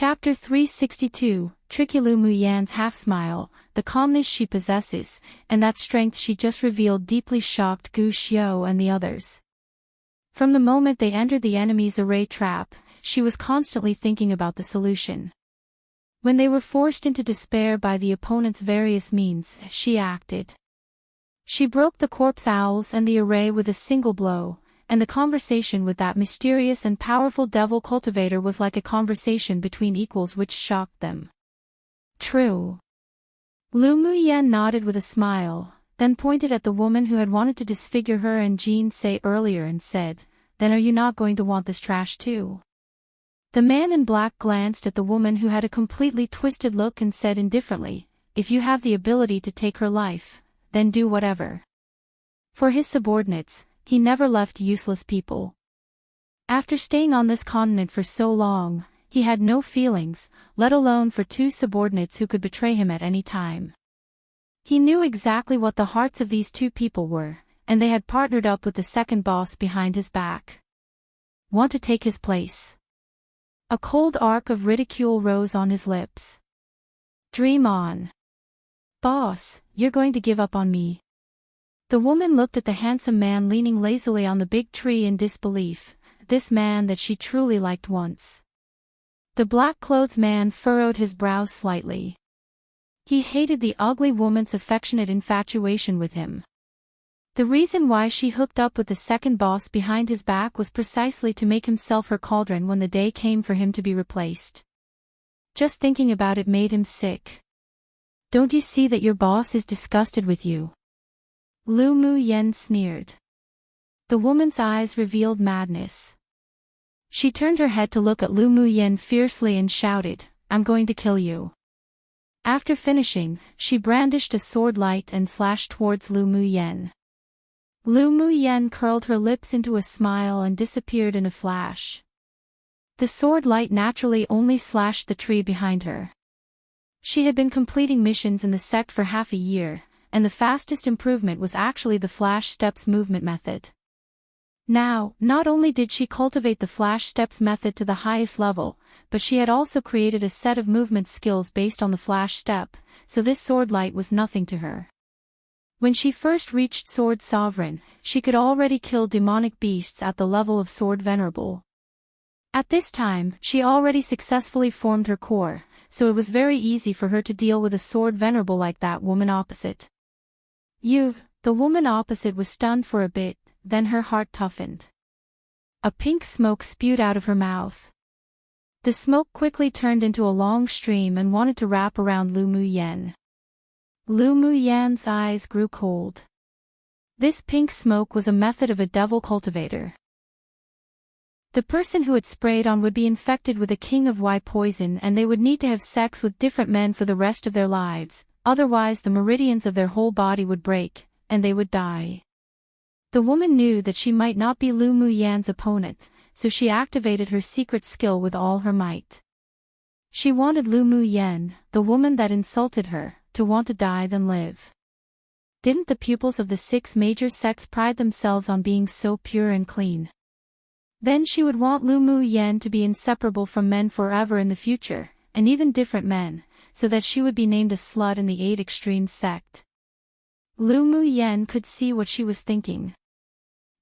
Chapter 362, Tricky Lu Muyan's half-smile, the calmness she possesses, and that strength she just revealed deeply shocked Gu Xiao and the others. From the moment they entered the enemy's array trap, she was constantly thinking about the solution. When they were forced into despair by the opponent's various means, she acted. She broke the corpse owls and the array with a single blow, and the conversation with that mysterious and powerful devil cultivator was like a conversation between equals which shocked them. True. Lu Muyan nodded with a smile, then pointed at the woman who had wanted to disfigure her and Jean Say earlier and said, "Then are you not going to want this trash too?" The man in black glanced at the woman who had a completely twisted look and said indifferently, "If you have the ability to take her life, then do whatever." For his subordinates, he never left useless people. After staying on this continent for so long, he had no feelings, let alone for two subordinates who could betray him at any time. He knew exactly what the hearts of these two people were, and they had partnered up with the second boss behind his back. Want to take his place? A cold arc of ridicule rose on his lips. Dream on. Boss, you're going to give up on me. The woman looked at the handsome man leaning lazily on the big tree in disbelief, this man that she truly liked once. The black-clothed man furrowed his brows slightly. He hated the ugly woman's affectionate infatuation with him. The reason why she hooked up with the second boss behind his back was precisely to make himself her cauldron when the day came for him to be replaced. Just thinking about it made him sick. Don't you see that your boss is disgusted with you? Lu Muyan sneered. The woman's eyes revealed madness. She turned her head to look at Lu Muyan fiercely and shouted, "I'm going to kill you." After finishing, she brandished a sword light and slashed towards Lu Muyan. Lu Muyan curled her lips into a smile and disappeared in a flash. The sword light naturally only slashed the tree behind her. She had been completing missions in the sect for half a year, and the fastest improvement was actually the flash steps movement method. Now, not only did she cultivate the flash steps method to the highest level, but she had also created a set of movement skills based on the flash step, so this sword light was nothing to her. When she first reached Sword Sovereign, she could already kill demonic beasts at the level of Sword Venerable. At this time, she already successfully formed her core, so it was very easy for her to deal with a Sword Venerable like that woman opposite. The woman opposite was stunned for a bit, then her heart toughened. A pink smoke spewed out of her mouth. The smoke quickly turned into a long stream and wanted to wrap around Lu Muyan. Lu Muyan's eyes grew cold. This pink smoke was a method of a devil cultivator. The person who it sprayed on would be infected with a king of Y poison and they would need to have sex with different men for the rest of their lives, otherwise the meridians of their whole body would break, and they would die. The woman knew that she might not be Lu Muyan's opponent, so she activated her secret skill with all her might. She wanted Lu Muyan, the woman that insulted her, to want to die than live. Didn't the pupils of the 6 major sects pride themselves on being so pure and clean? Then she would want Lu Muyan to be inseparable from men forever in the future, and even different men, so that she would be named a slut in the 8 extreme sect. Lu Muyan could see what she was thinking.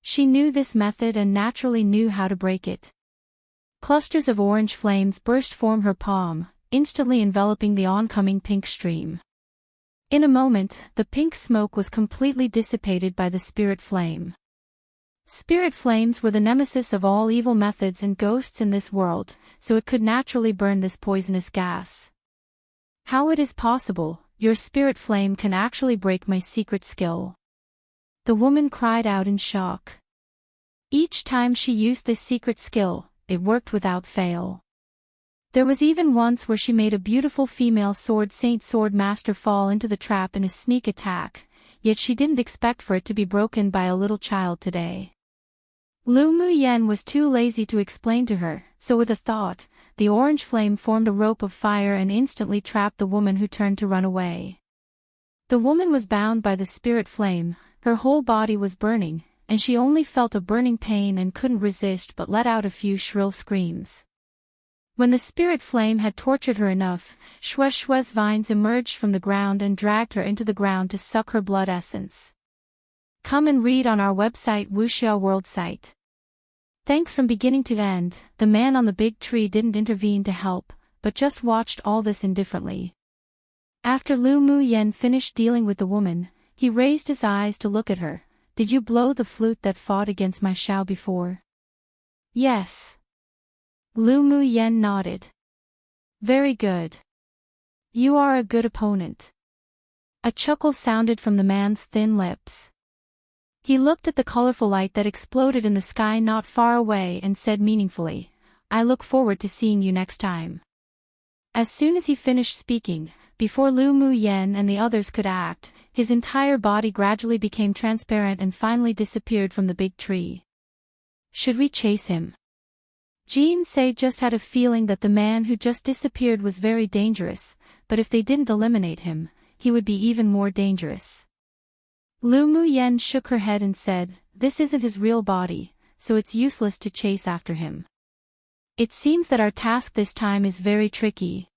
She knew this method and naturally knew how to break it. Clusters of orange flames burst from her palm, instantly enveloping the oncoming pink stream. In a moment, the pink smoke was completely dissipated by the spirit flame. Spirit flames were the nemesis of all evil methods and ghosts in this world, so it could naturally burn this poisonous gas. How it is possible, your spirit flame can actually break my secret skill? The woman cried out in shock. Each time she used this secret skill, it worked without fail. There was even once where she made a beautiful female sword master fall into the trap in a sneak attack, yet she didn't expect for it to be broken by a little child today. Lu Muyan was too lazy to explain to her, so with a thought, the orange flame formed a rope of fire and instantly trapped the woman who turned to run away. The woman was bound by the spirit flame, her whole body was burning, and she only felt a burning pain and couldn't resist but let out a few shrill screams. When the spirit flame had tortured her enough, Shue's vines emerged from the ground and dragged her into the ground to suck her blood essence. Come and read on our website Wuxia World site. Thanks from beginning to end. The man on the big tree didn't intervene to help, but just watched all this indifferently. After Lu Muyen finished dealing with the woman, he raised his eyes to look at her. Did you blow the flute that fought against my Xiao before? Yes. Lu Muyen nodded. Very good. You are a good opponent. A chuckle sounded from the man's thin lips. He looked at the colorful light that exploded in the sky not far away and said meaningfully, I look forward to seeing you next time. As soon as he finished speaking, before Lu Muyen and the others could act, his entire body gradually became transparent and finally disappeared from the big tree. Should we chase him? Jean Sei just had a feeling that the man who just disappeared was very dangerous, but if they didn't eliminate him, he would be even more dangerous. Lu Muyen shook her head and said, this isn't his real body, so it's useless to chase after him. It seems that our task this time is very tricky.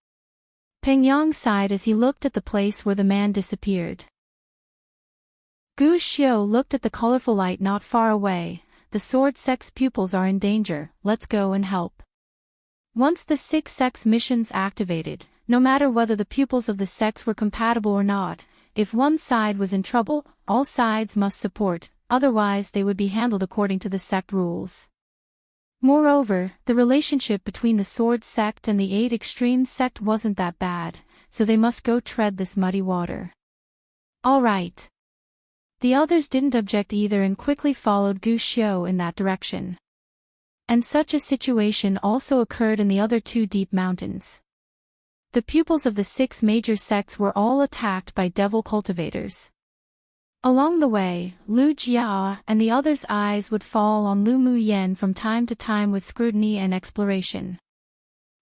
Peng Yang sighed as he looked at the place where the man disappeared. Gu Xiu looked at the colorful light not far away. The sword sect's pupils are in danger, let's go and help. Once the 6 sects missions activated, no matter whether the pupils of the sects were compatible or not, if one side was in trouble, all sides must support, otherwise they would be handled according to the sect rules. Moreover, the relationship between the sword sect and the 8 extreme sect wasn't that bad, so they must go tread this muddy water. All right. The others didn't object either and quickly followed Gu Xiu in that direction. And such a situation also occurred in the other 2 deep mountains. The pupils of the 6 major sects were all attacked by devil cultivators. Along the way, Lu Jia and the others' eyes would fall on Lu Muyen from time to time with scrutiny and exploration.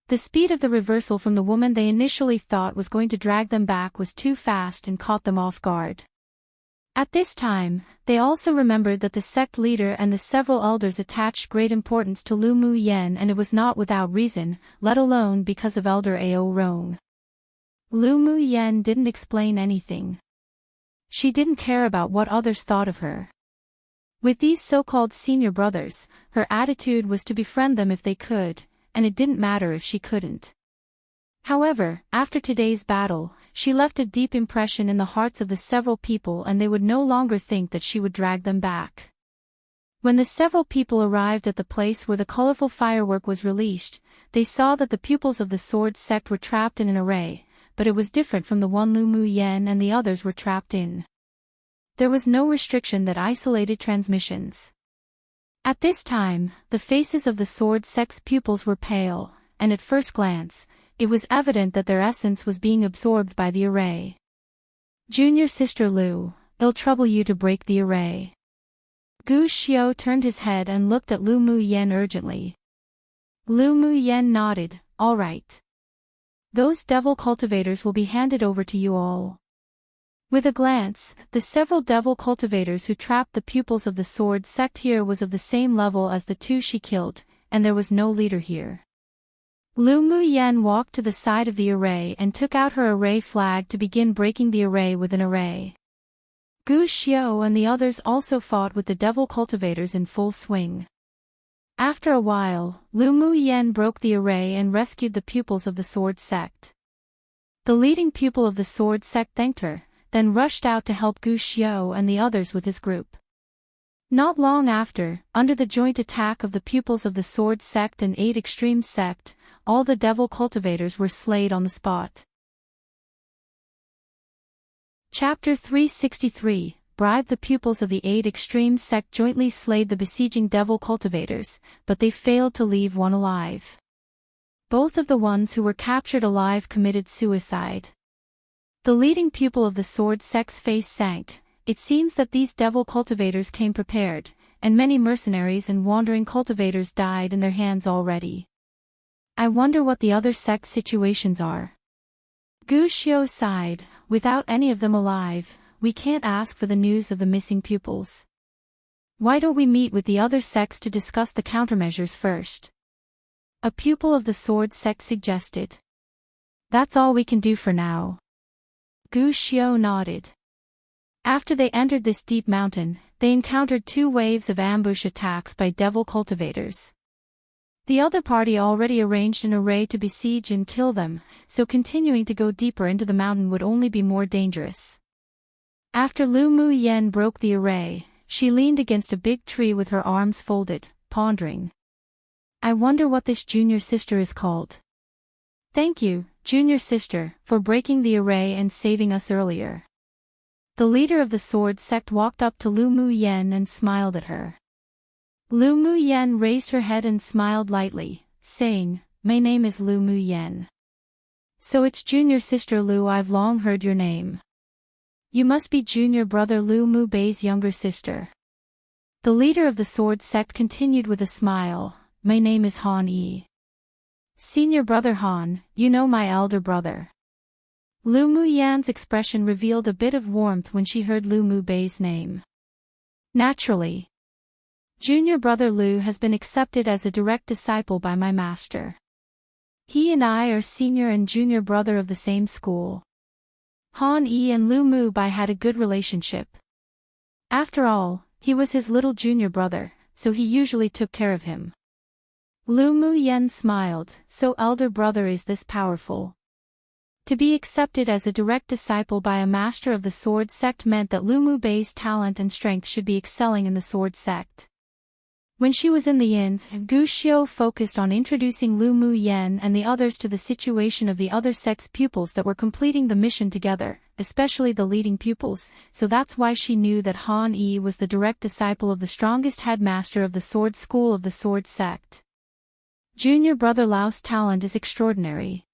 The speed of the reversal from the woman they initially thought was going to drag them back was too fast and caught them off guard. At this time, they also remembered that the sect leader and the several elders attached great importance to Lu Muyen, and it was not without reason, let alone because of Elder Ao Rong. Lu Muyen didn't explain anything. She didn't care about what others thought of her. With these so-called senior brothers, her attitude was to befriend them if they could, and it didn't matter if she couldn't. However, after today's battle, she left a deep impression in the hearts of the several people, and they would no longer think that she would drag them back. When the several people arrived at the place where the colorful firework was released, they saw that the pupils of the sword sect were trapped in an array, but it was different from the one Lu Muyen and the others were trapped in. There was no restriction that isolated transmissions. At this time, the faces of the sword sect's pupils were pale, and at first glance, it was evident that their essence was being absorbed by the array. Junior sister Lu, it'll trouble you to break the array. Gu Xiu turned his head and looked at Lu Muyen urgently. Lu Muyen nodded, all right. Those devil cultivators will be handed over to you all. With a glance, the several devil cultivators who trapped the pupils of the sword sect here was of the same level as the 2 she killed, and there was no leader here. Lu Muyen walked to the side of the array and took out her array flag to begin breaking the array with an array. Gu Xiu and the others also fought with the devil cultivators in full swing. After a while, Lu Muyen broke the array and rescued the pupils of the sword sect. The leading pupil of the sword sect thanked her, then rushed out to help Gu Xiu and the others with his group. Not long after, under the joint attack of the pupils of the sword sect and 8 extreme sect, all the devil cultivators were slayed on the spot. Chapter 363, Bribe the pupils of the 8 extreme sect jointly slayed the besieging devil cultivators, but they failed to leave one alive. Both of the ones who were captured alive committed suicide. The leading pupil of the sword sect's face sank. It seems that these devil cultivators came prepared, and many mercenaries and wandering cultivators died in their hands already. I wonder what the other sect's situations are. Gu Xiu sighed, without any of them alive, we can't ask for the news of the missing pupils. Why don't we meet with the other sects to discuss the countermeasures first? A pupil of the sword sect suggested. That's all we can do for now. Gu Xiao nodded. After they entered this deep mountain, they encountered 2 waves of ambush attacks by devil cultivators. The other party already arranged an array to besiege and kill them, so continuing to go deeper into the mountain would only be more dangerous. After Lu Mu Yen broke the array, she leaned against a big tree with her arms folded, pondering. I wonder what this junior sister is called. Thank you, junior sister, for breaking the array and saving us earlier. The leader of the sword sect walked up to Lu Mu Yen and smiled at her. Lu Mu Yen raised her head and smiled lightly, saying, My name is Lu Mu Yen. So it's junior sister Lu. I've long heard your name. You must be junior brother Lu Mu Bei's younger sister. The leader of the sword sect continued with a smile, My name is Han Yi. Senior brother Han, you know my elder brother. Lu Mu Yan's expression revealed a bit of warmth when she heard Lu Mu Bei's name. Naturally. Junior brother Lu has been accepted as a direct disciple by my master. He and I are senior and junior brother of the same school. Han Yi and Lu Mu Bai had a good relationship. After all, he was his little junior brother, so he usually took care of him. Lu Mu Yen smiled, so elder brother is this powerful. To be accepted as a direct disciple by a master of the sword sect meant that Lu Mu Bei's talent and strength should be excelling in the sword sect. When she was in the inn, Gu Xiu focused on introducing Lu Mu Yen and the others to the situation of the other sect's pupils that were completing the mission together, especially the leading pupils, so that's why she knew that Han Yi was the direct disciple of the strongest headmaster of the sword school of the sword sect. Junior brother Lao's talent is extraordinary.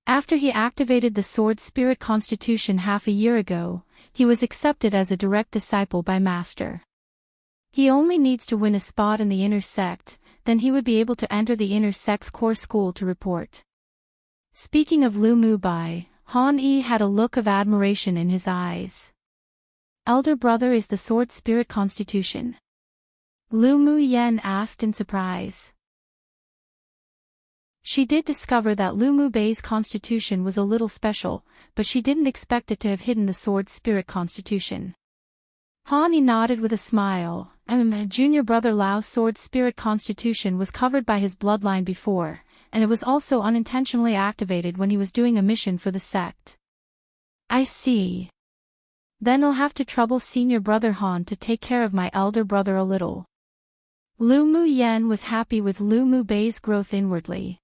After he activated the sword spirit constitution half a year ago, he was accepted as a direct disciple by master. He only needs to win a spot in the inner sect, then he would be able to enter the inner sect's core school to report. Speaking of Lu Mu Bai, Han Yi had a look of admiration in his eyes. Elder brother is the sword spirit constitution? Lu Mu Yen asked in surprise. She did discover that Lu Mu Bei's constitution was a little special, but she didn't expect it to have hidden the sword spirit constitution. Han Yi nodded with a smile. Junior brother Lao's sword spirit constitution was covered by his bloodline before, and it was also unintentionally activated when he was doing a mission for the sect. I see. Then I'll have to trouble senior brother Han to take care of my elder brother a little. Lu Mu Yen was happy with Lu Mu Bei's growth inwardly.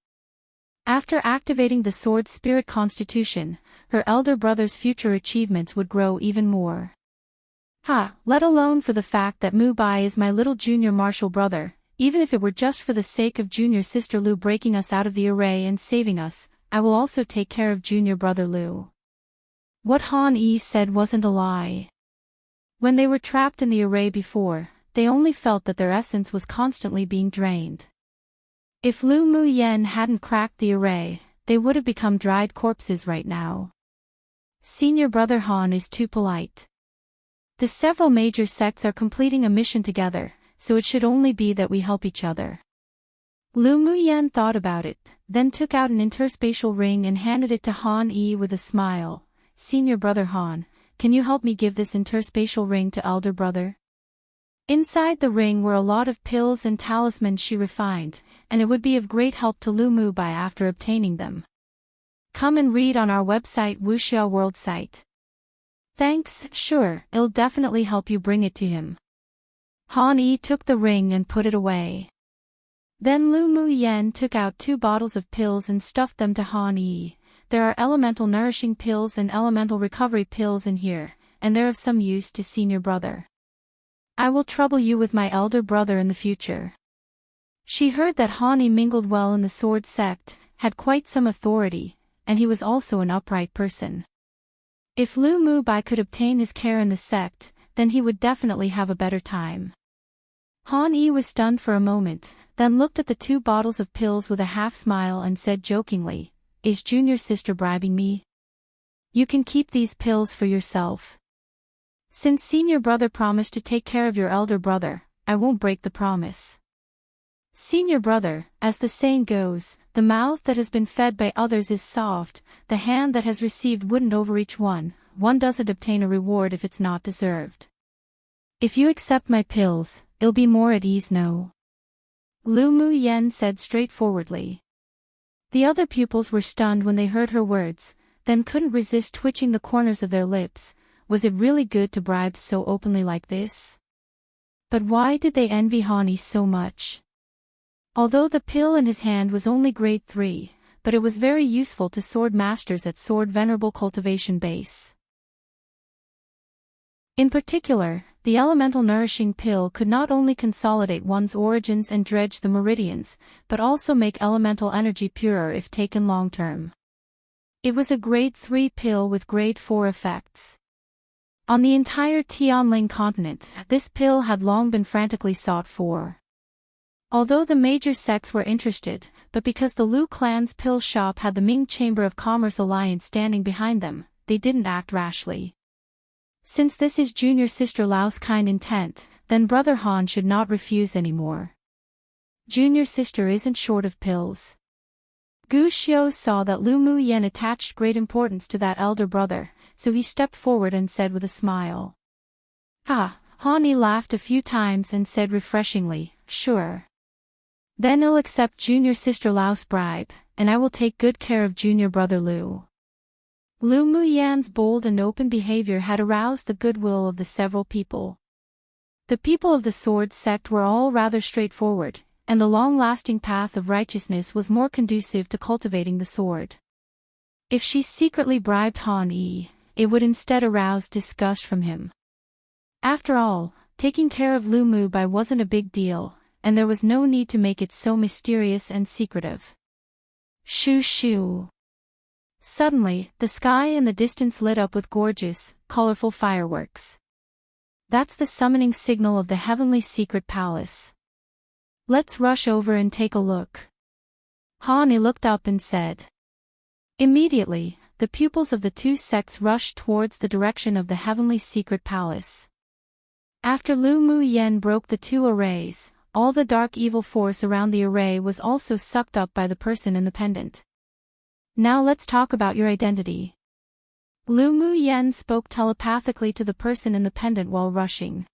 After activating the sword spirit constitution, her elder brother's future achievements would grow even more. Let alone for the fact that Mu Bai is my little junior martial brother, even if it were just for the sake of junior sister Lu breaking us out of the array and saving us, I will also take care of junior brother Lu. What Han Yi said wasn't a lie. When they were trapped in the array before, they only felt that their essence was constantly being drained. If Lu Mu Yen hadn't cracked the array, they would have become dried corpses right now. Senior brother Han is too polite. The several major sects are completing a mission together, so it should only be that we help each other. Lu Mu Yen thought about it, then took out an interspatial ring and handed it to Han Yi with a smile. Senior brother Han, can you help me give this interspatial ring to elder brother? Inside the ring were a lot of pills and talismans she refined, and it would be of great help to Lu Mu Bai after obtaining them. Come and read on our website Wuxia World site. Thanks, sure, it'll definitely help you bring it to him. Han Yi took the ring and put it away. Then Lu Mu Yen took out 2 bottles of pills and stuffed them to Han Yi. There are elemental nourishing pills and elemental recovery pills in here, and they're of some use to senior brother. I will trouble you with my elder brother in the future. She heard that Han Yi mingled well in the sword sect, had quite some authority, and he was also an upright person. If Lu Mu Bai could obtain his care in the sect, then he would definitely have a better time. Han Yi was stunned for a moment, then looked at the 2 bottles of pills with a half smile and said jokingly, Is junior sister bribing me? You can keep these pills for yourself. Since senior brother promised to take care of your elder brother, I won't break the promise. Senior brother, as the saying goes, the mouth that has been fed by others is soft, the hand that has received wouldn't overreach one doesn't obtain a reward if it's not deserved. If you accept my pills, it'll be more at ease no. Lu Mu Yen said straightforwardly. The other pupils were stunned when they heard her words, then couldn't resist twitching the corners of their lips. Was it really good to bribe so openly like this? But why did they envy Hani so much? Although the pill in his hand was only grade 3, but it was very useful to sword masters at Sword Venerable Cultivation Base. In particular, the elemental nourishing pill could not only consolidate one's origins and dredge the meridians, but also make elemental energy purer if taken long-term. It was a grade 3 pill with grade 4 effects. On the entire Tianling continent, this pill had long been frantically sought for. Although the major sects were interested, but because the Lu clan's pill shop had the Ming Chamber of Commerce Alliance standing behind them, they didn't act rashly. Since this is junior sister Lao's kind intent, then brother Han should not refuse anymore. Junior sister isn't short of pills. Gu Xiu saw that Lu Mu Yen attached great importance to that elder brother, so he stepped forward and said with a smile. Hani laughed a few times and said refreshingly, sure. Then I'll accept junior sister Lao's bribe, and I will take good care of junior brother Lu. Lu Mu Yan's bold and open behavior had aroused the goodwill of the several people. The people of the sword sect were all rather straightforward, and the long-lasting path of righteousness was more conducive to cultivating the sword. If she secretly bribed Han Yi, it would instead arouse disgust from him. After all, taking care of Lu Mu Bai wasn't a big deal, and there was no need to make it so mysterious and secretive. Shoo shoo. Suddenly, the sky in the distance lit up with gorgeous, colorful fireworks. That's the summoning signal of the heavenly secret palace. Let's rush over and take a look. Hani looked up and said. Immediately, the pupils of the two sects rushed towards the direction of the heavenly secret palace. After Lu Mu Yen broke the two arrays, all the dark evil force around the array was also sucked up by the person in the pendant. Now let's talk about your identity. Lu Mu Yen spoke telepathically to the person in the pendant while rushing.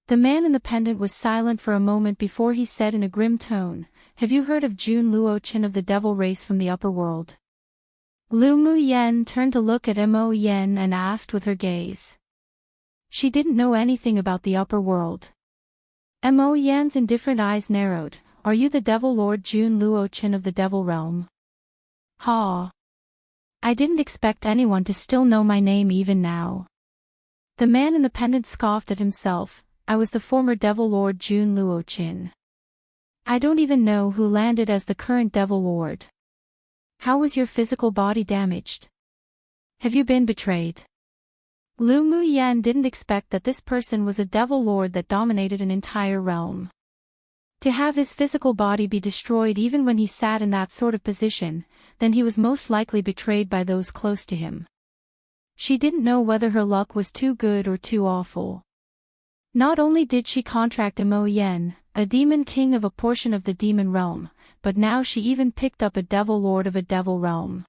The man in the pendant was silent for a moment before he said in a grim tone, have you heard of Jun Luo Chen of the devil race from the upper world? Lu Mu Yen turned to look at Mo Yen and asked with her gaze. She didn't know anything about the upper world. Mo Yan's indifferent eyes narrowed, are you the devil lord Jun Luo Chen of the devil realm? Ha! I didn't expect anyone to still know my name even now. The man in the pendant scoffed at himself. I was the former devil lord Jun Luo Chen. I don't even know who landed as the current devil lord. How was your physical body damaged? Have you been betrayed? Lu Mu Yan didn't expect that this person was a devil lord that dominated an entire realm. To have his physical body be destroyed even when he sat in that sort of position, then he was most likely betrayed by those close to him. She didn't know whether her luck was too good or too awful. Not only did she contract Mo Yen, a demon king of a portion of the demon realm, but now she even picked up a devil lord of a devil realm.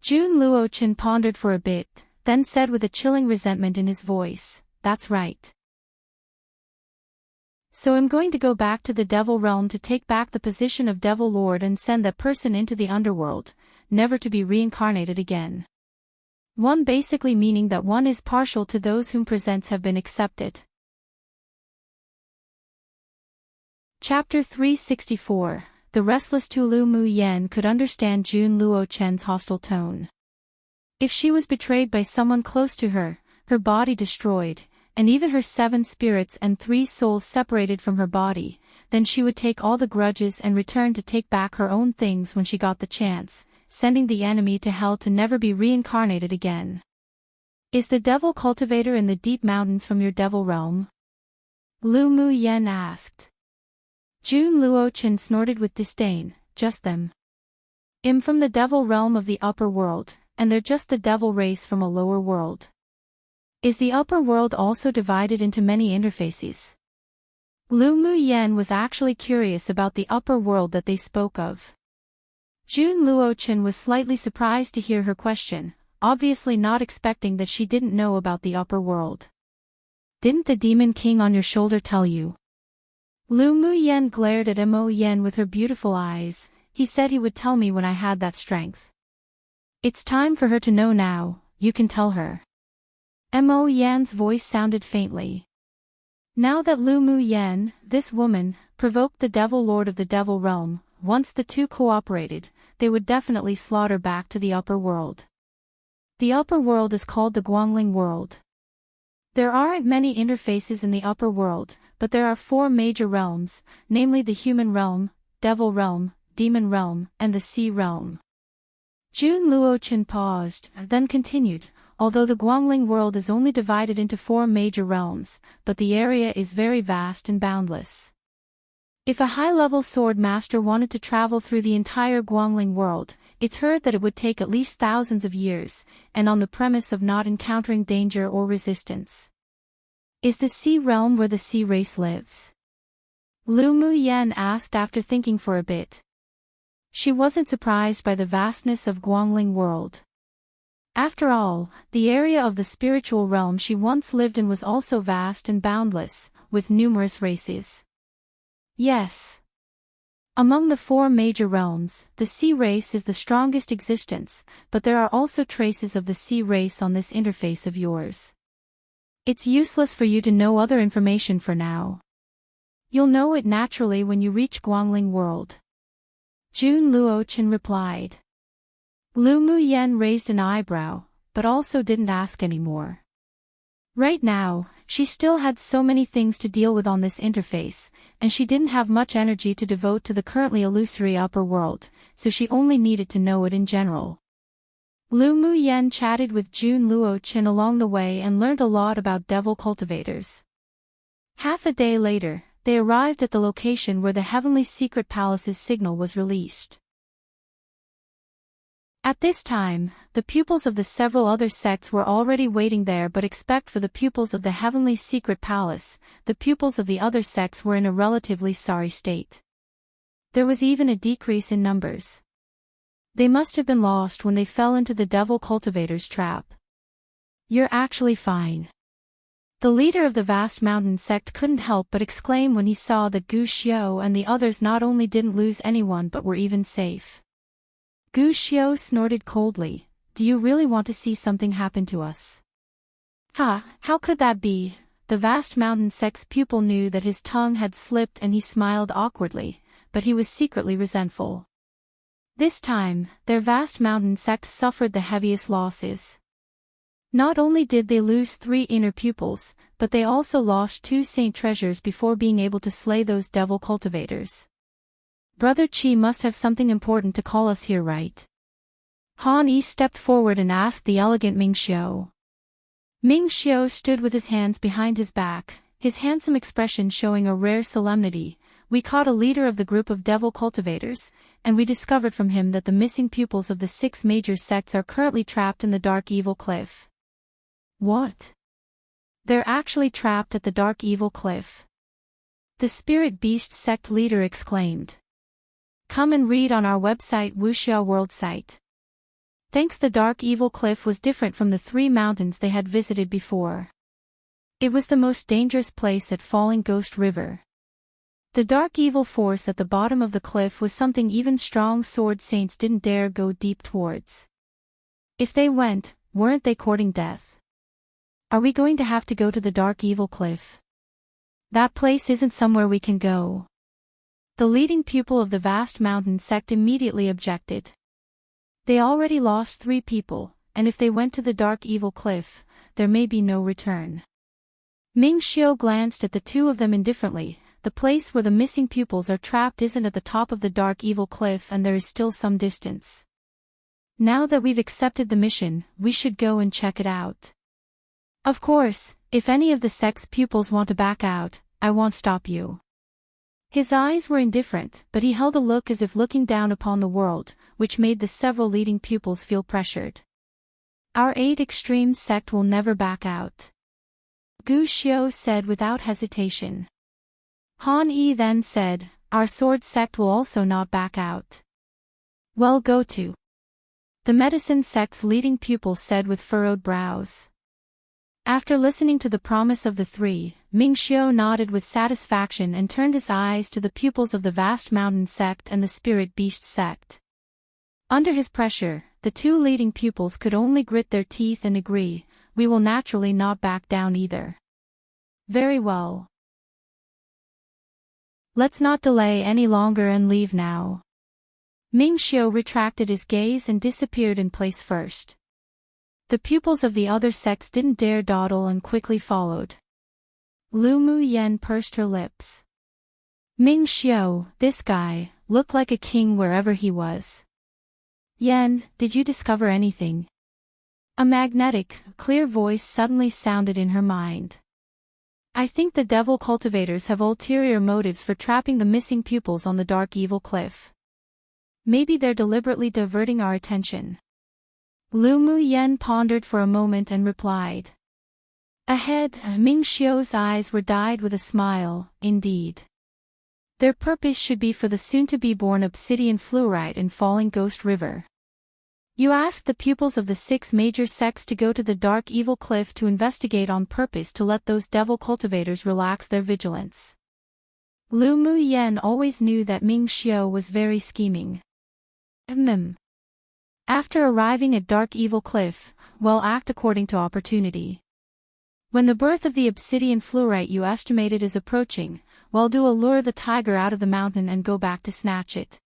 Jun Luo Chen pondered for a bit, then said with a chilling resentment in his voice, that's right. So I'm going to go back to the devil realm to take back the position of devil lord and send that person into the underworld, never to be reincarnated again. One basically meaning that one is partial to those whom presents have been accepted. Chapter 364. The restless Lu Mu Yen could understand Jun Luo Chen's hostile tone. If she was betrayed by someone close to her, her body destroyed, and even her 7 spirits and 3 souls separated from her body, then she would take all the grudges and return to take back her own things when she got the chance, sending the enemy to hell to never be reincarnated again. Is the devil cultivator in the deep mountains from your devil realm? Lu Mu Yen asked. Jun Luo Chen snorted with disdain, just them. I'm from the devil realm of the upper world, and they're just the devil race from a lower world. Is the upper world also divided into many interfaces? Lu Muyen was actually curious about the upper world that they spoke of. Jun Luochen was slightly surprised to hear her question, obviously not expecting that she didn't know about the upper world. Didn't the Demon King on your shoulder tell you? Lu Muyen glared at Mo Yen with her beautiful eyes. He said he would tell me when I had that strength. It's time for her to know now, you can tell her. Mo Yan's voice sounded faintly. Now that Lu Muyen, this woman, provoked the Devil Lord of the Devil Realm, once the two cooperated, they would definitely slaughter back to the upper world. The upper world is called the Guangling world. There aren't many interfaces in the upper world, but there are 4 major realms, namely the human realm, devil realm, demon realm, and the sea realm. Jun Luochen paused, then continued, although the Guangling world is only divided into 4 major realms, but the area is very vast and boundless. If a high-level sword master wanted to travel through the entire Guangling world, it's heard that it would take at least thousands of years, and on the premise of not encountering danger or resistance. Is the sea realm where the sea race lives? Lu Muyen asked after thinking for a bit. She wasn't surprised by the vastness of Guangling world. After all, the area of the spiritual realm she once lived in was also vast and boundless, with numerous races. Yes. Among the 4 major realms, the sea race is the strongest existence, but there are also traces of the sea race on this interface of yours. It's useless for you to know other information for now. You'll know it naturally when you reach Guangling world. Jun Luochen replied. Lu Muyen raised an eyebrow, but also didn't ask any more. Right now, she still had so many things to deal with on this interface, and she didn't have much energy to devote to the currently illusory upper world, so she only needed to know it in general. Lu Muyen chatted with Jun Luochen along the way and learned a lot about devil cultivators. Half a day later, they arrived at the location where the Heavenly Secret Palace's signal was released. At this time, the pupils of the several other sects were already waiting there, but except for the pupils of the Heavenly Secret Palace, the pupils of the other sects were in a relatively sorry state. There was even a decrease in numbers. They must have been lost when they fell into the devil cultivator's trap. You're actually fine. The leader of the vast mountain sect couldn't help but exclaim when he saw that Gu Xiao and the others not only didn't lose anyone but were even safe. Gu Xiao snorted coldly, "Do you really want to see something happen to us?" "Ha, how could that be?" The vast mountain sect's pupil knew that his tongue had slipped and he smiled awkwardly, but he was secretly resentful. This time, their vast mountain sect suffered the heaviest losses. Not only did they lose 3 inner pupils, but they also lost 2 saint treasures before being able to slay those devil cultivators. Brother Qi must have something important to call us here, right? Han Yi stepped forward and asked the elegant Ming Xiao. Ming Xiao stood with his hands behind his back, his handsome expression showing a rare solemnity. "We caught a leader of the group of devil cultivators, and we discovered from him that the missing pupils of the 6 major sects are currently trapped in the Dark Evil Cliff." "What? They're actually trapped at the Dark Evil Cliff?" the Spirit Beast sect leader exclaimed. "Come and read on our website Wuxia World site." Thanks, the Dark Evil Cliff was different from the 3 mountains they had visited before. It was the most dangerous place at Falling Ghost River. The dark evil force at the bottom of the cliff was something even strong sword saints didn't dare go deep towards. If they went, weren't they courting death? "Are we going to have to go to the Dark Evil Cliff? That place isn't somewhere we can go." The leading pupil of the vast mountain sect immediately objected. They already lost 3 people, and if they went to the Dark Evil Cliff, there may be no return. Ming Xiao glanced at the 2 of them indifferently. The place where the missing pupils are trapped isn't at the top of the Dark Evil Cliff, and there is still some distance. Now that we've accepted the mission, we should go and check it out. Of course, if any of the sect's pupils want to back out, I won't stop you. His eyes were indifferent, but he held a look as if looking down upon the world, which made the several leading pupils feel pressured. Our 8 extreme sect will never back out, Gu Xiao said without hesitation. Han Yi then said, "Our sword sect will also not back out." "Well, go to." The medicine sect's leading pupil said with furrowed brows. After listening to the promise of the three, Ming Xiu nodded with satisfaction and turned his eyes to the pupils of the vast mountain sect and the spirit beast sect. Under his pressure, the two leading pupils could only grit their teeth and agree, "We will naturally not back down either." "Very well. Let's not delay any longer and leave now." Ming Xiu retracted his gaze and disappeared in place first. The pupils of the other sects didn't dare dawdle and quickly followed. Lu Mu Yen pursed her lips. Ming Xiu, this guy, looked like a king wherever he was. "Yen, did you discover anything?" A magnetic, clear voice suddenly sounded in her mind. "I think the devil cultivators have ulterior motives for trapping the missing pupils on the dark evil cliff. Maybe they're deliberately diverting our attention." Lu Mu Yen pondered for a moment and replied. Ahead, Ming Xiu's eyes were dyed with a smile, "Indeed. Their purpose should be for the soon-to-be-born obsidian fluorite in Falling Ghost River. You asked the pupils of the 6 major sects to go to the dark evil cliff to investigate on purpose to let those devil cultivators relax their vigilance." Lu Mu Yen always knew that Ming Xiu was very scheming. After arriving at Dark Evil Cliff, well, act according to opportunity. When the birth of the obsidian fluorite you estimated is approaching, well, do allure the tiger out of the mountain and go back to snatch it.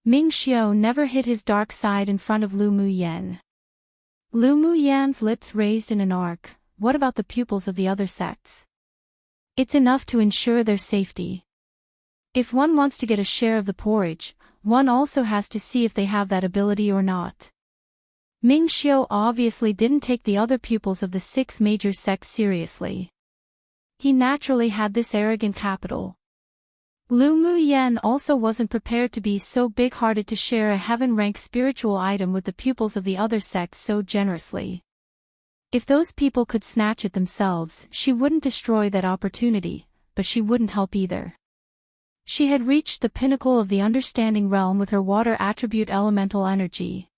Ming Xiu never hid his dark side in front of Lu Mu Yen. Lu Mu Yan's lips raised in an arc. "What about the pupils of the other sects?" "It's enough to ensure their safety. If one wants to get a share of the porridge, one also has to see if they have that ability or not." Ming Xiu obviously didn't take the other pupils of the 6 major sects seriously. He naturally had this arrogant capital. Lu Mu Yen also wasn't prepared to be so big-hearted to share a heaven-ranked spiritual item with the pupils of the other sects so generously. If those people could snatch it themselves, she wouldn't destroy that opportunity, but she wouldn't help either. She had reached the pinnacle of the understanding realm with her water attribute elemental energy.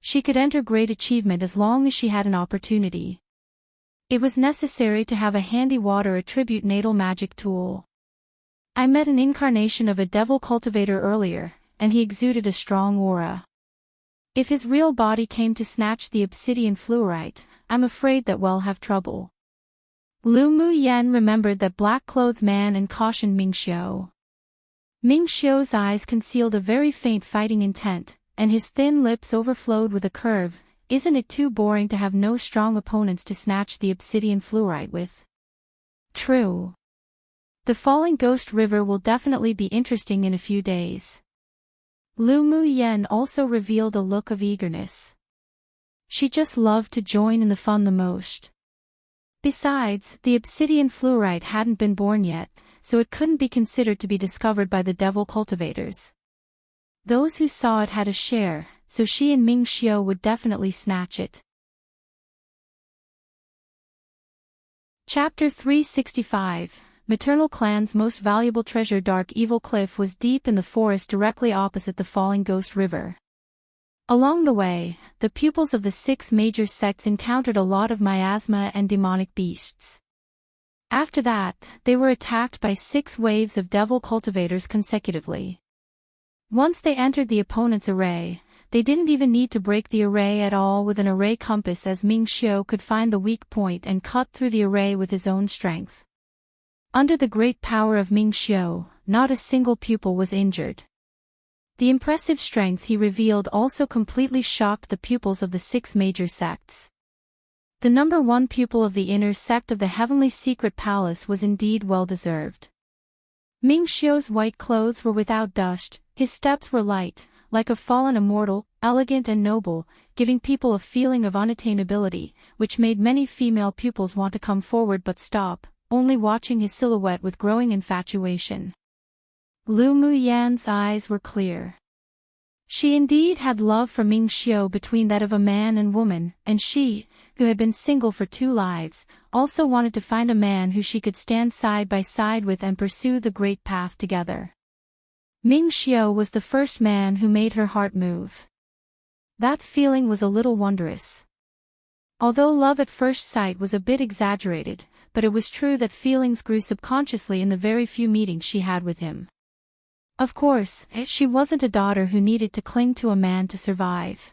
She could enter great achievement as long as she had an opportunity. It was necessary to have a handy water attribute natal magic tool. I met an incarnation of a devil cultivator earlier, and he exuded a strong aura. If his real body came to snatch the obsidian fluorite, I'm afraid that we'll have trouble. Lu Mu Yen remembered that black-clothed man and cautioned Ming Xiu. Ming Xiu's eyes concealed a very faint fighting intent, and his thin lips overflowed with a curve. "Isn't it too boring to have no strong opponents to snatch the obsidian fluorite with?" "True. The Falling Ghost River will definitely be interesting in a few days." Lu Mu Yen also revealed a look of eagerness. She just loved to join in the fun the most. Besides, the obsidian fluorite hadn't been born yet, so it couldn't be considered to be discovered by the devil cultivators. Those who saw it had a share, so she and Ming Xiu would definitely snatch it. Chapter 365, Maternal Clan's Most Valuable Treasure. Dark Evil Cliff was deep in the forest directly opposite the Falling Ghost River. Along the way, the pupils of the 6 major sects encountered a lot of miasma and demonic beasts. After that, they were attacked by 6 waves of devil cultivators consecutively. Once they entered the opponent's array, they didn't even need to break the array at all with an array compass, as Ming Xiu could find the weak point and cut through the array with his own strength. Under the great power of Ming Xiu, not a single pupil was injured. The impressive strength he revealed also completely shocked the pupils of the 6 major sects. The number 1 pupil of the inner sect of the Heavenly Secret Palace was indeed well-deserved. Ming Xiu's white clothes were without dust, his steps were light, like a fallen immortal, elegant and noble, giving people a feeling of unattainability, which made many female pupils want to come forward but stop, only watching his silhouette with growing infatuation. Lu Mu Yan's eyes were clear. She indeed had love for Ming Xiu between that of a man and woman, and she, who had been single for 2 lives, also wanted to find a man who she could stand side by side with and pursue the great path together. Ming Xiu was the first man who made her heart move. That feeling was a little wondrous. Although love at first sight was a bit exaggerated, but it was true that feelings grew subconsciously in the very few meetings she had with him. Of course, she wasn't a daughter who needed to cling to a man to survive.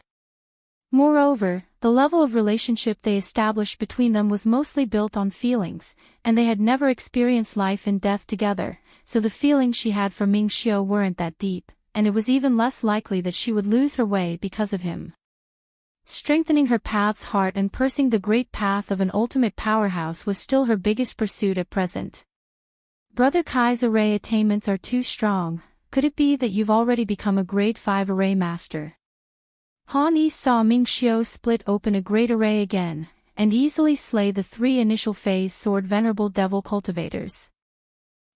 Moreover, the level of relationship they established between them was mostly built on feelings, and they had never experienced life and death together, so the feelings she had for Ming Xiu weren't that deep, and it was even less likely that she would lose her way because of him. Strengthening her path's heart and pursuing the great path of an ultimate powerhouse was still her biggest pursuit at present. Brother Kai's array attainments are too strong. Could it be that you've already become a grade 5 array master? Han Yi saw Ming Xiu split open a great array again, and easily slay the 3 initial phase sword venerable devil cultivators.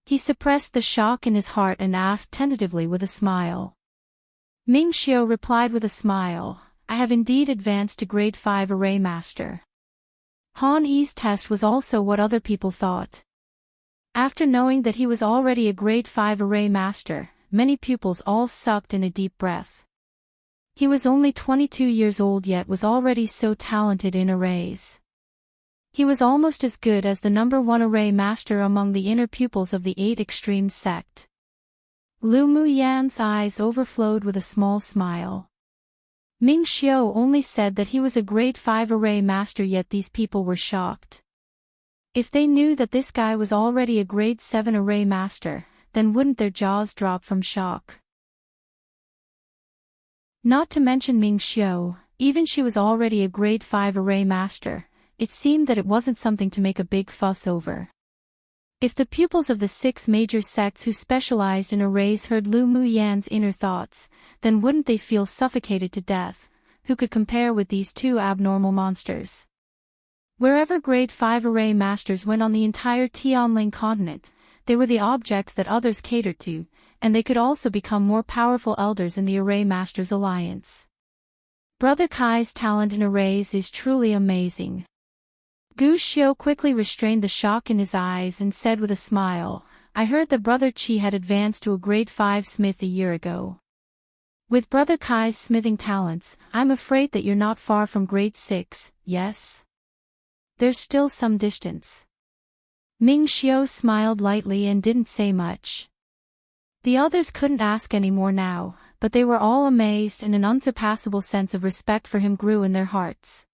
He suppressed the shock in his heart and asked tentatively with a smile. Ming Xiu replied with a smile, I have indeed advanced to grade 5 array master. Han Yi's test was also what other people thought. After knowing that he was already a grade 5 array master, many pupils all sucked in a deep breath. He was only 22 years old yet was already so talented in arrays. He was almost as good as the number 1 array master among the inner pupils of the 8 Extremes sect. Lu Muyan's eyes overflowed with a small smile. Ming Xiu only said that he was a grade 5 array master, yet these people were shocked. If they knew that this guy was already a grade 7 array master, then wouldn't their jaws drop from shock? Not to mention Ming Xiu, even she was already a grade 5 array master, it seemed that it wasn't something to make a big fuss over. If the pupils of the 6 major sects who specialized in arrays heard Lu Muyan's inner thoughts, then wouldn't they feel suffocated to death? Who could compare with these 2 abnormal monsters? Wherever grade 5 array masters went on the entire Tianling continent, they were the objects that others catered to, and they could also become more powerful elders in the Array Masters Alliance. Brother Kai's talent in arrays is truly amazing. Gu Xiu quickly restrained the shock in his eyes and said with a smile, I heard that Brother Qi had advanced to a grade 5 smith a year ago. With Brother Kai's smithing talents, I'm afraid that you're not far from grade 6, yes? There's still some distance. Ming Xiu smiled lightly and didn't say much. The others couldn't ask any more now, but they were all amazed and an unsurpassable sense of respect for him grew in their hearts.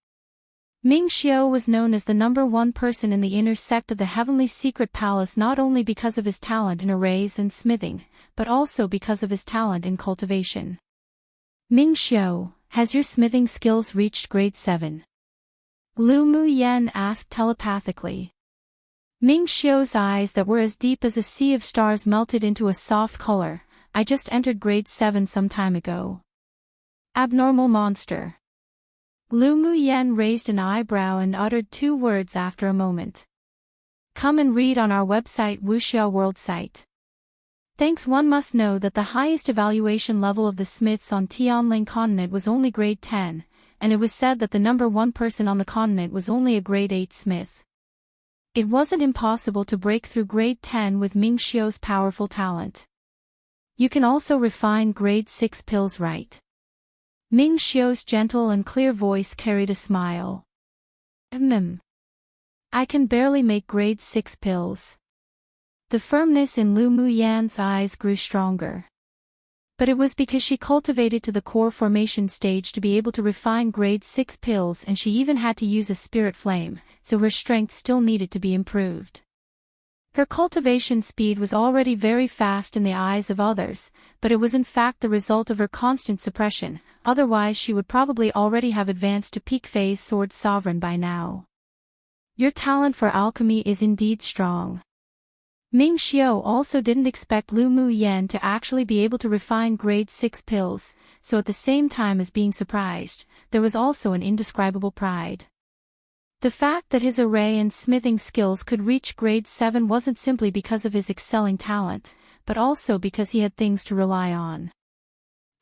Ming Xiu was known as the number 1 person in the inner sect of the Heavenly Secret Palace not only because of his talent in arrays and smithing, but also because of his talent in cultivation. Ming Xiu, has your smithing skills reached grade 7? Lu Muyan asked telepathically. Ming Xiu's eyes that were as deep as a sea of stars melted into a soft color. I just entered grade 7 some time ago. Abnormal monster. Lu Muyan raised an eyebrow and uttered 2 words after a moment. Come and read on our website Wuxia World site. Thanks. One must know that the highest evaluation level of the smiths on Tianling continent was only grade 10, and it was said that the number 1 person on the continent was only a grade 8 smith. It wasn't impossible to break through grade 10 with Ming Xiu's powerful talent. You can also refine grade 6 pills, right? Ming Xiu's gentle and clear voice carried a smile. I can barely make grade 6 pills. The firmness in Lu Muyan's eyes grew stronger. But it was because she cultivated to the core formation stage to be able to refine grade 6 pills, and she even had to use a spirit flame, so her strength still needed to be improved. Her cultivation speed was already very fast in the eyes of others, but it was in fact the result of her constant suppression, otherwise she would probably already have advanced to peak phase sword sovereign by now. Your talent for alchemy is indeed strong. Ming Xiu also didn't expect Lu Muyan to actually be able to refine grade 6 pills, so at the same time as being surprised, there was also an indescribable pride. The fact that his array and smithing skills could reach grade 7 wasn't simply because of his excelling talent, but also because he had things to rely on.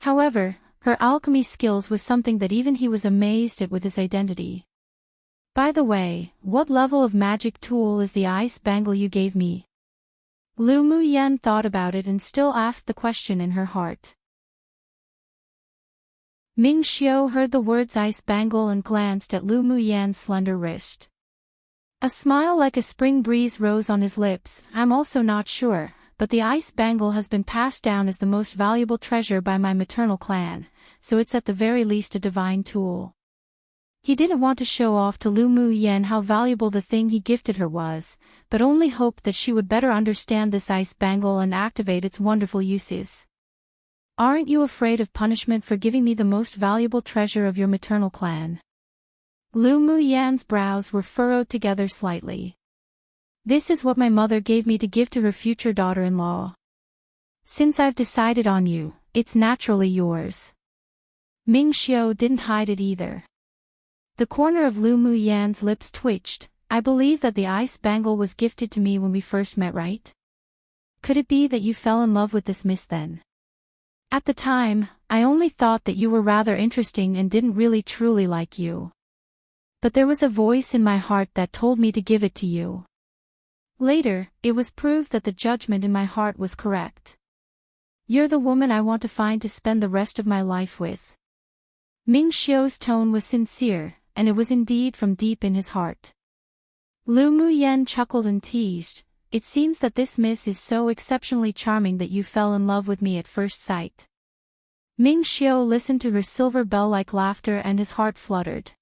However, her alchemy skills was something that even he was amazed at with his identity. By the way, what level of magic tool is the ice bangle you gave me? Lu Muyan thought about it and still asked the question in her heart. Ming Xiu heard the words ice bangle and glanced at Lu Muyan's slender wrist. A smile like a spring breeze rose on his lips. I'm also not sure, but the ice bangle has been passed down as the most valuable treasure by my maternal clan, so it's at the very least a divine tool. He didn't want to show off to Lu Muyan how valuable the thing he gifted her was, but only hoped that she would better understand this ice bangle and activate its wonderful uses. Aren't you afraid of punishment for giving me the most valuable treasure of your maternal clan? Lu Muyan's brows were furrowed together slightly. This is what my mother gave me to give to her future daughter-in-law. Since I've decided on you, it's naturally yours. Ming Xiu didn't hide it either. The corner of Lu Muyan's lips twitched. I believe that the ice bangle was gifted to me when we first met, right? Could it be that you fell in love with this miss then? At the time, I only thought that you were rather interesting and didn't really truly like you. But there was a voice in my heart that told me to give it to you. Later, it was proved that the judgment in my heart was correct. You're the woman I want to find to spend the rest of my life with. Ming Xiu's tone was sincere, and it was indeed from deep in his heart. Lu Muyan chuckled and teased, it seems that this miss is so exceptionally charming that you fell in love with me at first sight. Ming Xiu listened to her silver bell-like laughter and his heart fluttered.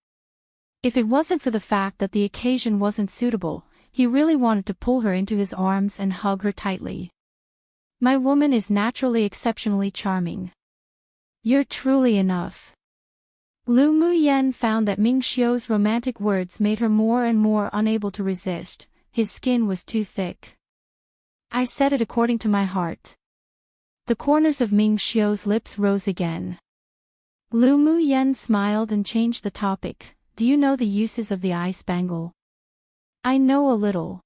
If it wasn't for the fact that the occasion wasn't suitable, he really wanted to pull her into his arms and hug her tightly. My woman is naturally exceptionally charming. You're truly enough. Lu Muyan found that Ming Xiu's romantic words made her more and more unable to resist. His skin was too thick. I said it according to my heart. The corners of Ming Xiu's lips rose again. Lu Muyan smiled and changed the topic. Do you know the uses of the ice bangle? I know a little.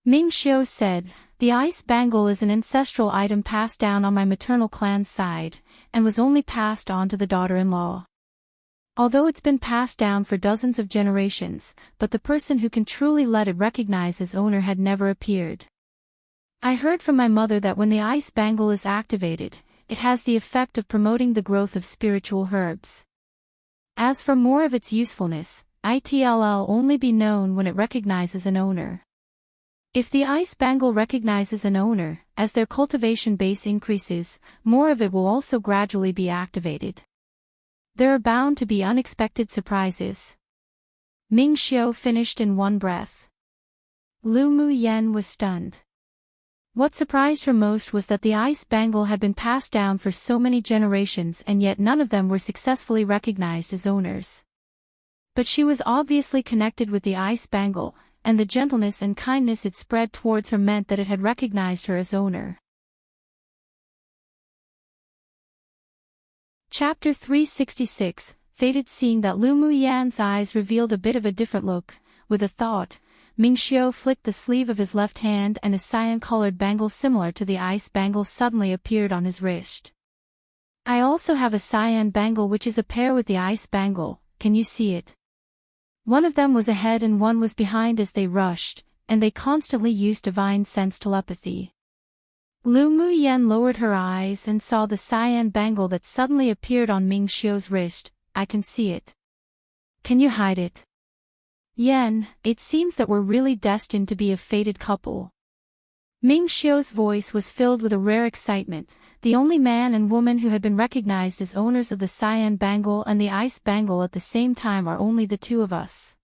Ming Xiu said, the ice bangle is an ancestral item passed down on my maternal clan's side, and was only passed on to the daughter-in-law. Although it's been passed down for dozens of generations, but the person who can truly let it recognize its owner had never appeared. I heard from my mother that when the ice bangle is activated, it has the effect of promoting the growth of spiritual herbs. As for more of its usefulness, it'll only be known when it recognizes an owner. If the ice bangle recognizes an owner, as their cultivation base increases, more of it will also gradually be activated. There are bound to be unexpected surprises. Ming Xiu finished in one breath. Lu Muyan was stunned. What surprised her most was that the ice bangle had been passed down for so many generations and yet none of them were successfully recognized as owners. But she was obviously connected with the ice bangle, and the gentleness and kindness it spread towards her meant that it had recognized her as owner. Chapter 366, Fated. Seeing that Lu Muyan's eyes revealed a bit of a different look, with a thought, Ming Xiu flicked the sleeve of his left hand and a cyan-colored bangle similar to the ice bangle suddenly appeared on his wrist. I also have a cyan bangle which is a pair with the ice bangle, can you see it? One of them was ahead and one was behind as they rushed, and they constantly used divine sense telepathy. Lu Muyan lowered her eyes and saw the cyan bangle that suddenly appeared on Ming Xiu's wrist. I can see it. Can you hide it? Yen, it seems that we're really destined to be a fated couple. Ming Xiu's voice was filled with a rare excitement. The only man and woman who had been recognized as owners of the cyan bangle and the ice bangle at the same time are only the two of us.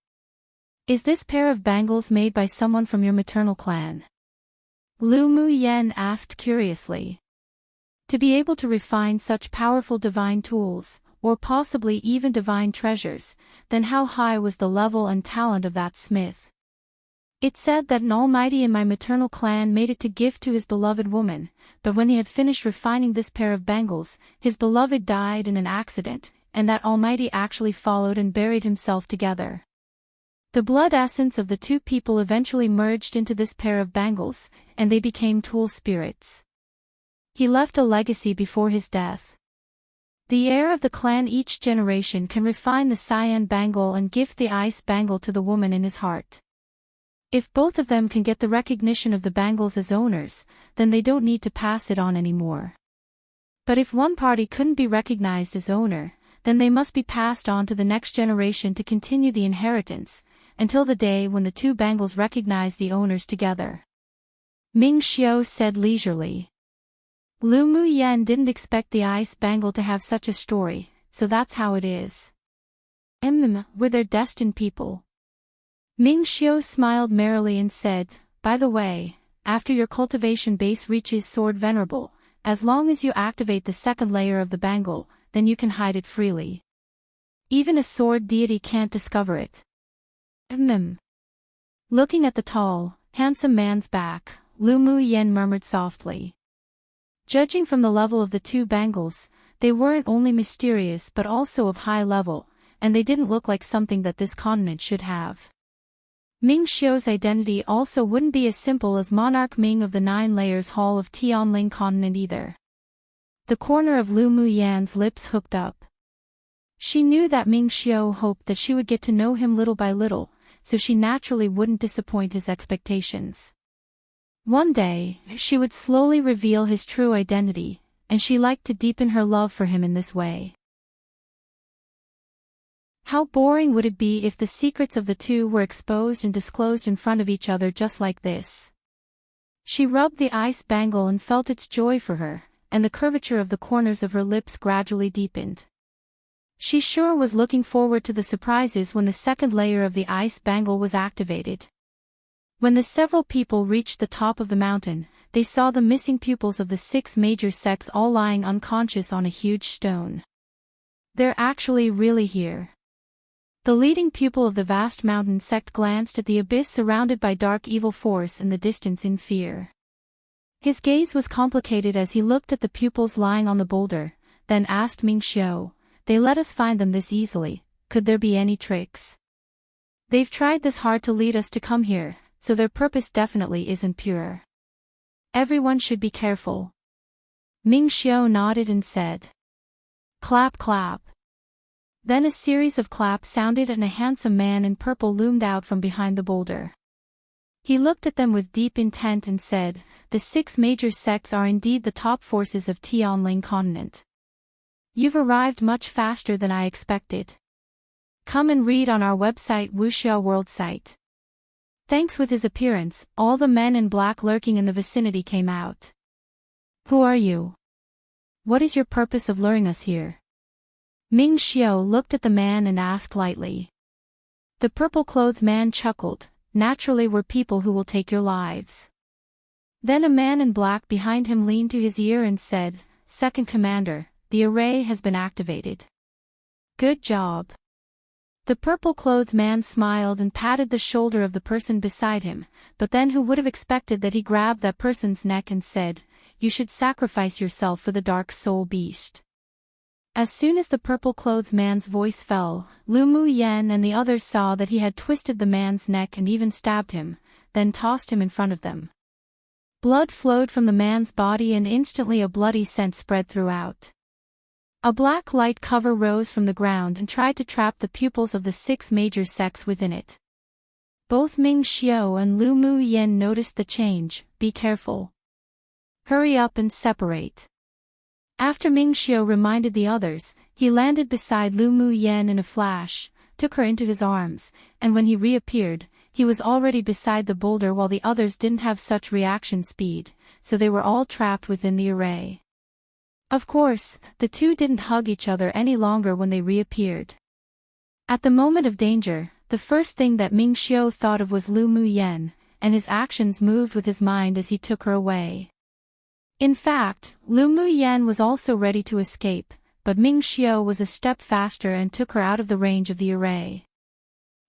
Is this pair of bangles made by someone from your maternal clan? Lu Muyan asked curiously. To be able to refine such powerful divine tools, or possibly even divine treasures, then how high was the level and talent of that smith? It said that an almighty in my maternal clan made it to gift to his beloved woman, but when he had finished refining this pair of bangles, his beloved died in an accident, and that almighty actually followed and buried himself together. The blood essence of the two people eventually merged into this pair of bangles, and they became tool spirits. He left a legacy before his death. The heir of the clan each generation can refine the cyan bangle and gift the ice bangle to the woman in his heart. If both of them can get the recognition of the bangles as owners, then they don't need to pass it on anymore. But if one party couldn't be recognized as owner, then they must be passed on to the next generation to continue the inheritance, until the day when the two bangles recognize the owners together. Ming Xiu said leisurely. Lu Mu Yan didn't expect the ice bangle to have such a story, so that's how it is. We're their destined people. Ming Xiu smiled merrily and said, by the way, after your cultivation base reaches Sword Venerable, as long as you activate the second layer of the bangle, then you can hide it freely. Even a sword deity can't discover it. Looking at the tall, handsome man's back, Lu Mu Yan murmured softly. Judging from the level of the two bangles, they weren't only mysterious but also of high level, and they didn't look like something that this continent should have. Ming Xiu's identity also wouldn't be as simple as Monarch Ming of the Nine Layers Hall of Tianling Continent either. The corner of Lu Mu Yan's lips hooked up. She knew that Ming Xiu hoped that she would get to know him little by little, so she naturally wouldn't disappoint his expectations. One day, she would slowly reveal his true identity, and she liked to deepen her love for him in this way. How boring would it be if the secrets of the two were exposed and disclosed in front of each other just like this? She rubbed the ice bangle and felt its joy for her, and the curvature of the corners of her lips gradually deepened. She sure was looking forward to the surprises when the second layer of the ice bangle was activated. When the several people reached the top of the mountain, they saw the missing pupils of the 6 major sects all lying unconscious on a huge stone. They're actually really here. The leading pupil of the vast mountain sect glanced at the abyss surrounded by dark evil force in the distance in fear. His gaze was complicated as he looked at the pupils lying on the boulder, then asked Ming Xiu, they let us find them this easily, could there be any tricks? They've tried this hard to lead us to come here, so their purpose definitely isn't pure. Everyone should be careful. Ming Xiu nodded and said. Clap clap. Then a series of claps sounded and a handsome man in purple loomed out from behind the boulder. He looked at them with deep intent and said, the 6 major sects are indeed the top forces of Tianling Continent. You've arrived much faster than I expected. Come and read on our website Wuxia World site. Thanks. With his appearance, all the men in black lurking in the vicinity came out. Who are you? What is your purpose of luring us here? Ming Xiu looked at the man and asked lightly. The purple-clothed man chuckled, naturally we're people who will take your lives. Then a man in black behind him leaned to his ear and said, Second Commander, the array has been activated. Good job. The purple-clothed man smiled and patted the shoulder of the person beside him, but then who would have expected that he grabbed that person's neck and said, You should sacrifice yourself for the dark soul beast. As soon as the purple-clothed man's voice fell, Lu Mu Yan and the others saw that he had twisted the man's neck and even stabbed him, then tossed him in front of them. Blood flowed from the man's body and instantly a bloody scent spread throughout. A black light cover rose from the ground and tried to trap the pupils of the 6 major sects within it. Both Ming Xiu and Lu Mu Yan noticed the change. Be careful. Hurry up and separate. After Ming Xiu reminded the others, he landed beside Lu Mu Yan in a flash, took her into his arms, and when he reappeared, he was already beside the boulder while the others didn't have such reaction speed, so they were all trapped within the array. Of course, the two didn't hug each other any longer when they reappeared. At the moment of danger, the first thing that Ming Xiu thought of was Lu Mu Yan, and his actions moved with his mind as he took her away. In fact, Lu Mu Yan was also ready to escape, but Ming Xiu was a step faster and took her out of the range of the array.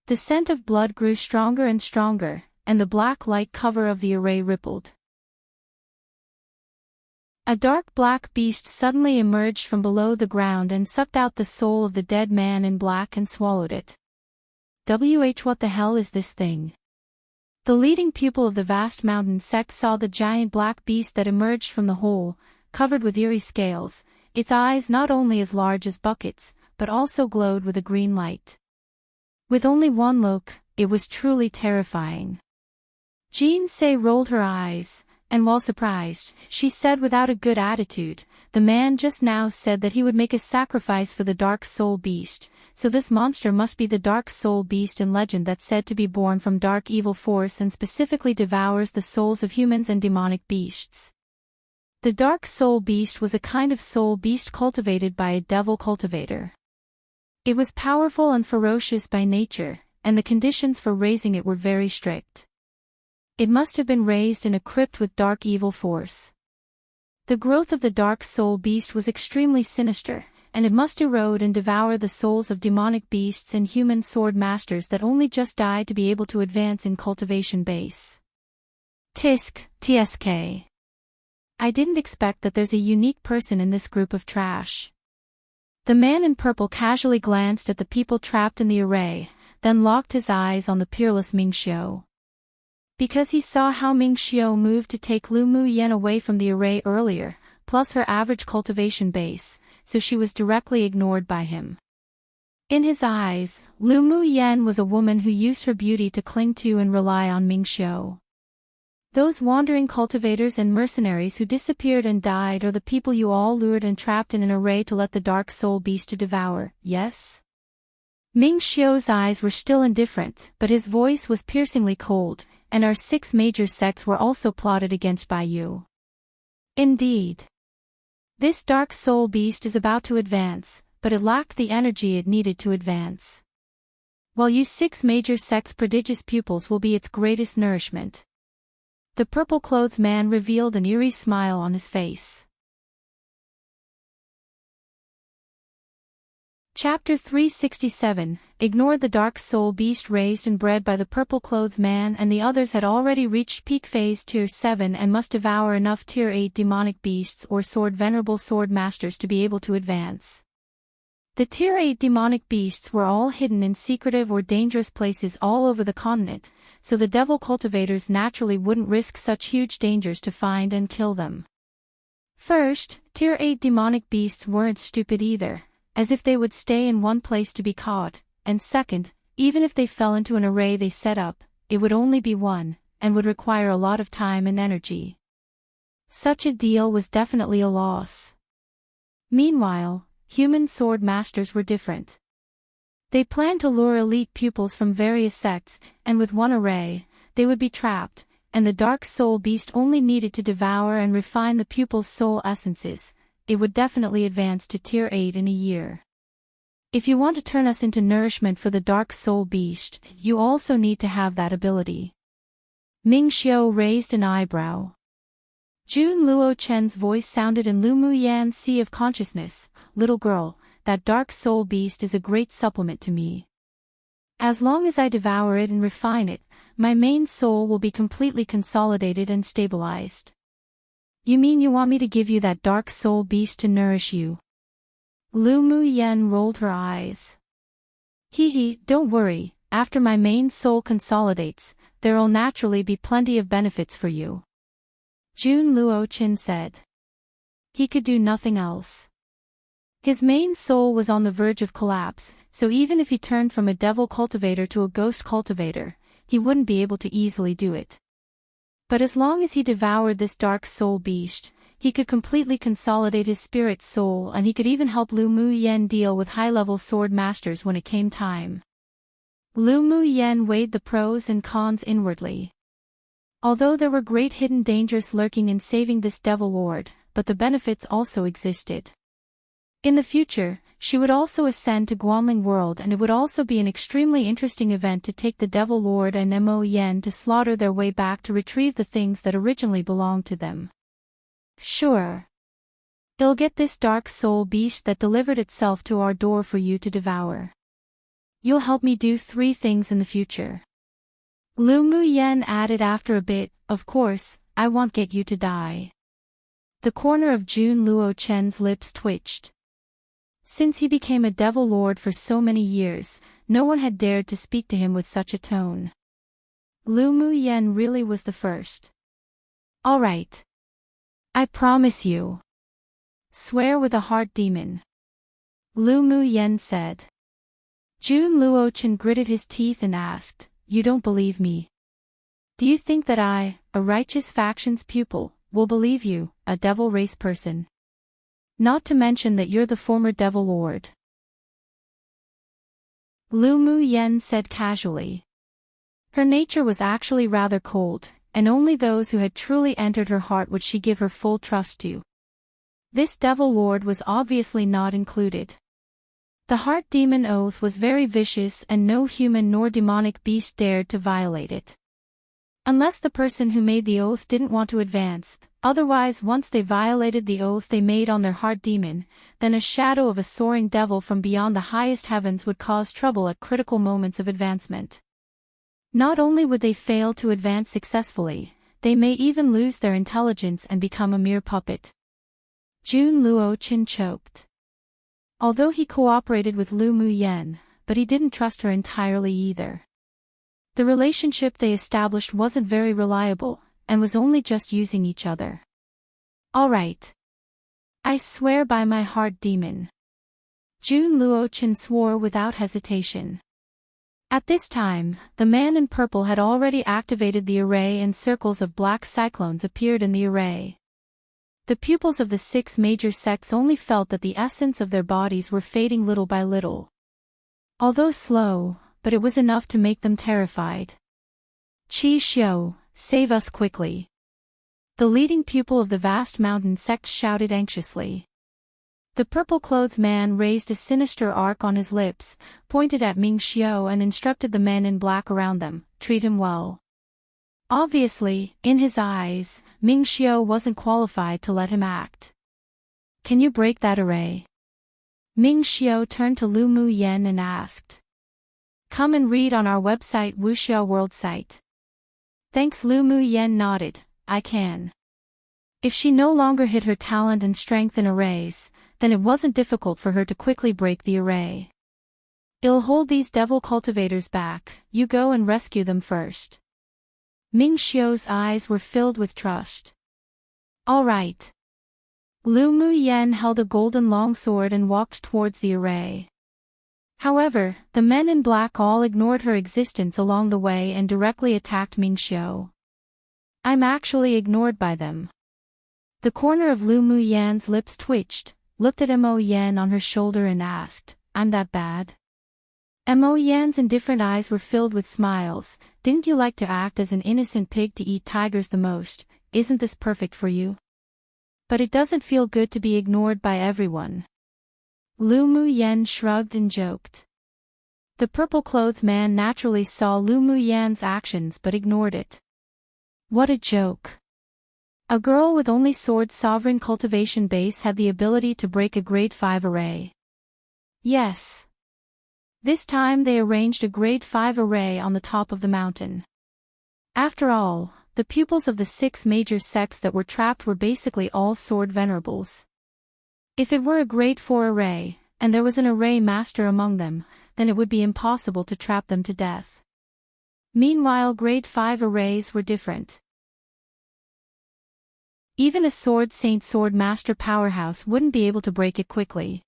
The scent of blood grew stronger and stronger, and the black light cover of the array rippled. A dark black beast suddenly emerged from below the ground and sucked out the soul of the dead man in black and swallowed it. What the hell is this thing? The leading pupil of the vast mountain sect saw the giant black beast that emerged from the hole, covered with eerie scales. its eyes not only as large as buckets, but also glowed with a green light. With only one look, it was truly terrifying. Jinsei rolled her eyes, and while surprised, she said without a good attitude, "The man just now said that he would make a sacrifice for the Dark Soul Beast, so this monster must be the Dark Soul Beast in legend that's said to be born from dark evil force and specifically devours the souls of humans and demonic beasts." The Dark Soul Beast was a kind of soul beast cultivated by a devil cultivator. It was powerful and ferocious by nature, and the conditions for raising it were very strict. It must have been raised in a crypt with dark evil force. The growth of the Dark Soul Beast was extremely sinister, and it must erode and devour the souls of demonic beasts and human sword masters that only just died to be able to advance in cultivation base. TSK. I didn't expect that there's a unique person in this group of trash. The man in purple casually glanced at the people trapped in the array, then locked his eyes on the peerless Ming Xiu. Because he saw how Ming Xiu moved to take Lu Mu Yan away from the array earlier, plus her average cultivation base, so she was directly ignored by him. In his eyes, Lu Mu Yan was a woman who used her beauty to cling to and rely on Ming Xiu. Those wandering cultivators and mercenaries who disappeared and died are the people you all lured and trapped in an array to let the Dark Soul Beast to devour, yes? Ming Xiu's eyes were still indifferent, but his voice was piercingly cold, and our 6 major sects were also plotted against by you. Indeed. This Dark Soul Beast is about to advance, but it lacked the energy it needed to advance. While you 6 major sects' prodigious pupils will be its greatest nourishment. The purple-clothed man revealed an eerie smile on his face. Chapter 367, ignored the Dark Soul Beast raised and bred by the purple-clothed man and the others had already reached peak phase Tier 7 and must devour enough Tier 8 demonic beasts or venerable sword masters to be able to advance. The Tier 8 demonic beasts were all hidden in secretive or dangerous places all over the continent, so the devil cultivators naturally wouldn't risk such huge dangers to find and kill them. First, Tier 8 demonic beasts weren't stupid either, as if they would stay in one place to be caught, and second, even if they fell into an array they set up, it would only be one, and would require a lot of time and energy. Such a deal was definitely a loss. Meanwhile, human sword masters were different. They planned to lure elite pupils from various sects, and with one array, they would be trapped, and the Dark Soul Beast only needed to devour and refine the pupils' soul essences. It would definitely advance to Tier 8 in a year. If you want to turn us into nourishment for the Dark Soul Beast, you also need to have that ability. Ming Xiu raised an eyebrow. Jun Luo Chen's voice sounded in Lu Mu Yan's sea of consciousness. "Little girl, that Dark Soul Beast is a great supplement to me. As long as I devour it and refine it, my main soul will be completely consolidated and stabilized." "You mean you want me to give you that Dark Soul Beast to nourish you?" Lu Mu Yan rolled her eyes. Hee, don't worry, after my main soul consolidates, there'll naturally be plenty of benefits for you. Jun Luo Chen said. He could do nothing else. His main soul was on the verge of collapse, so even if he turned from a devil cultivator to a ghost cultivator, he wouldn't be able to easily do it. But as long as he devoured this Dark Soul Beast, he could completely consolidate his spirit soul and he could even help Lu Mu Yan deal with high-level sword masters when it came time. Lu Mu Yan weighed the pros and cons inwardly. Although there were great hidden dangers lurking in saving this devil lord, but the benefits also existed. In the future, she would also ascend to Guanling World and it would also be an extremely interesting event to take the Devil Lord and Mo Yen to slaughter their way back to retrieve the things that originally belonged to them. Sure. I'll get this Dark Soul Beast that delivered itself to our door for you to devour. You'll help me do 3 things in the future. Lu Mu Yen added after a bit, of course, I won't get you to die. The corner of Jun Luo Chen's lips twitched. Since he became a devil lord for so many years, no one had dared to speak to him with such a tone. Lu Mu Yen really was the first. All right. I promise you. Swear with a heart demon. Lu Mu Yen said. Jun Luochen gritted his teeth and asked, You don't believe me? Do you think that I, a righteous faction's pupil, will believe you, a devil race person? Not to mention that you're the former devil lord. Lu Mu Yen said casually. Her nature was actually rather cold, and only those who had truly entered her heart would she give her full trust to. This devil lord was obviously not included. The heart demon oath was very vicious and no human nor demonic beast dared to violate it. Unless the person who made the oath didn't want to advance, otherwise once they violated the oath they made on their heart demon, then a shadow of a soaring devil from beyond the highest heavens would cause trouble at critical moments of advancement. Not only would they fail to advance successfully, they may even lose their intelligence and become a mere puppet. Jun Luochen choked. Although he cooperated with Lu Mu Yen, but he didn't trust her entirely either. The relationship they established wasn't very reliable, and was only just using each other. All right. I swear by my heart demon. Jun Luochen swore without hesitation. At this time, the man in purple had already activated the array and circles of black cyclones appeared in the array. The pupils of the 6 major sects only felt that the essence of their bodies were fading little by little. Although slow, but it was enough to make them terrified. Qi Xiu, save us quickly. The leading pupil of the vast mountain sect shouted anxiously. The purple-clothed man raised a sinister arc on his lips, pointed at Ming Xiu and instructed the men in black around them, treat him well. Obviously, in his eyes, Ming Xiu wasn't qualified to let him act. Can you break that array? Ming Xiu turned to Lu Mu Yen and asked. Come and read on our website Wuxia World site. Thanks. Lu Mu Yen nodded, I can. If she no longer hid her talent and strength in arrays, then it wasn't difficult for her to quickly break the array. It'll hold these devil cultivators back, you go and rescue them first. Ming Xiu's eyes were filled with trust. All right. Lu Mu Yen held a golden longsword and walked towards the array. However, the men in black all ignored her existence along the way and directly attacked Ming Xiu. I'm actually ignored by them. The corner of Lu Mu Yan's lips twitched, looked at Mo Yan on her shoulder and asked, I'm that bad? Mo Yan's indifferent eyes were filled with smiles. Didn't you like to act as an innocent pig to eat tigers the most? Isn't this perfect for you? But it doesn't feel good to be ignored by everyone. Lu Mu Yan shrugged and joked. The purple-clothed man naturally saw Lu Mu Yan's actions but ignored it. What a joke. A girl with only sword sovereign cultivation base had the ability to break a grade 5 array. Yes. This time they arranged a grade 5 array on the top of the mountain. After all, the pupils of the 6 major sects that were trapped were basically all sword venerables. If it were a grade 4 array, and there was an array master among them, then it would be impossible to trap them to death. Meanwhile, grade 5 arrays were different. Even a sword master powerhouse wouldn't be able to break it quickly.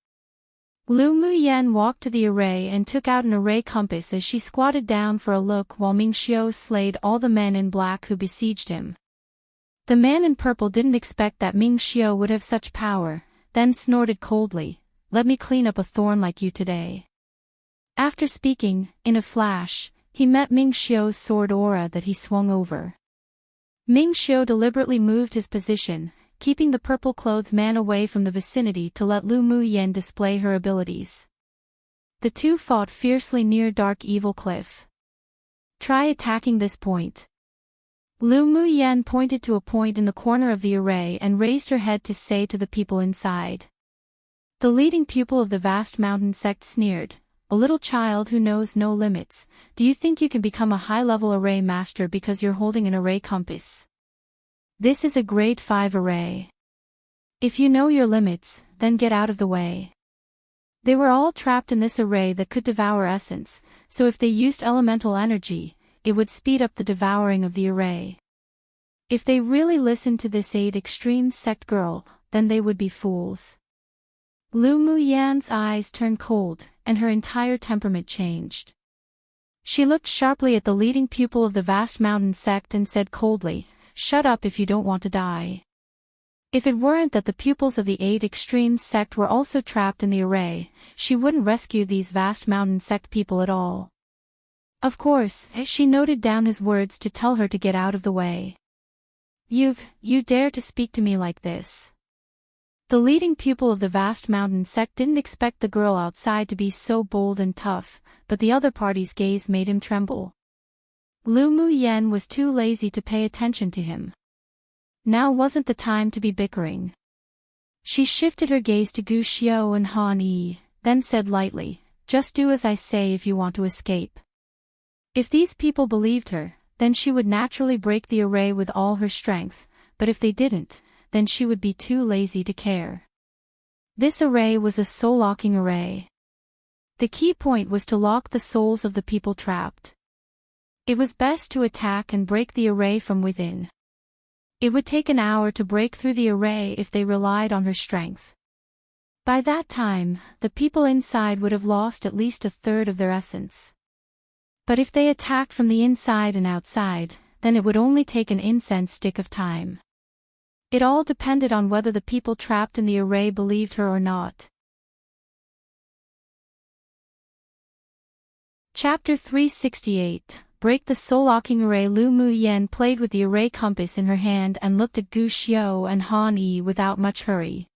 Lu Mu Yen walked to the array and took out an array compass as she squatted down for a look while Ming Xiu slayed all the men in black who besieged him. The man in purple didn't expect that Ming Xiu would have such power, then snorted coldly, let me clean up a thorn like you today. After speaking, in a flash, he met Ming Xiu's sword aura that he swung over. Ming Xiu deliberately moved his position, keeping the purple-clothed man away from the vicinity to let Lu Mu Yen display her abilities. The two fought fiercely near Dark Evil Cliff. Try attacking this point. Lu Mu Yen pointed to a point in the corner of the array and raised her head to say to the people inside. The leading pupil of the vast mountain sect sneered, a little child who knows no limits, do you think you can become a high-level array master because you're holding an array compass? This is a grade 5 array. If you know your limits, then get out of the way. They were all trapped in this array that could devour essence, so if they used elemental energy, it would speed up the devouring of the array. If they really listened to this 8 extreme sect girl, then they would be fools. Lu Muyan's eyes turned cold, and her entire temperament changed. She looked sharply at the leading pupil of the vast mountain sect and said coldly, "Shut up if you don't want to die." If it weren't that the pupils of the 8 Extremes sect were also trapped in the array, she wouldn't rescue these vast mountain sect people at all. Of course, she noted down his words to tell her to get out of the way. You dare to speak to me like this?" The leading pupil of the vast mountain sect didn't expect the girl outside to be so bold and tough, but the other party's gaze made him tremble. Lu Muyan was too lazy to pay attention to him. Now wasn't the time to be bickering. She shifted her gaze to Gu Xiao and Han Yi, then said lightly, "Just do as I say if you want to escape." If these people believed her, then she would naturally break the array with all her strength, but if they didn't, then she would be too lazy to care. This array was a soul-locking array. The key point was to lock the souls of the people trapped. It was best to attack and break the array from within. It would take an hour to break through the array if they relied on her strength. By that time, the people inside would have lost at least a third of their essence. But if they attacked from the inside and outside, then it would only take an incense stick of time. It all depended on whether the people trapped in the array believed her or not. Chapter 368. Break the soul-locking array. Lu Muyan played with the array compass in her hand and looked at Gu Xiao and Han Yi without much hurry.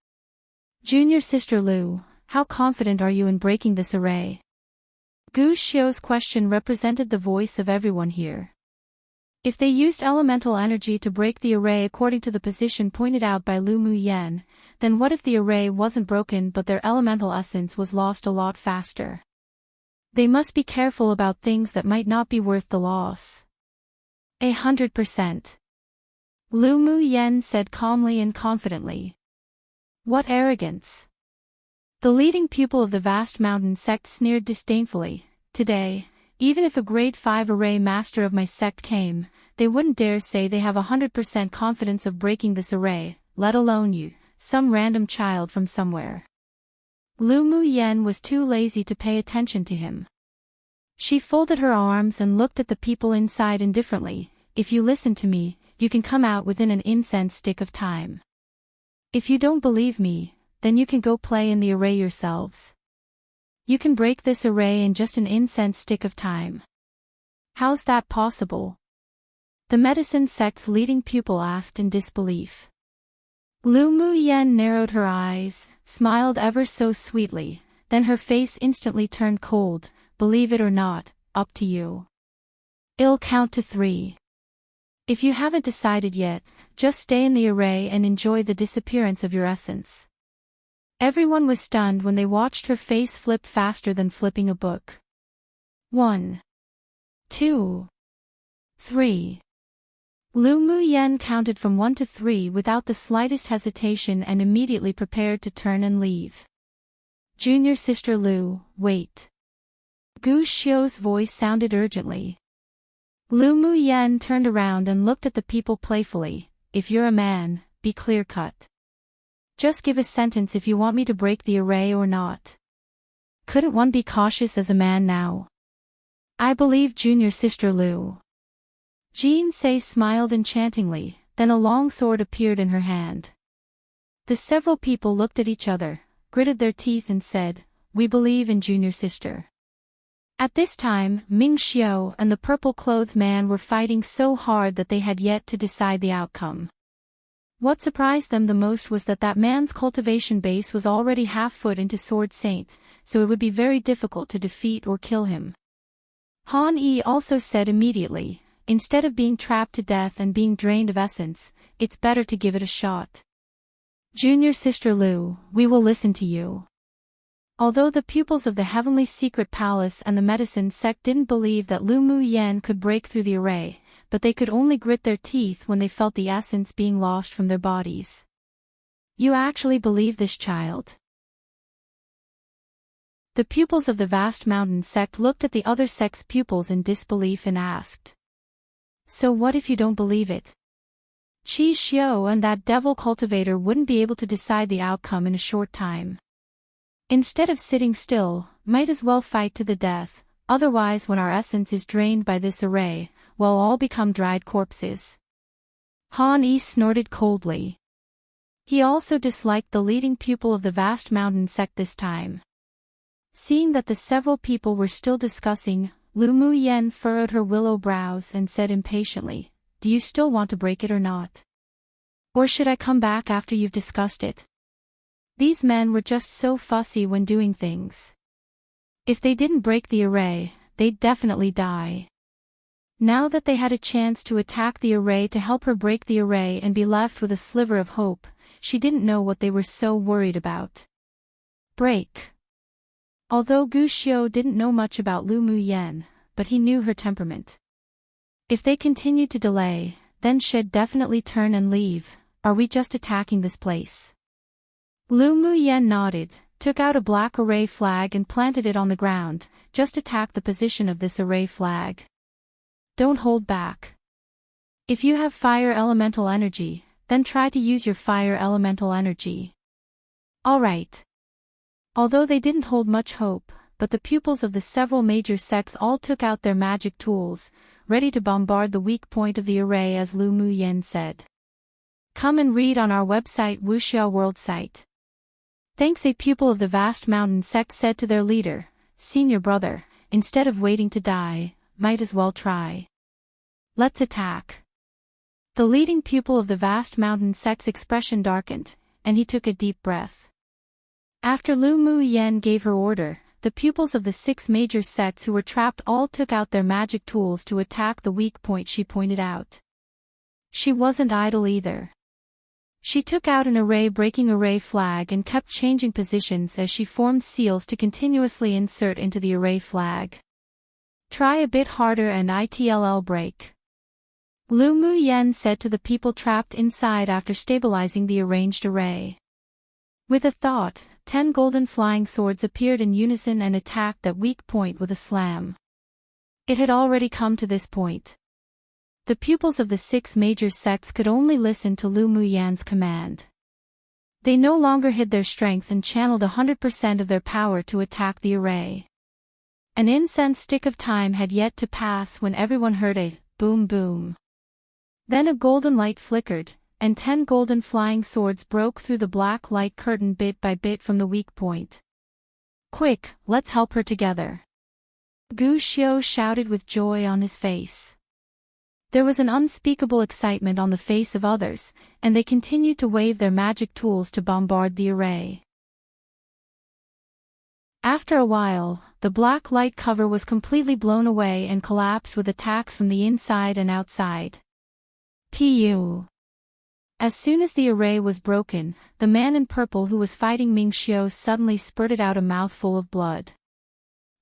"Junior sister Lu, how confident are you in breaking this array?" Gu Xiao's question represented the voice of everyone here. If they used elemental energy to break the array according to the position pointed out by Lu Muyan, then what if the array wasn't broken but their elemental essence was lost a lot faster? They must be careful about things that might not be worth the loss. 100%. Lu Muyan said calmly and confidently. What arrogance! The leading pupil of the vast mountain sect sneered disdainfully. Today, even if a grade 5 array master of my sect came, they wouldn't dare say they have 100% confidence of breaking this array, let alone you, some random child from somewhere. Lu Muyan was too lazy to pay attention to him. She folded her arms and looked at the people inside indifferently. If you listen to me, you can come out within an incense stick of time. If you don't believe me, then you can go play in the array yourselves. You can break this array in just an incense stick of time. How's that possible? The medicine sect's leading pupil asked in disbelief. Lu Muyan narrowed her eyes, smiled ever so sweetly, then her face instantly turned cold. Believe it or not, up to you. I'll count to 3. If you haven't decided yet, just stay in the array and enjoy the disappearance of your essence. Everyone was stunned when they watched her face flip faster than flipping a book. 1, 2, 3. Lu Muyan counted from 1 to 3 without the slightest hesitation and immediately prepared to turn and leave. Junior sister Lu, wait. Gu Xiao's voice sounded urgently. Lu Muyan turned around and looked at the people playfully. If you're a man, be clear-cut. Just give a sentence if you want me to break the array or not. Couldn't one be cautious as a man now? I believe junior sister Lu. Jean Sei smiled enchantingly, then a long sword appeared in her hand. The several people looked at each other, gritted their teeth and said, "We believe in junior sister." At this time, Ming Xiao and the purple-clothed man were fighting so hard that they had yet to decide the outcome. What surprised them the most was that man's cultivation base was already half-foot into Sword Saint, so it would be very difficult to defeat or kill him. Han Yi also said immediately, instead of being trapped to death and being drained of essence, it's better to give it a shot. Junior sister Lu, we will listen to you. Although the pupils of the Heavenly Secret Palace and the medicine sect didn't believe that Lu Muyan could break through the array, but they could only grit their teeth when they felt the essence being lost from their bodies. You actually believe this, child? The pupils of the vast mountain sect looked at the other sect's pupils in disbelief and asked. So what if you don't believe it? Qi Xiu and that devil cultivator wouldn't be able to decide the outcome in a short time. Instead of sitting still, might as well fight to the death, otherwise when our essence is drained by this array, we'll all become dried corpses. Han Yi snorted coldly. He also disliked the leading pupil of the vast mountain sect this time. Seeing that the several people were still discussing, Lu Mu Yen furrowed her willow brows and said impatiently, "Do you still want to break it or not? Or should I come back after you've discussed it?" These men were just so fussy when doing things. If they didn't break the array, they'd definitely die. Now that they had a chance to attack the array to help her break the array and be left with a sliver of hope, she didn't know what they were so worried about. Break. Although Gu Xiu didn't know much about Lu Mu Yen, but he knew her temperament. If they continued to delay, then she'd definitely turn and leave. Are we just attacking this place? Lu Mu Yen nodded, took out a black array flag and planted it on the ground. Just attack the position of this array flag. Don't hold back. If you have fire elemental energy, then try to use your fire elemental energy. Alright. Although they didn't hold much hope, but the pupils of the several major sects all took out their magic tools, ready to bombard the weak point of the array as Lu Mu Yen said. Come and read on our website Wuxia World site. Thanks. A pupil of the vast mountain sect said to their leader, "Senior brother, instead of waiting to die, might as well try. Let's attack." The leading pupil of the vast mountain sect's expression darkened, and he took a deep breath. After Lu Mu Yen gave her order, the pupils of the 6 major sects who were trapped all took out their magic tools to attack the weak point she pointed out. She wasn't idle either. She took out an array-breaking array flag and kept changing positions as she formed seals to continuously insert into the array flag. Try a bit harder and it'll break. Lu Mu Yen said to the people trapped inside after stabilizing the arranged array. With a thought, 10 golden flying swords appeared in unison and attacked that weak point with a slam. It had already come to this point. The pupils of the 6 major sects could only listen to Lu Mu Yan's command. They no longer hid their strength and channeled 100% of their power to attack the array. An incense stick of time had yet to pass when everyone heard a boom boom. Then a golden light flickered, and 10 golden flying swords broke through the black light curtain bit by bit from the weak point. Quick, let's help her together. Gu Xiu shouted with joy on his face. There was an unspeakable excitement on the face of others, and they continued to wave their magic tools to bombard the array. After a while, the black light cover was completely blown away and collapsed with attacks from the inside and outside. Pu. As soon as the array was broken, the man in purple who was fighting Ming Xiu suddenly spurted out a mouthful of blood.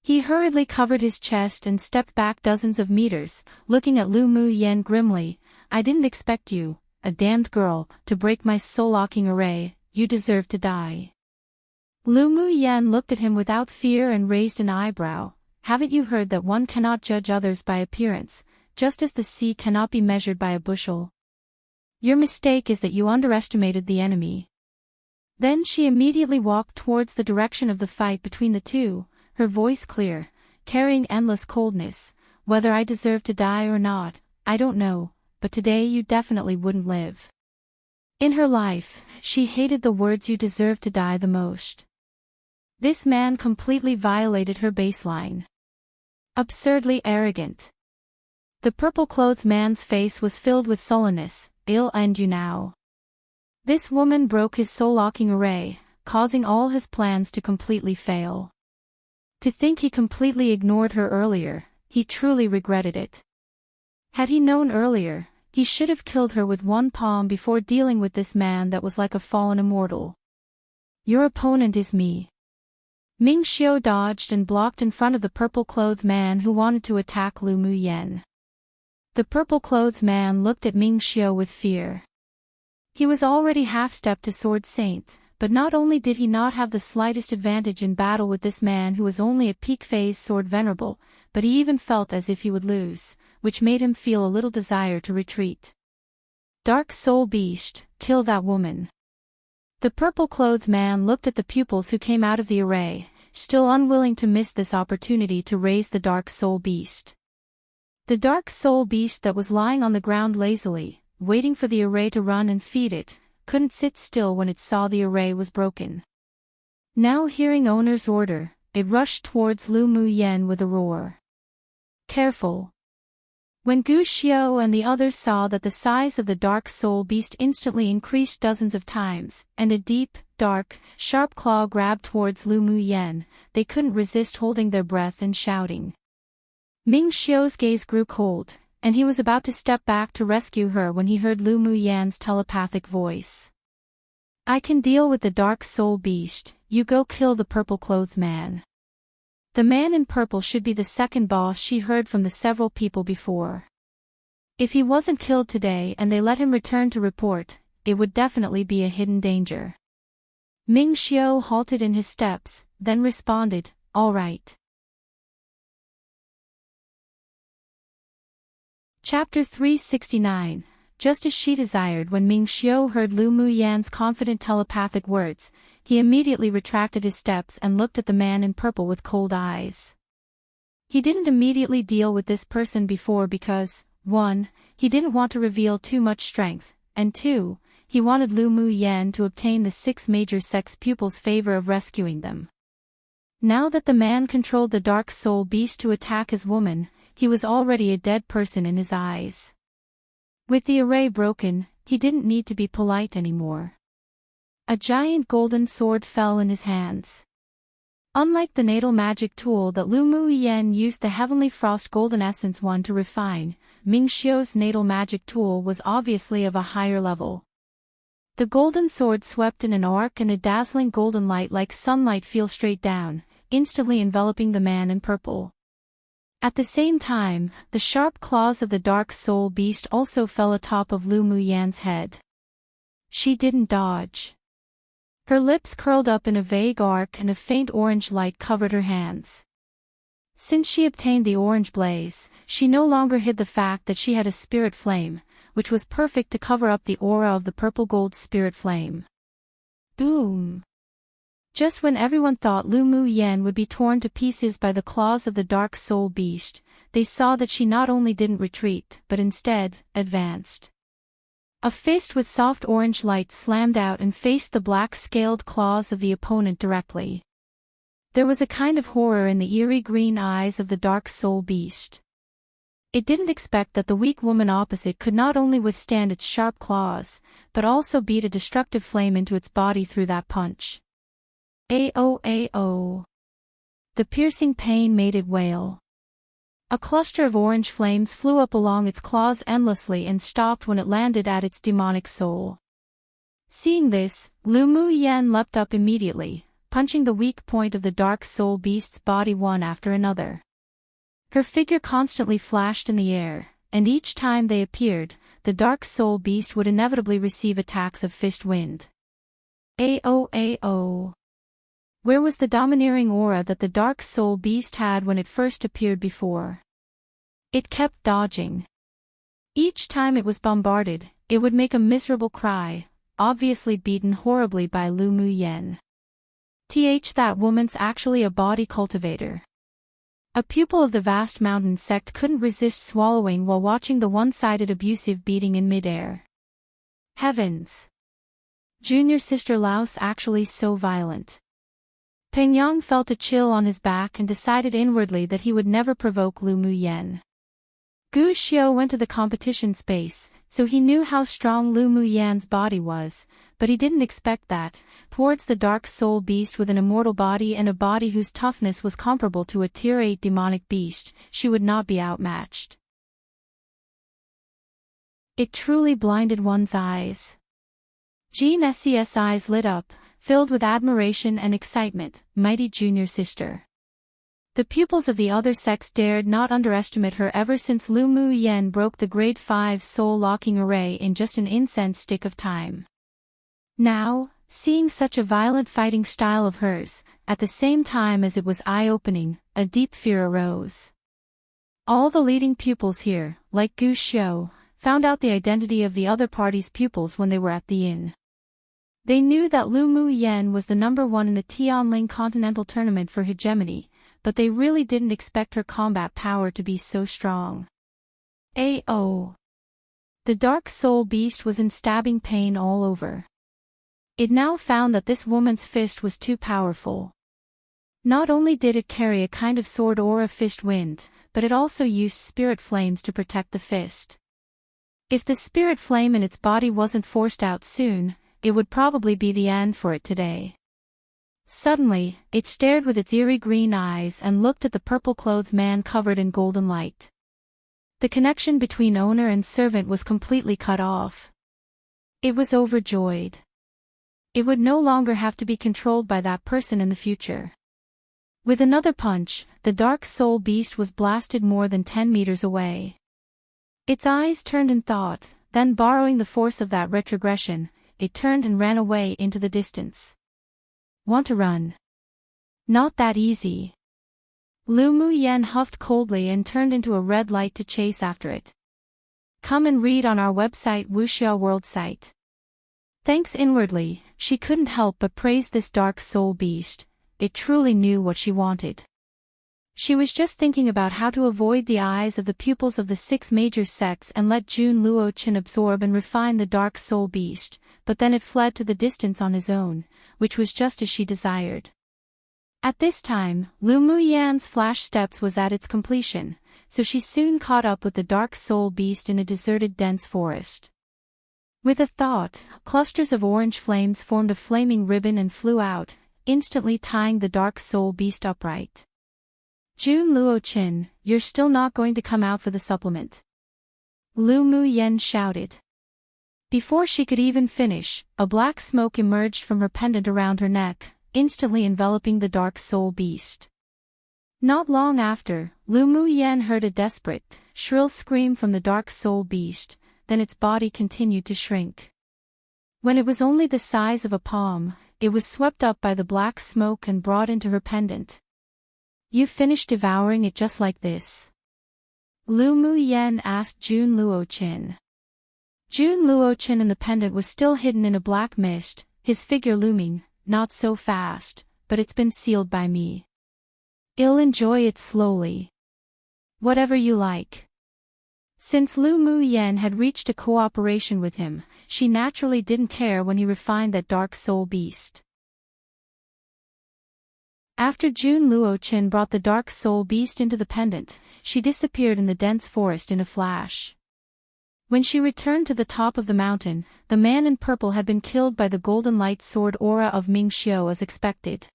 He hurriedly covered his chest and stepped back dozens of meters, looking at Lu Mu Yen grimly. "I didn't expect you, a damned girl, to break my soul-locking array. You deserve to die." Lu Mu Yen looked at him without fear and raised an eyebrow. "Haven't you heard that one cannot judge others by appearance, just as the sea cannot be measured by a bushel? Your mistake is that you underestimated the enemy." Then she immediately walked towards the direction of the fight between the two, her voice clear, carrying endless coldness. "Whether I deserve to die or not, I don't know, but today you definitely wouldn't live." In her life, she hated the words "you deserve to die" the most. This man completely violated her baseline. Absurdly arrogant. The purple-clothed man's face was filled with sullenness. "I'll end you now." This woman broke his soul-locking array, causing all his plans to completely fail. To think he completely ignored her earlier, he truly regretted it. Had he known earlier, he should have killed her with one palm before dealing with this man that was like a fallen immortal. "Your opponent is me." Ming Xiu dodged and blocked in front of the purple-clothed man who wanted to attack Lu Mu Yen. The purple-clothed man looked at Ming Xiu with fear. He was already half-stepped to Sword Saint, but not only did he not have the slightest advantage in battle with this man who was only a peak phase sword venerable, but he even felt as if he would lose, which made him feel a little desire to retreat. Dark soul beast, kill that woman. The purple-clothed man looked at the pupils who came out of the array, still unwilling to miss this opportunity to raise the dark soul beast. The dark soul beast that was lying on the ground lazily, waiting for the array to run and feed it, couldn't sit still when it saw the array was broken. Now hearing owner's order, it rushed towards Lu Mu Yen with a roar. Careful! When Gu Xiao and the others saw that the size of the dark soul beast instantly increased dozens of times, and a deep, dark, sharp claw grabbed towards Lu Mu Yen, they couldn't resist holding their breath and shouting. Ming Xiao's gaze grew cold, and he was about to step back to rescue her when he heard Lu Mu Yan's telepathic voice. I can deal with the dark soul beast, you go kill the purple-clothed man. The man in purple should be the second boss she heard from the several people before. If he wasn't killed today and they let him return to report, it would definitely be a hidden danger. Ming Xiao halted in his steps, then responded, all right. Chapter 369. Just as she desired. When Ming Xiao heard Lu Mu Yan's confident telepathic words, he immediately retracted his steps and looked at the man in purple with cold eyes. He didn't immediately deal with this person before because, 1, he didn't want to reveal too much strength, and 2, he wanted Lu Mu Yan to obtain the 6 major sex pupils' favor of rescuing them. Now that the man controlled the dark soul beast to attack his woman, he was already a dead person in his eyes. With the array broken, he didn't need to be polite anymore. A giant golden sword fell in his hands. Unlike the natal magic tool that Lu Mu Yan used the Heavenly Frost Golden Essence one to refine, Ming Xiao's natal magic tool was obviously of a higher level. The golden sword swept in an arc and a dazzling golden light like sunlight fell straight down, instantly enveloping the man in purple. At the same time, the sharp claws of the dark soul beast also fell atop of Lu Mu Yan's head. She didn't dodge. Her lips curled up in a vague arc and a faint orange light covered her hands. Since she obtained the orange blaze, she no longer hid the fact that she had a spirit flame, which was perfect to cover up the aura of the purple gold spirit flame. Boom! Just when everyone thought Lu Mu Yan would be torn to pieces by the claws of the dark soul beast, they saw that she not only didn't retreat but instead, advanced. A fist with soft orange light slammed out and faced the black-scaled claws of the opponent directly. There was a kind of horror in the eerie green eyes of the dark soul beast. It didn't expect that the weak woman opposite could not only withstand its sharp claws, but also beat a destructive flame into its body through that punch. Ao. The piercing pain made it wail. A cluster of orange flames flew up along its claws endlessly and stopped when it landed at its demonic soul. Seeing this, Lu Mu Yan leapt up immediately, punching the weak point of the dark soul beast's body one after another. Her figure constantly flashed in the air, and each time they appeared, the dark soul beast would inevitably receive attacks of fist wind. Ao. Where was the domineering aura that the dark soul beast had when it first appeared before? It kept dodging. Each time it was bombarded, it would make a miserable cry, obviously beaten horribly by Lu Mu Yan. That woman's actually a body cultivator. A pupil of the vast mountain sect couldn't resist swallowing while watching the one-sided abusive beating in midair. Heavens! Junior sister Laos actually so violent. Peng Yang felt a chill on his back and decided inwardly that he would never provoke Lu Mu Yan. Gu Xiao went to the competition space, so he knew how strong Lu Mu Yan's body was, but he didn't expect that, towards the dark soul beast with an immortal body and a body whose toughness was comparable to a tier 8 demonic beast, she would not be outmatched. It truly blinded one's eyes. Jean Ses' eyes lit up, filled with admiration and excitement, mighty junior sister. The pupils of the other sects dared not underestimate her ever since Lu Mu Yan broke the grade 5 soul-locking array in just an incense stick of time. Now, seeing such a violent fighting style of hers, at the same time as it was eye-opening, a deep fear arose. All the leading pupils here, like Gu Xiao, found out the identity of the other party's pupils when they were at the inn. They knew that Lu Mu Yen was the #1 in the Tianling Continental Tournament for hegemony, but they really didn't expect her combat power to be so strong. A.O. The dark soul beast was in stabbing pain all over. It now found that this woman's fist was too powerful. Not only did it carry a kind of sword aura fist wind, but it also used spirit flames to protect the fist. If the spirit flame in its body wasn't forced out soon, it would probably be the end for it today. Suddenly, it stared with its eerie green eyes and looked at the purple-clothed man covered in golden light. The connection between owner and servant was completely cut off. It was overjoyed. It would no longer have to be controlled by that person in the future. With another punch, the dark soul beast was blasted more than 10 meters away. Its eyes turned in thought, then borrowing the force of that retrogression, it turned and ran away into the distance. Want to run? Not that easy. Lu Mu Yen huffed coldly and turned into a red light to chase after it. Come and read on our website Wuxia World site. Thanks. Inwardly, she couldn't help but praise this dark soul beast. It truly knew what she wanted. She was just thinking about how to avoid the eyes of the pupils of the 6 major sects and let Jun Luochen absorb and refine the dark soul beast, but then it fled to the distance on his own, which was just as she desired. At this time, Lu Mu Yan's flash steps was at its completion, so she soon caught up with the dark soul beast in a deserted dense forest. With a thought, clusters of orange flames formed a flaming ribbon and flew out, instantly tying the dark soul beast upright. Jun Luochen, you're still not going to come out for the supplement. Lu Mu Yen shouted. Before she could even finish, a black smoke emerged from her pendant around her neck, instantly enveloping the dark soul beast. Not long after, Lu Mu Yen heard a desperate, shrill scream from the dark soul beast, then its body continued to shrink. When it was only the size of a palm, it was swept up by the black smoke and brought into her pendant. You finished devouring it just like this? Lu Mu Yen asked Jun Luochen. Jun Luochen in the pendant was still hidden in a black mist, his figure looming. Not so fast, but it's been sealed by me. I'll enjoy it slowly. Whatever you like. Since Lu Mu Yen had reached a cooperation with him, she naturally didn't care when he refined that dark soul beast. After Jun Luochen brought the dark soul beast into the pendant, she disappeared in the dense forest in a flash. When she returned to the top of the mountain, the man in purple had been killed by the golden light sword aura of Ming Xiu as expected.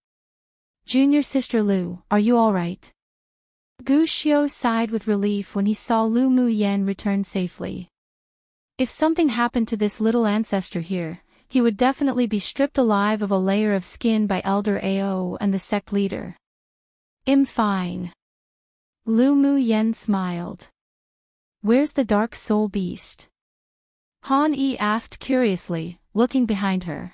Junior sister Lu, are you alright? Gu Xiu sighed with relief when he saw Lu Mu Yen return safely. If something happened to this little ancestor here, he would definitely be stripped alive of a layer of skin by Elder Ao and the sect leader. I'm fine. Lu Mu Yen smiled. Where's the dark soul beast? Han Yi asked curiously, looking behind her.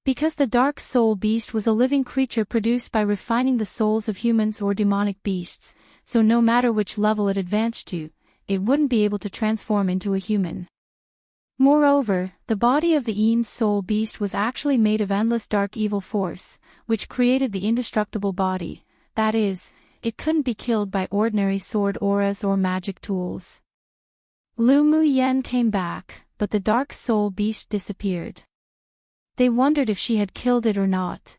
Because the dark soul beast was a living creature produced by refining the souls of humans or demonic beasts, so no matter which level it advanced to, it wouldn't be able to transform into a human. Moreover, the body of the Yin soul beast was actually made of endless dark evil force, which created the indestructible body, that is, it couldn't be killed by ordinary sword auras or magic tools. Lu Mu Yen came back, but the dark soul beast disappeared. They wondered if she had killed it or not.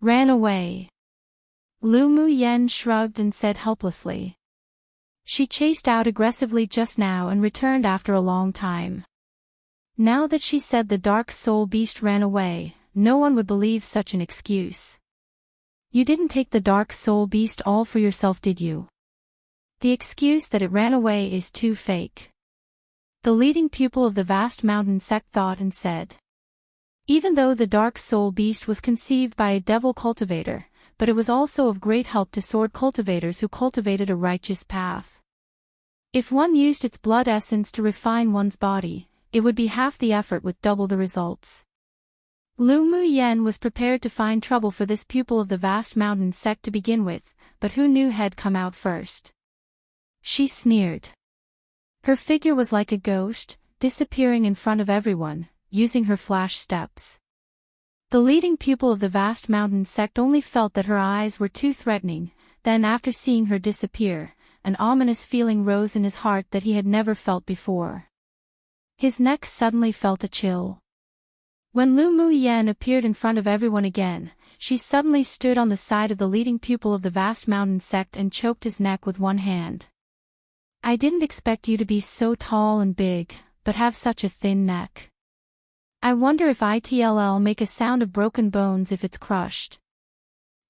Ran away. Lu Mu Yen shrugged and said helplessly. She chased out aggressively just now and returned after a long time. Now that she said the dark soul beast ran away, no one would believe such an excuse. You didn't take the dark soul beast all for yourself, did you? The excuse that it ran away is too fake. The leading pupil of the vast mountain sect thought and said. Even though the dark soul beast was conceived by a devil cultivator, but it was also of great help to sword cultivators who cultivated a righteous path. If one used its blood essence to refine one's body, it would be half the effort with double the results. Lu Mu Yen was prepared to find trouble for this pupil of the vast mountain sect to begin with, but who knew had come out first? She sneered. Her figure was like a ghost, disappearing in front of everyone, using her flash steps. The leading pupil of the vast mountain sect only felt that her eyes were too threatening, then after seeing her disappear, an ominous feeling rose in his heart that he had never felt before. His neck suddenly felt a chill. When Lu Mu Yan appeared in front of everyone again, she suddenly stood on the side of the leading pupil of the vast mountain sect and choked his neck with one hand. I didn't expect you to be so tall and big, but have such a thin neck. I wonder if it'll make a sound of broken bones if it's crushed.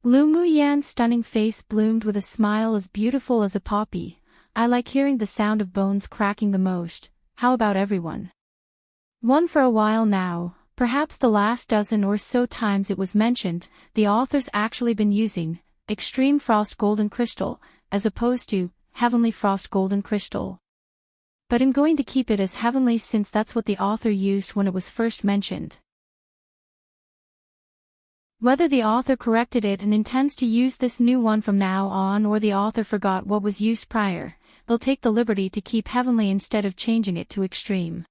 Lu Mu Yan's stunning face bloomed with a smile as beautiful as a poppy. I like hearing the sound of bones cracking the most. How about everyone? One for a while now, perhaps the last dozen or so times it was mentioned, the author's actually been using Extreme Frost Golden Crystal, as opposed to Heavenly Frost Golden Crystal. But I'm going to keep it as heavenly since that's what the author used when it was first mentioned. Whether the author corrected it and intends to use this new one from now on or the author forgot what was used prior, they'll take the liberty to keep heavenly instead of changing it to extreme.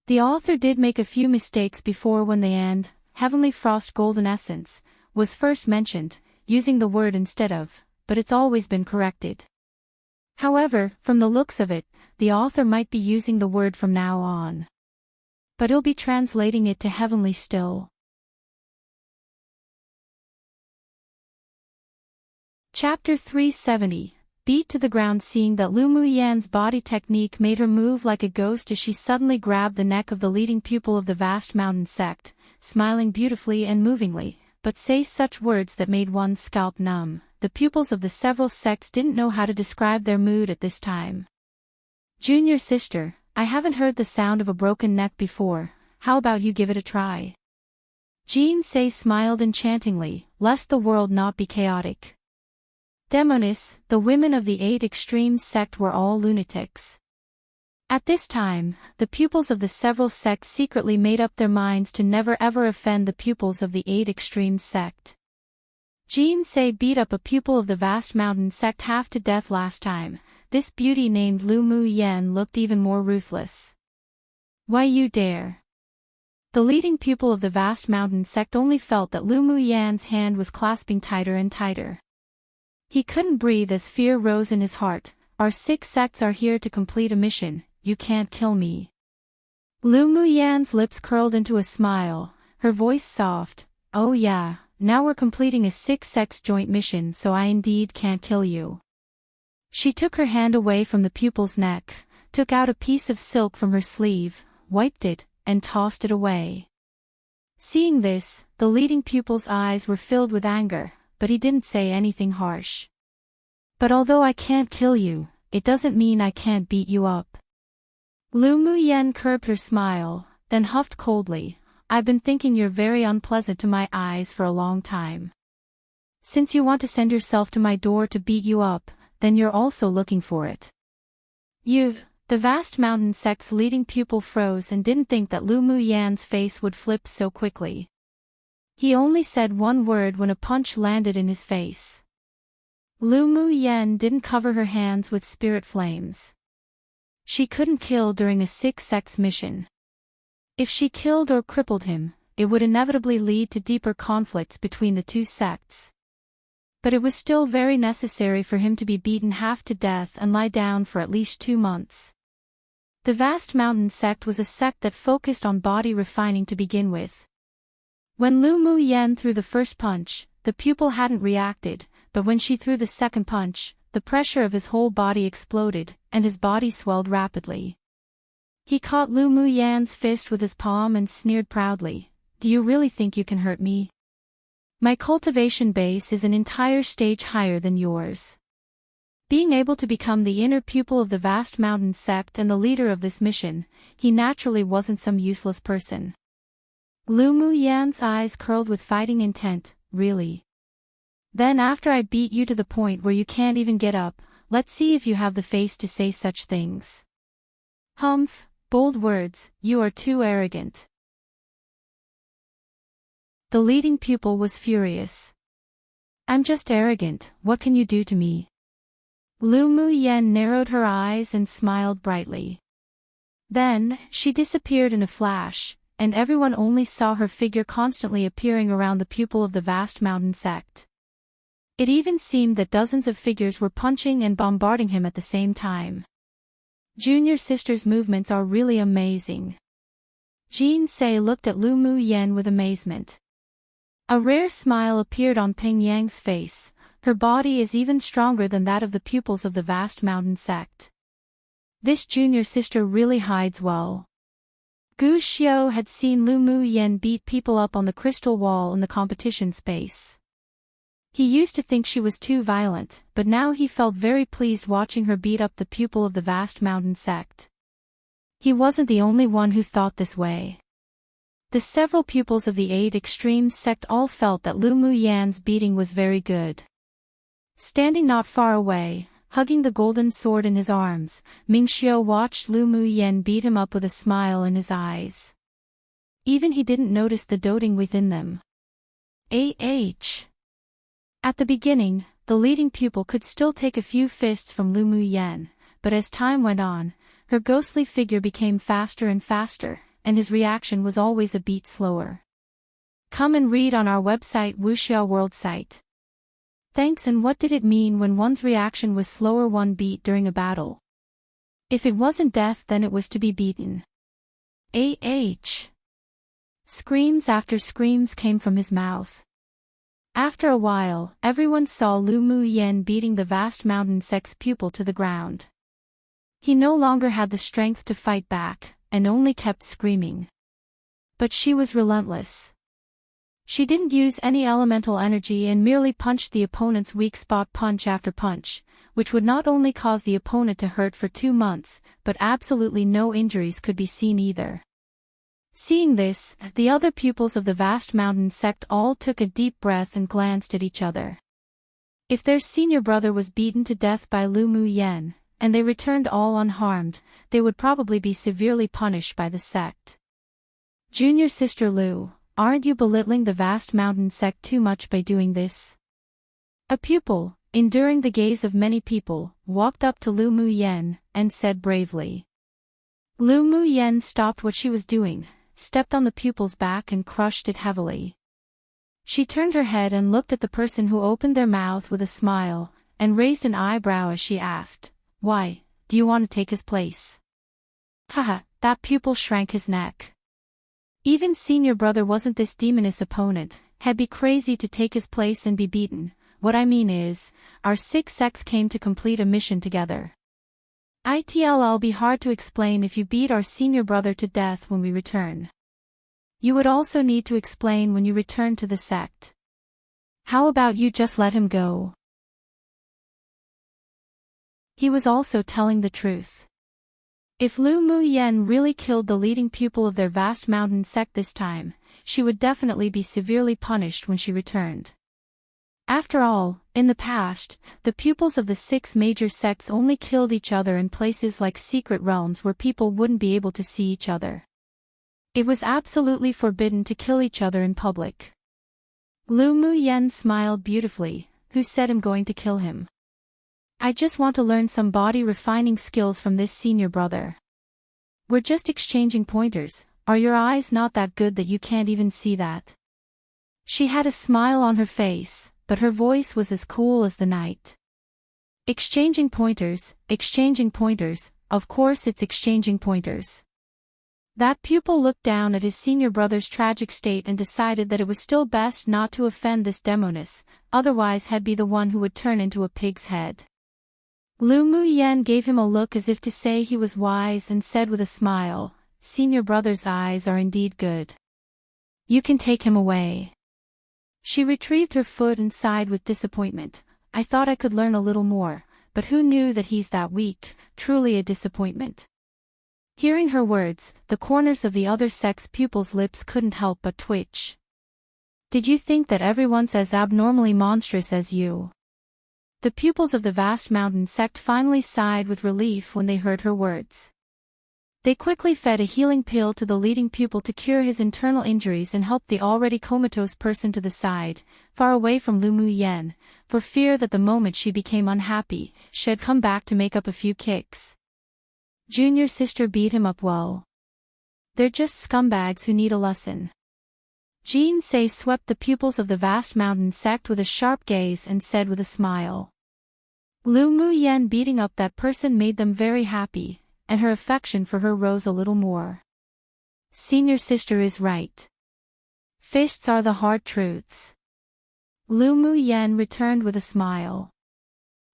The author did make a few mistakes before when the Heavenly Frost Golden Essence was first mentioned, using the word instead of, but it's always been corrected. However, from the looks of it, the author might be using the word from now on. But he'll be translating it to heavenly still. Chapter 370, Beat to the ground. Seeing that Lu Mu Yan's body technique made her move like a ghost as she suddenly grabbed the neck of the leading pupil of the vast mountain sect, smiling beautifully and movingly, but say such words that made one's scalp numb. The pupils of the several sects didn't know how to describe their mood at this time. Junior sister, I haven't heard the sound of a broken neck before, how about you give it a try? Jean Say smiled enchantingly, lest the world not be chaotic. Demonis, the women of the 8 Extremes sect were all lunatics. At this time, the pupils of the several sects secretly made up their minds to never ever offend the pupils of the 8 Extremes sect. Jean Say beat up a pupil of the vast mountain sect half to death last time. This beauty named Lu Mu Yan looked even more ruthless. Why you dare? The leading pupil of the vast mountain sect only felt that Lu Mu Yan's hand was clasping tighter and tighter. He couldn't breathe as fear rose in his heart. Our 6 sects are here to complete a mission, you can't kill me. Lu Mu Yan's lips curled into a smile, her voice soft. Oh yeah, now we're completing a 6 sects joint mission, so I indeed can't kill you. She took her hand away from the pupil's neck, took out a piece of silk from her sleeve, wiped it, and tossed it away. Seeing this, the leading pupil's eyes were filled with anger, but he didn't say anything harsh. But although I can't kill you, it doesn't mean I can't beat you up. Lu Mu Yan curbed her smile, then huffed coldly. I've been thinking you're very unpleasant to my eyes for a long time. Since you want to send yourself to my door to beat you up, then you're also looking for it. The vast mountain sect's leading pupil froze and didn't think that Lu Mu Yan's face would flip so quickly. He only said one word when a punch landed in his face. Lu Mu Yan didn't cover her hands with spirit flames. She couldn't kill during a 6 sects mission. If she killed or crippled him, it would inevitably lead to deeper conflicts between the 2 sects. But it was still very necessary for him to be beaten half to death and lie down for at least 2 months. The vast mountain sect was a sect that focused on body refining to begin with. When Lu Mu Yan threw the first punch, the pupil hadn't reacted, but when she threw the second punch, the pressure of his whole body exploded, and his body swelled rapidly. He caught Lu Mu Yan's fist with his palm and sneered proudly, "Do you really think you can hurt me? My cultivation base is an entire stage higher than yours." Being able to become the inner pupil of the vast mountain sect and the leader of this mission, he naturally wasn't some useless person. Lu Mu Yan's eyes curled with fighting intent. Really? Then after I beat you to the point where you can't even get up, let's see if you have the face to say such things. Humph, bold words, you are too arrogant. The leading pupil was furious. I'm just arrogant, what can you do to me? Lu Mu Yen narrowed her eyes and smiled brightly. Then, she disappeared in a flash, and everyone only saw her figure constantly appearing around the pupil of the vast mountain sect. It even seemed that dozens of figures were punching and bombarding him at the same time. Junior sister's movements are really amazing. Jean Se looked at Lu Mu Yen with amazement. A rare smile appeared on Ping Yang's face. Her body is even stronger than that of the pupils of the vast mountain sect. This junior sister really hides well. Gu Xiao had seen Lu Mu Yen beat people up on the crystal wall in the competition space. He used to think she was too violent, but now he felt very pleased watching her beat up the pupil of the vast mountain sect. He wasn't the only one who thought this way. The several pupils of the 8 Extremes sect all felt that Lu Mu Yan's beating was very good. Standing not far away, hugging the golden sword in his arms, Ming Xiao watched Lu Mu Yen beat him up with a smile in his eyes. Even he didn't notice the doting within them. At the beginning, the leading pupil could still take a few fists from Lu Mu Yen, but as time went on, her ghostly figure became faster and faster, and his reaction was always a beat slower. Come and read on our website Wuxia World site. Thanks. And what did it mean when one's reaction was slower one beat during a battle? If it wasn't death, then it was to be beaten. Screams after screams came from his mouth. After a while, everyone saw Lu Mu Yen beating the vast mountain sect's pupil to the ground. He no longer had the strength to fight back, and only kept screaming. But she was relentless. She didn't use any elemental energy and merely punched the opponent's weak spot punch after punch, which would not only cause the opponent to hurt for 2 months, but absolutely no injuries could be seen either. Seeing this, the other pupils of the vast mountain sect all took a deep breath and glanced at each other. If their senior brother was beaten to death by Lu Mu Yen, and they returned all unharmed, they would probably be severely punished by the sect. Junior sister Lu, aren't you belittling the vast mountain sect too much by doing this? A pupil, enduring the gaze of many people, walked up to Lu Mu Yen, and said bravely. Lu Mu Yen stopped what she was doing, stepped on the pupil's back and crushed it heavily. She turned her head and looked at the person who opened their mouth with a smile, and raised an eyebrow as she asked, "Why, do you want to take his place?" Haha, that pupil shrank his neck. Even senior brother wasn't this demoness opponent, had be crazy to take his place and be beaten. What I mean is, our 6 sects came to complete a mission together. It'll be hard to explain if you beat our senior brother to death when we return. You would also need to explain when you return to the sect. How about you just let him go? He was also telling the truth. If Lu Mu Yen really killed the leading pupil of their vast mountain sect this time, she would definitely be severely punished when she returned. After all, in the past, the pupils of the 6 major sects only killed each other in places like secret realms where people wouldn't be able to see each other. It was absolutely forbidden to kill each other in public. Lu Mu Yen smiled beautifully. Who said I'm going to kill him? I just want to learn some body refining skills from this senior brother. We're just exchanging pointers. Are your eyes not that good that you can't even see that? She had a smile on her face, but her voice was as cool as the night. Exchanging pointers, of course it's exchanging pointers. That pupil looked down at his senior brother's tragic state and decided that it was still best not to offend this demoness, otherwise he'd be the one who would turn into a pig's head. Lu Mu Yen gave him a look as if to say he was wise and said with a smile, "Senior brother's eyes are indeed good. You can take him away." She retrieved her foot and sighed with disappointment. I thought I could learn a little more, but who knew that he's that weak, truly a disappointment. Hearing her words, the corners of the other sect's pupils' lips couldn't help but twitch. Did you think that everyone's as abnormally monstrous as you? The pupils of the vast mountain sect finally sighed with relief when they heard her words. They quickly fed a healing pill to the leading pupil to cure his internal injuries and helped the already comatose person to the side, far away from Lu Muyen, for fear that the moment she became unhappy, she'd come back to make up a few kicks. Junior sister beat him up well. They're just scumbags who need a lesson. Jean Say swept the pupils of the vast mountain sect with a sharp gaze and said with a smile. Lu Muyen beating up that person made them very happy, and her affection for her rose a little more. Senior sister is right. Fists are the hard truths. Lu Muyen returned with a smile.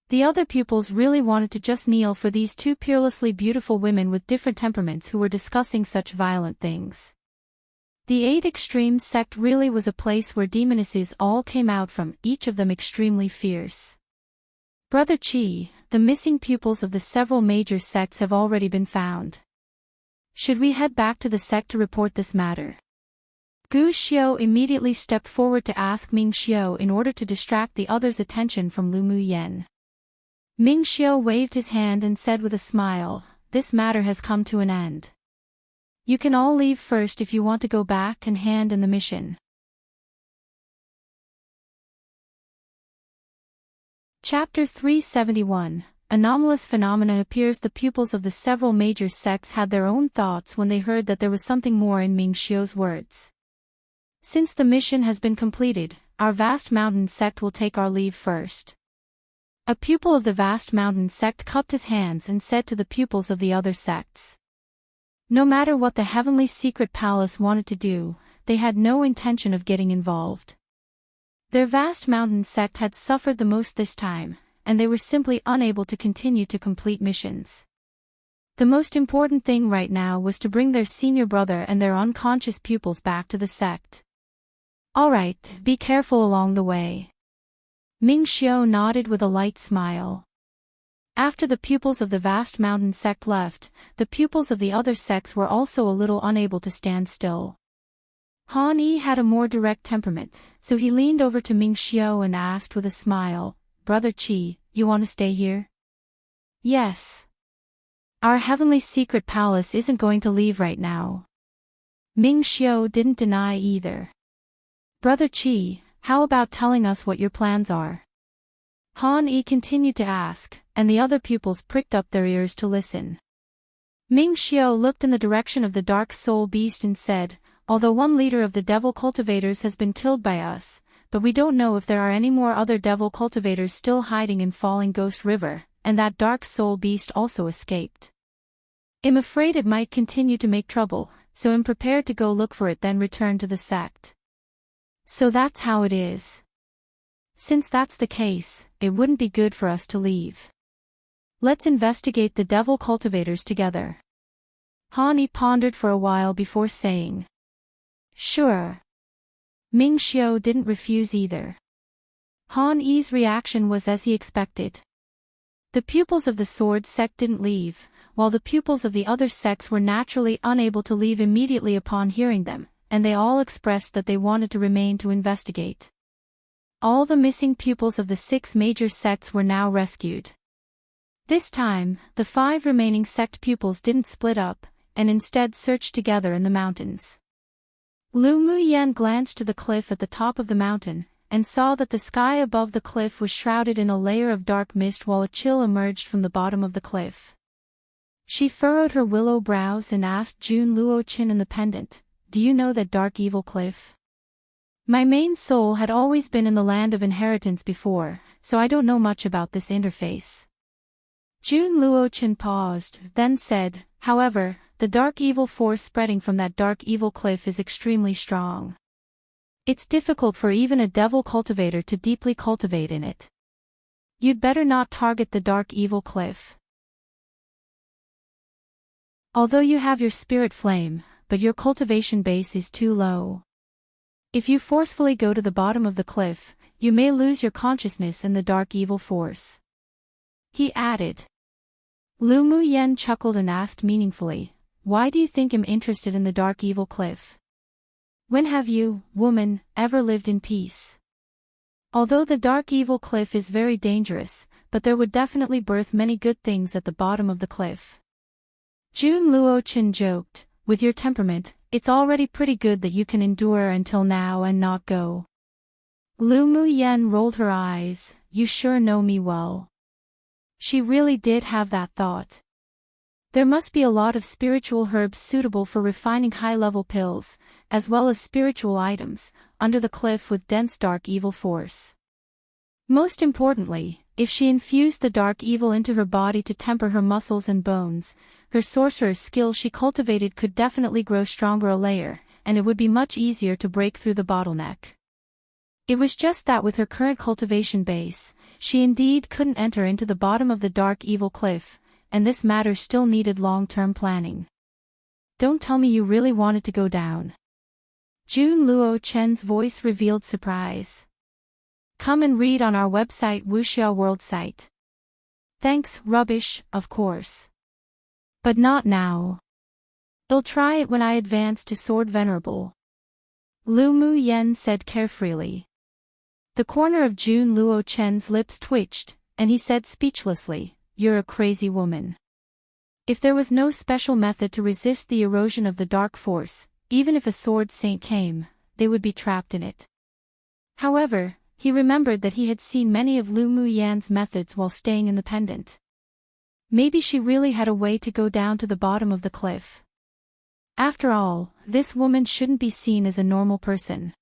The other pupils really wanted to just kneel for these two peerlessly beautiful women with different temperaments who were discussing such violent things. The 8 Extremes sect really was a place where demonesses all came out from, each of them extremely fierce. Brother Chi, the missing pupils of the several major sects have already been found. Should we head back to the sect to report this matter? Gu Xiu immediately stepped forward to ask Ming Xiu in order to distract the others' attention from Lu Muyen. Ming Xiu waved his hand and said with a smile, "This matter has come to an end. You can all leave first if you want to go back and hand in the mission." Chapter 371. Anomalous phenomena appears. The pupils of the several major sects had their own thoughts when they heard that there was something more in Ming Xiu's words. Since the mission has been completed, our vast mountain sect will take our leave first. A pupil of the vast mountain sect cupped his hands and said to the pupils of the other sects. No matter what the heavenly secret palace wanted to do, they had no intention of getting involved. Their vast mountain sect had suffered the most this time, and they were simply unable to continue to complete missions. The most important thing right now was to bring their senior brother and their unconscious pupils back to the sect. Alright, be careful along the way. Ming Xiu nodded with a light smile. After the pupils of the vast mountain sect left, the pupils of the other sects were also a little unable to stand still. Han Yi had a more direct temperament, so he leaned over to Ming Xiu and asked with a smile, "Brother Qi, you want to stay here?" "Yes. Our heavenly secret palace isn't going to leave right now." Ming Xiu didn't deny either. "Brother Qi, how about telling us what your plans are?" Han Yi continued to ask, and the other pupils pricked up their ears to listen. Ming Xiu looked in the direction of the dark soul beast and said, "Although one leader of the devil cultivators has been killed by us, but we don't know if there are any more other devil cultivators still hiding in Falling Ghost River, and that dark soul beast also escaped. I'm afraid it might continue to make trouble, so I'm prepared to go look for it then return to the sect." "So that's how it is. Since that's the case, it wouldn't be good for us to leave. Let's investigate the devil cultivators together." Han Yi pondered for a while before saying, "Sure." Ming Xiu didn't refuse either. Han Yi's reaction was as he expected. The pupils of the sword sect didn't leave, while the pupils of the other sects were naturally unable to leave immediately upon hearing them, and they all expressed that they wanted to remain to investigate. All the missing pupils of the 6 major sects were now rescued. This time, the 5 remaining sect pupils didn't split up, and instead searched together in the mountains. Lu Muyen glanced to the cliff at the top of the mountain, and saw that the sky above the cliff was shrouded in a layer of dark mist while a chill emerged from the bottom of the cliff. She furrowed her willow brows and asked Jun Luochin in the pendant, "Do you know that dark evil cliff?" "My main soul had always been in the land of inheritance before, so I don't know much about this interface." Jun Luochin paused, then said, "However, the dark evil force spreading from that dark evil cliff is extremely strong. It's difficult for even a devil cultivator to deeply cultivate in it. You'd better not target the dark evil cliff. Although you have your spirit flame, but your cultivation base is too low. If you forcefully go to the bottom of the cliff, you may lose your consciousness in the dark evil force," he added. Lu Muyen chuckled and asked meaningfully, "Why do you think I'm interested in the dark evil cliff? When have you, woman, ever lived in peace? Although the dark evil cliff is very dangerous, but there would definitely birth many good things at the bottom of the cliff." Jun Luo-chan joked, with your temperament, it's already pretty good that you can endure until now and not go. Lu Mu-yen rolled her eyes, you sure know me well. She really did have that thought. There must be a lot of spiritual herbs suitable for refining high-level pills, as well as spiritual items, under the cliff with dense dark evil force. Most importantly, if she infused the dark evil into her body to temper her muscles and bones, her sorcerer's skill she cultivated could definitely grow stronger a layer, and it would be much easier to break through the bottleneck. It was just that with her current cultivation base, she indeed couldn't enter into the bottom of the dark evil cliff, and this matter still needed long-term planning. Don't tell me you really wanted to go down. Jun Luo-chen's voice revealed surprise. Come and read on our website Wuxia World site. Thanks, rubbish, of course. But not now. I'll try it when I advance to Sword Venerable. Lu Mu-yen said carefreely. The corner of Jun Luo-chen's lips twitched, and he said speechlessly, you're a crazy woman. If there was no special method to resist the erosion of the dark force, even if a sword saint came, they would be trapped in it. However, he remembered that he had seen many of Lu Mu-yan's methods while staying in the pendant. Maybe she really had a way to go down to the bottom of the cliff. After all, this woman shouldn't be seen as a normal person.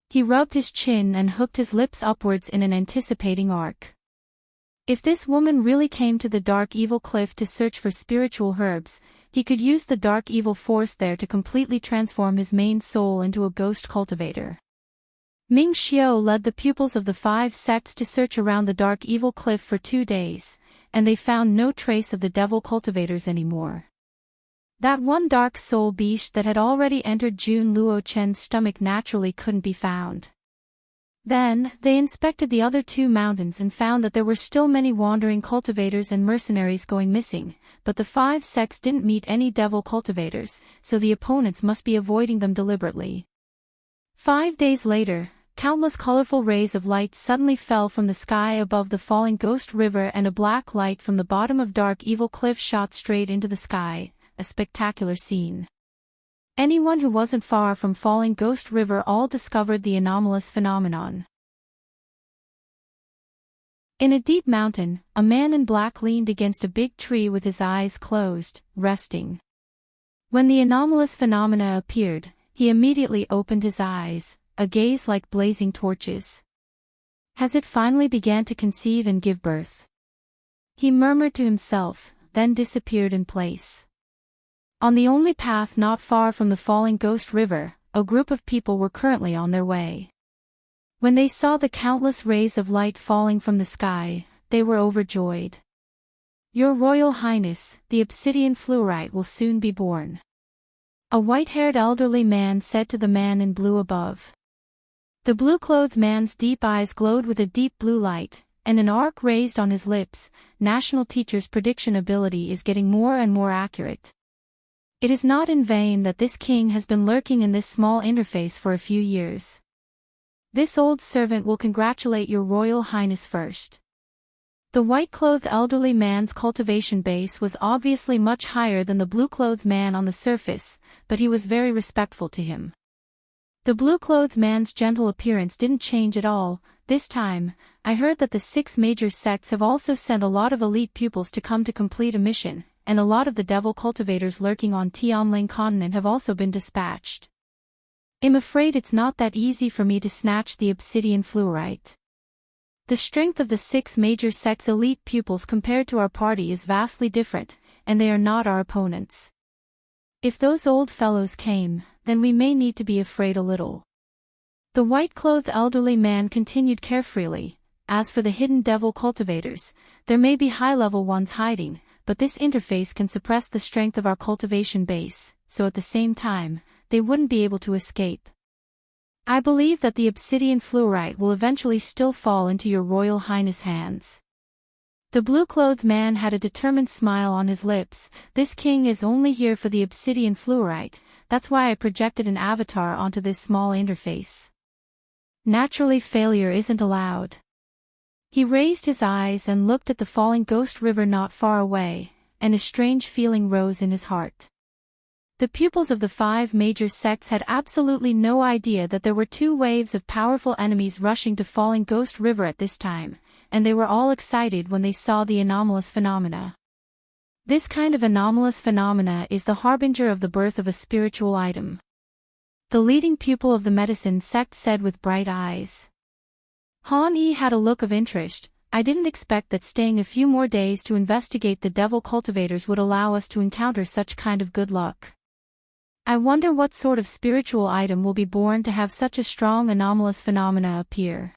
He rubbed his chin and hooked his lips upwards in an anticipating arc. If this woman really came to the dark evil cliff to search for spiritual herbs, he could use the dark evil force there to completely transform his main soul into a ghost cultivator. Ming Xiao led the pupils of the 5 sects to search around the dark evil cliff for 2 days, and they found no trace of the devil cultivators anymore. That one dark soul beast that had already entered Jun Luo-chen's stomach naturally couldn't be found. Then, they inspected the other 2 mountains and found that there were still many wandering cultivators and mercenaries going missing, but the 5 sects didn't meet any devil cultivators, so the opponents must be avoiding them deliberately. 5 days later, countless colorful rays of light suddenly fell from the sky above the falling ghost river, and a black light from the bottom of dark evil cliff shot straight into the sky, a spectacular scene. Anyone who wasn't far from falling ghost river all discovered the anomalous phenomenon. In a deep mountain, a man in black leaned against a big tree with his eyes closed, resting. When the anomalous phenomena appeared, he immediately opened his eyes, a gaze like blazing torches. Has it finally began to conceive and give birth? He murmured to himself, then disappeared in place. On the only path not far from the falling ghost river, a group of people were currently on their way. When they saw the countless rays of light falling from the sky, they were overjoyed. Your Royal Highness, the obsidian fluorite will soon be born. A white-haired elderly man said to the man in blue above. The blue-clothed man's deep eyes glowed with a deep blue light, and an arc raised on his lips. National Teacher's prediction ability is getting more and more accurate. It is not in vain that this king has been lurking in this small interface for a few years. This old servant will congratulate your Royal Highness first. The white-clothed elderly man's cultivation base was obviously much higher than the blue-clothed man on the surface, but he was very respectful to him. The blue-clothed man's gentle appearance didn't change at all. This time, I heard that the 6 major sects have also sent a lot of elite pupils to come to complete a mission, and a lot of the devil cultivators lurking on Tianling continent have also been dispatched. I'm afraid it's not that easy for me to snatch the obsidian fluorite. The strength of the 6 major sects' elite pupils compared to our party is vastly different, and they are not our opponents. If those old fellows came, then we may need to be afraid a little. The white-clothed elderly man continued carefreely. As for the hidden devil cultivators, there may be high-level ones hiding, but this interface can suppress the strength of our cultivation base, so at the same time, they wouldn't be able to escape. I believe that the obsidian fluorite will eventually still fall into your Royal Highness' hands. The blue-clothed man had a determined smile on his lips. This king is only here for the obsidian fluorite, that's why I projected an avatar onto this small interface. Naturally, failure isn't allowed. He raised his eyes and looked at the falling ghost river not far away, and a strange feeling rose in his heart. The pupils of the 5 major sects had absolutely no idea that there were 2 waves of powerful enemies rushing to Falling Ghost River at this time, and they were all excited when they saw the anomalous phenomena. This kind of anomalous phenomena is the harbinger of the birth of a spiritual item. The leading pupil of the medicine sect said with bright eyes. Han Yi had a look of interest. I didn't expect that staying a few more days to investigate the devil cultivators would allow us to encounter such kind of good luck. I wonder what sort of spiritual item will be born to have such a strong anomalous phenomena appear.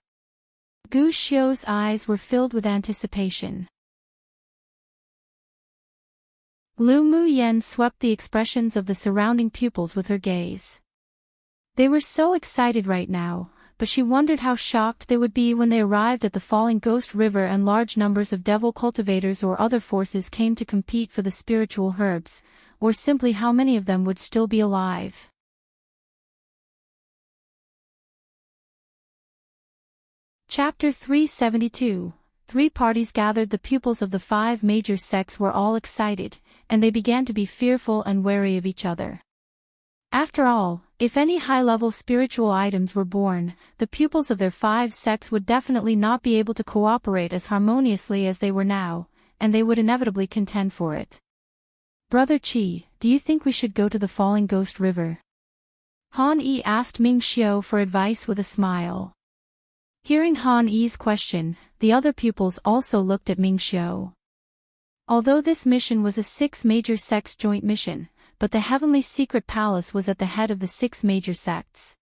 Gu Xiu's eyes were filled with anticipation. Lu Muyen swept the expressions of the surrounding pupils with her gaze. They were so excited right now, but she wondered how shocked they would be when they arrived at the Falling Ghost River and large numbers of devil cultivators or other forces came to compete for the spiritual herbs, or simply how many of them would still be alive. Chapter 372. 3 parties gathered. The pupils of the 5 major sects were all excited, and they began to be fearful and wary of each other. After all, if any high-level spiritual items were born, the pupils of their 5 sects would definitely not be able to cooperate as harmoniously as they were now, and they would inevitably contend for it. Brother Qi, do you think we should go to the Falling Ghost River? Han Yi asked Ming Xiu for advice with a smile. Hearing Han Yi's question, the other pupils also looked at Ming Xiu. Although this mission was a 6 major sects joint mission, but the Heavenly Secret Palace was at the head of the 6 major sects.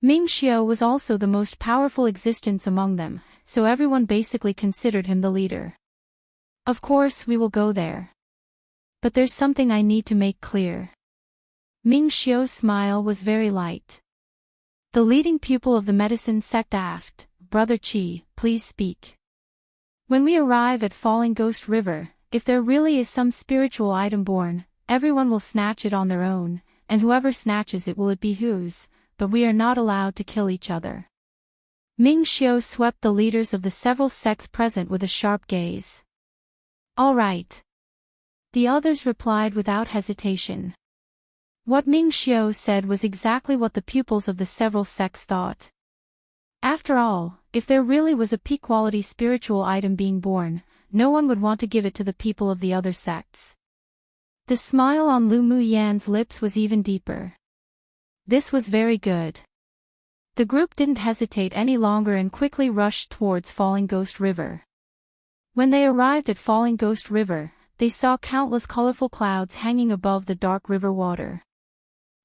Ming Xiu was also the most powerful existence among them, so everyone basically considered him the leader. Of course we will go there. But there's something I need to make clear. Ming Xiu's smile was very light. The leading pupil of the medicine sect asked, Brother Qi, please speak. When we arrive at Falling Ghost River, if there really is some spiritual item born, everyone will snatch it on their own, and whoever snatches it will be whose, but we are not allowed to kill each other. Ming Xiu swept the leaders of the several sects present with a sharp gaze. All right. The others replied without hesitation. What Ming Xiu said was exactly what the pupils of the several sects thought. After all, if there really was a peak-quality spiritual item being born, no one would want to give it to the people of the other sects. The smile on Lu Muyan's lips was even deeper. This was very good. The group didn't hesitate any longer and quickly rushed towards Falling Ghost River. When they arrived at Falling Ghost River, they saw countless colorful clouds hanging above the dark river water.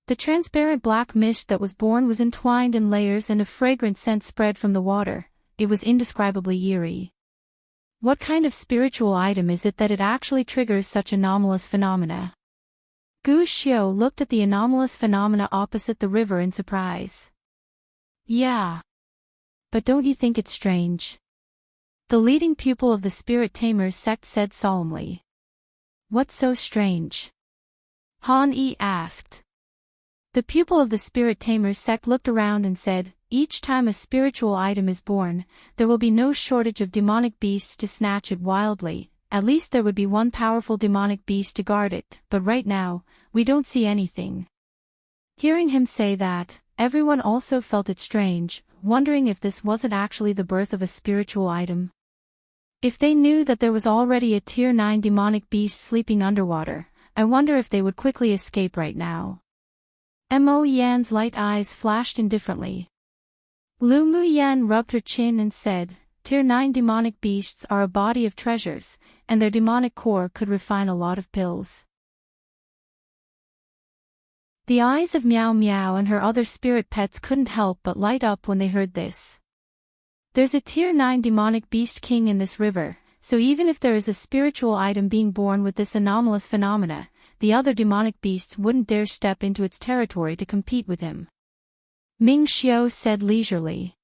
The transparent black mist that was born was entwined in layers and a fragrant scent spread from the water. It was indescribably eerie. What kind of spiritual item is it that it actually triggers such anomalous phenomena? Gu Xiu looked at the anomalous phenomena opposite the river in surprise. Yeah. But don't you think it's strange? The leading pupil of the Spirit Tamers sect said solemnly. What's so strange? Han Yi asked. The pupil of the Spirit Tamers sect looked around and said, each time a spiritual item is born, there will be no shortage of demonic beasts to snatch it wildly. At least there would be one powerful demonic beast to guard it, but right now, we don't see anything. Hearing him say that, everyone also felt it strange, wondering if this wasn't actually the birth of a spiritual item. If they knew that there was already a Tier 9 demonic beast sleeping underwater, I wonder if they would quickly escape right now. Mo Yan's light eyes flashed indifferently. Lu Muyan rubbed her chin and said, Tier 9 demonic beasts are a body of treasures, and their demonic core could refine a lot of pills. The eyes of Meow Meow and her other spirit pets couldn't help but light up when they heard this. There's a Tier 9 demonic beast king in this river, so even if there is a spiritual item being born with this anomalous phenomena, the other demonic beasts wouldn't dare step into its territory to compete with him. Ming Xiu said leisurely.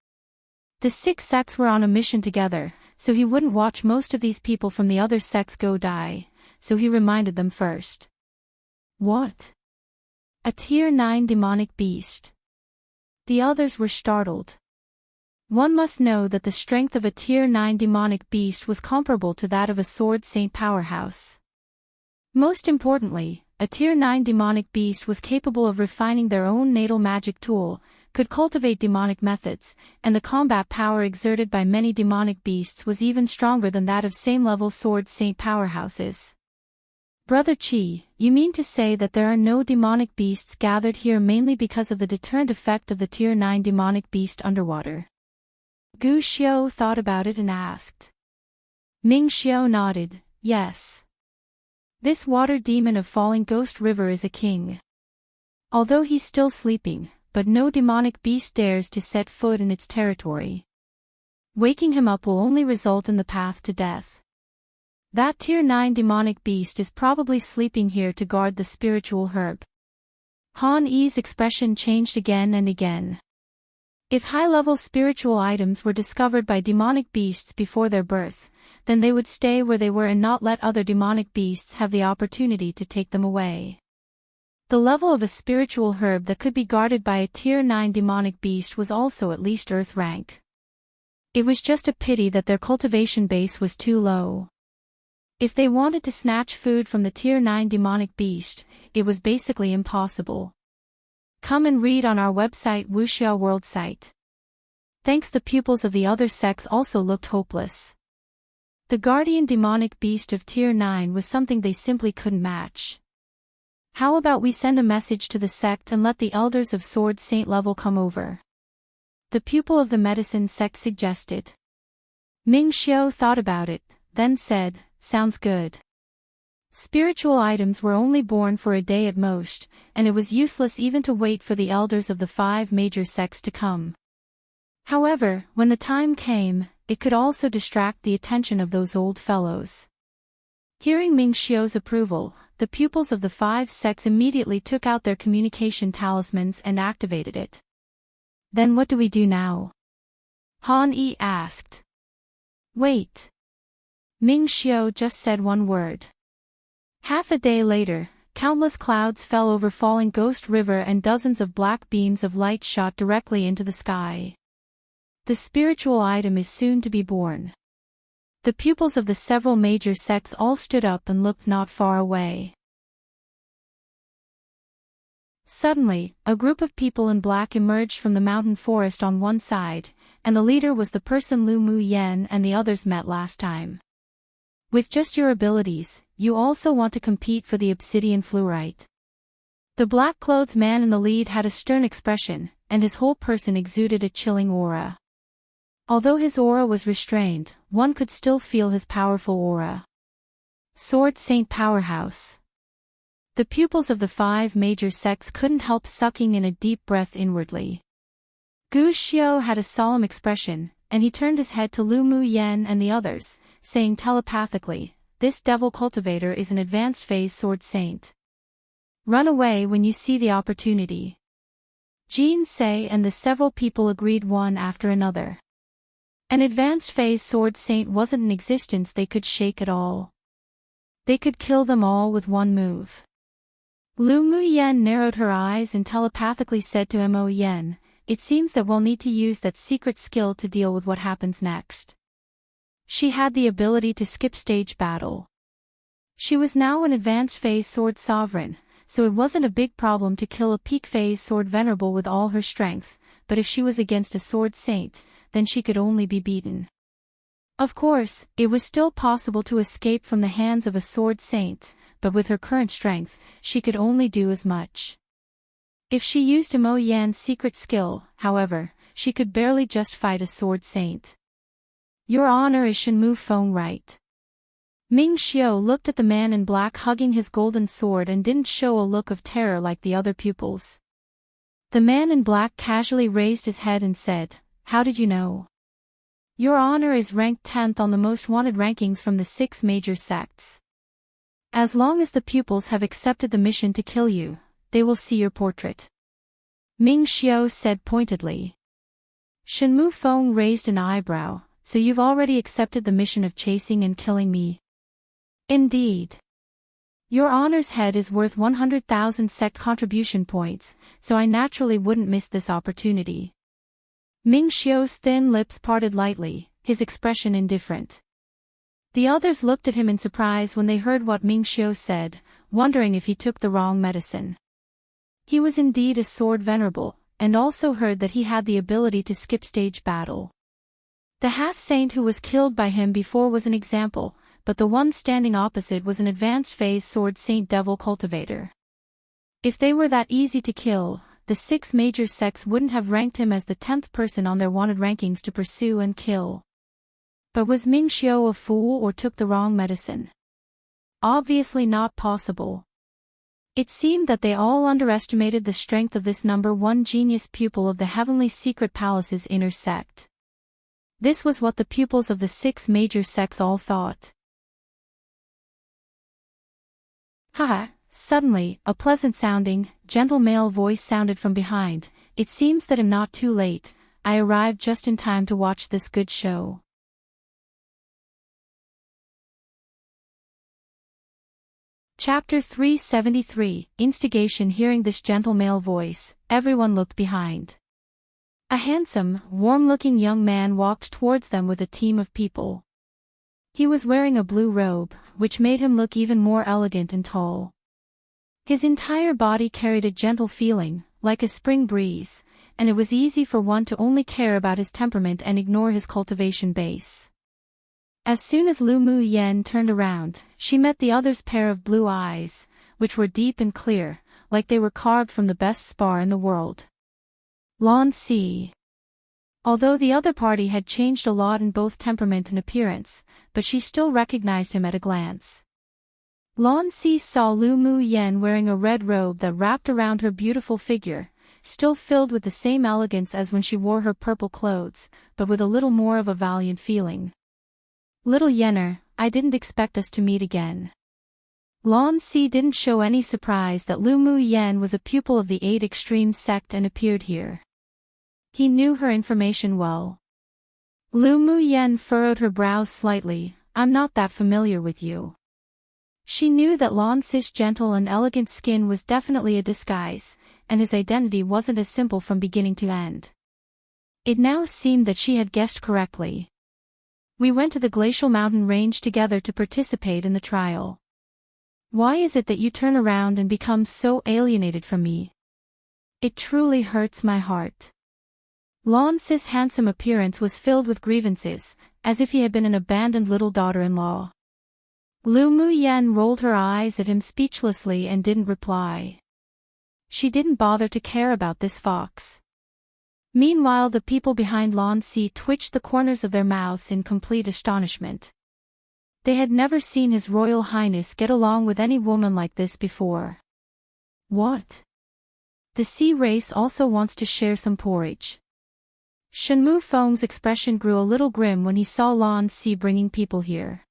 The 6 sects were on a mission together, so he wouldn't watch most of these people from the other sects go die, so he reminded them first. What? A Tier 9 demonic beast. The others were startled. One must know that the strength of a Tier 9 demonic beast was comparable to that of a Sword Saint powerhouse. Most importantly, a Tier 9 demonic beast was capable of refining their own natal magic tool, could cultivate demonic methods, and the combat power exerted by many demonic beasts was even stronger than that of same-level Sword Saint powerhouses. Brother Chi, you mean to say that there are no demonic beasts gathered here mainly because of the deterrent effect of the Tier 9 demonic beast underwater? Gu Xiao thought about it and asked. Ming Xiao nodded, yes. This water demon of Falling Ghost River is a king. Although he's still sleeping, but no demonic beast dares to set foot in its territory. Waking him up will only result in the path to death. That Tier 9 demonic beast is probably sleeping here to guard the spiritual herb. Han Yi's expression changed again and again. If high-level spiritual items were discovered by demonic beasts before their birth, then they would stay where they were and not let other demonic beasts have the opportunity to take them away. The level of a spiritual herb that could be guarded by a Tier 9 demonic beast was also at least Earth rank. It was just a pity that their cultivation base was too low. If they wanted to snatch food from the Tier 9 demonic beast, it was basically impossible. Come and read on our website Wuxia World site. Thanks. The pupils of the other sects also looked hopeless. The guardian demonic beast of Tier 9 was something they simply couldn't match. How about we send a message to the sect and let the elders of Sword Saint level come over? The pupil of the medicine sect suggested. Ming Xiao thought about it, then said, sounds good. Spiritual items were only born for a day at most, and it was useless even to wait for the elders of the 5 major sects to come. However, when the time came, it could also distract the attention of those old fellows. Hearing Ming Xiao's approval, the pupils of the 5 sects immediately took out their communication talismans and activated it. Then what do we do now? Han Yi asked. Wait. Ming Xiao just said one word. Half a day later, countless clouds fell over Falling Ghost River and dozens of black beams of light shot directly into the sky. The spiritual item is soon to be born. The pupils of the several major sects all stood up and looked not far away. Suddenly, a group of people in black emerged from the mountain forest on one side, and the leader was the person Lu Mu Yen and the others met last time. With just your abilities, you also want to compete for the obsidian fluorite. The black-clothed man in the lead had a stern expression, and his whole person exuded a chilling aura. Although his aura was restrained, one could still feel his powerful aura. Sword Saint Powerhouse. The pupils of the 5 major sects couldn't help sucking in a deep breath inwardly. Gu Xiao had a solemn expression, and he turned his head to Lu Mu Yen and the others, saying telepathically, this devil cultivator is an advanced phase Sword Saint. Run away when you see the opportunity. Jin Sei and the several people agreed one after another. An advanced phase Sword Saint wasn't an existence they could shake at all. They could kill them all with one move. Lu Mu Yen narrowed her eyes and telepathically said to Mo Yen, it seems that we'll need to use that secret skill to deal with what happens next. She had the ability to skip stage battle. She was now an advanced phase sword sovereign, so it wasn't a big problem to kill a peak phase sword venerable with all her strength, but if she was against a sword saint, then she could only be beaten. Of course, it was still possible to escape from the hands of a sword saint, but with her current strength, she could only do as much. If she used Mo Yan's secret skill, however, she could barely just fight a sword saint. Your honor is Shenmue Feng, right? Ming Xiao looked at the man in black hugging his golden sword and didn't show a look of terror like the other pupils. The man in black casually raised his head and said, how did you know? Your honor is ranked 10th on the most wanted rankings from the 6 major sects. As long as the pupils have accepted the mission to kill you, they will see your portrait. Ming Xiao said pointedly. Shenmue Feng raised an eyebrow, so you've already accepted the mission of chasing and killing me? Indeed. Your honor's head is worth 100,000 sect contribution points, so I naturally wouldn't miss this opportunity. Ming Xiao's thin lips parted lightly, his expression indifferent. The others looked at him in surprise when they heard what Ming Xiu said, wondering if he took the wrong medicine. He was indeed a sword venerable, and also heard that he had the ability to skip stage battle. The half-saint who was killed by him before was an example, but the one standing opposite was an advanced phase sword saint devil cultivator. If they were that easy to kill, the 6 major sects wouldn't have ranked him as the 10th person on their wanted rankings to pursue and kill. But was Ming Xiu a fool or took the wrong medicine? Obviously not possible. It seemed that they all underestimated the strength of this number 1 genius pupil of the Heavenly Secret Palace's inner sect. This was what the pupils of the 6 major sects all thought. Haha! Suddenly, a pleasant-sounding, gentle male voice sounded from behind. It seems that I'm not too late. I arrived just in time to watch this good show. Chapter 373, Instigation. Hearing this gentle male voice, everyone looked behind. A handsome, warm-looking young man walked towards them with a team of people. He was wearing a blue robe, which made him look even more elegant and tall. His entire body carried a gentle feeling, like a spring breeze, and it was easy for one to only care about his temperament and ignore his cultivation base. As soon as Lu Mu Yen turned around, she met the other's pair of blue eyes, which were deep and clear, like they were carved from the best spar in the world. Lan Si. Although the other party had changed a lot in both temperament and appearance, but she still recognized him at a glance. Lan Si saw Lu Mu Yen wearing a red robe that wrapped around her beautiful figure, still filled with the same elegance as when she wore her purple clothes, but with a little more of a valiant feeling. Little Yenner, I didn't expect us to meet again. Lan Si didn't show any surprise that Lu Mu Yen was a pupil of the 8 Extreme sect and appeared here. He knew her information well. Lu Mu Yen furrowed her brows slightly. I'm not that familiar with you. She knew that Lan Si's gentle and elegant skin was definitely a disguise, and his identity wasn't as simple from beginning to end. It now seemed that she had guessed correctly. We went to the glacial mountain range together to participate in the trial. Why is it that you turn around and become so alienated from me? It truly hurts my heart. Lan Si's handsome appearance was filled with grievances, as if he had been an abandoned little daughter-in-law. Lu Mu Yen rolled her eyes at him speechlessly and didn't reply. She didn't bother to care about this fox. Meanwhile, the people behind Lan Si twitched the corners of their mouths in complete astonishment. They had never seen His Royal Highness get along with any woman like this before. What? The sea race also wants to share some porridge. Shen Mu Feng's expression grew a little grim when he saw Lan Si bringing people here.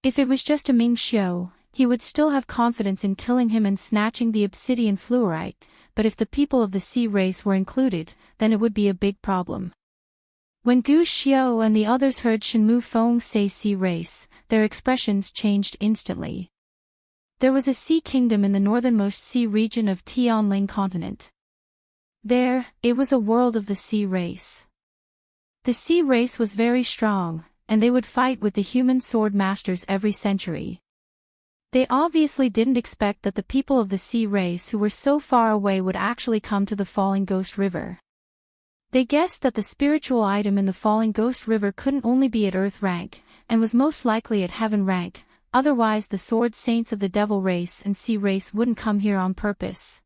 If it was just a Ming Xiu, he would still have confidence in killing him and snatching the obsidian fluorite, but if the people of the sea race were included, then it would be a big problem. When Gu Xiu and the others heard Shen Mu Feng say sea race, their expressions changed instantly. There was a sea kingdom in the northernmost sea region of Tianling continent. There, it was a world of the sea race. The sea race was very strong, and they would fight with the human sword masters every century. They obviously didn't expect that the people of the sea race who were so far away would actually come to the Falling Ghost River. They guessed that the spiritual item in the Falling Ghost River couldn't only be at Earth rank, and was most likely at Heaven rank, otherwise the sword saints of the devil race and sea race wouldn't come here on purpose.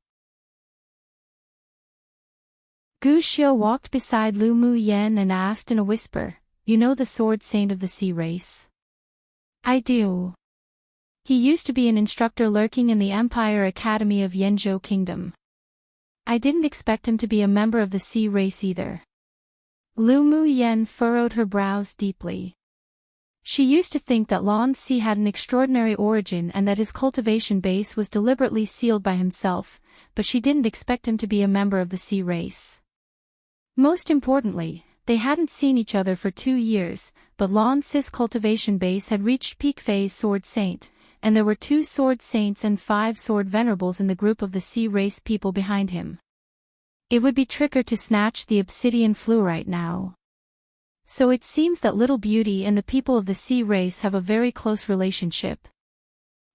Gu Xiu walked beside Lu Mu Yen and asked in a whisper, "You know the sword saint of the sea race?" "I do. He used to be an instructor lurking in the Empire Academy of Yanzhou Kingdom. I didn't expect him to be a member of the sea race either." Lu Mu Yen furrowed her brows deeply. She used to think that Lan Si had an extraordinary origin and that his cultivation base was deliberately sealed by himself, but she didn't expect him to be a member of the sea race. Most importantly, they hadn't seen each other for 2 years, but Lan Si's cultivation base had reached peak phase sword saint, and there were 2 sword saints and 5 sword venerables in the group of the sea race people behind him. It would be trickier to snatch the obsidian fluorite now. So it seems that Little Beauty and the people of the sea race have a very close relationship.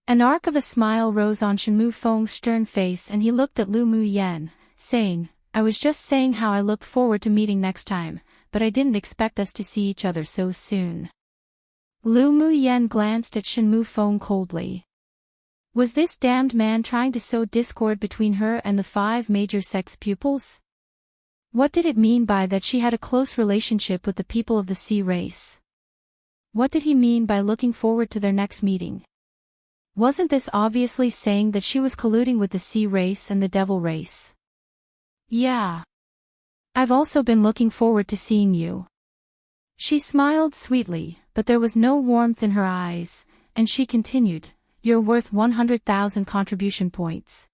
An arc of a smile rose on Shenmue Feng's stern face and he looked at Lu Mu Yan, saying, I was just saying how I looked forward to meeting next time, but I didn't expect us to see each other so soon. Lu Mu Yan glanced at Shenmue Feng coldly. Was this damned man trying to sow discord between her and the 5 major sex pupils? What did it mean by that she had a close relationship with the people of the sea race? What did he mean by looking forward to their next meeting? Wasn't this obviously saying that she was colluding with the sea race and the devil race? Yeah. I've also been looking forward to seeing you. She smiled sweetly, but there was no warmth in her eyes, and she continued, You're worth 100,000 contribution points.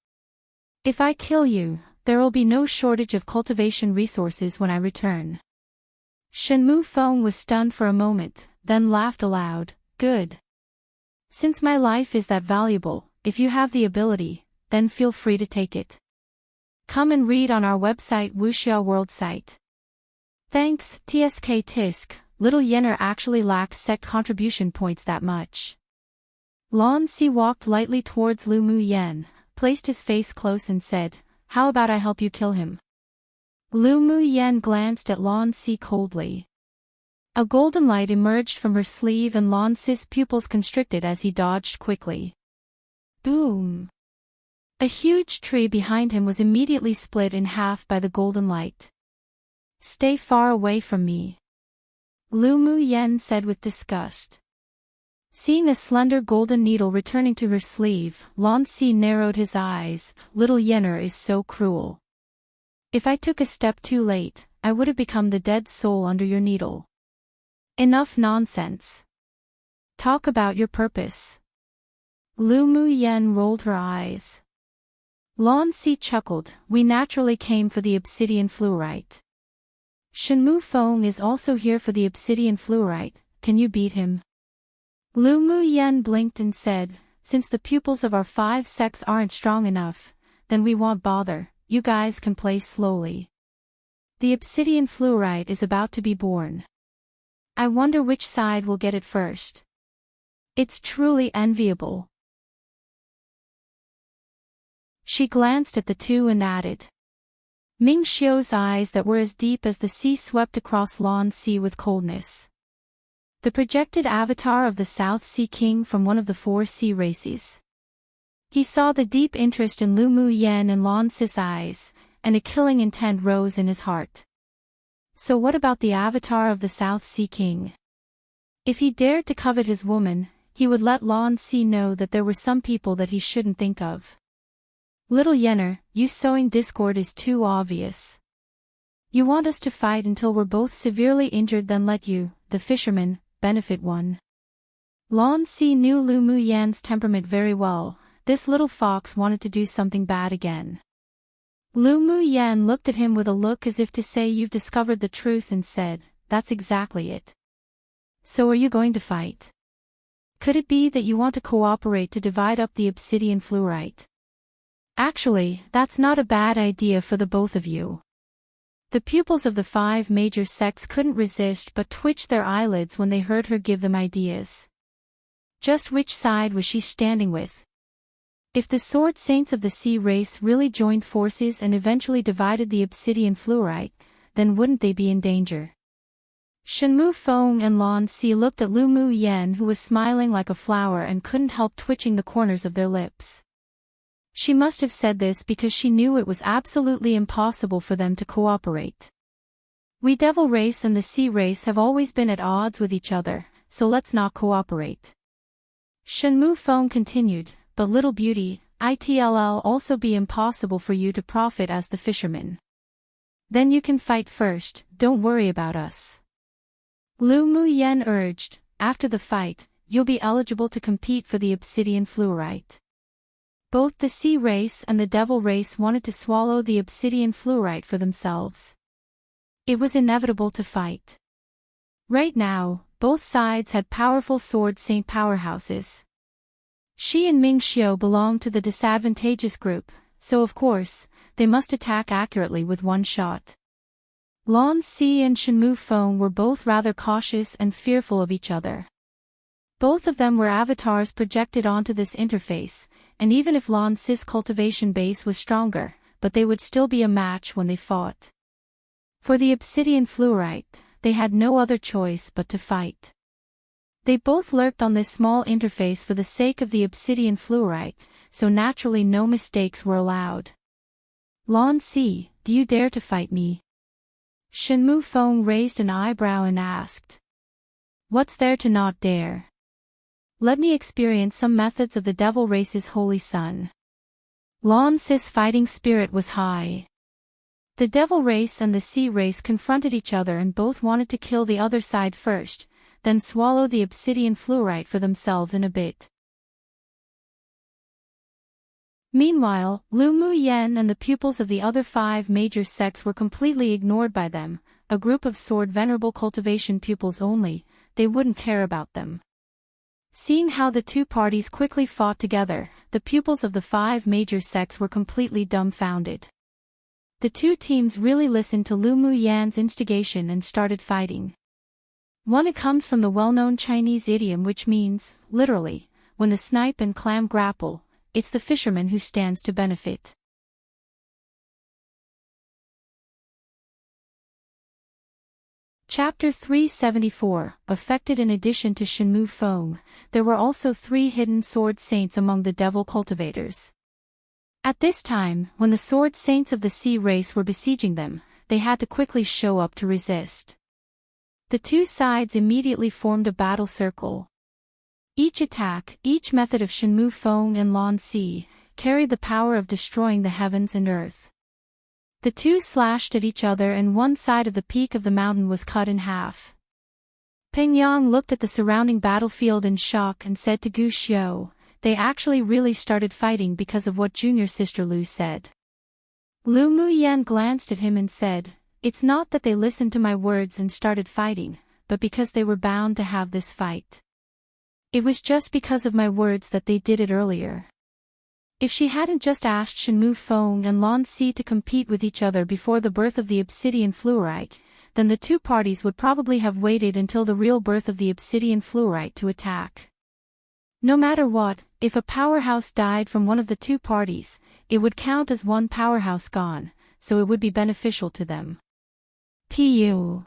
If I kill you, there will be no shortage of cultivation resources when I return. Shenmue Feng was stunned for a moment, then laughed aloud, Good. Since my life is that valuable, if you have the ability, then feel free to take it. Come and read on our website Wuxia World site. Thanks, TSK Tisk, Little Yenner actually lacks sect contribution points that much. Lan Si walked lightly towards Lu Mu Yan, placed his face close and said, How about I help you kill him? Lu Mu Yan glanced at Lan Si coldly. A golden light emerged from her sleeve and Lan Si's pupils constricted as he dodged quickly. Boom! A huge tree behind him was immediately split in half by the golden light. Stay far away from me. Lu Mu Yan said with disgust. Seeing a slender golden needle returning to her sleeve, Lan Si narrowed his eyes, Little Yenner is so cruel. If I took a step too late, I would have become the dead soul under your needle. Enough nonsense. Talk about your purpose. Lu Mu Yan rolled her eyes. Lan Si chuckled, We naturally came for the obsidian fluorite. Shenmue Feng is also here for the obsidian fluorite, can you beat him? Lu Mu Yan blinked and said, Since the pupils of our 5 sects aren't strong enough, then we won't bother, you guys can play slowly. The obsidian fluorite is about to be born. I wonder which side will get it first. It's truly enviable. She glanced at the two and added. Ming Xiu's eyes that were as deep as the sea swept across Lan Si with coldness. The projected avatar of the South Sea King from one of the 4 sea races. He saw the deep interest in Lu Mu Yan and Lan Si's eyes, and a killing intent rose in his heart. So what about the avatar of the South Sea King? If he dared to covet his woman, he would let Lan Si know that there were some people that he shouldn't think of. Little Yenner, you sowing discord is too obvious. You want us to fight until we're both severely injured, then let you, the fisherman, benefit one. Lan Si knew Lu Mu Yan's temperament very well. This little fox wanted to do something bad again. Lu Mu Yan looked at him with a look as if to say you've discovered the truth and said, That's exactly it. So are you going to fight? Could it be that you want to cooperate to divide up the obsidian fluorite? Actually, that's not a bad idea for the both of you. The pupils of the 5 major sects couldn't resist but twitched their eyelids when they heard her give them ideas. Just which side was she standing with? If the Sword Saints of the Sea race really joined forces and eventually divided the obsidian fluorite, then wouldn't they be in danger? Shenmue Feng and Lan Si looked at Lu Mu Yan, who was smiling like a flower and couldn't help twitching the corners of their lips. She must have said this because she knew it was absolutely impossible for them to cooperate. We devil race and the sea race have always been at odds with each other, so let's not cooperate. Shenmue Feng continued, But Little Beauty, it'll also be impossible for you to profit as the fisherman. Then you can fight first, don't worry about us. Lu Mu Yan urged, After the fight, you'll be eligible to compete for the obsidian fluorite. Both the sea race and the devil race wanted to swallow the obsidian fluorite for themselves. It was inevitable to fight. Right now, both sides had powerful sword saint powerhouses. She and Ming Xiu belonged to the disadvantageous group, so of course, they must attack accurately with one shot. Lan Si and Shenmue Feng were both rather cautious and fearful of each other. Both of them were avatars projected onto this interface, and even if Lan Si's cultivation base was stronger, but they would still be a match when they fought. For the obsidian fluorite, they had no other choice but to fight. They both lurked on this small interface for the sake of the obsidian fluorite, so naturally no mistakes were allowed. Lan Si, do you dare to fight me? Shenmue Feng raised an eyebrow and asked. What's there to not dare? Let me experience some methods of the devil race's holy son. Lan Si's fighting spirit was high. The devil race and the sea race confronted each other and both wanted to kill the other side first, then swallow the obsidian fluorite for themselves in a bit. Meanwhile, Lu Mu Yen and the pupils of the other 5 major sects were completely ignored by them, a group of sword venerable cultivation pupils only. They wouldn't care about them. Seeing how the two parties quickly fought together, the pupils of the 5 major sects were completely dumbfounded. The two teams really listened to Lu Mu Yan's instigation and started fighting. It comes from the well-known Chinese idiom which means, literally, when the snipe and clam grapple, it's the fisherman who stands to benefit. Chapter 374, affected. In addition to Shenmue Feng, there were also 3 hidden sword saints among the devil cultivators. At this time, when the sword saints of the sea race were besieging them, they had to quickly show up to resist. The two sides immediately formed a battle circle. Each attack, each method of Shenmue Feng and Lan Si, carried the power of destroying the heavens and earth. The two slashed at each other and one side of the peak of the mountain was cut in half. Peng Yang looked at the surrounding battlefield in shock and said to Gu Xiu, they actually really started fighting because of what junior sister Lu said. Lu Mu Yan glanced at him and said, it's not that they listened to my words and started fighting, but because they were bound to have this fight. It was just because of my words that they did it earlier. If she hadn't just asked Shenmue Feng and Lan Si to compete with each other before the birth of the obsidian fluorite, then the two parties would probably have waited until the real birth of the obsidian fluorite to attack. No matter what, if a powerhouse died from one of the two parties, it would count as one powerhouse gone, so it would be beneficial to them. Pu.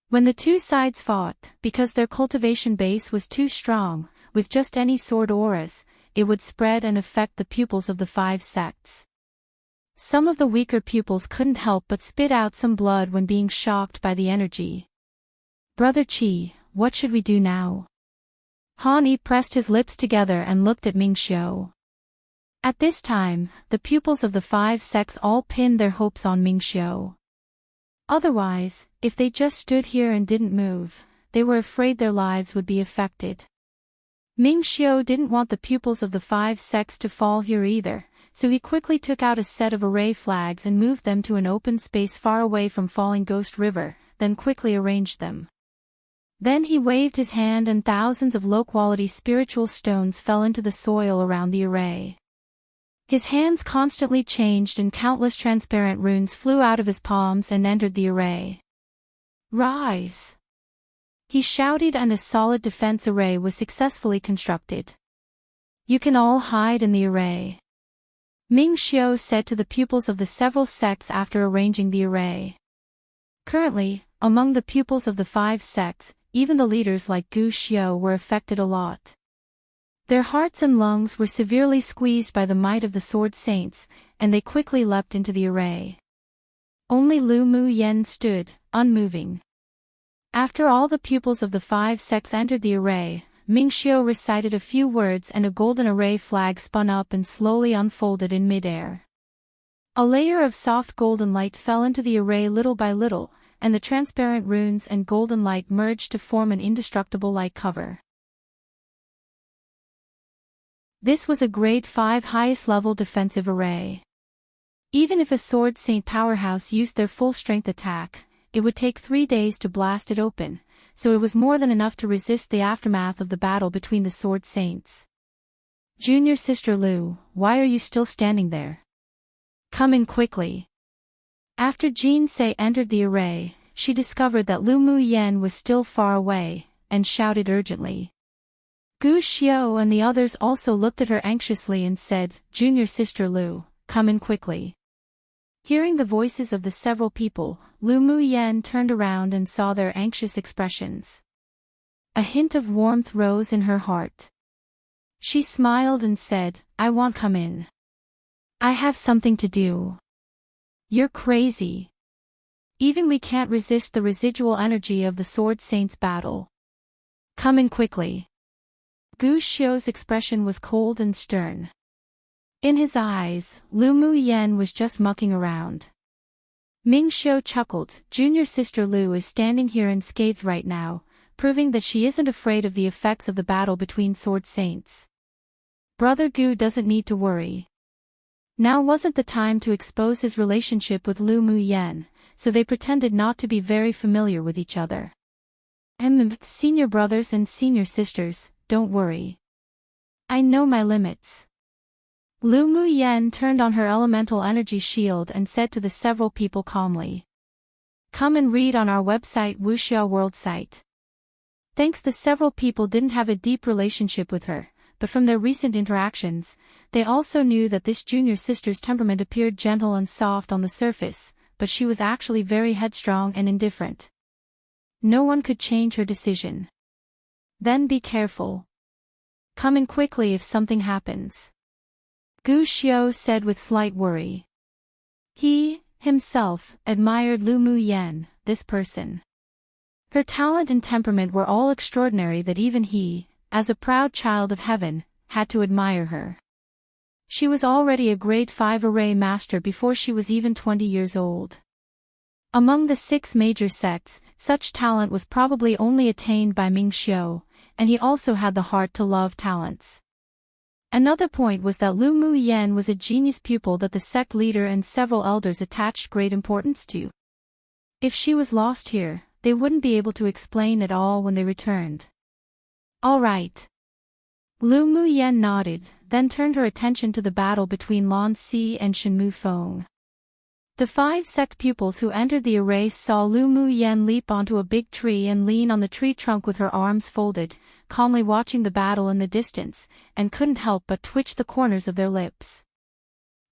When the two sides fought, because their cultivation base was too strong, with just any sword auras, it would spread and affect the pupils of the 5 sects. Some of the weaker pupils couldn't help but spit out some blood when being shocked by the energy. Brother Qi, what should we do now? Han Yi pressed his lips together and looked at Ming Xiu. At this time, the pupils of the 5 sects all pinned their hopes on Ming Xiu. Otherwise, if they just stood here and didn't move, they were afraid their lives would be affected. Ming Xiu didn't want the pupils of the 5 sects to fall here either, so he quickly took out a set of array flags and moved them to an open space far away from Falling Ghost River, then quickly arranged them. Then he waved his hand and thousands of low-quality spiritual stones fell into the soil around the array. His hands constantly changed and countless transparent runes flew out of his palms and entered the array. Rise! He shouted and a solid defense array was successfully constructed. You can all hide in the array. Ming Xiu said to the pupils of the several sects after arranging the array. Currently, among the pupils of the 5 sects, even the leaders like Gu Xiu were affected a lot. Their hearts and lungs were severely squeezed by the might of the sword saints, and they quickly leapt into the array. Only Lu Mu Yen stood, unmoving. After all the pupils of the 5 sects entered the array, Ming Xiu recited a few words and a golden array flag spun up and slowly unfolded in midair. A layer of soft golden light fell into the array little by little, and the transparent runes and golden light merged to form an indestructible light cover. This was a grade 5 highest level defensive array. Even if a sword saint powerhouse used their full strength attack, it would take 3 days to blast it open, so it was more than enough to resist the aftermath of the battle between the sword saints. Junior sister Lu, why are you still standing there? Come in quickly. After Jinsei entered the array, she discovered that Lu Muyen was still far away, and shouted urgently. Gu Xiao and the others also looked at her anxiously and said, "Junior sister Lu, come in quickly." Hearing the voices of the several people, Lu Muyen turned around and saw their anxious expressions. A hint of warmth rose in her heart. She smiled and said, "I won't come in. I have something to do." "You're crazy. Even we can't resist the residual energy of the Sword Saints battle. Come in quickly." Gu Xiao's expression was cold and stern. In his eyes, Lu Muyen was just mucking around. Ming Xiao chuckled. "Junior sister Lu is standing here unscathed right now, proving that she isn't afraid of the effects of the battle between Sword Saints. Brother Gu doesn't need to worry." Now wasn't the time to expose his relationship with Lu Muyen, so they pretended not to be very familiar with each other. Senior brothers and senior sisters, don't worry. I know my limits." Lu Muyen turned on her elemental energy shield and said to the several people calmly. "Come and read on our website Wuxia World site." Thanks, the several people didn't have a deep relationship with her, but from their recent interactions, they also knew that this junior sister's temperament appeared gentle and soft on the surface, but she was actually very headstrong and indifferent. No one could change her decision. "Then be careful. Come in quickly if something happens," Gu Xiao said with slight worry. He, himself, admired Lu Muyen, this person. Her talent and temperament were all extraordinary that even he, as a proud child of heaven, had to admire her. She was already a grade 5 array master before she was even 20 years old. Among the 6 major sects, such talent was probably only attained by Ming Xiao, and he also had the heart to love talents. Another point was that Lu Muyen was a genius pupil that the sect leader and several elders attached great importance to. If she was lost here, they wouldn't be able to explain at all when they returned. "All right." Lu Muyen nodded, then turned her attention to the battle between Lan Si and Shenmu Feng. The 5 sect pupils who entered the array saw Lu Muyen leap onto a big tree and lean on the tree trunk with her arms folded, calmly watching the battle in the distance, and couldn't help but twitch the corners of their lips.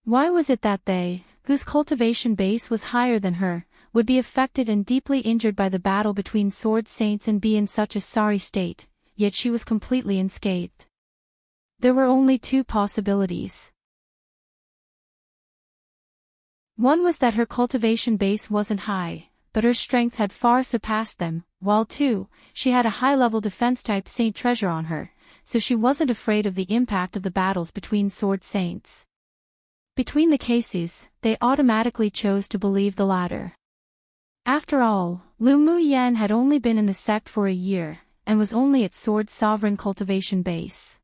Why was it that they, whose cultivation base was higher than her, would be affected and deeply injured by the battle between Sword Saints and be in such a sorry state, yet she was completely unscathed? There were only 2 possibilities. One was that her cultivation base wasn't high, but her strength had far surpassed them, while 2, she had a high-level defense-type saint treasure on her, so she wasn't afraid of the impact of the battles between Sword Saints. Between the cases, they automatically chose to believe the latter. After all, Lu Muyen had only been in the sect for a year, and was only at Sword Sovereign cultivation base.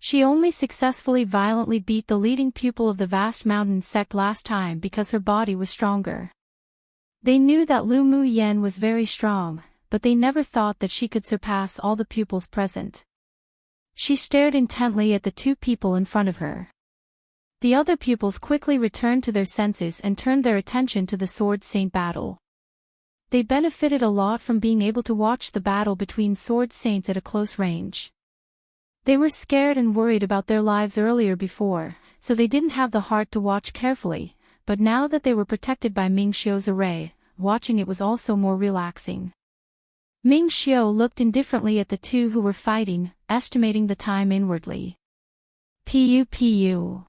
She only successfully violently beat the leading pupil of the vast mountain sect last time because her body was stronger. They knew that Lu Muyen was very strong, but they never thought that she could surpass all the pupils present. She stared intently at the 2 people in front of her. The other pupils quickly returned to their senses and turned their attention to the Sword Saint battle. They benefited a lot from being able to watch the battle between Sword Saints at a close range. They were scared and worried about their lives earlier before, so they didn't have the heart to watch carefully, but now that they were protected by Ming Xiao's array, watching it was also more relaxing. Ming Xiao looked indifferently at the 2 who were fighting, estimating the time inwardly. Pu.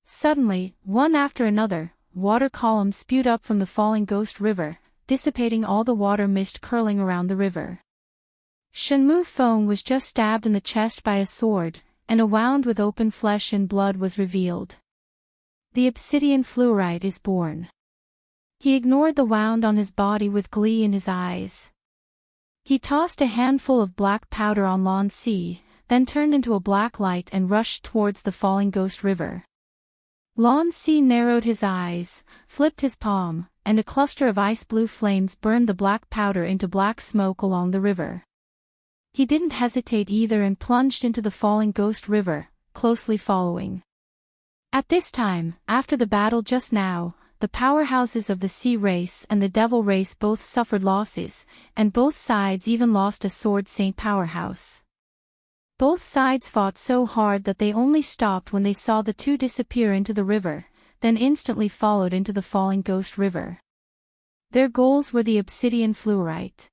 Suddenly, one after another, water columns spewed up from the falling Ghost River, dissipating all the water mist curling around the river. Shenmu Feng was just stabbed in the chest by a sword, and a wound with open flesh and blood was revealed. The obsidian fluorite is born. He ignored the wound on his body with glee in his eyes. He tossed a handful of black powder on Lan Si, then turned into a black light and rushed towards the falling Ghost River. Lan Si narrowed his eyes, flipped his palm, and a cluster of ice-blue flames burned the black powder into black smoke along the river. He didn't hesitate either and plunged into the falling Ghost River, closely following. At this time, after the battle just now, the powerhouses of the sea race and the devil race both suffered losses, and both sides even lost a sword saint powerhouse. Both sides fought so hard that they only stopped when they saw the two disappear into the river, then instantly followed into the falling Ghost River. Their goals were the obsidian fluorite.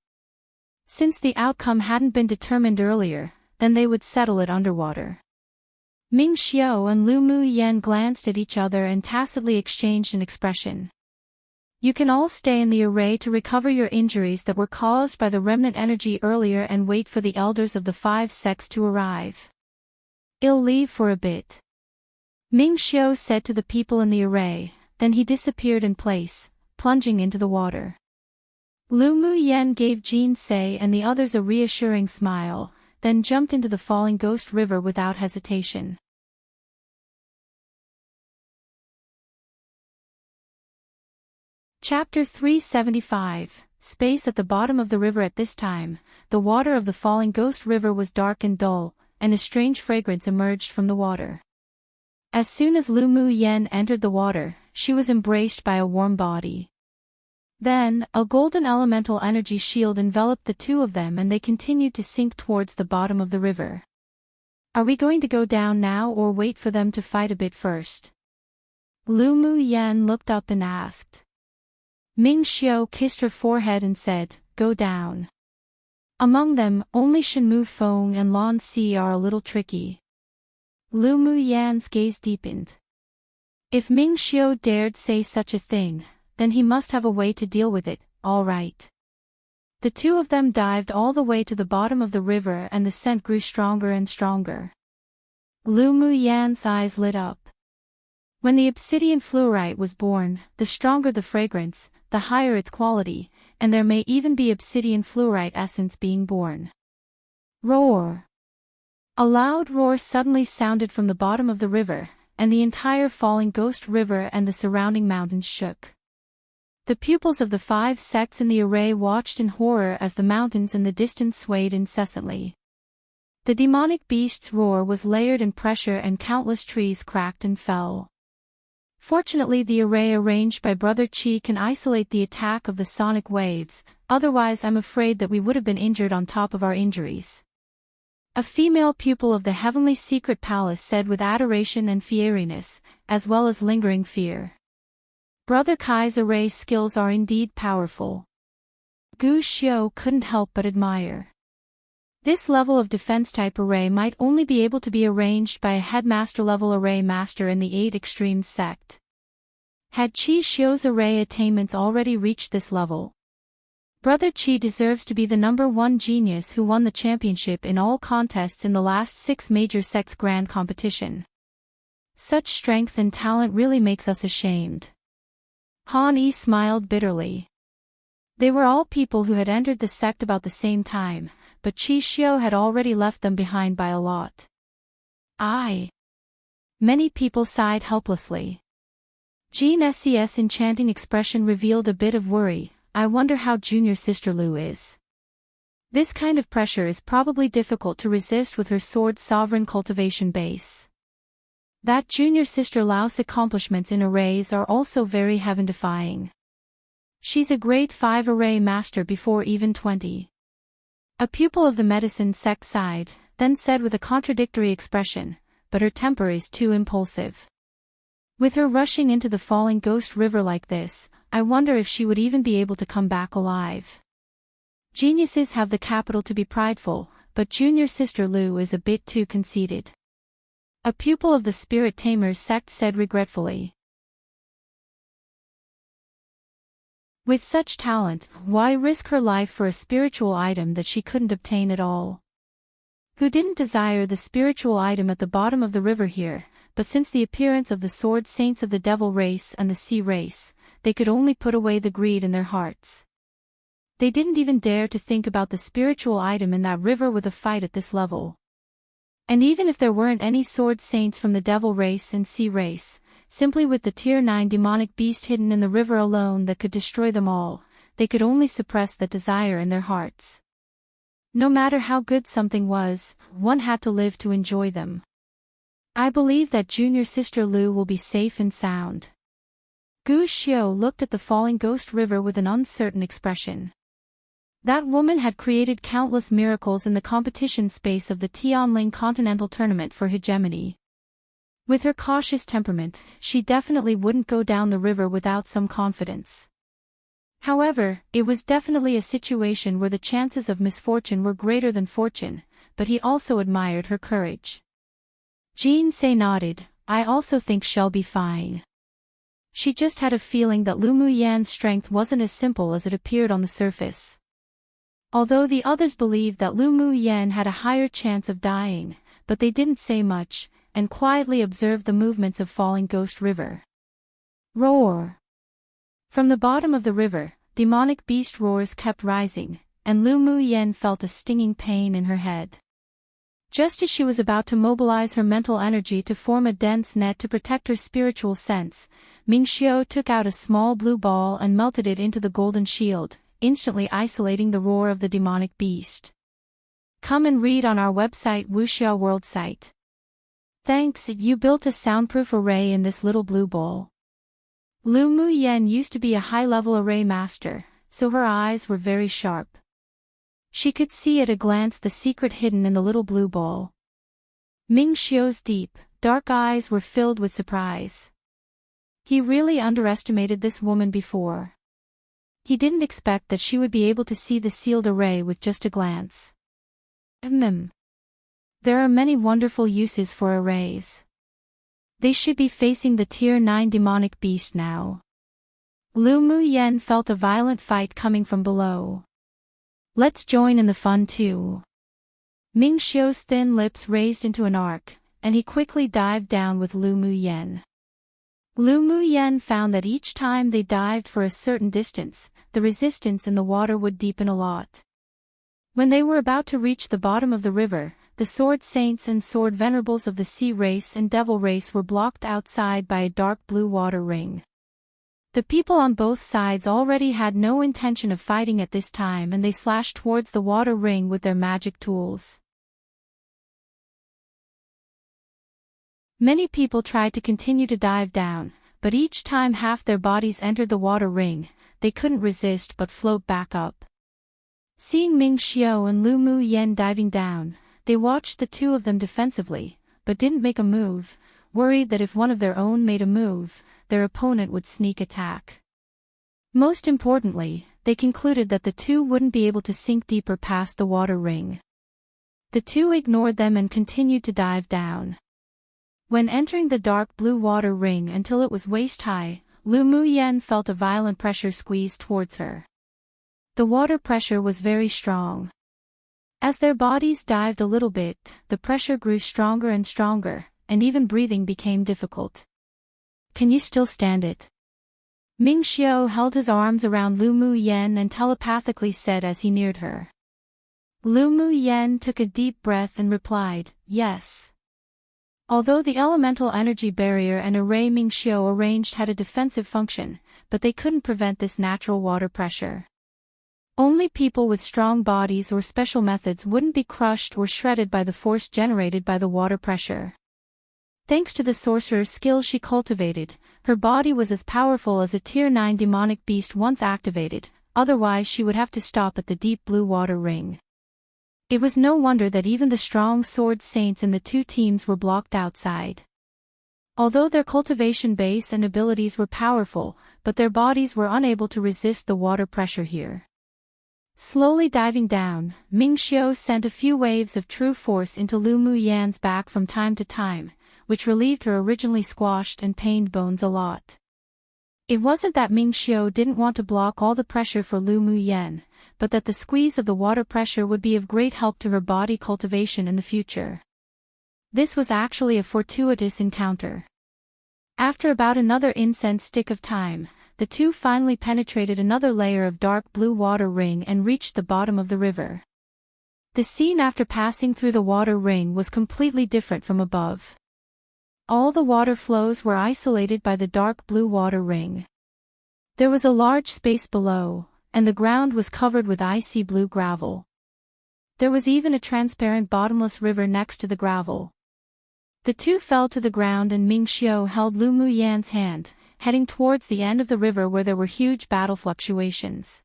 Since the outcome hadn't been determined earlier, then they would settle it underwater. Ming Xiao and Lu Mu Yan glanced at each other and tacitly exchanged an expression. You can all stay in the array to recover your injuries that were caused by the remnant energy earlier and wait for the elders of the 5 sects to arrive. I'll leave for a bit. Ming Xiao said to the people in the array, then he disappeared in place, plunging into the water. Lu Mu Yan gave Jin Se and the others a reassuring smile, then jumped into the falling Ghost River without hesitation. Chapter 375, Space at the bottom of the river. At this time, the water of the falling Ghost River was dark and dull, and a strange fragrance emerged from the water. As soon as Lu Mu Yan entered the water, she was embraced by a warm body. Then, a golden elemental energy shield enveloped the two of them and they continued to sink towards the bottom of the river. Are we going to go down now or wait for them to fight a bit first? Lu Mu Yan looked up and asked. Ming Xiao kissed her forehead and said, go down. Among them, only Shenmu Feng and Lan Si are a little tricky. Lu Mu Yan's gaze deepened. If Ming Xiao dared say such a thing, then he must have a way to deal with it, all right. The two of them dived all the way to the bottom of the river and the scent grew stronger and stronger. Lu Mu Yan's eyes lit up. When the obsidian fluorite was born, the stronger the fragrance, the higher its quality, and there may even be obsidian fluorite essence being born. Roar! A loud roar suddenly sounded from the bottom of the river, and the entire falling Ghost River and the surrounding mountains shook. The pupils of the 5 sects in the array watched in horror as the mountains in the distance swayed incessantly. The demonic beast's roar was layered in pressure and countless trees cracked and fell. Fortunately, the array arranged by Brother Qi can isolate the attack of the sonic waves, otherwise I'm afraid that we would have been injured on top of our injuries. A female pupil of the Heavenly Secret Palace said with adoration and fieriness, as well as lingering fear. Brother Kai's array skills are indeed powerful. Gu Xiao couldn't help but admire. This level of defense-type array might only be able to be arranged by a headmaster-level array master in the 8 Extremes sect. Had Qi Xiao's array attainments already reached this level? Brother Qi deserves to be the #1 genius who won the championship in all contests in the last 6 major sects grand competition. Such strength and talent really makes us ashamed. Han Yi smiled bitterly. They were all people who had entered the sect about the same time, but Qi Xiao had already left them behind by a lot. Many people sighed helplessly. Jean Ses' enchanting expression revealed a bit of worry. I wonder how junior sister Lu is. This kind of pressure is probably difficult to resist with her sword sovereign cultivation base. That junior sister Lao's accomplishments in arrays are also very heaven-defying. She's a grade 5 array master before even 20. A pupil of the medicine sect sighed, then said with a contradictory expression, but her temper is too impulsive. With her rushing into the falling Ghost River like this, I wonder if she would even be able to come back alive. Geniuses have the capital to be prideful, but junior sister Lu is a bit too conceited. A pupil of the Spirit Tamers sect said regretfully. With such talent, why risk her life for a spiritual item that she couldn't obtain at all? Who didn't desire the spiritual item at the bottom of the river here, but since the appearance of the sword saints of the devil race and the sea race, they could only put away the greed in their hearts. They didn't even dare to think about the spiritual item in that river with a fight at this level. And even if there weren't any sword saints from the devil race and sea race, simply with the tier 9 demonic beast hidden in the river alone that could destroy them all, they could only suppress that desire in their hearts. No matter how good something was, one had to live to enjoy them. I believe that junior sister Lu will be safe and sound. Gu Xiu looked at the falling ghost river with an uncertain expression. That woman had created countless miracles in the competition space of the Tianling Continental Tournament for hegemony. With her cautious temperament, she definitely wouldn't go down the river without some confidence. However, it was definitely a situation where the chances of misfortune were greater than fortune, but he also admired her courage. Jean Sei nodded. I also think she'll be fine. She just had a feeling that Lu Muyan's strength wasn't as simple as it appeared on the surface. Although the others believed that Lu Muyan had a higher chance of dying, but they didn't say much, and quietly observed the movements of falling Ghost River. Roar! From the bottom of the river, demonic beast roars kept rising, and Lu Muyan felt a stinging pain in her head. Just as she was about to mobilize her mental energy to form a dense net to protect her spiritual sense, Ming Xiu took out a small blue ball and melted it into the golden shield, instantly isolating the roar of the demonic beast. Come and read on our website Wuxia World site. Thanks, you built a soundproof array in this little blue ball. Lu Muyan used to be a high-level array master, so her eyes were very sharp. She could see at a glance the secret hidden in the little blue ball. Ming Xiu's deep, dark eyes were filled with surprise. He really underestimated this woman before. He didn't expect that she would be able to see the sealed array with just a glance. There are many wonderful uses for arrays. They should be facing the Tier 9 demonic beast now. Lu Muyan felt a violent fight coming from below. Let's join in the fun too. Ming Xiu's thin lips raised into an arc, and he quickly dived down with Lu Muyan. Lu Muyan found that each time they dived for a certain distance, the resistance in the water would deepen a lot. When they were about to reach the bottom of the river, the Sword Saints and Sword Venerables of the Sea Race and Devil Race were blocked outside by a dark blue water ring. The people on both sides already had no intention of fighting at this time, and they slashed towards the water ring with their magic tools. Many people tried to continue to dive down, but each time half their bodies entered the water ring, they couldn't resist but float back up. Seeing Ming Xiu and Lu Muyan diving down, they watched the two of them defensively, but didn't make a move, worried that if one of their own made a move, their opponent would sneak attack. Most importantly, they concluded that the two wouldn't be able to sink deeper past the water ring. The two ignored them and continued to dive down. When entering the dark blue water ring until it was waist-high, Lu Muyan felt a violent pressure squeeze towards her. The water pressure was very strong. As their bodies dived a little bit, the pressure grew stronger and stronger, and even breathing became difficult. Can you still stand it? Ming Xiu held his arms around Lu Muyan and telepathically said as he neared her. Lu Muyan took a deep breath and replied, yes. Although the elemental energy barrier and array Ming Xiu arranged had a defensive function, but they couldn't prevent this natural water pressure. Only people with strong bodies or special methods wouldn't be crushed or shredded by the force generated by the water pressure. Thanks to the sorcerer's skills she cultivated, her body was as powerful as a Tier 9 demonic beast once activated, otherwise she would have to stop at the deep blue water ring. It was no wonder that even the strong sword saints in the two teams were blocked outside. Although their cultivation base and abilities were powerful, but their bodies were unable to resist the water pressure here. Slowly diving down, Ming Xiu sent a few waves of true force into Lu Muyan's back from time to time, which relieved her originally squashed and pained bones a lot. It wasn't that Ming Xiu didn't want to block all the pressure for Lu Muyan, but that the squeeze of the water pressure would be of great help to her body cultivation in the future. This was actually a fortuitous encounter. After about another incense stick of time, the two finally penetrated another layer of dark blue water ring and reached the bottom of the river. The scene after passing through the water ring was completely different from above. All the water flows were isolated by the dark blue water ring. There was a large space below, and the ground was covered with icy blue gravel. There was even a transparent bottomless river next to the gravel. The two fell to the ground and Ming Xiu held Lu Muyan's hand, heading towards the end of the river where there were huge battle fluctuations.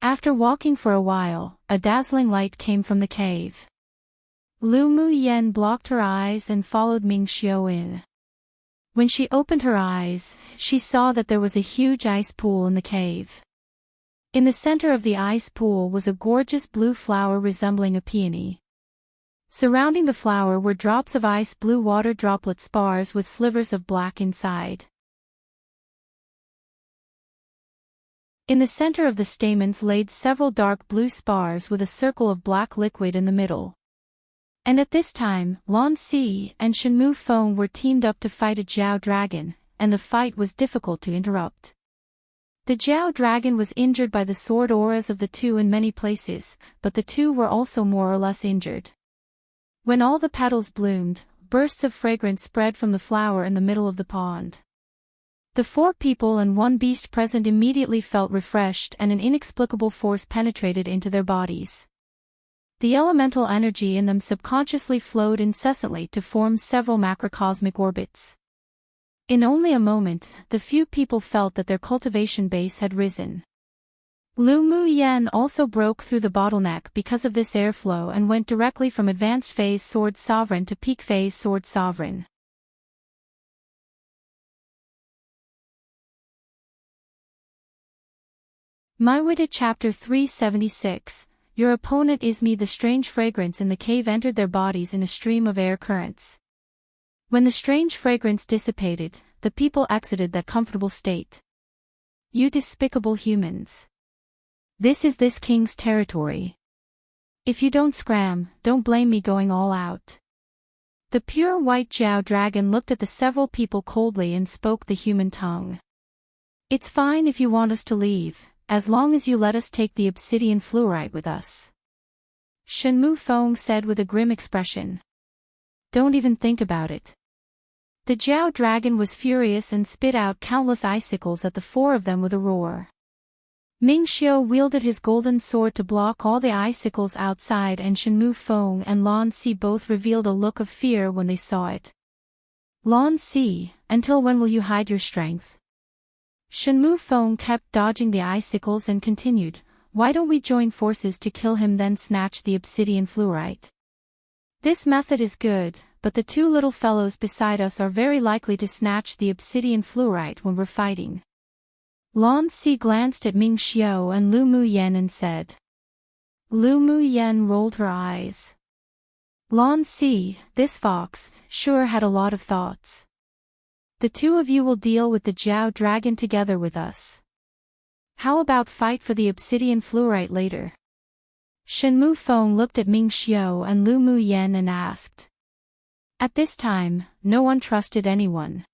After walking for a while, a dazzling light came from the cave. Lu Muyen blocked her eyes and followed Ming Xiao in. When she opened her eyes, she saw that there was a huge ice pool in the cave. In the center of the ice pool was a gorgeous blue flower resembling a peony. Surrounding the flower were drops of ice blue water droplet spars with slivers of black inside. In the center of the stamens laid several dark blue spars with a circle of black liquid in the middle. And at this time, Lan Si and Shenmu Feng were teamed up to fight a Jiao dragon, and the fight was difficult to interrupt. The Jiao dragon was injured by the sword auras of the two in many places, but the two were also more or less injured. When all the petals bloomed, bursts of fragrance spread from the flower in the middle of the pond. The 4 people and 1 beast present immediately felt refreshed and an inexplicable force penetrated into their bodies. The elemental energy in them subconsciously flowed incessantly to form several macrocosmic orbits. In only a moment, the few people felt that their cultivation base had risen. Lu Muyen also broke through the bottleneck because of this airflow and went directly from Advanced Phase Sword Sovereign to Peak Phase Sword Sovereign. Maiwita Chapter 376. Your opponent is me. The strange fragrance in the cave entered their bodies in a stream of air currents. When the strange fragrance dissipated, the people exited that comfortable state. You despicable humans. This is this king's territory. If you don't scram, don't blame me going all out. The pure white Jiao dragon looked at the several people coldly and spoke the human tongue. It's fine if you want us to leave, as long as you let us take the obsidian fluorite with us. Shenmu Feng said with a grim expression. Don't even think about it. The Jiao dragon was furious and spit out countless icicles at the 4 of them with a roar. Ming Xiao wielded his golden sword to block all the icicles outside, and Shenmu Feng and Lan Si both revealed a look of fear when they saw it. Lan Si, until when will you hide your strength? Shenmu Feng kept dodging the icicles and continued, why don't we join forces to kill him then snatch the obsidian fluorite? This method is good, but the 2 little fellows beside us are very likely to snatch the obsidian fluorite when we're fighting. Lan Si glanced at Ming Xiao and Lu Muyen and said. Lu Muyen rolled her eyes. Lan Si, this fox, sure had a lot of thoughts. The 2 of you will deal with the Jiao dragon together with us. How about fight for the obsidian fluorite later? Shenmu Feng looked at Ming Xiao and Lu Muyen and asked. At this time, no one trusted anyone.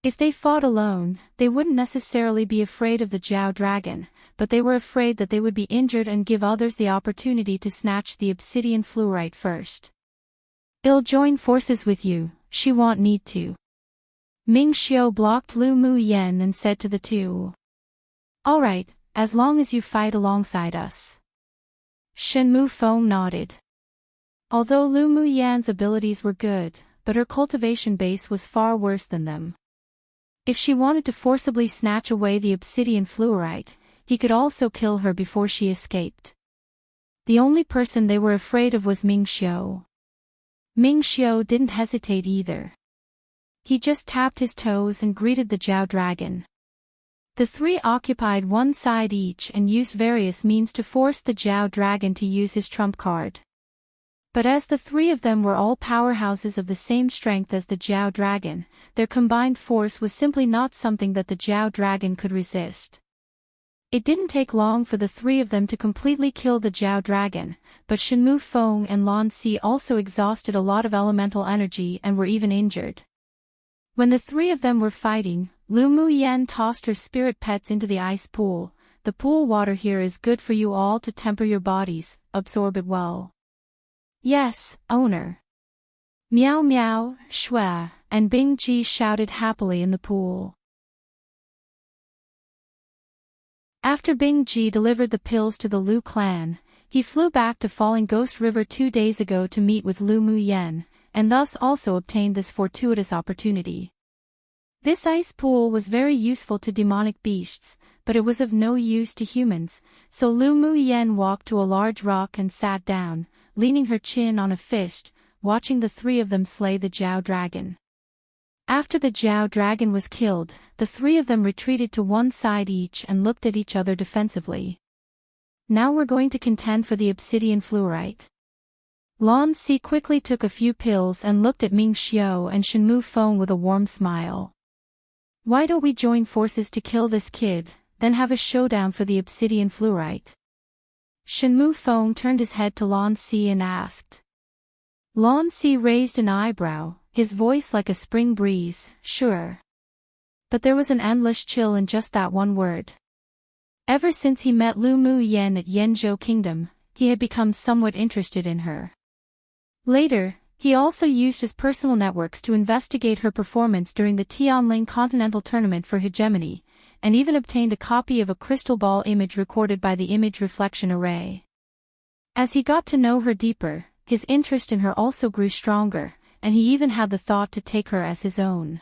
If they fought alone, they wouldn't necessarily be afraid of the Jiao dragon, but they were afraid that they would be injured and give others the opportunity to snatch the obsidian fluorite first. I'll join forces with you, she won't need to. Ming Xiao blocked Lu Muyen and said to the 2. All right, as long as you fight alongside us. Shenmu Feng nodded. Although Lu Muyen's abilities were good, but her cultivation base was far worse than them. If she wanted to forcibly snatch away the obsidian fluorite, he could also kill her before she escaped. The only person they were afraid of was Ming Xiao. Ming Xiao didn't hesitate either. He just tapped his toes and greeted the Jiao dragon. The 3 occupied one side each and used various means to force the Jiao dragon to use his trump card. But as the 3 of them were all powerhouses of the same strength as the Jiao dragon, their combined force was simply not something that the Jiao dragon could resist. It didn't take long for the 3 of them to completely kill the Jiao dragon, but Shenmu Feng and Lan Si also exhausted a lot of elemental energy and were even injured. When the 3 of them were fighting, Lu Muyen tossed her spirit pets into the ice pool. The pool water here is good for you all to temper your bodies, absorb it well. Yes, owner. Meow meow, shua, and Bing Ji shouted happily in the pool. After Bing Ji delivered the pills to the Lu clan, he flew back to Falling Ghost River 2 days ago to meet with Lu Muyen, and thus also obtained this fortuitous opportunity. This ice pool was very useful to demonic beasts, but it was of no use to humans, so Lu Mu Yen walked to a large rock and sat down, leaning her chin on a fist, watching the three of them slay the Jiao dragon. After the Jiao dragon was killed, the three of them retreated to one side each and looked at each other defensively. Now we're going to contend for the obsidian fluorite. Lan Si quickly took a few pills and looked at Ming Xiao and Shenmu Feng with a warm smile. Why don't we join forces to kill this kid, then have a showdown for the obsidian fluorite? Shenmu Feng turned his head to Lan Si and asked. Lan Si raised an eyebrow, his voice like a spring breeze, sure. But there was an endless chill in just that one word. Ever since he met Lu Mu Yen at Yanzhou Kingdom, he had become somewhat interested in her. Later, he also used his personal networks to investigate her performance during the Tianling Continental Tournament for Hegemony, and even obtained a copy of a crystal ball image recorded by the image reflection array. As he got to know her deeper, his interest in her also grew stronger, and he even had the thought to take her as his own.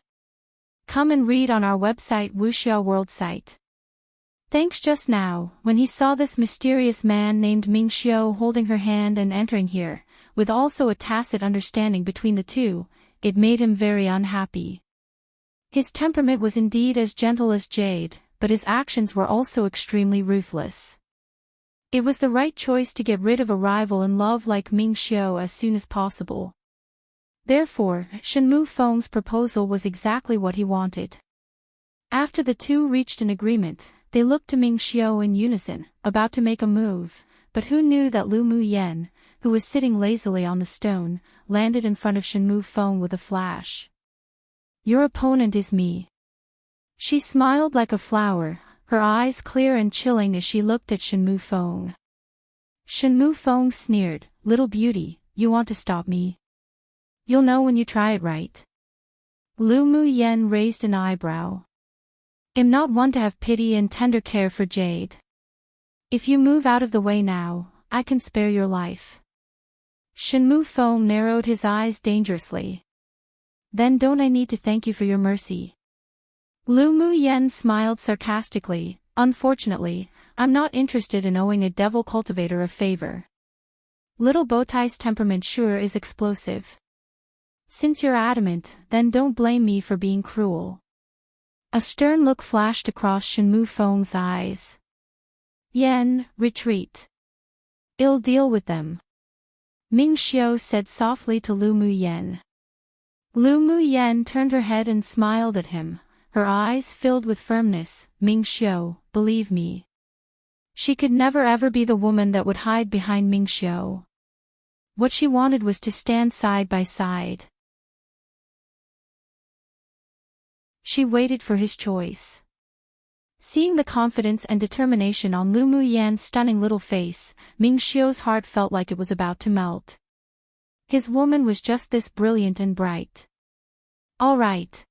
Come and read on our website Wuxia World site. Thanks. Just now, when he saw this mysterious man named Ming Xiao holding her hand and entering here, with also a tacit understanding between the two, it made him very unhappy. His temperament was indeed as gentle as jade, but his actions were also extremely ruthless. It was the right choice to get rid of a rival in love like Ming Xiao as soon as possible. Therefore, Shenmu Feng's proposal was exactly what he wanted. After the two reached an agreement, they looked to Ming Xiao in unison, about to make a move, but who knew that Lu Mu Yen, who was sitting lazily on the stone, landed in front of Shenmu Feng with a flash. Your opponent is me. She smiled like a flower, her eyes clear and chilling as she looked at Shenmu Feng. Shenmu Feng sneered, little beauty, you want to stop me? You'll know when you try it, right? Lu Mu Yen raised an eyebrow. I'm not one to have pity and tender care for Jade. If you move out of the way now, I can spare your life. Shenmu Feng narrowed his eyes dangerously. Then don't I need to thank you for your mercy? Lu Mu Yen smiled sarcastically. Unfortunately, I'm not interested in owing a devil cultivator a favor. Little Bowtie's temperament sure is explosive. Since you're adamant, then don't blame me for being cruel. A stern look flashed across Shenmu Feng's eyes. Yen, retreat. I'll deal with them. Ming Xiao said softly to Lu Mu Yen. Lu Mu Yen turned her head and smiled at him, her eyes filled with firmness. Ming Xiao, believe me. She could never ever be the woman that would hide behind Ming Xiao. What she wanted was to stand side by side. She waited for his choice. Seeing the confidence and determination on Lu Mu Yan's stunning little face, Ming Xiao's heart felt like it was about to melt. His woman was just this brilliant and bright. All right.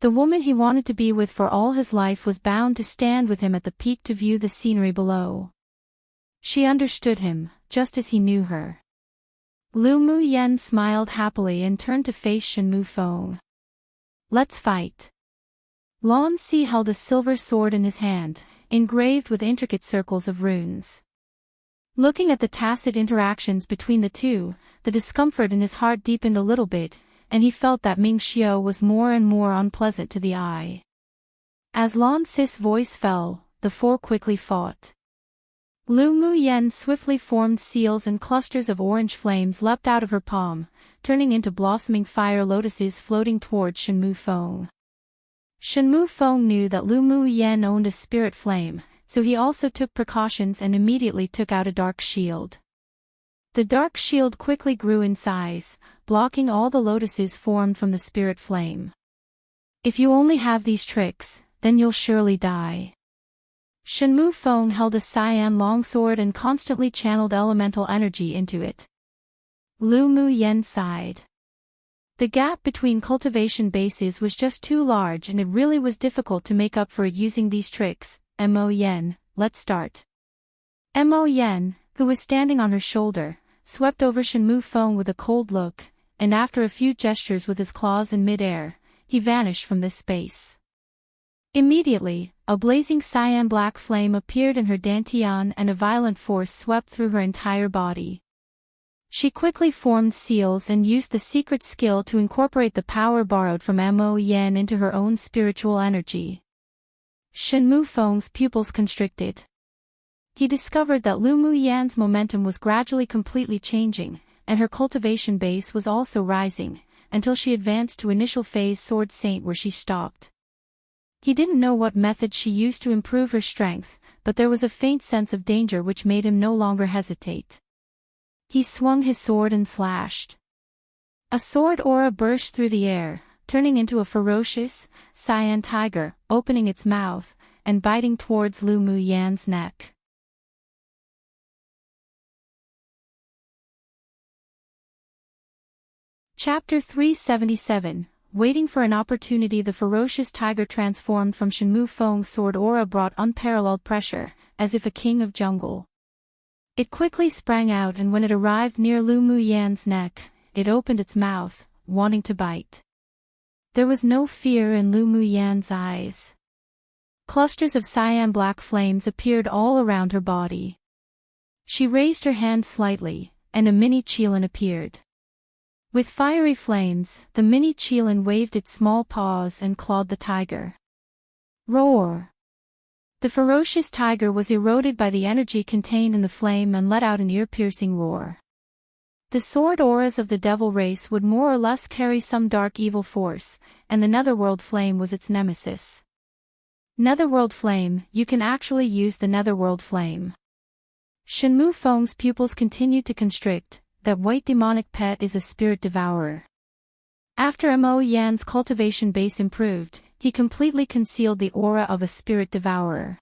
The woman he wanted to be with for all his life was bound to stand with him at the peak to view the scenery below. She understood him, just as he knew her. Lu Mu Yen smiled happily and turned to face Shenmu Feng. Let's fight. Lan Si held a silver sword in his hand, engraved with intricate circles of runes. Looking at the tacit interactions between the two, the discomfort in his heart deepened a little bit, and he felt that Ming Xiao was more and more unpleasant to the eye. As Lan Si's voice fell, the four quickly fought. Lu Mu Yen swiftly formed seals and clusters of orange flames leapt out of her palm, turning into blossoming fire lotuses floating towards Shenmu Feng. Shenmu Feng knew that Lu Mu Yen owned a spirit flame, so he also took precautions and immediately took out a dark shield. The dark shield quickly grew in size, blocking all the lotuses formed from the spirit flame. If you only have these tricks, then you'll surely die. Shenmu Feng held a cyan longsword and constantly channeled elemental energy into it. Lu Mu Yen sighed. The gap between cultivation bases was just too large and it really was difficult to make up for it using these tricks. Mo Yen, let's start. Mo Yen, who was standing on her shoulder, swept over Shenmu Feng with a cold look, and after a few gestures with his claws in mid-air, he vanished from this space. Immediately, a blazing cyan black flame appeared in her dantian and a violent force swept through her entire body. She quickly formed seals and used the secret skill to incorporate the power borrowed from Mo Yan into her own spiritual energy. Shen Mufeng's pupils constricted. He discovered that Lu Mu Yan's momentum was gradually completely changing, and her cultivation base was also rising, until she advanced to initial phase Sword Saint where she stopped. He didn't know what method she used to improve her strength, but there was a faint sense of danger which made him no longer hesitate. He swung his sword and slashed. A sword aura burst through the air, turning into a ferocious, cyan tiger, opening its mouth, and biting towards Lu Mu Yan's neck. Chapter 377. Waiting for an opportunity. The ferocious tiger transformed from Shen Mufeng's sword aura brought unparalleled pressure, as if a king of jungle. It quickly sprang out, and when it arrived near Lu Mu Yan's neck, it opened its mouth, wanting to bite. There was no fear in Lu Mu Yan's eyes. Clusters of cyan black flames appeared all around her body. She raised her hand slightly, and a mini Qilin appeared. With fiery flames, the mini Qilin waved its small paws and clawed the tiger. Roar! The ferocious tiger was eroded by the energy contained in the flame and let out an ear-piercing roar. The sword auras of the devil race would more or less carry some dark evil force, and the netherworld flame was its nemesis. Netherworld flame, you can actually use the netherworld flame. Shen Mufeng's pupils continued to constrict. That white demonic pet is a spirit devourer. After Mo Yan's cultivation base improved, he completely concealed the aura of a spirit devourer.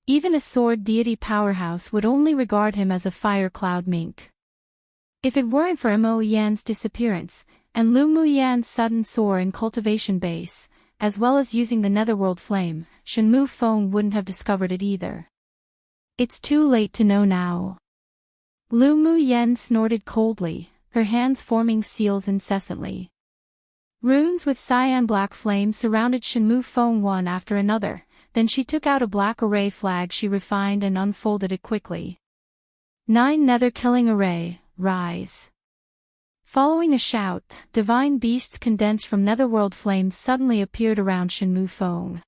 Even a sword deity powerhouse would only regard him as a fire cloud mink. If it weren't for Mo Yan's disappearance, and Lu Mu Yan's sudden soar in cultivation base, as well as using the netherworld flame, Shen Mufeng wouldn't have discovered it either. It's too late to know now. Lu Mu Yan snorted coldly, her hands forming seals incessantly. Runes with cyan black flame surrounded Shen Mufeng one after another, then she took out a black array flag. She refined and unfolded it quickly. 9 Nether Killing Array, rise. Following a shout, divine beasts condensed from netherworld flames suddenly appeared around Shen Mufeng.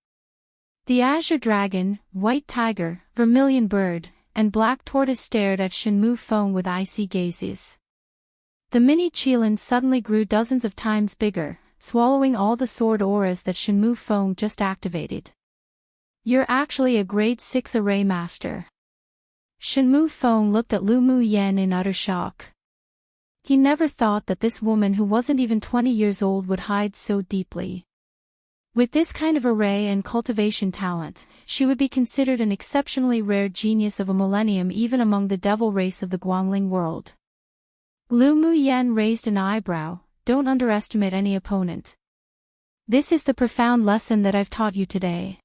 The azure dragon, white tiger, vermilion bird, and black tortoise stared at Shen Mufeng with icy gazes. The mini Qilin suddenly grew dozens of times bigger, swallowing all the sword auras that Shen Mufeng just activated. You're actually a grade 6 array master. Shen Mufeng looked at Lu Mu Yan in utter shock. He never thought that this woman who wasn't even 20 years old would hide so deeply. With this kind of array and cultivation talent, she would be considered an exceptionally rare genius of a millennium even among the devil race of the Guangling world. Lu Mu Yan raised an eyebrow. Don't underestimate any opponent. This is the profound lesson that I've taught you today.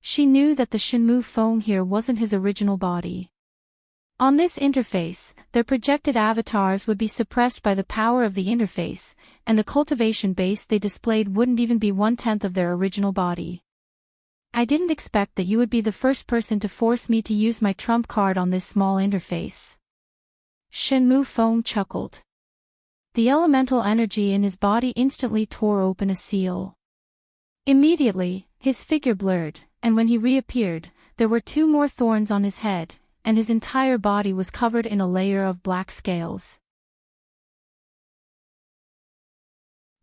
She knew that the Shen Mufeng here wasn't his original body. On this interface, their projected avatars would be suppressed by the power of the interface, and the cultivation base they displayed wouldn't even be 1/10 of their original body. I didn't expect that you would be the first person to force me to use my trump card on this small interface. Shen Mufeng chuckled. The elemental energy in his body instantly tore open a seal. Immediately, his figure blurred, and when he reappeared, there were 2 more thorns on his head, and his entire body was covered in a layer of black scales.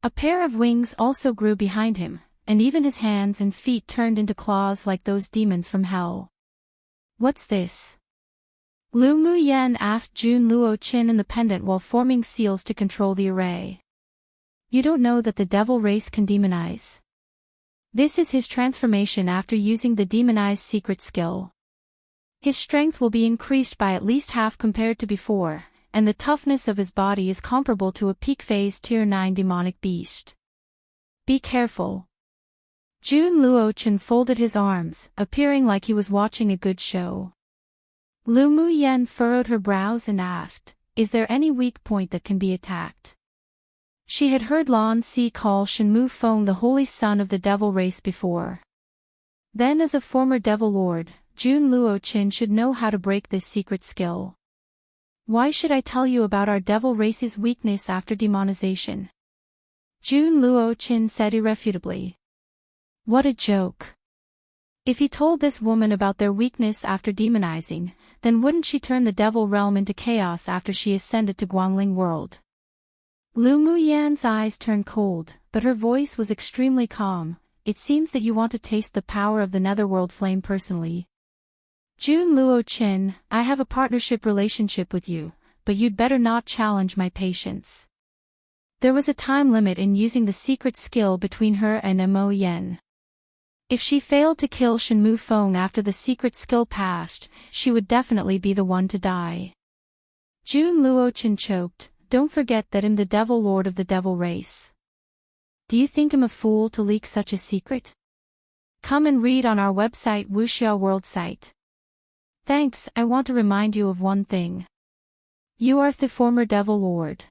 A pair of wings also grew behind him, and even his hands and feet turned into claws like those demons from hell. What's this? Lu Mu Yan asked Jun Luo Qin in the pendant while forming seals to control the array. You don't know that the devil race can demonize. This is his transformation after using the demonized secret skill. His strength will be increased by at least half compared to before, and the toughness of his body is comparable to a peak phase tier 9 demonic beast. Be careful. Jun Luo Qin folded his arms, appearing like he was watching a good show. Lu Mu Yan furrowed her brows and asked, is there any weak point that can be attacked? She had heard Lan Si call Shenmue Feng the holy son of the devil race before. Then as a former devil lord, Jun Luoqin should know how to break this secret skill. Why should I tell you about our devil race's weakness after demonization? Jun Luoqin said irrefutably. What a joke. If he told this woman about their weakness after demonizing, then wouldn't she turn the devil realm into chaos after she ascended to Guangling world? Lu Muyan's eyes turned cold, but her voice was extremely calm. It seems that you want to taste the power of the netherworld flame personally. Jun Luoqin, I have a partnership relationship with you, but you'd better not challenge my patience. There was a time limit in using the secret skill between her and Mo Yen. If she failed to kill Shenmue Feng after the secret skill passed, she would definitely be the one to die. Jun Luoqin choked. Don't forget that I'm the devil lord of the devil race. Do you think I'm a fool to leak such a secret? Come and read on our website Wuxia World site. Thanks, I want to remind you of one thing. You are the former devil lord.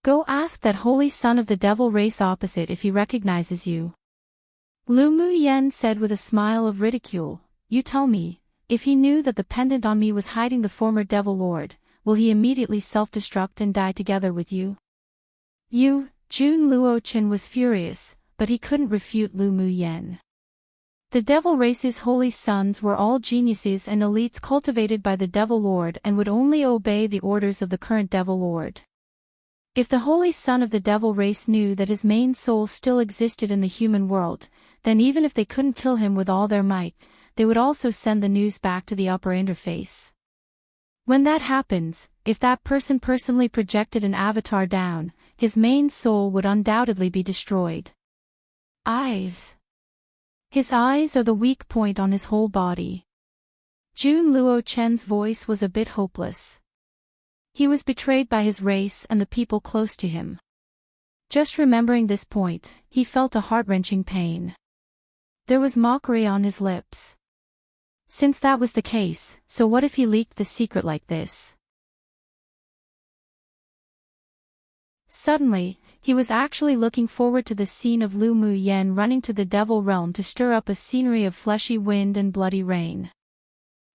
Go ask that holy son of the devil race opposite if he recognizes you. Lu Muyan said with a smile of ridicule, you tell me, if he knew that the pendant on me was hiding the former devil lord, will he immediately self-destruct and die together with you? Jun Luoqin was furious, but he couldn't refute Lu Muyan. The devil race's holy sons were all geniuses and elites cultivated by the devil lord and would only obey the orders of the current devil lord. If the holy son of the devil race knew that his main soul still existed in the human world, then even if they couldn't kill him with all their might, they would also send the news back to the upper interface. When that happens, if that person personally projected an avatar down, his main soul would undoubtedly be destroyed. Eyes. His eyes are the weak point on his whole body. Jun Luoqin's voice was a bit hopeless. He was betrayed by his race and the people close to him. Just remembering this point, he felt a heart-wrenching pain. There was mockery on his lips. Since that was the case, so what if he leaked the secret like this? Suddenly, he was actually looking forward to the scene of Lu Muyan running to the devil realm to stir up a scenery of fleshy wind and bloody rain.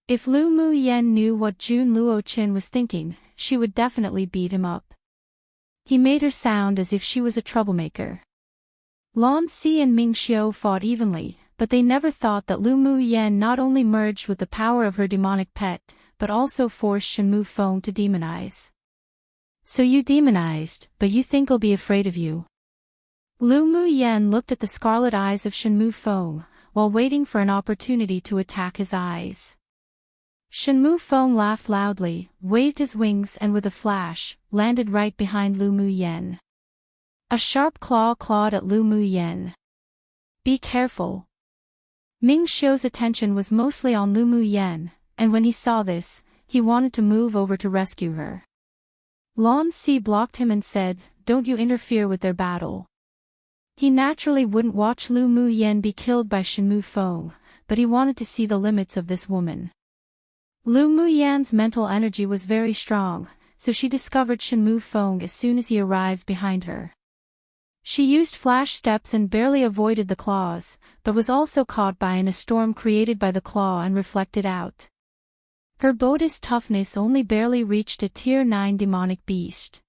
If Lu Muyan knew what Jun Luoqin was thinking, she would definitely beat him up. He made her sound as if she was a troublemaker. Lan Si and Ming Xiu fought evenly, but they never thought that Lu Muyan not only merged with the power of her demonic pet, but also forced Shenmue Feng to demonize. So you demonized, but you think I'll be afraid of you? Lu Muyan looked at the scarlet eyes of Shenmue Feng, while waiting for an opportunity to attack his eyes. Shenmue Feng laughed loudly, waved his wings and with a flash, landed right behind Lu Muyan. A sharp claw clawed at Lu Muyan. Be careful. Ming Xiu's attention was mostly on Lu Muyan, and when he saw this, he wanted to move over to rescue her. Lan Si blocked him and said, don't you interfere with their battle. He naturally wouldn't watch Lu Muyan be killed by Shenmue Feng, but he wanted to see the limits of this woman. Lu Muyan's mental energy was very strong, so she discovered Shenmue Feng as soon as he arrived behind her. She used flash steps and barely avoided the claws, but was also caught in a storm created by the claw and reflected out. Her Bodhi's toughness only barely reached a Tier 9 demonic beast.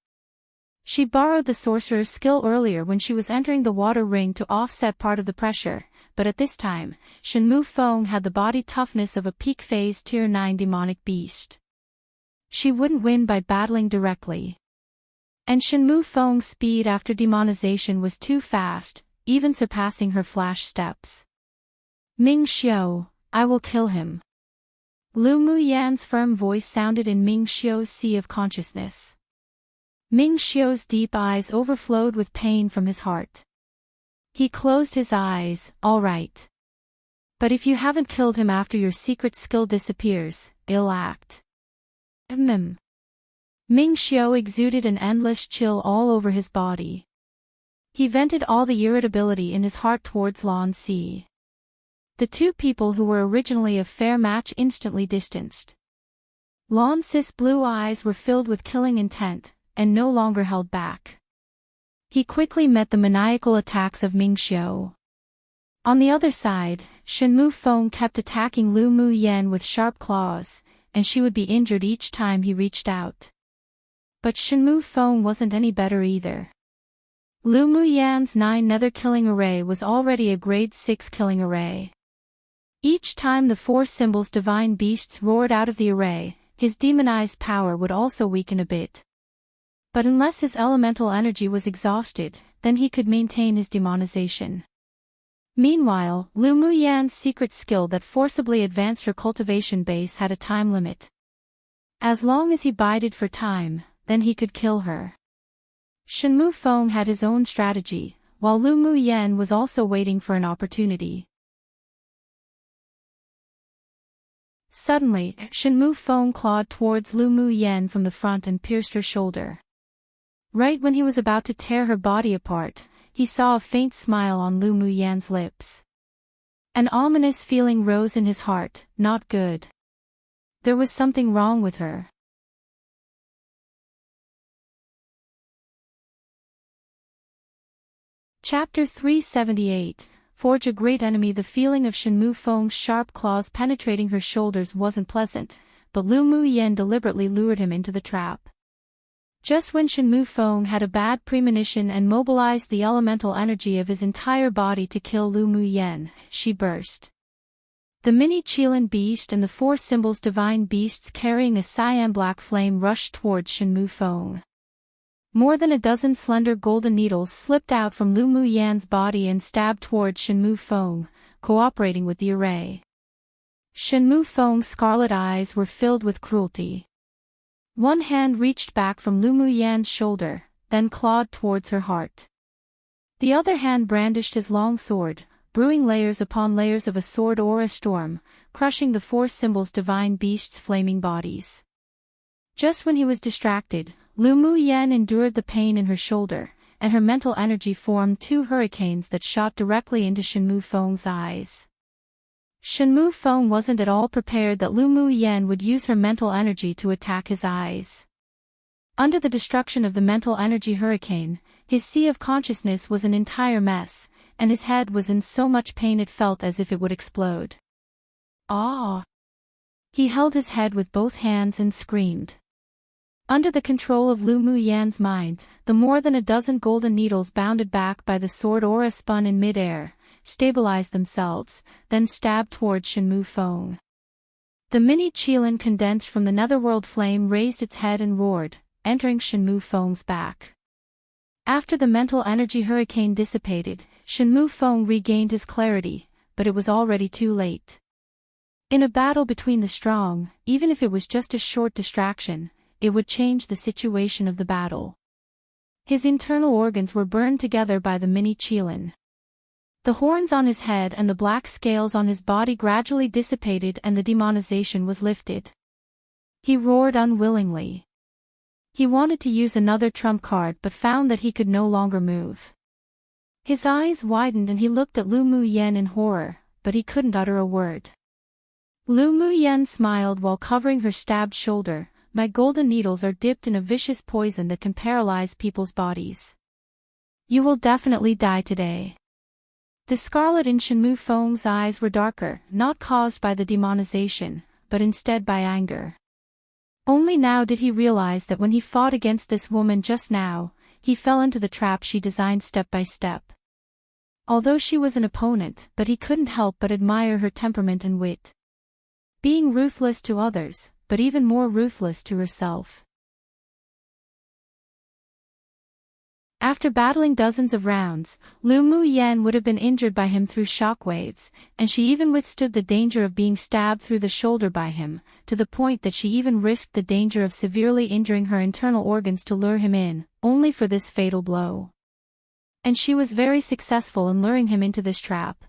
She borrowed the sorcerer's skill earlier when she was entering the water ring to offset part of the pressure, but at this time, Shenmue Feng had the body toughness of a peak phase Tier 9 demonic beast. She wouldn't win by battling directly. And Shenmue Feng's speed after demonization was too fast, even surpassing her flash steps. Ming Xiu, I will kill him. Lu Muyan's firm voice sounded in Ming Xiu's sea of consciousness. Ming Xiu's deep eyes overflowed with pain from his heart. He closed his eyes, all right. But if you haven't killed him after your secret skill disappears, ill act. Ming Xiu exuded an endless chill all over his body. He vented all the irritability in his heart towards Lan Si. The two people who were originally a fair match instantly distanced. Lan Si's blue eyes were filled with killing intent, and no longer held back. He quickly met the maniacal attacks of Mingxiu. On the other side, Shenmu Feng kept attacking Lu Mu Yan with sharp claws, and she would be injured each time he reached out. But Shenmu Feng wasn't any better either. Lu Mu Yan's 9 nether killing array was already a grade 6 killing array. Each time the 4 symbols divine beasts roared out of the array, his demonized power would also weaken a bit. But unless his elemental energy was exhausted, then he could maintain his demonization. Meanwhile, Lu Mu Yan's secret skill that forcibly advanced her cultivation base had a time limit. As long as he bided for time, then he could kill her. Shenmu Feng had his own strategy, while Lu Mu Yan was also waiting for an opportunity. Suddenly, Shenmu Feng clawed towards Lu Mu Yan from the front and pierced her shoulder. Right when he was about to tear her body apart, he saw a faint smile on Lu Mu Yan's lips. An ominous feeling rose in his heart, not good. There was something wrong with her. Chapter 378, Forge a Great Enemy. The feeling of Shenmu Feng's sharp claws penetrating her shoulders wasn't pleasant, but Lu Mu Yan deliberately lured him into the trap. Just when Shenmu Feng had a bad premonition and mobilized the elemental energy of his entire body to kill Lu Mu Yan, she burst. The mini Qilin beast and the 4 symbols divine beasts carrying a cyan black flame rushed towards Shenmu Feng. More than a dozen slender golden needles slipped out from Lu Mu Yan's body and stabbed towards Shenmu Feng, cooperating with the array. Shenmu Feng's scarlet eyes were filled with cruelty. One hand reached back from Lu Mu Yan's shoulder, then clawed towards her heart. The other hand brandished his long sword, brewing layers upon layers of a sword or a storm, crushing the 4 symbols divine beasts' flaming bodies. Just when he was distracted, Lu Mu Yan endured the pain in her shoulder, and her mental energy formed 2 hurricanes that shot directly into Shenmu Feng's eyes. Shenmu Feng wasn't at all prepared that Lu Mu Yan would use her mental energy to attack his eyes. Under the destruction of the mental energy hurricane, his sea of consciousness was an entire mess, and his head was in so much pain it felt as if it would explode. Ah! He held his head with both hands and screamed. Under the control of Lu Mu Yan's mind, the more than a dozen golden needles bounded back by the sword aura spun in mid-air, stabilized themselves, then stabbed towards Shenmu Feng. The mini Qilin condensed from the netherworld flame raised its head and roared, entering Shenmu Feng's back. After the mental energy hurricane dissipated, Shenmu Feng regained his clarity, but it was already too late. In a battle between the strong, even if it was just a short distraction, it would change the situation of the battle. His internal organs were burned together by the mini Qilin. The horns on his head and the black scales on his body gradually dissipated and the demonization was lifted. He roared unwillingly. He wanted to use another trump card but found that he could no longer move. His eyes widened and he looked at Lu Mu Yan in horror, but he couldn't utter a word. Lu Mu Yan smiled while covering her stabbed shoulder. My golden needles are dipped in a vicious poison that can paralyze people's bodies. You will definitely die today. The scarlet in Shenmu Feng's eyes were darker, not caused by the demonization, but instead by anger. Only now did he realize that when he fought against this woman just now, he fell into the trap she designed step by step. Although she was an opponent, but he couldn't help but admire her temperament and wit. Being ruthless to others, but even more ruthless to herself. After battling dozens of rounds, Lu Mu Yan would have been injured by him through shockwaves, and she even withstood the danger of being stabbed through the shoulder by him, to the point that she even risked the danger of severely injuring her internal organs to lure him in, only for this fatal blow. And she was very successful in luring him into this trap.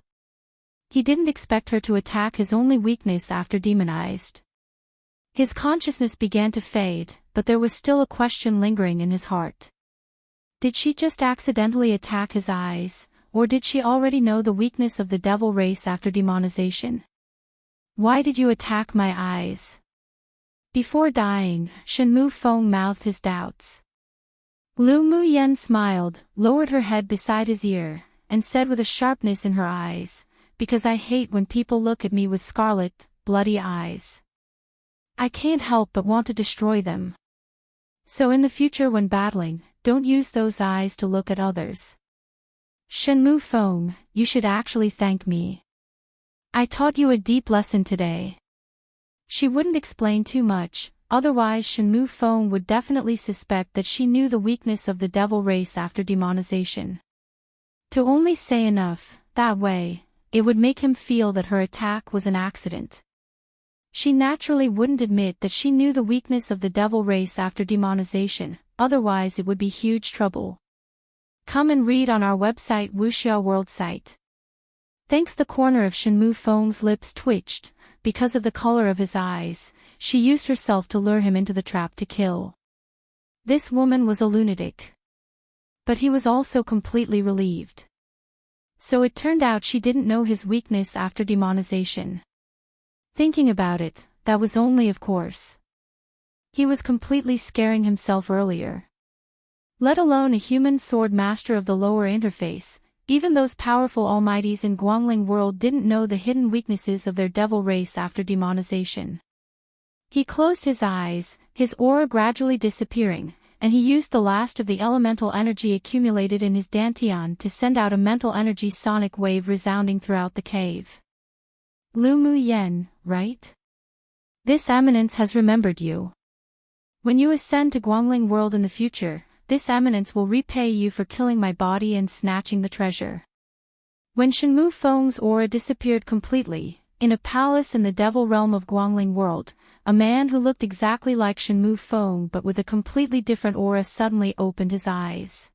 He didn't expect her to attack his only weakness after demonized. His consciousness began to fade, but there was still a question lingering in his heart. Did she just accidentally attack his eyes, or did she already know the weakness of the devil race after demonization? Why did you attack my eyes? Before dying, Shenmu Feng mouthed his doubts. Lu Muyen smiled, lowered her head beside his ear, and said with a sharpness in her eyes, "Because I hate when people look at me with scarlet, bloody eyes. I can't help but want to destroy them. So in the future when battling, don't use those eyes to look at others. Shenmue Feng, you should actually thank me. I taught you a deep lesson today." She wouldn't explain too much, otherwise Shenmue Feng would definitely suspect that she knew the weakness of the devil race after demonization. To only say enough, that way, it would make him feel that her attack was an accident. She naturally wouldn't admit that she knew the weakness of the devil race after demonization, otherwise it would be huge trouble. Come and read on our website Wuxia World site. Thanks. The corner of Shenmue Feng's lips twitched, because of the color of his eyes. She used herself to lure him into the trap to kill. This woman was a lunatic. But he was also completely relieved. So it turned out she didn't know his weakness after demonization. Thinking about it, that was only of course. He was completely scaring himself earlier. Let alone a human sword master of the lower interface, even those powerful almighties in Guangling world didn't know the hidden weaknesses of their devil race after demonization. He closed his eyes, his aura gradually disappearing, and he used the last of the elemental energy accumulated in his dantian to send out a mental energy sonic wave resounding throughout the cave. Lu Muyen, right? This eminence has remembered you. When you ascend to Guangling world in the future, this eminence will repay you for killing my body and snatching the treasure. When Shenmue Feng's aura disappeared completely, in a palace in the devil realm of Guangling world, a man who looked exactly like Shenmue Feng but with a completely different aura suddenly opened his eyes.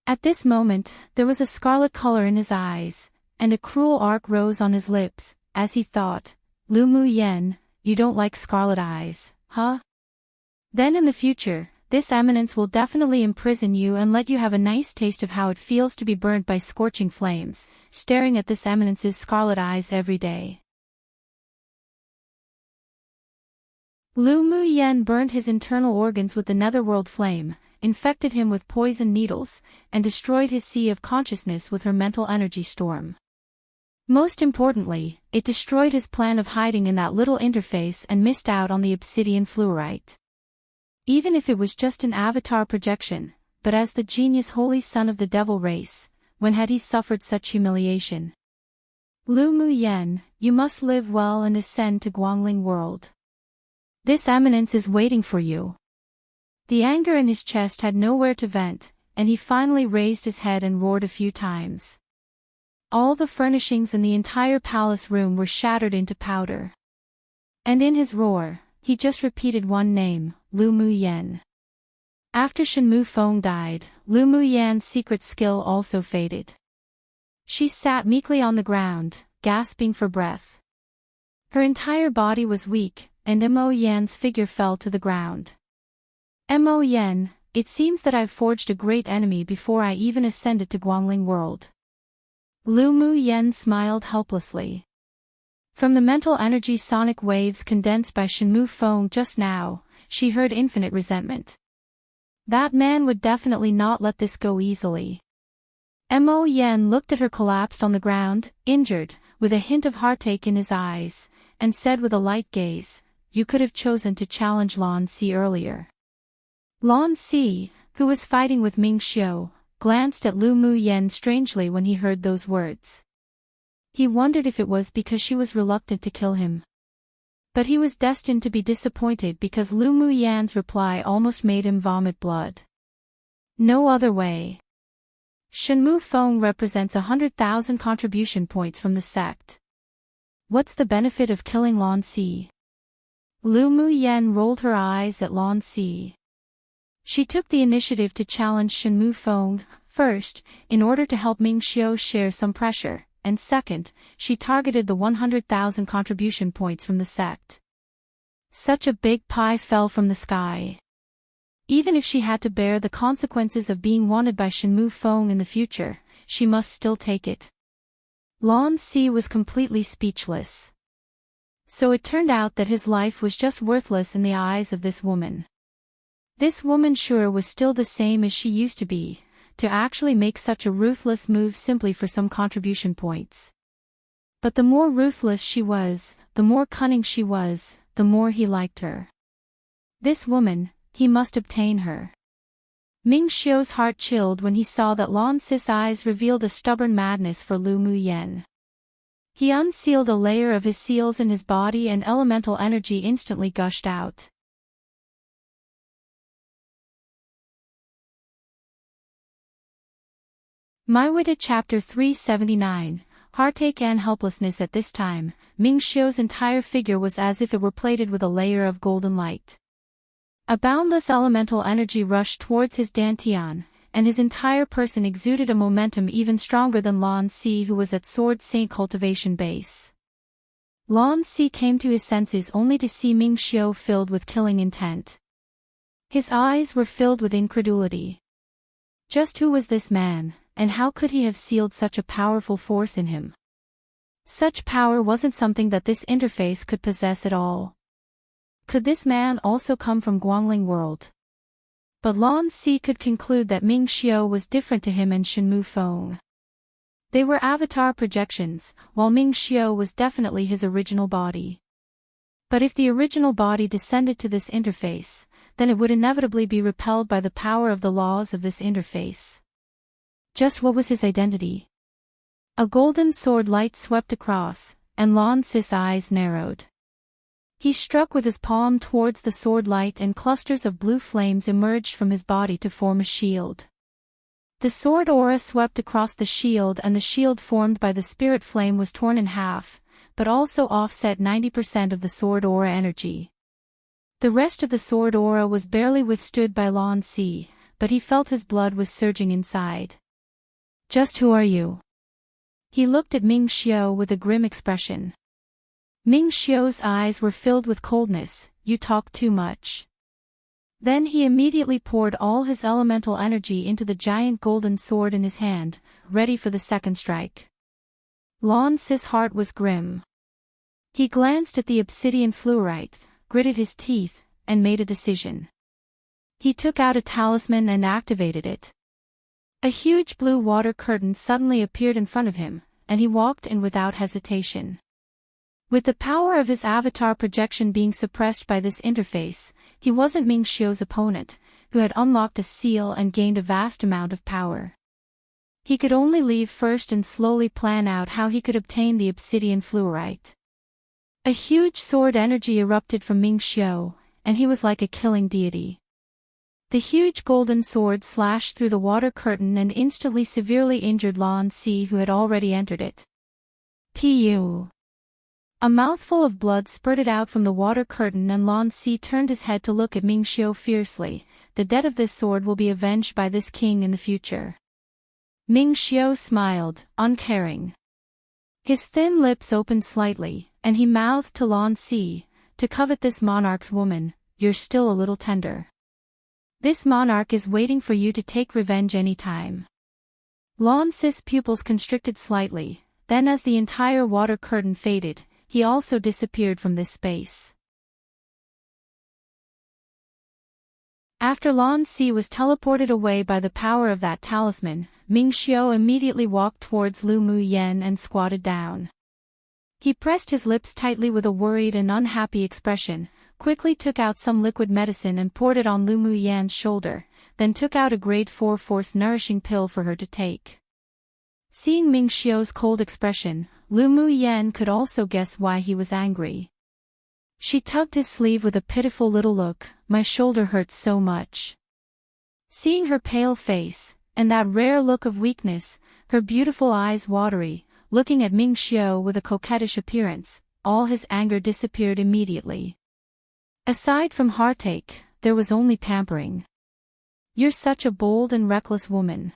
At this moment, there was a scarlet color in his eyes, and a cruel arc rose on his lips, as he thought, "Lu Muyen, you don't like scarlet eyes, huh? Then in the future, this eminence will definitely imprison you and let you have a nice taste of how it feels to be burned by scorching flames, staring at this eminence's scarlet eyes every day." Lu Muyen burned his internal organs with the netherworld flame, infected him with poison needles, and destroyed his sea of consciousness with her mental energy storm. Most importantly, it destroyed his plan of hiding in that little interface and missed out on the obsidian fluorite. Even if it was just an avatar projection, but as the genius holy son of the devil race, when had he suffered such humiliation? Lu Muyen, you must live well and ascend to Guangling world. This eminence is waiting for you. The anger in his chest had nowhere to vent, and he finally raised his head and roared a few times. All the furnishings in the entire palace room were shattered into powder. And in his roar, he just repeated one name, Lu Muyen. After Shenmue Feng died, Lu Muyen's secret skill also faded. She sat meekly on the ground, gasping for breath. Her entire body was weak, and Mo Yan's figure fell to the ground. Mo Yan, it seems that I've forged a great enemy before I even ascended to Guangling world. Lu Muyen smiled helplessly. From the mental energy sonic waves condensed by Shenmue Feng just now, she heard infinite resentment. That man would definitely not let this go easily. Mo Yan looked at her collapsed on the ground, injured, with a hint of heartache in his eyes, and said with a light gaze, "You could have chosen to challenge Lan Si earlier." Lan Si, who was fighting with Ming Xiu, glanced at Lu Muyen strangely when he heard those words. He wondered if it was because she was reluctant to kill him. But he was destined to be disappointed because Lu Muyen's reply almost made him vomit blood. No other way. Shenmue Feng represents 100,000 contribution points from the sect. What's the benefit of killing Lan Si? Lu Muyen rolled her eyes at Lan Si. She took the initiative to challenge Shenmue Feng, first, in order to help Ming Xiu share some pressure, and second, she targeted the 100,000 contribution points from the sect. Such a big pie fell from the sky. Even if she had to bear the consequences of being wanted by Shenmue Feng in the future, she must still take it. Lan Si was completely speechless. So it turned out that his life was just worthless in the eyes of this woman. This woman sure was still the same as she used to be, to actually make such a ruthless move simply for some contribution points. But the more ruthless she was, the more cunning she was, the more he liked her. This woman, he must obtain her. Ming Xiu's heart chilled when he saw that Lan Si's eyes revealed a stubborn madness for Lu Muyen. He unsealed a layer of his seals in his body and elemental energy instantly gushed out. Maiwita Chapter 379, Heartache and Helplessness. At this time, Ming Xiu's entire figure was as if it were plated with a layer of golden light. A boundless elemental energy rushed towards his dantian, and his entire person exuded a momentum even stronger than Lan Si, who was at Sword Saint cultivation base. Lan Si came to his senses only to see Ming Xiu filled with killing intent. His eyes were filled with incredulity. Just who was this man, and how could he have sealed such a powerful force in him? Such power wasn't something that this interface could possess at all. Could this man also come from Guangling world? But Lan Si could conclude that Ming Xiu was different to him and Shenmu Feng. They were avatar projections, while Ming Xiu was definitely his original body. But if the original body descended to this interface, then it would inevitably be repelled by the power of the laws of this interface. Just what was his identity? A golden sword light swept across, and Lan Si's eyes narrowed. He struck with his palm towards the sword light and clusters of blue flames emerged from his body to form a shield. The sword aura swept across the shield, and the shield formed by the spirit flame was torn in half, but also offset 90% of the sword aura energy. The rest of the sword aura was barely withstood by Lan Si, but he felt his blood was surging inside. Just who are you? He looked at Ming Xiu with a grim expression. Ming Xiu's eyes were filled with coldness. You talk too much. Then he immediately poured all his elemental energy into the giant golden sword in his hand, ready for the second strike. Lan Si's heart was grim. He glanced at the obsidian fluorite, gritted his teeth, and made a decision. He took out a talisman and activated it. A huge blue water curtain suddenly appeared in front of him, and he walked in without hesitation. With the power of his avatar projection being suppressed by this interface, he wasn't Ming Xiu's opponent, who had unlocked a seal and gained a vast amount of power. He could only leave first and slowly plan out how he could obtain the obsidian fluorite. A huge sword energy erupted from Ming Xiu, and he was like a killing deity. The huge golden sword slashed through the water curtain and instantly severely injured Lan Si, who had already entered it. Pu. A mouthful of blood spurted out from the water curtain, and Lan Si turned his head to look at Ming Xiu fiercely. The death of this sword will be avenged by this king in the future. Ming Xiu smiled, uncaring. His thin lips opened slightly, and he mouthed to Lan Si, to covet this monarch's woman, you're still a little tender. This monarch is waiting for you to take revenge any time. Lan Si's pupils constricted slightly, then as the entire water curtain faded, he also disappeared from this space. After Lan Si was teleported away by the power of that talisman, Ming Xiu immediately walked towards Lu Muyen and squatted down. He pressed his lips tightly with a worried and unhappy expression, quickly took out some liquid medicine and poured it on Lu Muyen's shoulder, then took out a grade 4 force nourishing pill for her to take. Seeing Ming Xiu's cold expression, Lu Muyen could also guess why he was angry. She tugged his sleeve with a pitiful little look, my shoulder hurts so much. Seeing her pale face, and that rare look of weakness, her beautiful eyes watery, looking at Ming Xiu with a coquettish appearance, all his anger disappeared immediately. Aside from heartache, there was only pampering. You're such a bold and reckless woman.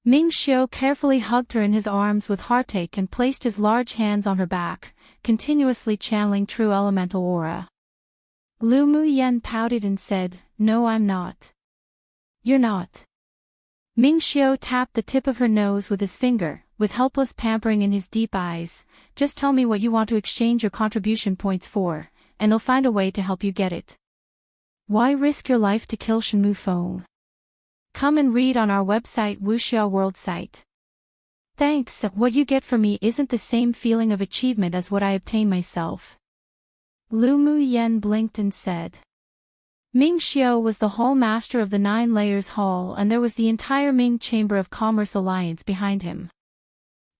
Ming Xiu carefully hugged her in his arms with heartache and placed his large hands on her back, continuously channeling true elemental aura. Lu Muyen pouted and said, no, I'm not. You're not. Ming Xiu tapped the tip of her nose with his finger, with helpless pampering in his deep eyes. Just tell me what you want to exchange your contribution points for, and they'll find a way to help you get it. Why risk your life to kill Shenmue Feng? Come and read on our website Wuxia World site. Thanks, what you get from me isn't the same feeling of achievement as what I obtain myself. Lu Mu Yen blinked and said. Ming Xiao was the hall master of the 9 Layers Hall, and there was the entire Ming Chamber of Commerce Alliance behind him.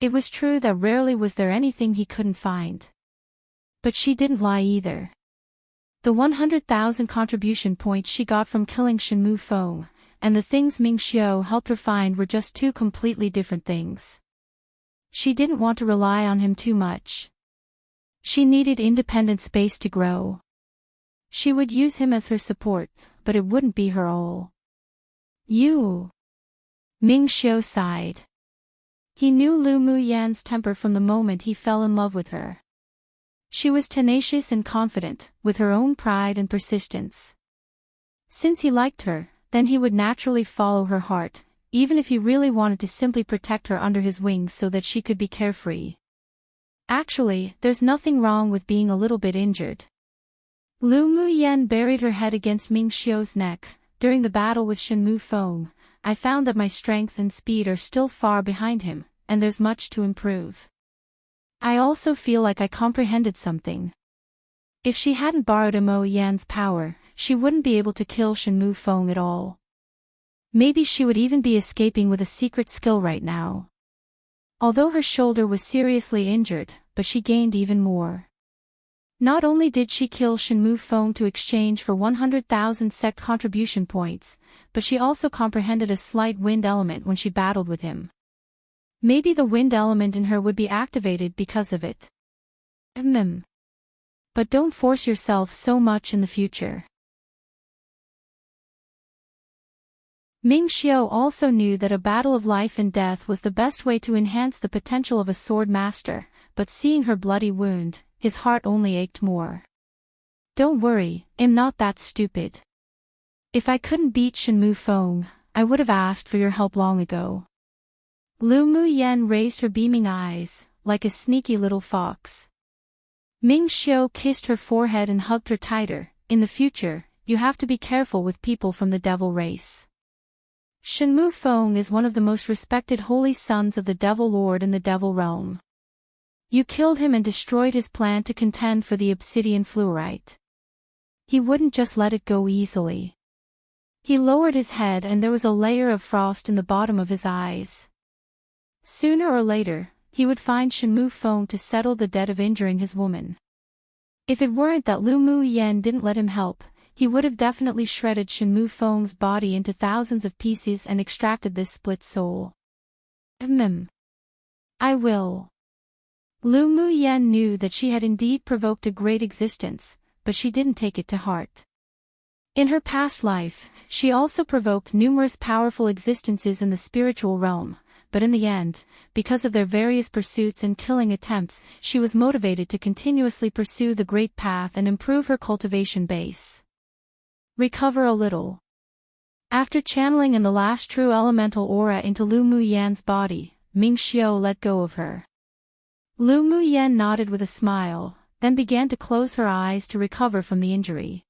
It was true that rarely was there anything he couldn't find. But she didn't lie either. The 100,000 contribution points she got from killing Shenmue Feng, and the things Ming Xiao helped her find were just 2 completely different things. She didn't want to rely on him too much. She needed independent space to grow. She would use him as her support, but it wouldn't be her all. You. Ming Xiao sighed. He knew Lu Mu Yan's temper from the moment he fell in love with her. She was tenacious and confident, with her own pride and persistence. Since he liked her, then he would naturally follow her heart, even if he really wanted to simply protect her under his wings so that she could be carefree. Actually, there's nothing wrong with being a little bit injured. Lu Mu Yan buried her head against Ming Xiao's neck. During the battle with Shenmue Feng, I found that my strength and speed are still far behind him, and there's much to improve. I also feel like I comprehended something. If she hadn't borrowed Mo Yan's power, she wouldn't be able to kill Shenmue Feng at all. Maybe she would even be escaping with a secret skill right now. Although her shoulder was seriously injured, but she gained even more. Not only did she kill Shenmue Feng to exchange for 100,000 sect contribution points, but she also comprehended a slight wind element when she battled with him. Maybe the wind element in her would be activated because of it. But don't force yourself so much in the future. Ming Xiao also knew that a battle of life and death was the best way to enhance the potential of a sword master, but seeing her bloody wound, his heart only ached more. Don't worry, I'm not that stupid. If I couldn't beat Shenmue Feng, I would have asked for your help long ago. Lu Mu Yan raised her beaming eyes, like a sneaky little fox. Ming Xiao kissed her forehead and hugged her tighter. In the future, you have to be careful with people from the devil race. Shenmue Feng is one of the most respected holy sons of the Devil Lord in the Devil Realm. You killed him and destroyed his plan to contend for the obsidian fluorite. He wouldn't just let it go easily. He lowered his head and there was a layer of frost in the bottom of his eyes. Sooner or later, he would find Shenmue Feng to settle the debt of injuring his woman. If it weren't that Lu Mu Yan didn't let him help, he would have definitely shredded Shenmue Feng's body into thousands of pieces and extracted this split soul. I will. Lu Mu Yan knew that she had indeed provoked a great existence, but she didn't take it to heart. In her past life, she also provoked numerous powerful existences in the spiritual realm, but in the end, because of their various pursuits and killing attempts, she was motivated to continuously pursue the great path and improve her cultivation base. Recover a little. After channeling in the last true elemental aura into Lu Mu Yan's body, Ming Xiao let go of her. Lu Mu Yan nodded with a smile, then began to close her eyes to recover from the injury.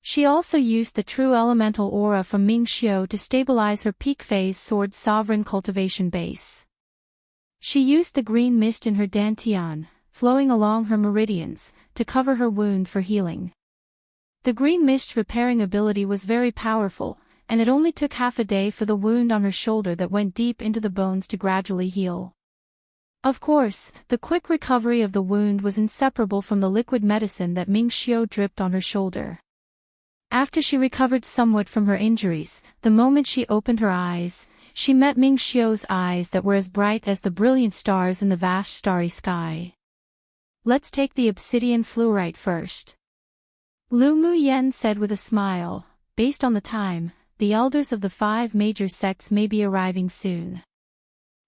She also used the true elemental aura from Ming Xiao to stabilize her peak phase sword sovereign cultivation base. She used the green mist in her dantian, flowing along her meridians, to cover her wound for healing. The green mist's repairing ability was very powerful, and it only took half a day for the wound on her shoulder that went deep into the bones to gradually heal. Of course, the quick recovery of the wound was inseparable from the liquid medicine that Ming Xiao dripped on her shoulder. After she recovered somewhat from her injuries, the moment she opened her eyes, she met Ming Xiao's eyes that were as bright as the brilliant stars in the vast starry sky. Let's take the obsidian fluorite first. Lu Mu Yan said with a smile, based on the time, the elders of the 5 major sects may be arriving soon.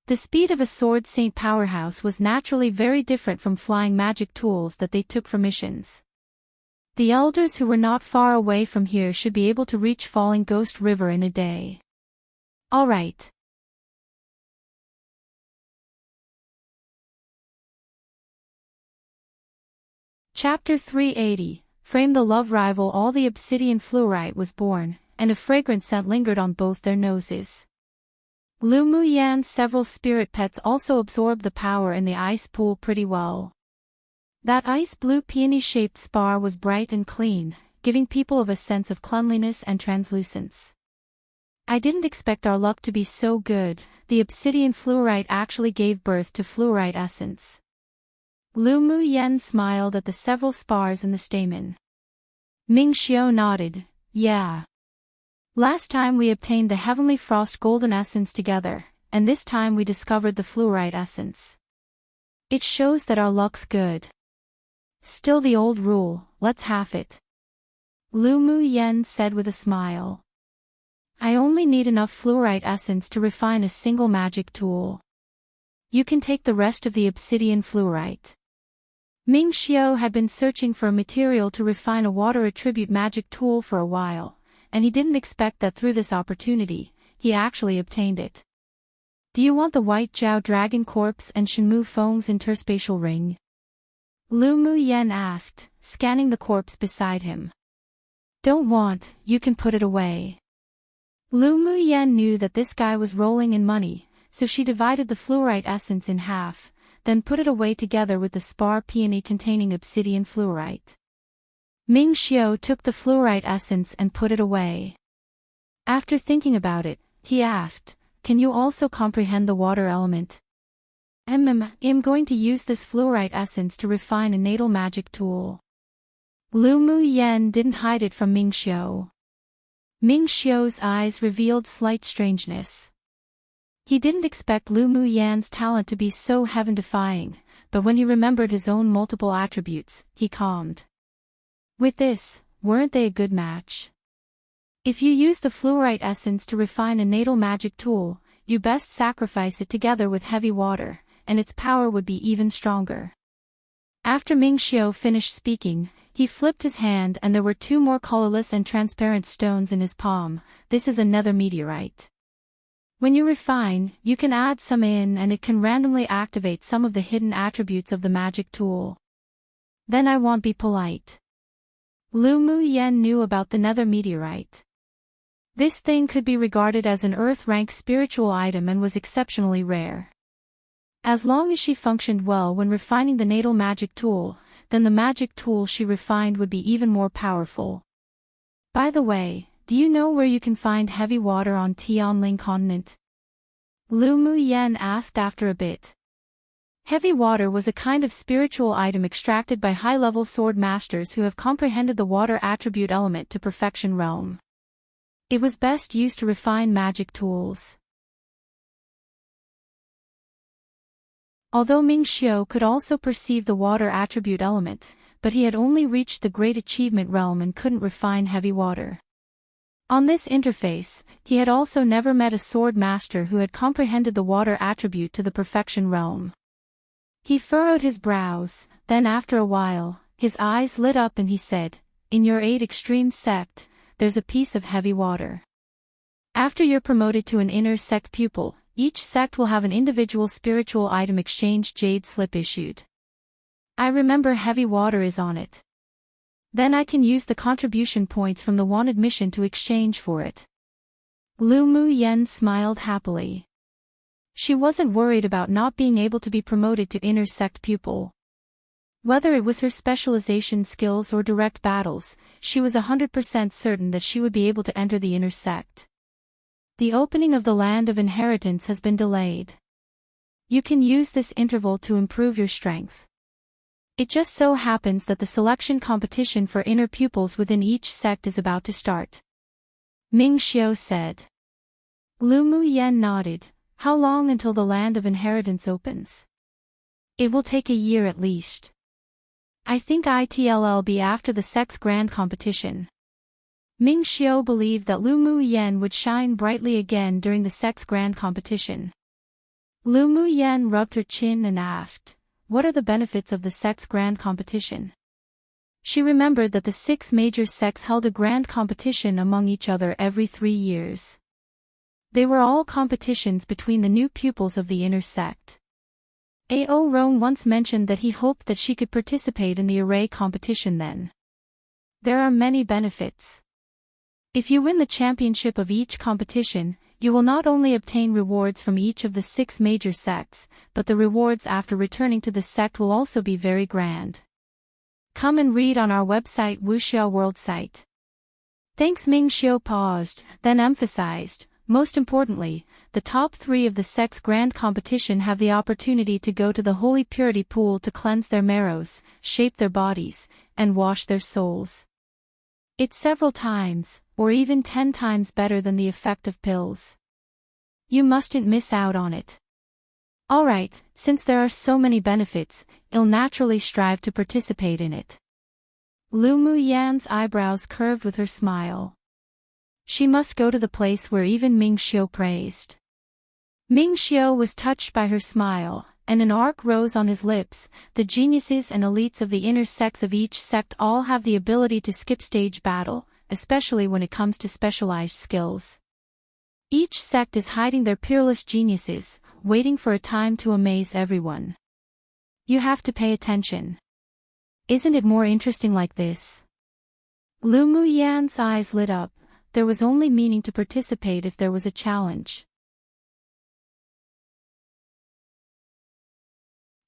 The speed of a sword saint powerhouse was naturally very different from flying magic tools that they took for missions. The elders who were not far away from here should be able to reach Falling Ghost River in a day. All right. Chapter 380, framed the love rival, all the obsidian fluorite was born, and a fragrant scent lingered on both their noses. Lu Muyan's several spirit pets also absorbed the power in the ice pool pretty well. That ice blue peony-shaped spar was bright and clean, giving people of a sense of cleanliness and translucence. I didn't expect our luck to be so good. The obsidian fluorite actually gave birth to fluorite essence. Lu Muyan smiled at the several spars in the stamen. Ming Xiao nodded. Yeah. Last time we obtained the heavenly frost golden essence together, and this time we discovered the fluorite essence. It shows that our luck's good. Still the old rule, let's half it. Lu Muyan said with a smile. I only need enough fluorite essence to refine a single magic tool. You can take the rest of the obsidian fluorite. Ming Xiao had been searching for a material to refine a water attribute magic tool for a while, and he didn't expect that through this opportunity, he actually obtained it. Do you want the white Zhao dragon corpse and Shenmu Feng's interspatial ring? Lu Muyan asked, scanning the corpse beside him. Don't want, you can put it away. Lu Muyan knew that this guy was rolling in money, so she divided the fluorite essence in half, then put it away together with the spar peony containing obsidian fluorite. Ming Xiao took the fluorite essence and put it away. After thinking about it, he asked, can you also comprehend the water element? I'm going to use this fluorite essence to refine a natal magic tool. Lu Muyan didn't hide it from Ming Xiao. Ming Xiao's eyes revealed slight strangeness. He didn't expect Lu Muyan's talent to be so heaven-defying, but when he remembered his own multiple attributes, he calmed. With this, weren't they a good match? If you use the fluorite essence to refine a natal magic tool, you best sacrifice it together with heavy water, and its power would be even stronger. After Ming Xiao finished speaking, he flipped his hand and there were two more colorless and transparent stones in his palm. This is another meteorite. When you refine, you can add some in and it can randomly activate some of the hidden attributes of the magic tool. Then I won't be polite. Lu Muyan knew about the nether meteorite. This thing could be regarded as an Earth-rank spiritual item and was exceptionally rare. As long as she functioned well when refining the natal magic tool, then the magic tool she refined would be even more powerful. By the way, do you know where you can find heavy water on Tianling continent? Lu Muyan asked after a bit. Heavy water was a kind of spiritual item extracted by high-level sword masters who have comprehended the water attribute element to perfection realm. It was best used to refine magic tools. Although Ming Xiao could also perceive the water attribute element, but he had only reached the great achievement realm and couldn't refine heavy water. On this interface, he had also never met a sword master who had comprehended the water attribute to the perfection realm. He furrowed his brows, then after a while, his eyes lit up and he said, in your 8 extreme sect, there's a piece of heavy water. After you're promoted to an inner sect pupil, each sect will have an individual spiritual item exchange jade slip issued. I remember heavy water is on it. Then I can use the contribution points from the wanted mission to exchange for it. Lu Muyan smiled happily. She wasn't worried about not being able to be promoted to inner sect pupil. Whether it was her specialization skills or direct battles, she was 100% certain that she would be able to enter the inner sect. The opening of the land of inheritance has been delayed. You can use this interval to improve your strength. It just so happens that the selection competition for inner pupils within each sect is about to start. Ming Xiao said. Lu Muyan nodded. How long until the land of inheritance opens? It will take a year at least. I think it'll be after the sect's grand competition. Ming Xiao believed that Lu Muyan would shine brightly again during the sect's grand competition. Lu Muyan rubbed her chin and asked, what are the benefits of the sect's grand competition? She remembered that the 6 major sects held a grand competition among each other every 3 years. They were all competitions between the new pupils of the inner sect. Ao Rong once mentioned that he hoped that she could participate in the array competition then. There are many benefits. If you win the championship of each competition, you will not only obtain rewards from each of the 6 major sects, but the rewards after returning to the sect will also be very grand. Come and read on our website Wuxia World site. Thanks. Ming Xiu paused, then emphasized, most importantly, the top 3 of the sect's grand competition have the opportunity to go to the holy purity pool to cleanse their marrows, shape their bodies, and wash their souls. It's several times, or even 10 times better than the effect of pills. You mustn't miss out on it. Alright, since there are so many benefits, I'll naturally strive to participate in it. Lu Muyan's eyebrows curved with her smile. She must go to the place where even Ming Xiu praised. Ming Xiu was touched by her smile, and an arc rose on his lips. The geniuses and elites of the inner sects of each sect all have the ability to skip stage battle, especially when it comes to specialized skills. Each sect is hiding their peerless geniuses, waiting for a time to amaze everyone. You have to pay attention. Isn't it more interesting like this? Lu Muyan's eyes lit up. There was only meaning to participate if there was a challenge.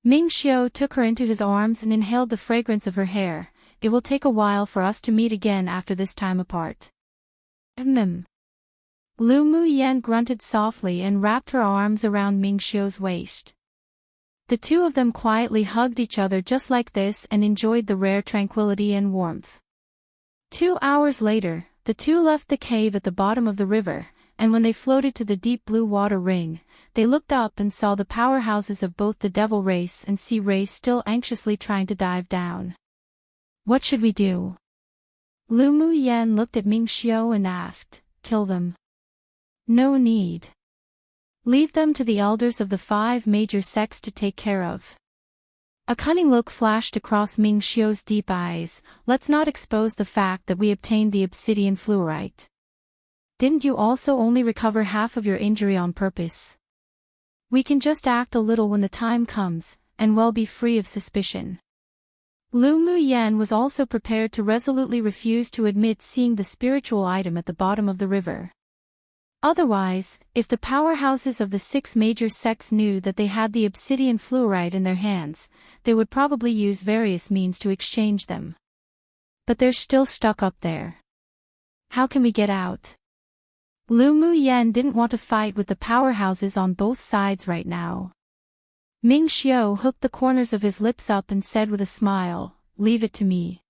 Ming Xiu took her into his arms and inhaled the fragrance of her hair. It will take a while for us to meet again after this time apart. Lu Muyan grunted softly and wrapped her arms around Ming Xiu's waist. The two of them quietly hugged each other just like this and enjoyed the rare tranquility and warmth. 2 hours later, the two left the cave at the bottom of the river, and when they floated to the deep blue water ring, they looked up and saw the powerhouses of both the devil race and sea race still anxiously trying to dive down. What should we do? Lu Muyan looked at Ming Xiu and asked, kill them? No need. Leave them to the elders of the 5 major sects to take care of. A cunning look flashed across Ming Xiu's deep eyes. Let's not expose the fact that we obtained the obsidian fluorite. Didn't you also only recover half of your injury on purpose? We can just act a little when the time comes, and well be free of suspicion. Lu Muyan was also prepared to resolutely refuse to admit seeing the spiritual item at the bottom of the river. Otherwise, if the powerhouses of the 6 major sects knew that they had the obsidian fluorite in their hands, they would probably use various means to exchange them. But they're still stuck up there. How can we get out? Lu Muyan didn't want to fight with the powerhouses on both sides right now. Ming Xiu hooked the corners of his lips up and said with a smile, leave it to me.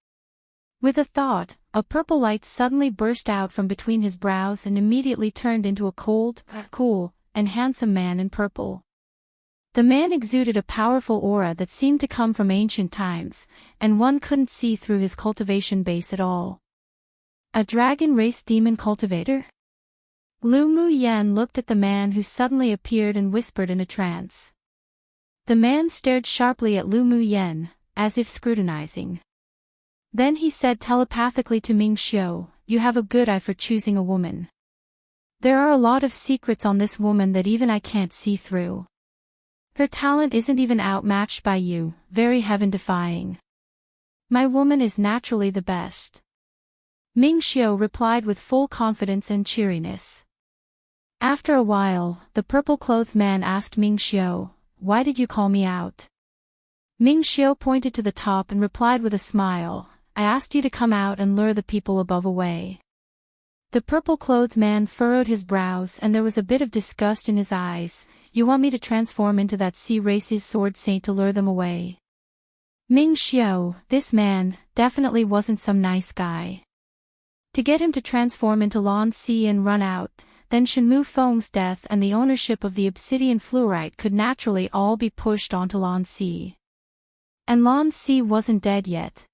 With a thought, a purple light suddenly burst out from between his brows and immediately turned into a cold, cool, and handsome man in purple. The man exuded a powerful aura that seemed to come from ancient times, and one couldn't see through his cultivation base at all. A dragon race demon cultivator? Lu Muyan looked at the man who suddenly appeared and whispered in a trance. The man stared sharply at Lu Muyan, as if scrutinizing. Then he said telepathically to Ming Xiu, you have a good eye for choosing a woman. There are a lot of secrets on this woman that even I can't see through. Her talent isn't even outmatched by you, very heaven-defying. My woman is naturally the best. Ming Xiu replied with full confidence and cheeriness. After a while, the purple-clothed man asked Ming Xiu, why did you call me out? Ming Xiu pointed to the top and replied with a smile, I asked you to come out and lure the people above away. The purple-clothed man furrowed his brows and there was a bit of disgust in his eyes. You want me to transform into that sea race's sword saint to lure them away? Ming Xiu, this man, definitely wasn't some nice guy. To get him to transform into Lan Si and run out, then Shenmu Feng's death and the ownership of the obsidian fluorite could naturally all be pushed onto Lan Si. And Lan Si wasn't dead yet.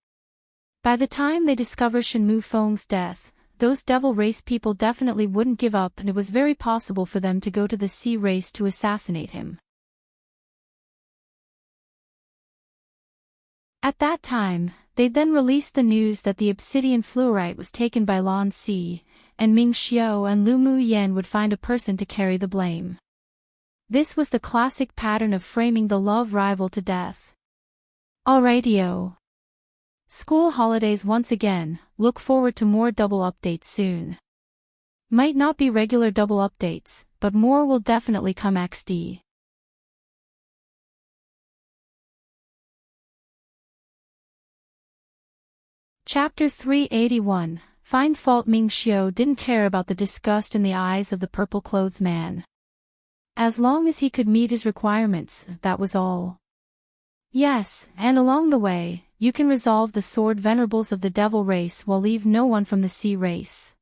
By the time they discover Shenmu Feng's death, those devil race people definitely wouldn't give up and it was very possible for them to go to the sea race to assassinate him. At that time, they'd then release the news that the obsidian fluorite was taken by Lan Si, and Ming Xiu and Lu Muyan would find a person to carry the blame. This was the classic pattern of framing the love rival to death. Alright yo. School holidays once again, look forward to more double updates soon. Might not be regular double updates, but more will definitely come XD. Chapter 381, Find Fault. Ming Xiu didn't care about the disgust in the eyes of the purple-clothed man. As long as he could meet his requirements, that was all. Yes, and along the way, you can resolve the sword venerables of the devil race while leave no one from the sea race.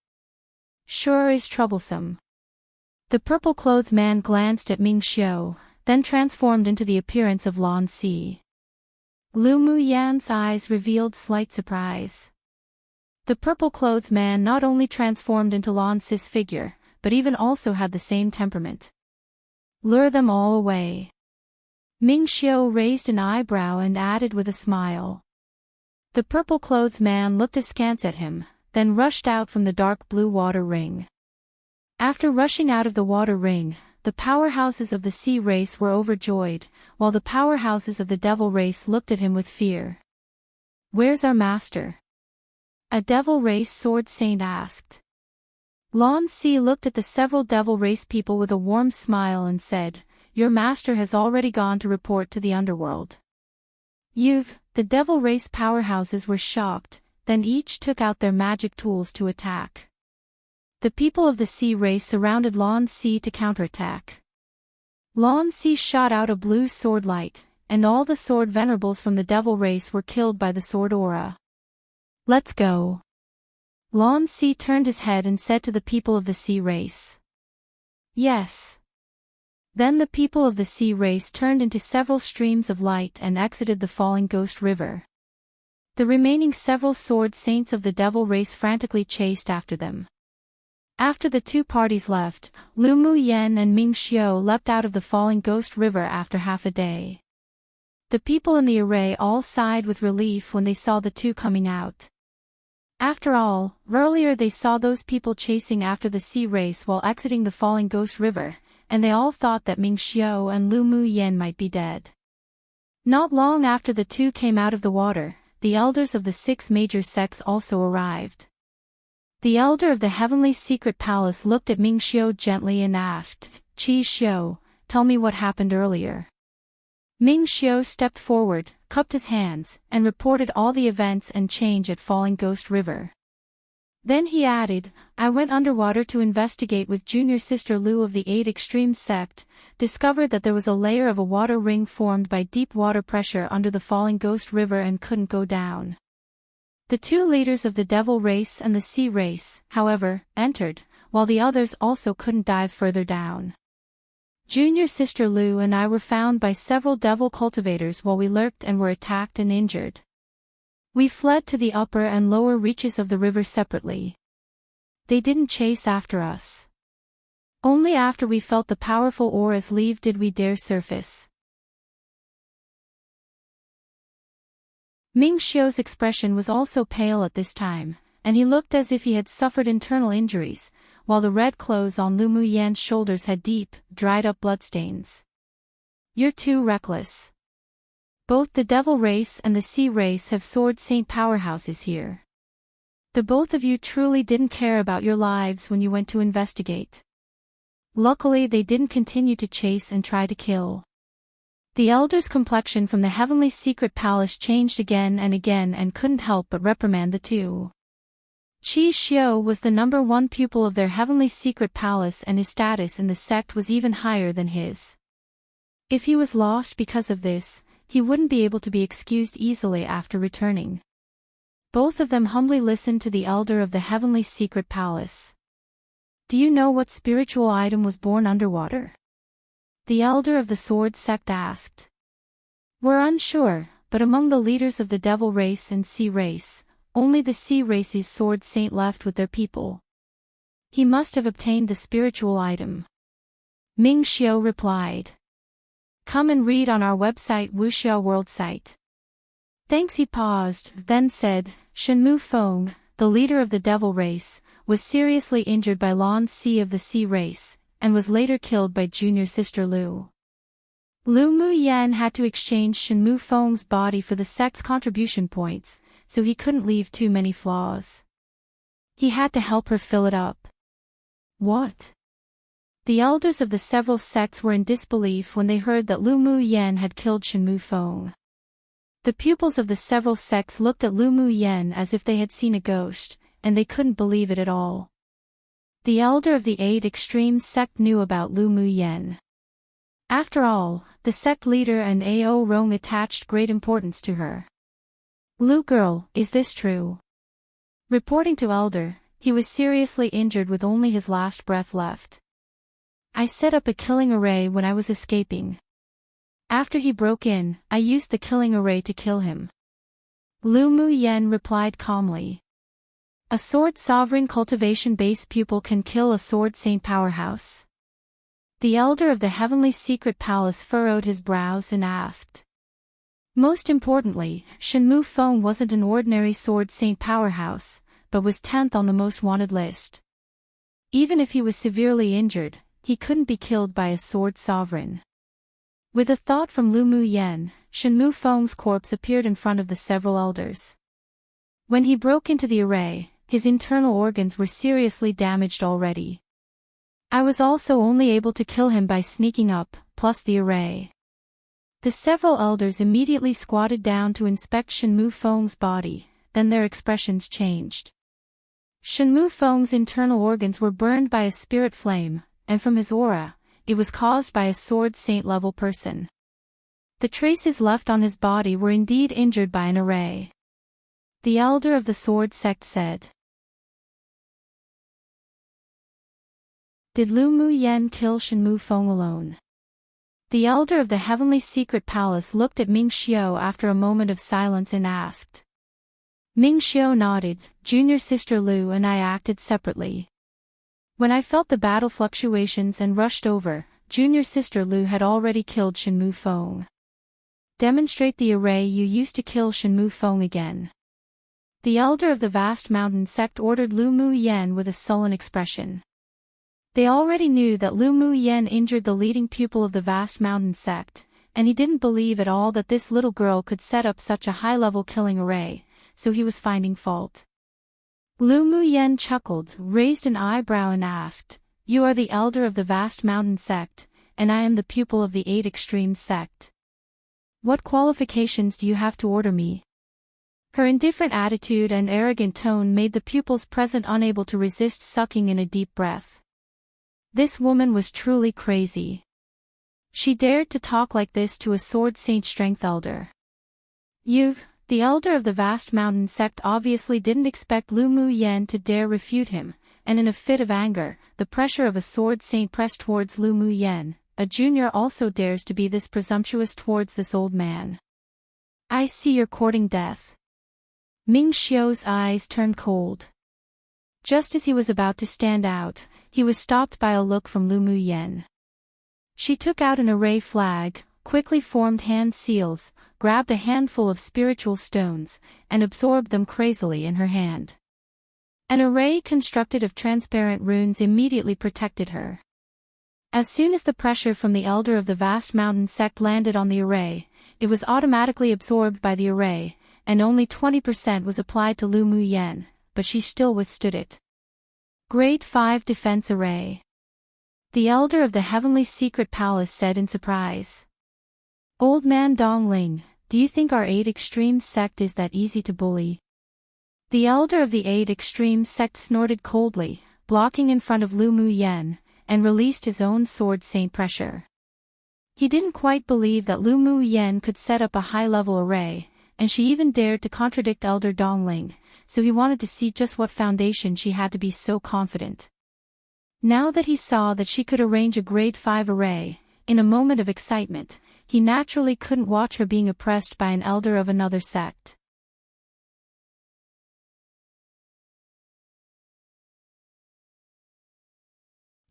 Sure is troublesome. The purple-clothed man glanced at Ming Xiu, then transformed into the appearance of Lan Si. Lu Muyan's eyes revealed slight surprise. The purple-clothed man not only transformed into Lan Si's figure, but even also had the same temperament. Lure them all away. Ming Xiu raised an eyebrow and added with a smile. The purple-clothed man looked askance at him, then rushed out from the dark blue water ring. After rushing out of the water ring, the powerhouses of the sea race were overjoyed, while the powerhouses of the devil race looked at him with fear. Where's our master? A devil race sword saint asked. Lan Si looked at the several devil race people with a warm smile and said, Your master has already gone to report to the underworld. The devil race powerhouses were shocked, then each took out their magic tools to attack. The people of the sea race surrounded Lan Si to counterattack. Lan Si shot out a blue sword light, and all the sword venerables from the devil race were killed by the sword aura. Let's go. Lan Si turned his head and said to the people of the sea race. Yes. Then the people of the sea race turned into several streams of light and exited the falling ghost river. The remaining several sword saints of the devil race frantically chased after them. After the two parties left, Lu Muyan and Ming Xiu leapt out of the falling ghost river after half a day. The people in the array all sighed with relief when they saw the two coming out. After all, earlier they saw those people chasing after the sea race while exiting the falling ghost river, and they all thought that Ming Xiu and Lu Muyan might be dead. Not long after the two came out of the water, the elders of the 6 major sects also arrived. The elder of the heavenly secret palace looked at Ming Xiu gently and asked, Qi Xiu, tell me what happened earlier. Ming Xiu stepped forward, cupped his hands, and reported all the events and change at Falling Ghost River. Then he added, I went underwater to investigate with junior sister Lu of the 8 Extremes sect, discovered that there was a layer of a water ring formed by deep water pressure under the Falling Ghost River and couldn't go down. The 2 leaders of the devil race and the sea race, however, entered, while the others also couldn't dive further down. Junior sister Lu and I were found by several devil cultivators while we lurked and were attacked and injured. We fled to the upper and lower reaches of the river separately. They didn't chase after us. Only after we felt the powerful auras leave did we dare surface. Ming Xiu's expression was also pale at this time, and he looked as if he had suffered internal injuries, while the red clothes on Lu Muyan's shoulders had deep, dried-up bloodstains. You're too reckless. Both the devil race and the sea race have sword saint powerhouses here. The both of you truly didn't care about your lives when you went to investigate. Luckily they didn't continue to chase and try to kill. The elder's complexion from the heavenly secret palace changed again and couldn't help but reprimand the two. Qi Xiu was the number 1 pupil of their heavenly secret palace and his status in the sect was even higher than his. If he was lost because of this, he wouldn't be able to be excused easily after returning. Both of them humbly listened to the elder of the heavenly secret palace. Do you know what spiritual item was born underwater? The elder of the sword sect asked. We're unsure, but among the leaders of the devil race and sea race, only the sea race's sword saint left with their people. He must have obtained the spiritual item. Ming Xiu replied. Come and read on our website Wuxia World site. Thanks. He paused, then said, Shenmu Feng, the leader of the devil race, was seriously injured by Lan Si of the sea race, and was later killed by junior sister Lu. Lu Muyan had to exchange Shenmu Feng's body for the sect's contribution points, so he couldn't leave too many flaws. He had to help her fill it up. What? The elders of the several sects were in disbelief when they heard that Lu Mu Yen had killed Shen Mu Feng. The pupils of the several sects looked at Lu Mu Yen as if they had seen a ghost, and they couldn't believe it at all. The elder of the 8 Extremes sect knew about Lu Mu Yen. After all, the sect leader and Ao Rong attached great importance to her. Lu girl, is this true? Reporting to elder, he was seriously injured with only his last breath left. I set up a killing array when I was escaping. After he broke in, I used the killing array to kill him. Lu Mu Yen replied calmly. A sword sovereign cultivation base pupil can kill a sword saint powerhouse. The elder of the heavenly secret palace furrowed his brows and asked. Most importantly, Shen Mu Feng wasn't an ordinary sword saint powerhouse, but was 10th on the most wanted list. Even if he was severely injured, he couldn't be killed by a sword sovereign. With a thought from Lu Mu Yen, Shen Mu Feng's corpse appeared in front of the several elders. When he broke into the array, his internal organs were seriously damaged already. I was also only able to kill him by sneaking up, plus the array. The several elders immediately squatted down to inspect Shen Mu Feng's body, then their expressions changed. Shen Mu Feng's internal organs were burned by a spirit flame, and from his aura, it was caused by a sword saint level person. The traces left on his body were indeed injured by an array. The elder of the sword sect said. Did Lu Mu Yen kill Shen Mu Feng alone? The elder of the heavenly secret palace looked at Ming Xiao after a moment of silence and asked. Ming Xiao nodded. Junior sister Lu and I acted separately. When I felt the battle fluctuations and rushed over, junior sister Lu had already killed Shen Mu Feng. Demonstrate the array you used to kill Shen Mu Feng again. The elder of the vast mountain sect ordered Lu Mu Yen with a sullen expression. They already knew that Lu Mu Yen injured the leading pupil of the vast mountain sect, and he didn't believe at all that this little girl could set up such a high-level killing array, so he was finding fault. Lu Mu Yen chuckled, raised an eyebrow and asked, You are the elder of the vast mountain sect, and I am the pupil of the 8 Extremes sect. What qualifications do you have to order me? Her indifferent attitude and arrogant tone made the pupils present unable to resist sucking in a deep breath. This woman was truly crazy. She dared to talk like this to a sword saint strength elder. The elder of the vast mountain sect obviously didn't expect Lu Mu Yen to dare refute him, and in a fit of anger, the pressure of a sword saint pressed towards Lu Mu Yen. A junior also dares to be this presumptuous towards this old man. I see you're courting death. Ming Xiao's eyes turned cold. Just as he was about to stand out, he was stopped by a look from Lu Mu Yen. She took out an array flag, quickly formed hand seals, grabbed a handful of spiritual stones, and absorbed them crazily in her hand. An array constructed of transparent runes immediately protected her. As soon as the pressure from the elder of the vast mountain sect landed on the array, it was automatically absorbed by the array, and only 20% was applied to Lu Mu Yen, but she still withstood it. Grade 5 Defense Array. The elder of the heavenly secret palace said in surprise. Old man Dongling, do you think our 8 Extremes sect is that easy to bully? The elder of the 8 Extremes sect snorted coldly, blocking in front of Lu Mu Yen, and released his own sword saint pressure. He didn't quite believe that Lu Mu Yen could set up a high-level array, and she even dared to contradict Elder Dongling, so he wanted to see just what foundation she had to be so confident. Now that he saw that she could arrange a grade 5 array, in a moment of excitement, he naturally couldn't watch her being oppressed by an elder of another sect.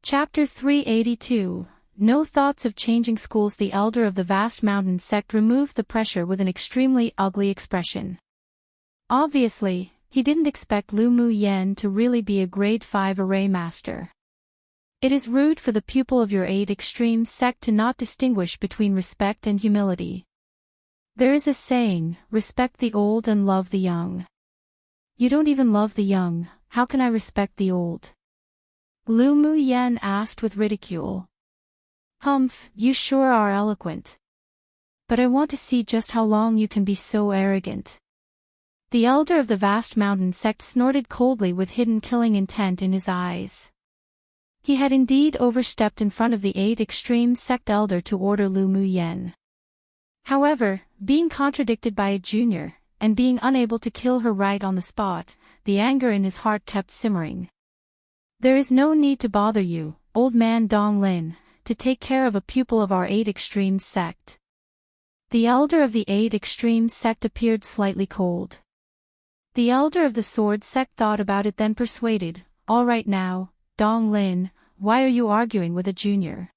Chapter 382. No thoughts of changing schools. The elder of the vast mountain sect removed the pressure with an extremely ugly expression. Obviously, he didn't expect Lu Mu Yen to really be a grade 5 array master. It is rude for the pupil of your 8 Extremes sect to not distinguish between respect and humility. There is a saying, respect the old and love the young. You don't even love the young, how can I respect the old? Lu Muyen asked with ridicule. Humph, you sure are eloquent. But I want to see just how long you can be so arrogant. The elder of the vast mountain sect snorted coldly with hidden killing intent in his eyes. He had indeed overstepped in front of the 8 extreme sect elder to order Lu Muyen. However, being contradicted by a junior, and being unable to kill her right on the spot, the anger in his heart kept simmering. There is no need to bother you, old man Dong Lin, to take care of a pupil of our 8 extreme sect. The elder of the 8 extreme sect appeared slightly cold. The elder of the sword sect thought about it, then persuaded, all right now, Dong Lin, why are you arguing with a junior?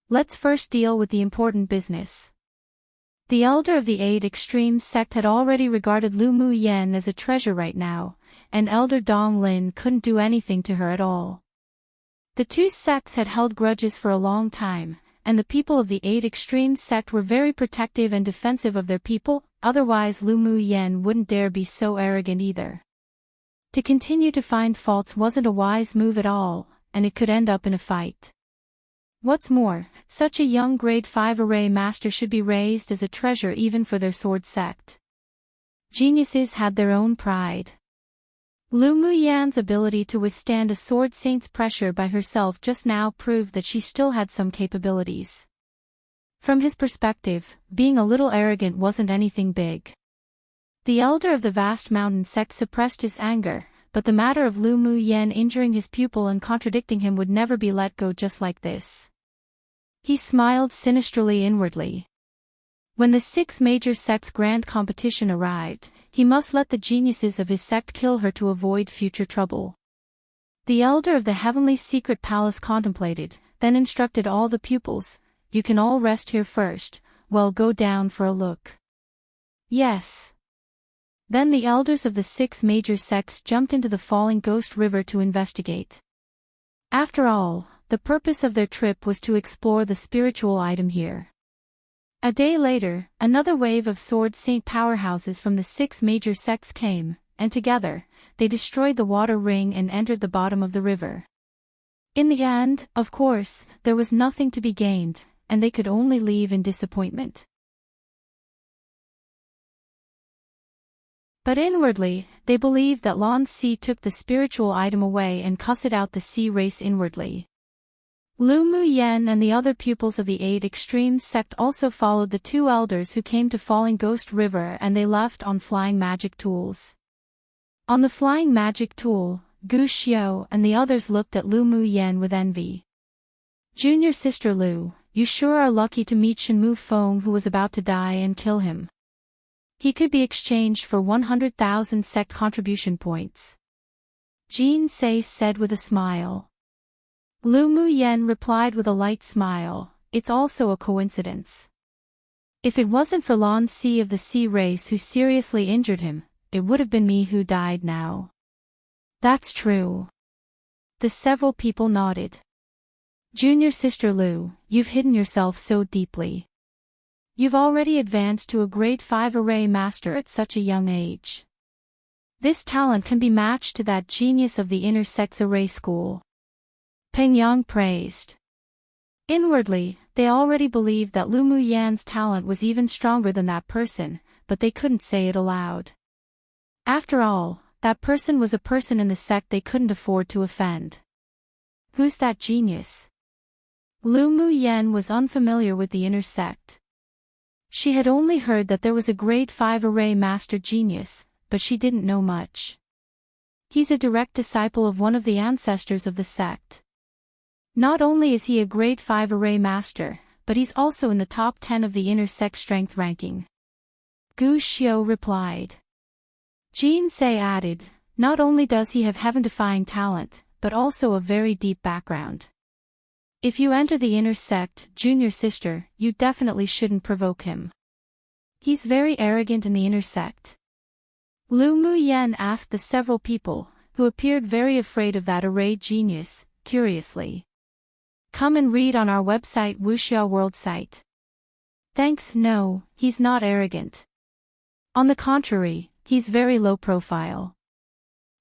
Let's first deal with the important business. The elder of the 8 extreme sect had already regarded Lu Muyen as a treasure right now, and elder Dong Lin couldn't do anything to her at all. The two sects had held grudges for a long time, and the people of the 8 extreme sect were very protective and defensive of their people, otherwise Lu Muyen wouldn't dare be so arrogant either. To continue to find faults wasn't a wise move at all, and it could end up in a fight. What's more, such a young grade 5 array master should be raised as a treasure even for their sword sect. Geniuses had their own pride. Lu Muyen's ability to withstand a sword saint's pressure by herself just now proved that she still had some capabilities. From his perspective, being a little arrogant wasn't anything big. The elder of the vast mountain sect suppressed his anger, but the matter of Lu Muyen injuring his pupil and contradicting him would never be let go just like this. He smiled sinisterly inwardly. When the 6 major sects' grand competition arrived, he must let the geniuses of his sect kill her to avoid future trouble. The elder of the heavenly secret palace contemplated, then instructed all the pupils, you can all rest here first, well go down for a look. Yes. Then the elders of the 6 major sects jumped into the falling ghost river to investigate. After all, the purpose of their trip was to explore the spiritual item here. A day later, another wave of sword saint powerhouses from the 6 major sects came, and together, they destroyed the water ring and entered the bottom of the river. In the end, of course, there was nothing to be gained, and they could only leave in disappointment. But inwardly, they believed that Lan Si took the spiritual item away and cussed out the sea race inwardly. Lu Muyen and the other pupils of the 8 extreme sect also followed the 2 elders who came to Falling Ghost River, and they left on flying magic tools. On the flying magic tool, Gu Xiao and the others looked at Lu Muyen with envy. Junior sister Lu, you sure are lucky to meet Shenmu Feng, who was about to die, and kill him. He could be exchanged for 100,000 sect contribution points. Jin Sei said with a smile. Lu Muyen replied with a light smile, it's also a coincidence. If it wasn't for Lan Si of the sea race who seriously injured him, it would have been me who died now. That's true. The several people nodded. Junior sister Lu, you've hidden yourself so deeply. You've already advanced to a grade 5 array master at such a young age. This talent can be matched to that genius of the inner sex array school. Peng Yang praised. Inwardly, they already believed that Lu Muyen's talent was even stronger than that person, but they couldn't say it aloud. After all, that person was a person in the sect they couldn't afford to offend. Who's that genius? Lu Muyen was unfamiliar with the inner sect. She had only heard that there was a grade 5 array master genius, but she didn't know much. He's a direct disciple of one of the ancestors of the sect. Not only is he a grade 5 array master, but he's also in the top 10 of the inner sect strength ranking. Gu Xiao replied. Jin Sei added, not only does he have heaven-defying talent, but also a very deep background. If you enter the inner sect, junior sister, you definitely shouldn't provoke him. He's very arrogant in the inner sect. Lu Muyen asked the several people, who appeared very afraid of that array genius, curiously. Come and read on our website Wuxia World site. Thanks, no, he's not arrogant. On the contrary, he's very low profile.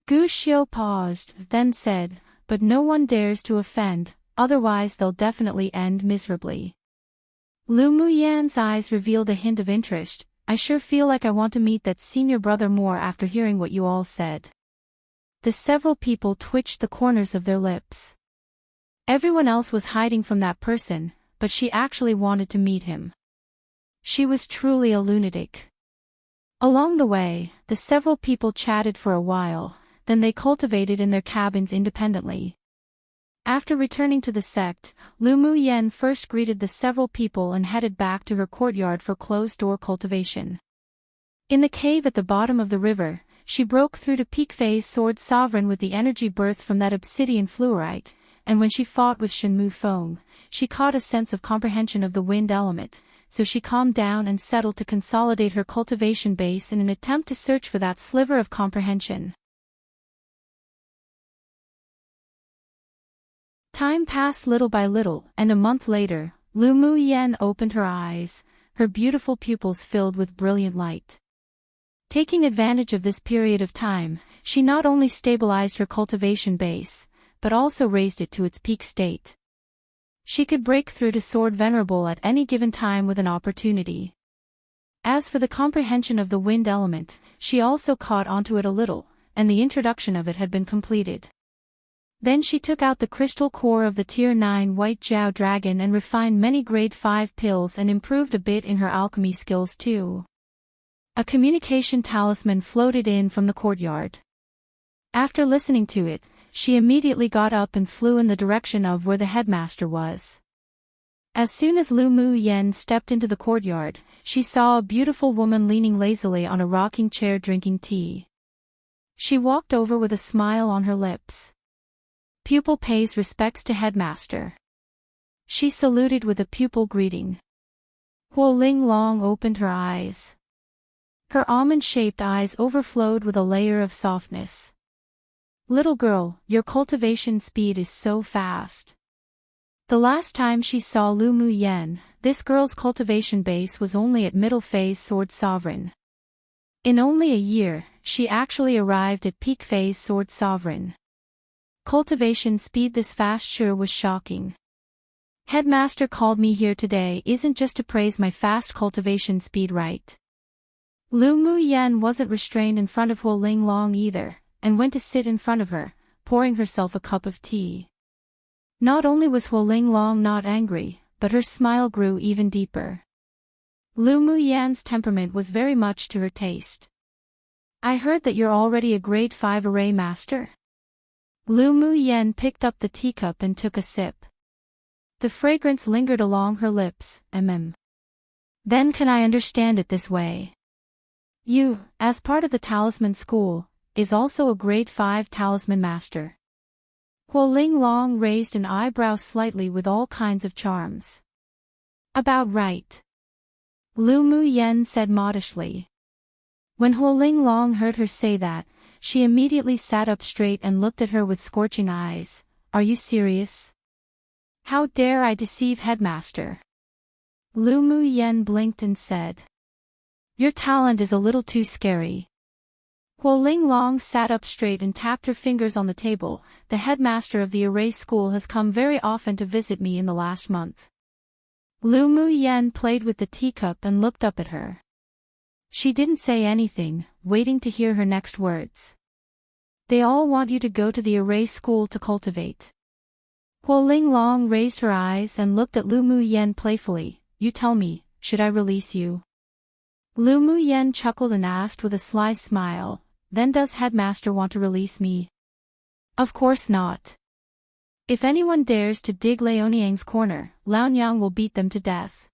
Gu Xiu paused, then said, but no one dares to offend, otherwise they'll definitely end miserably. Lu Muyan's eyes revealed a hint of interest. I sure feel like I want to meet that senior brother more after hearing what you all said. The several people twitched the corners of their lips. Everyone else was hiding from that person, but she actually wanted to meet him. She was truly a lunatic. Along the way, the several people chatted for a while, then they cultivated in their cabins independently. After returning to the sect, Lu Muyan first greeted the several people and headed back to her courtyard for closed-door cultivation. In the cave at the bottom of the river, she broke through to Peak Phase Sword Sovereign with the energy birthed from that obsidian fluorite, and when she fought with Shenmu Feng, she caught a sense of comprehension of the wind element, so she calmed down and settled to consolidate her cultivation base in an attempt to search for that sliver of comprehension. Time passed little by little, and a month later, Lu Muyan opened her eyes, her beautiful pupils filled with brilliant light. Taking advantage of this period of time, she not only stabilized her cultivation base, but also raised it to its peak state. She could break through to Sword Venerable at any given time with an opportunity. As for the comprehension of the wind element, she also caught onto it a little, and the introduction of it had been completed. Then she took out the crystal core of the Tier 9 White Jiao Dragon and refined many Grade 5 pills and improved a bit in her alchemy skills too. A communication talisman floated in from the courtyard. After listening to it, she immediately got up and flew in the direction of where the headmaster was. As soon as Lu Muyan stepped into the courtyard, she saw a beautiful woman leaning lazily on a rocking chair drinking tea. She walked over with a smile on her lips. Pupil pays respects to headmaster. She saluted with a pupil greeting. Huo Linglong opened her eyes. Her almond-shaped eyes overflowed with a layer of softness. Little girl, your cultivation speed is so fast. The last time she saw Lu Muyan, this girl's cultivation base was only at middle phase Sword Sovereign. In only a year, she actually arrived at peak phase Sword Sovereign. Cultivation speed this fast sure was shocking. Headmaster called me here today isn't just to praise my fast cultivation speed, right? Lu Muyan wasn't restrained in front of Huo Linglong either, and went to sit in front of her, pouring herself a cup of tea. Not only was Huo Linglong not angry, but her smile grew even deeper. Lu Muyan's temperament was very much to her taste. I heard that you're already a grade 5 array master? Lu Muyan picked up the teacup and took a sip. The fragrance lingered along her lips, Then can I understand it this way? You, as part of the talisman school, is also a grade 5 talisman master. Huo Linglong raised an eyebrow slightly with all kinds of charms. About right. Lu Muyan said modestly. When Huo Linglong heard her say that, she immediately sat up straight and looked at her with scorching eyes. Are you serious? How dare I deceive headmaster? Lu Muyan blinked and said. Your talent is a little too scary. Huo Linglong sat up straight and tapped her fingers on the table. The headmaster of the array school has come very often to visit me in the last month. Lu Muyan played with the teacup and looked up at her. She didn't say anything, waiting to hear her next words. They all want you to go to the array school to cultivate. Huo Linglong raised her eyes and looked at Lu Muyan playfully. You tell me, should I release you? Lu Muyan chuckled and asked with a sly smile, then does headmaster want to release me? Of course not. If anyone dares to dig Liaoniang's corner, Liaoniang will beat them to death.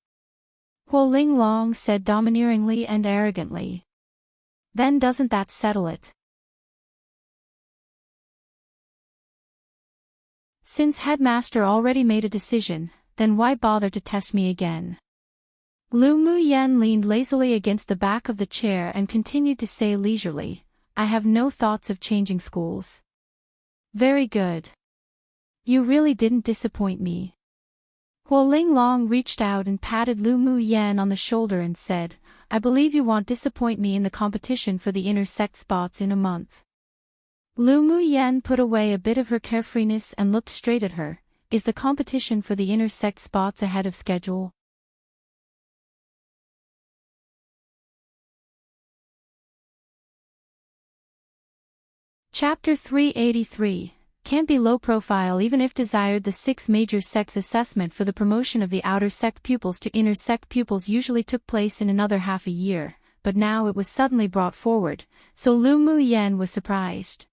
Huo Linglong said domineeringly and arrogantly. Then doesn't that settle it? Since headmaster already made a decision, then why bother to test me again? Lu Muyan leaned lazily against the back of the chair and continued to say leisurely, I have no thoughts of changing schools. Very good. You really didn't disappoint me. Huo Linglong reached out and patted Lu Mu Yan on the shoulder and said, I believe you won't disappoint me in the competition for the intersect spots in a month. Lu Mu Yan put away a bit of her carefreeness and looked straight at her. Is the competition for the intersect spots ahead of schedule? Chapter 383. Can't be low profile even if desired. The 6 major sects assessment for the promotion of the outer sect pupils to inner sect pupils usually took place in another half a year, but now it was suddenly brought forward, so Lu Mu Yan was surprised.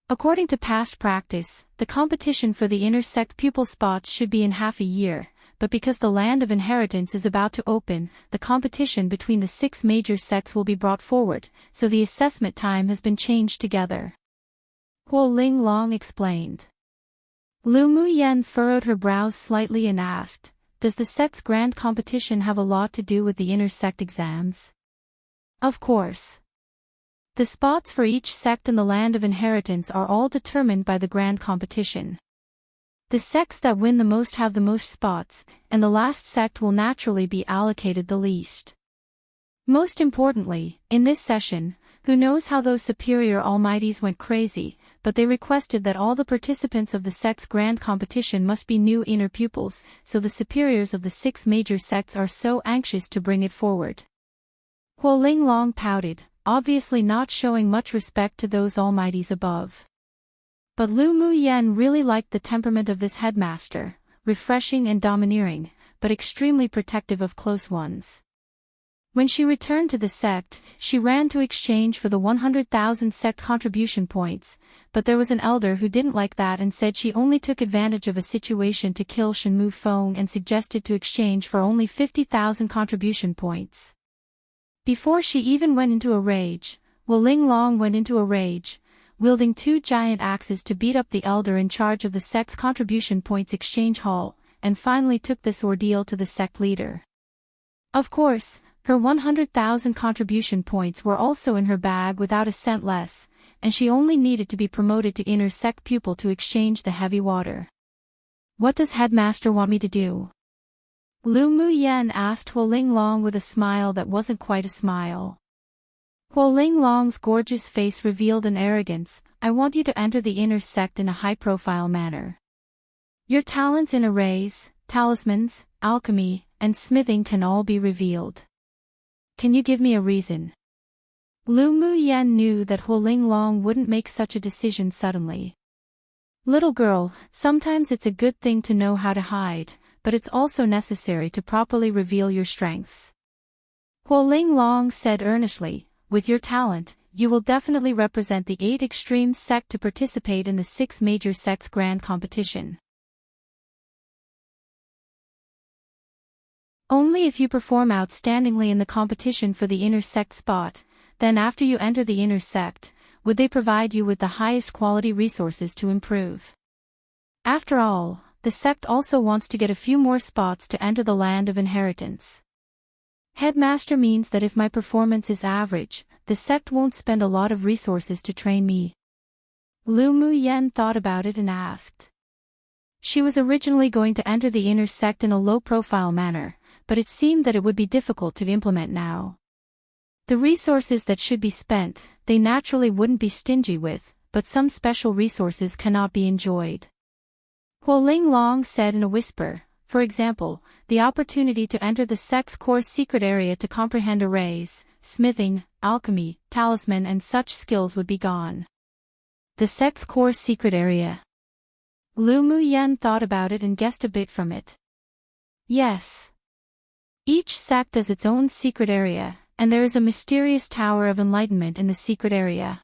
According to past practice, the competition for the inner sect pupil spots should be in half a year, but because the land of inheritance is about to open, the competition between the 6 major sects will be brought forward, so the assessment time has been changed together. Huo Linglong explained. Lu Mu Yan furrowed her brows slightly and asked, Does the sect's grand competition have a lot to do with the inner sect exams? Of course. The spots for each sect in the land of inheritance are all determined by the grand competition. The sects that win the most have the most spots, and the last sect will naturally be allocated the least. Most importantly, in this session, who knows how those superior almighties went crazy, but they requested that all the participants of the sect's grand competition must be new inner pupils, so the superiors of the 6 major sects are so anxious to bring it forward. Huo Linglong pouted, obviously not showing much respect to those almighties above. But Lu Mu Yan really liked the temperament of this headmaster, refreshing and domineering, but extremely protective of close ones. When she returned to the sect, she ran to exchange for the 100,000 sect contribution points, but there was an elder who didn't like that and said she only took advantage of a situation to kill Shen Mu Feng and suggested to exchange for only 50,000 contribution points. Before she even went into a rage, Huo Linglong went into a rage, wielding 2 giant axes to beat up the elder in charge of the sect's contribution points exchange hall, and finally took this ordeal to the sect leader. Of course, her 100,000 contribution points were also in her bag without a cent less, and she only needed to be promoted to inner sect pupil to exchange the heavy water. What does headmaster want me to do? Lu Mu Yan asked Huo Linglong with a smile that wasn't quite a smile. Huo Linglong's gorgeous face revealed an arrogance. I want you to enter the inner sect in a high-profile manner. Your talents in arrays, talismans, alchemy, and smithing can all be revealed. Can you give me a reason? Lu Mu Yan knew that Huo Linglong wouldn't make such a decision suddenly. Little girl, sometimes it's a good thing to know how to hide, but it's also necessary to properly reveal your strengths. Huo Linglong said earnestly, with your talent, you will definitely represent the 8 extreme sect to participate in the 6 major sects grand competition. Only if you perform outstandingly in the competition for the inner sect spot, then after you enter the inner sect, would they provide you with the highest quality resources to improve. After all, the sect also wants to get a few more spots to enter the land of inheritance. Headmaster means that if my performance is average, the sect won't spend a lot of resources to train me. Lu Mu Yan thought about it and asked. She was originally going to enter the inner sect in a low-profile manner, but it seemed that it would be difficult to implement now. The resources that should be spent, they naturally wouldn't be stingy with, but some special resources cannot be enjoyed. Huo Linglong said in a whisper, for example, the opportunity to enter the sect's core secret area to comprehend arrays, smithing, alchemy, talisman and such skills would be gone. The sect's core secret area. Lu Mu Yan thought about it and guessed a bit from it. Yes. Each sect has its own secret area, and there is a mysterious tower of enlightenment in the secret area.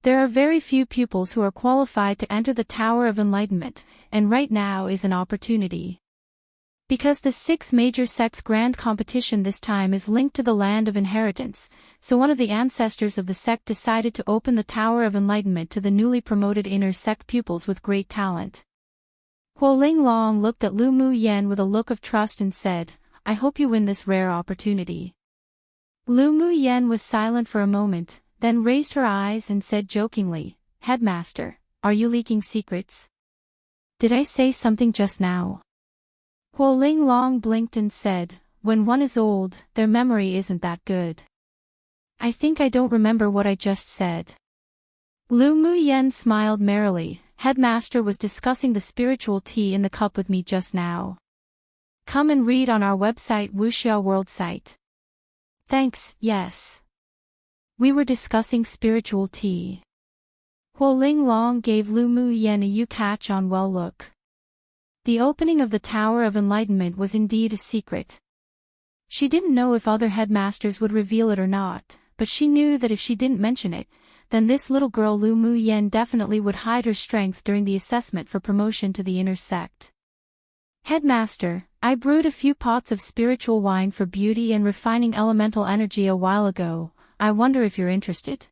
There are very few pupils who are qualified to enter the Tower of Enlightenment, and right now is an opportunity. Because the 6 major sects grand competition this time is linked to the land of inheritance, so one of the ancestors of the sect decided to open the Tower of Enlightenment to the newly promoted inner sect pupils with great talent. Huo Linglong looked at Lu Mu Yan with a look of trust and said, I hope you win this rare opportunity. Lu Mu Yan was silent for a moment, then raised her eyes and said jokingly, Headmaster, are you leaking secrets? Did I say something just now? Huo Ling Long blinked and said, "When one is old, their memory isn't that good. I think I don't remember what I just said." Lu Muyen smiled merrily. "Headmaster was discussing the spiritual tea in the cup with me just now. Come and read on our website Wuxia World site." "Thanks, yes. We were discussing spiritual tea." Huo Ling Long gave Lu Muyen a "you catch on well" look. The opening of the Tower of Enlightenment was indeed a secret. She didn't know if other headmasters would reveal it or not, but she knew that if she didn't mention it, then this little girl Lu Muyen definitely would hide her strength during the assessment for promotion to the inner sect. "Headmaster, I brewed a few pots of spiritual wine for beauty and refining elemental energy a while ago. I wonder if you're interested?"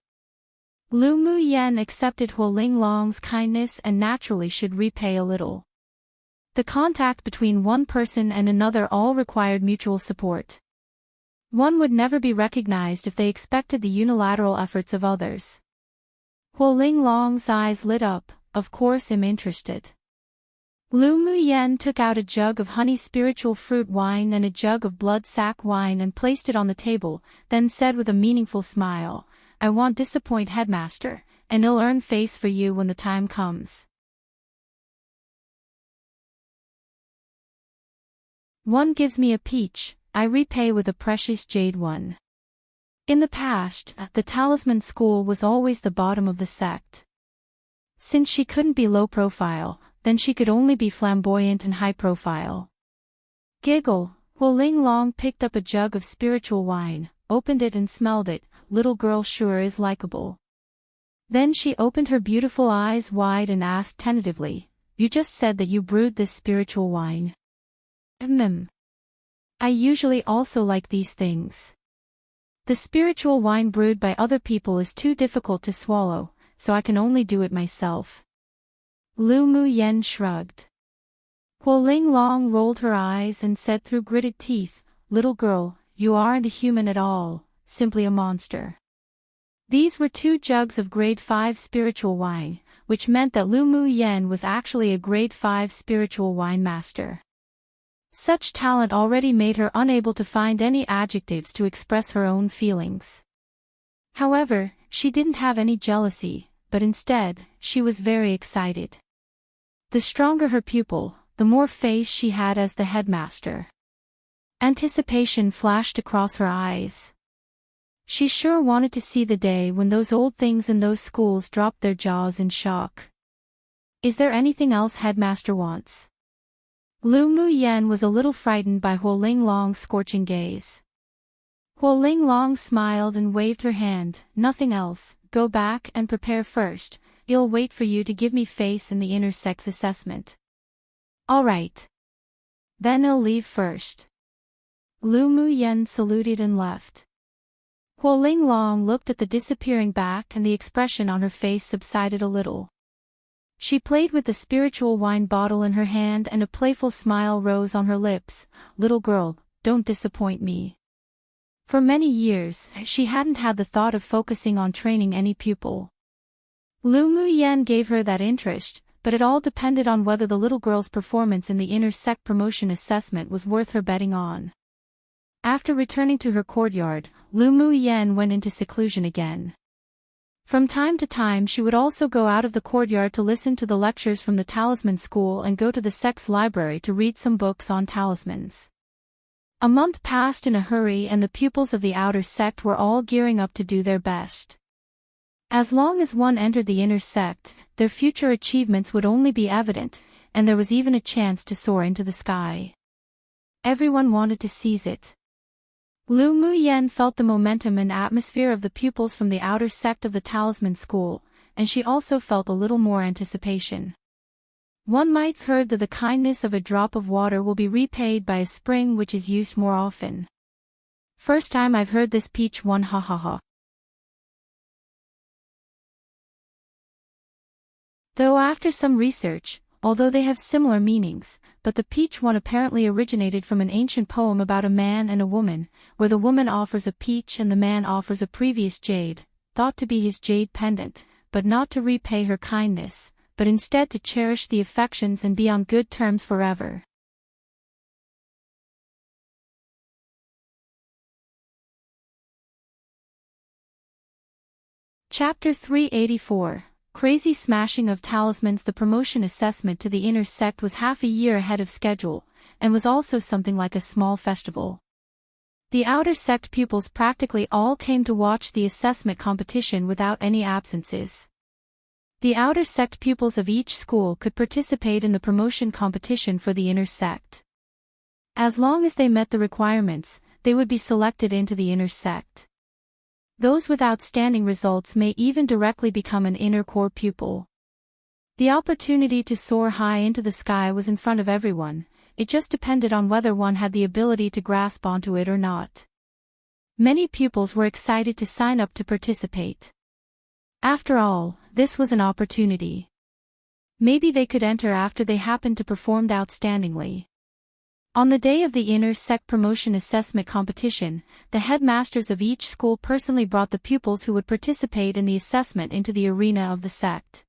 Lu Muyen accepted Huo Ling Long's kindness and naturally should repay a little. The contact between one person and another all required mutual support. One would never be recognized if they expected the unilateral efforts of others. Huo Ling Long's eyes lit up. "Of course I'm interested." Lu Muyen took out a jug of honey spiritual fruit wine and a jug of blood sack wine and placed it on the table, then said with a meaningful smile, "I won't disappoint Headmaster, and I'll earn face for you when the time comes." One gives me a peach, I repay with a precious jade one. In the past, the talisman school was always the bottom of the sect. Since she couldn't be low profile, then she could only be flamboyant and high profile. Giggle. Huo Ling Long picked up a jug of spiritual wine, opened it and smelled it. "Little girl sure is likable." Then she opened her beautiful eyes wide and asked tentatively, "You just said that you brewed this spiritual wine?" I usually also like these things. The spiritual wine brewed by other people is too difficult to swallow, so I can only do it myself." Lu Muyen shrugged. Huo Ling Long rolled her eyes and said through gritted teeth, "Little girl, you aren't a human at all, simply a monster." These were 2 jugs of grade 5 spiritual wine, which meant that Lu Muyen was actually a grade 5 spiritual wine master. Such talent already made her unable to find any adjectives to express her own feelings. However, she didn't have any jealousy, but instead, she was very excited. The stronger her pupil, the more faith she had as the headmaster. Anticipation flashed across her eyes. She sure wanted to see the day when those old things in those schools dropped their jaws in shock. "Is there anything else Headmaster wants?" Lu Muyen was a little frightened by Huo Ling Long's scorching gaze. Huo Ling Long smiled and waved her hand. "Nothing else, go back and prepare first. I'll wait for you to give me face in the inner sex assessment." "All right. Then I'll leave first." Lu Muyen saluted and left. Huo Ling Long looked at the disappearing back and the expression on her face subsided a little. She played with the spiritual wine bottle in her hand and a playful smile rose on her lips. "Little girl, don't disappoint me." For many years, she hadn't had the thought of focusing on training any pupil. Lu Muyen gave her that interest, but it all depended on whether the little girl's performance in the inner sect promotion assessment was worth her betting on. After returning to her courtyard, Lu Muyen went into seclusion again. From time to time she would also go out of the courtyard to listen to the lectures from the talisman school and go to the sect's library to read some books on talismans. A month passed in a hurry and the pupils of the outer sect were all gearing up to do their best. As long as one entered the inner sect, their future achievements would only be evident, and there was even a chance to soar into the sky. Everyone wanted to seize it. Lu Muyen felt the momentum and atmosphere of the pupils from the outer sect of the talisman school, and she also felt a little more anticipation. One might have heard that the kindness of a drop of water will be repaid by a spring which is used more often. First time I've heard this peach one, ha ha ha. Though after some research, although they have similar meanings, but the peach one apparently originated from an ancient poem about a man and a woman, where the woman offers a peach and the man offers a previous jade, thought to be his jade pendant, but not to repay her kindness, but instead to cherish the affections and be on good terms forever. Chapter 384, Crazy Smashing of Talismans. The promotion assessment to the inner sect was half a year ahead of schedule, and was also something like a small festival. The outer sect pupils practically all came to watch the assessment competition without any absences. The outer sect pupils of each school could participate in the promotion competition for the inner sect. As long as they met the requirements, they would be selected into the inner sect. Those with outstanding results may even directly become an inner core pupil. The opportunity to soar high into the sky was in front of everyone, it just depended on whether one had the ability to grasp onto it or not. Many pupils were excited to sign up to participate. After all, this was an opportunity. Maybe they could enter after they happened to perform outstandingly. On the day of the inner sect promotion assessment competition, the headmasters of each school personally brought the pupils who would participate in the assessment into the arena of the sect.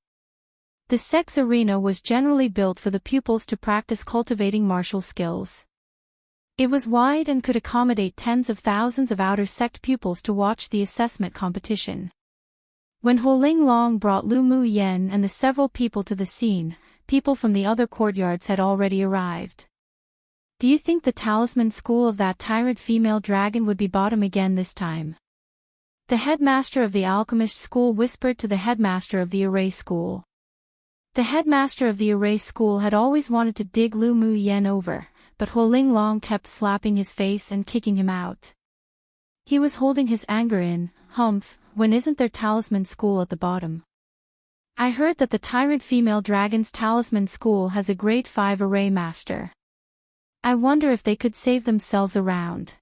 The sect's arena was generally built for the pupils to practice cultivating martial skills. It was wide and could accommodate tens of thousands of outer sect pupils to watch the assessment competition. When Huoling Long brought Lu Mu Yen and the several people to the scene, people from the other courtyards had already arrived. Do you think the talisman school of that tyrant female dragon would be bottom again this time? The headmaster of the alchemist school whispered to the headmaster of the array school. The headmaster of the array school had always wanted to dig Lu Mu Yen over, but Huoling Long kept slapping his face and kicking him out. He was holding his anger in. Humph, when isn't there talisman school at the bottom? I heard that the tyrant female dragon's talisman school has a grade 5 array master. I wonder if they could save themselves around.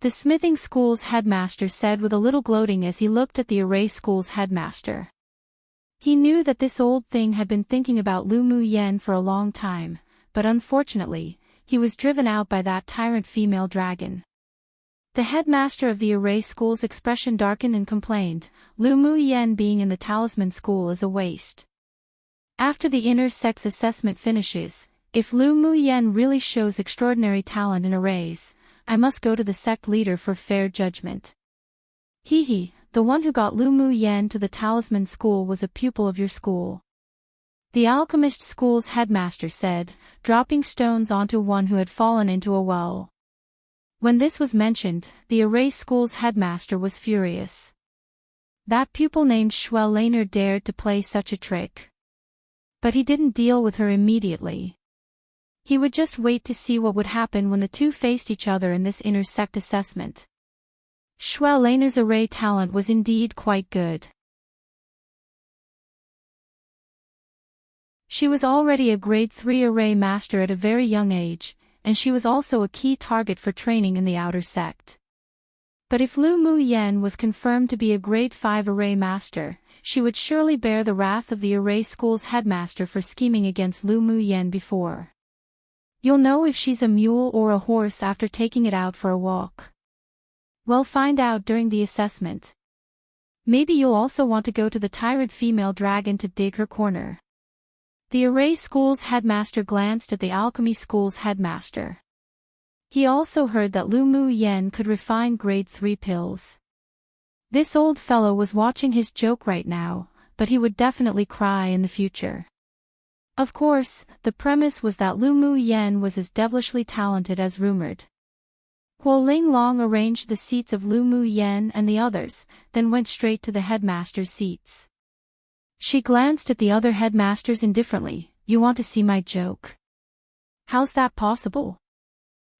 The smithing school's headmaster said with a little gloating as he looked at the array school's headmaster. He knew that this old thing had been thinking about Lu Mu Yen for a long time, but unfortunately, he was driven out by that tyrant female dragon. The headmaster of the array school's expression darkened and complained, Lu Mu Yen being in the talisman school is a waste. After the inner sex assessment finishes, if Lu Mu Yen really shows extraordinary talent in arrays, I must go to the sect leader for fair judgment. Hee, the one who got Lu Mu Yen to the talisman school was a pupil of your school. The alchemist school's headmaster said, dropping stones onto one who had fallen into a well. When this was mentioned, the array school's headmaster was furious. That pupil named Shuel Laner dared to play such a trick. But he didn't deal with her immediately. He would just wait to see what would happen when the two faced each other in this inner sect assessment. Shuel Laner's array talent was indeed quite good. She was already a grade 3 array master at a very young age, and she was also a key target for training in the outer sect. But if Lu Mu Yen was confirmed to be a grade 5 array master, she would surely bear the wrath of the array school's headmaster for scheming against Lu Mu Yen before. You'll know if she's a mule or a horse after taking it out for a walk. We'll find out during the assessment. Maybe you'll also want to go to the tyrant female dragon to dig her corner. The array school's headmaster glanced at the alchemy school's headmaster. He also heard that Lu Mu Yen could refine grade 3 pills. This old fellow was watching his joke right now, but he would definitely cry in the future. Of course, the premise was that Lu Mu Yen was as devilishly talented as rumored. Huoling Long arranged the seats of Lu Mu Yen and the others, then went straight to the headmaster's seats. She glanced at the other headmasters indifferently. You want to see my joke? How's that possible?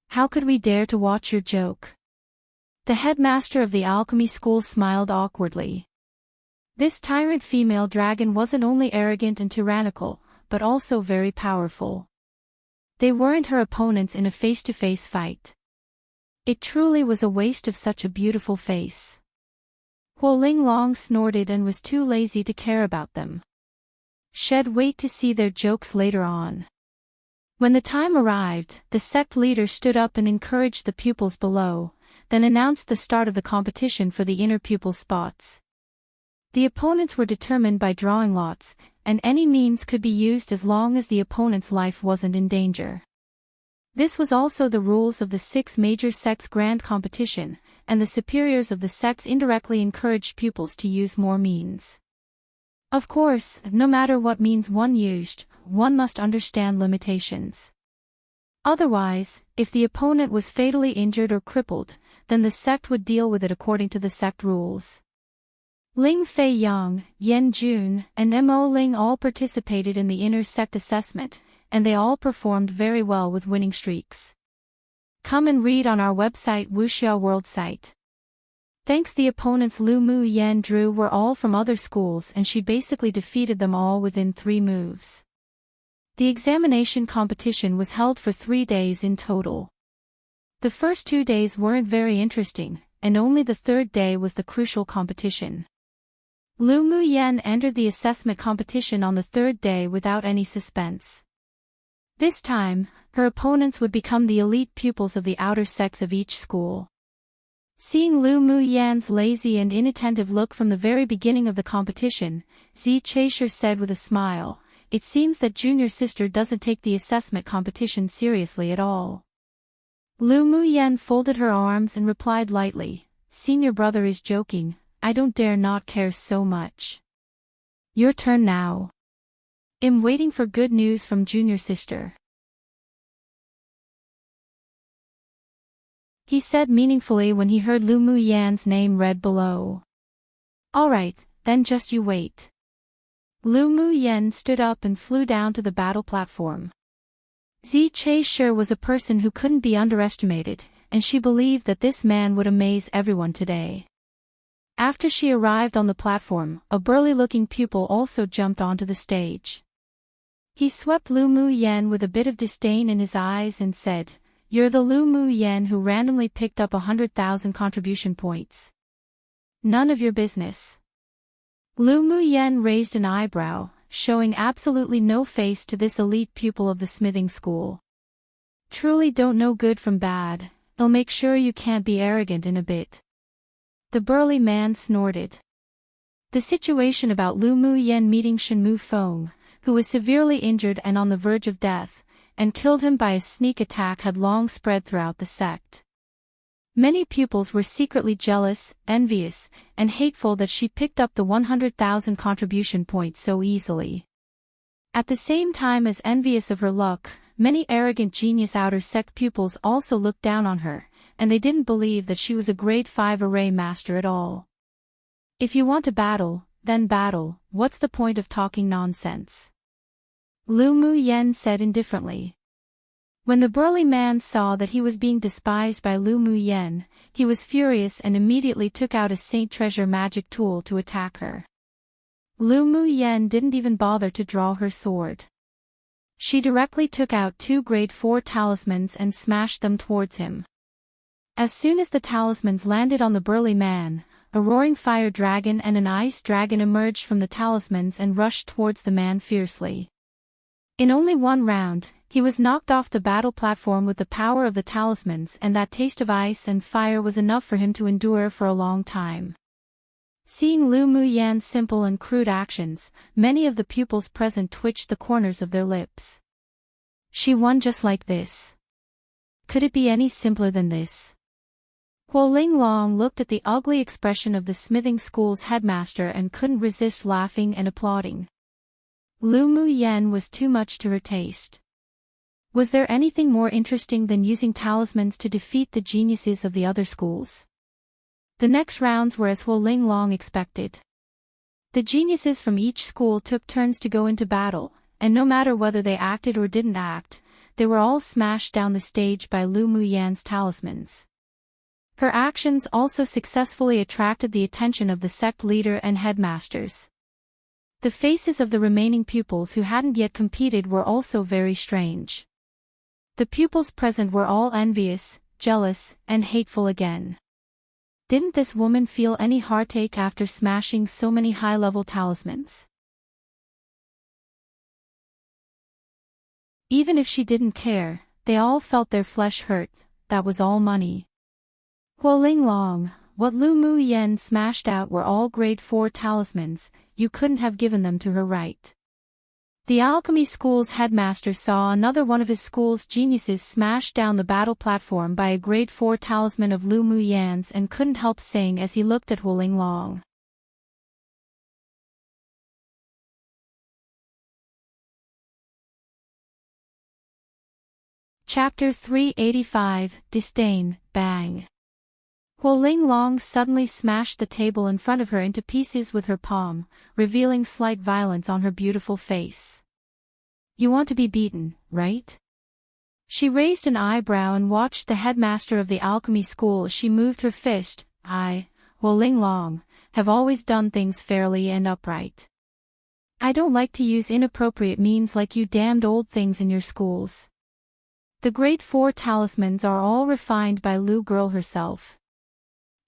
How could we dare to watch your joke? The headmaster of the alchemy school smiled awkwardly. This tyrant female dragon wasn't only arrogant and tyrannical, but also very powerful. They weren't her opponents in a face-to-face fight. It truly was a waste of such a beautiful face. Huoling Long snorted and was too lazy to care about them. She'd wait to see their jokes later on. When the time arrived, the sect leader stood up and encouraged the pupils below, then announced the start of the competition for the inner pupil spots. The opponents were determined by drawing lots, and any means could be used as long as the opponent's life wasn't in danger. This was also the rules of the 6 major sects' grand competition, and the superiors of the sects indirectly encouraged pupils to use more means. Of course, no matter what means one used, one must understand limitations. Otherwise, if the opponent was fatally injured or crippled, then the sect would deal with it according to the sect rules. Ling Fei Yang, Yen Jun, and Mo Ling all participated in the inner sect assessment, and they all performed very well with winning streaks. Come and read on our website Wuxia World site. Thanks. The opponents Lu Mu Yen Drew were all from other schools and she basically defeated them all within 3 moves. The examination competition was held for 3 days in total. The first 2 days weren't very interesting, and only the 3rd day was the crucial competition. Lu Mu Yen entered the assessment competition on the 3rd day without any suspense. This time, her opponents would become the elite pupils of the outer sects of each school. Seeing Lu Mu Yan's lazy and inattentive look from the very beginning of the competition, Zi Chaisher said with a smile, "It seems that junior sister doesn't take the assessment competition seriously at all." Lu Mu Yan folded her arms and replied lightly, "Senior brother is joking, I don't dare not care so much. Your turn now. I'm waiting for good news from junior sister," he said meaningfully when he heard Lu Mu Yan's name read below. "All right, then just you wait." Lu Mu Yan stood up and flew down to the battle platform. Zi Chaisher was a person who couldn't be underestimated, and she believed that this man would amaze everyone today. After she arrived on the platform, a burly-looking pupil also jumped onto the stage. He swept Lu Mu Yan with a bit of disdain in his eyes and said, "You're the Lu Mu Yan who randomly picked up 100,000 contribution points. None of your business." Lu Mu Yan raised an eyebrow, showing absolutely no face to this elite pupil of the smithing school. "Truly don't know good from bad, I'll make sure you can't be arrogant in a bit." The burly man snorted. The situation about Lu Mu Yan meeting Shen Mu Feng, who was severely injured and on the verge of death, and killed him by a sneak attack had long spread throughout the sect. Many pupils were secretly jealous, envious, and hateful that she picked up the 100,000 contribution points so easily. At the same time as envious of her luck, many arrogant genius outer sect pupils also looked down on her, and they didn't believe that she was a grade 5 array master at all. "If you want to battle, then battle, what's the point of talking nonsense?" Lu Mu Yan said indifferently. When the burly man saw that he was being despised by Lu Mu Yan, he was furious and immediately took out a Saint Treasure magic tool to attack her. Lu Mu Yan didn't even bother to draw her sword. She directly took out 2 grade 4 talismans and smashed them towards him. As soon as the talismans landed on the burly man, a roaring fire dragon and an ice dragon emerged from the talismans and rushed towards the man fiercely. In only 1 round, he was knocked off the battle platform with the power of the talismans, and that taste of ice and fire was enough for him to endure for a long time. Seeing Lu Mu Yan's simple and crude actions, many of the pupils present twitched the corners of their lips. She won just like this. Could it be any simpler than this? Huo Linglong looked at the ugly expression of the smithing school's headmaster and couldn't resist laughing and applauding. Lu Mu Yan was too much to her taste. Was there anything more interesting than using talismans to defeat the geniuses of the other schools? The next rounds were as Huo Linglong expected. The geniuses from each school took turns to go into battle, and no matter whether they acted or didn't act, they were all smashed down the stage by Lu Mu Yan's talismans. Her actions also successfully attracted the attention of the sect leader and headmasters. The faces of the remaining pupils who hadn't yet competed were also very strange. The pupils present were all envious, jealous, and hateful again. Didn't this woman feel any heartache after smashing so many high-level talismans? Even if she didn't care, they all felt their flesh hurt. That was all money. Huo Linglong, what Lu Mu Yan smashed out were all grade 4 talismans. You couldn't have given them to her right. The alchemy school's headmaster saw another one of his school's geniuses smashed down the battle platform by a grade 4 talisman of Lu Muyan's and couldn't help saying as he looked at Huo Linglong. Chapter 385, Disdain, Bang. Huo Linglong suddenly smashed the table in front of her into pieces with her palm, revealing slight violence on her beautiful face. You want to be beaten, right? She raised an eyebrow and watched the headmaster of the alchemy school as she moved her fist. I, Huo Linglong, have always done things fairly and upright. I don't like to use inappropriate means like you damned old things in your schools. The grade 4 talismans are all refined by Lu girl herself.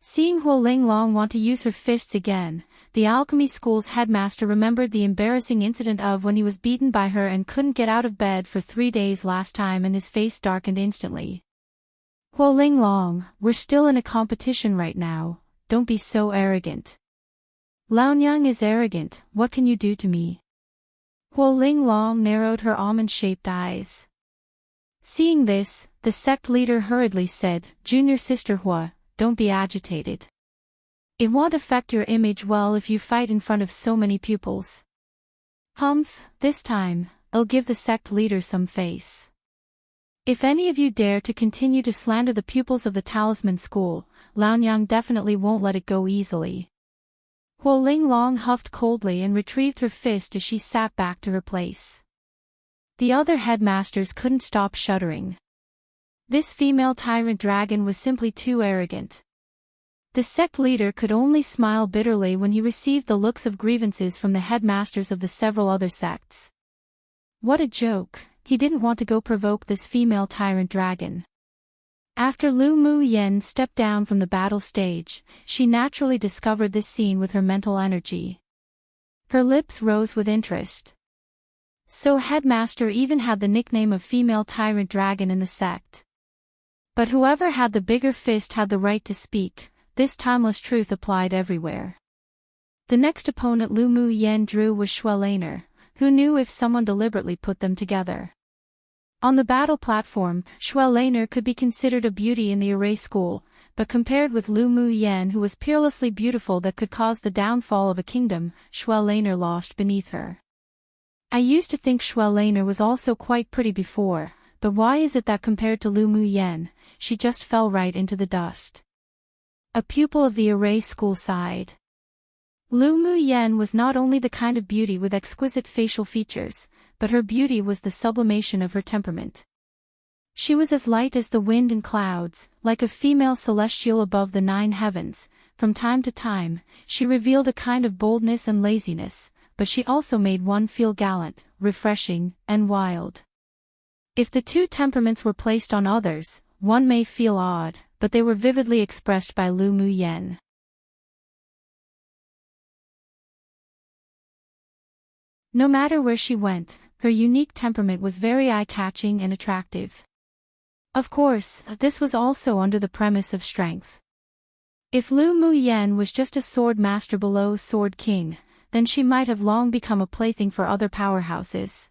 Seeing Huo Linglong want to use her fists again, the alchemy school's headmaster remembered the embarrassing incident of when he was beaten by her and couldn't get out of bed for 3 days last time, and his face darkened instantly. Huo Linglong, we're still in a competition right now, don't be so arrogant. Laonyang is arrogant, what can you do to me? Huo Linglong narrowed her almond-shaped eyes. Seeing this, the sect leader hurriedly said, Junior Sister Hua, don't be agitated. It won't affect your image well if you fight in front of so many pupils. Humph, this time, I'll give the sect leader some face. If any of you dare to continue to slander the pupils of the Talisman School, Laonyang definitely won't let it go easily. Huo Linglong huffed coldly and retrieved her fist as she sat back to her place. The other headmasters couldn't stop shuddering. This female tyrant dragon was simply too arrogant. The sect leader could only smile bitterly when he received the looks of grievances from the headmasters of the several other sects. What a joke, he didn't want to go provoke this female tyrant dragon. After Lu Muyan stepped down from the battle stage, she naturally discovered this scene with her mental energy. Her lips rose with interest. So headmaster even had the nickname of female tyrant dragon in the sect. But whoever had the bigger fist had the right to speak, this timeless truth applied everywhere. The next opponent Lu Muyan drew was Shuelainer, who knew if someone deliberately put them together. On the battle platform, Shuelainer could be considered a beauty in the array school, but compared with Lu Muyan, who was peerlessly beautiful that could cause the downfall of a kingdom, Shuelainer lost beneath her. I used to think Shuelainer was also quite pretty before, but why is it that compared to Lu Muyan, she just fell right into the dust? A pupil of the array school sighed. Lu Muyan was not only the kind of beauty with exquisite facial features, but her beauty was the sublimation of her temperament. She was as light as the wind and clouds, like a female celestial above the 9 heavens. From time to time, she revealed a kind of boldness and laziness, but she also made one feel gallant, refreshing, and wild. If the two temperaments were placed on others, one may feel odd, but they were vividly expressed by Lu Muyan. No matter where she went, her unique temperament was very eye-catching and attractive. Of course, this was also under the premise of strength. If Lu Muyan was just a sword master below Sword King, then she might have long become a plaything for other powerhouses.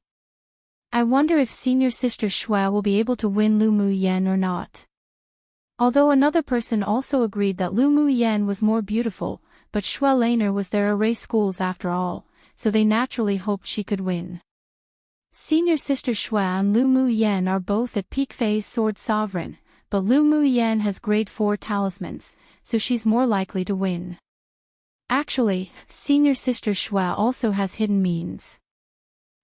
I wonder if Senior Sister Shui will be able to win Lu Muyan or not. Although another person also agreed that Lu Muyan was more beautiful, but Shuelainer was their array schools after all, so they naturally hoped she could win. Senior Sister Shui and Lu Muyan are both at peak phase sword sovereign, but Lu Muyan has grade 4 talismans, so she's more likely to win. Actually, Senior Sister Shui also has hidden means.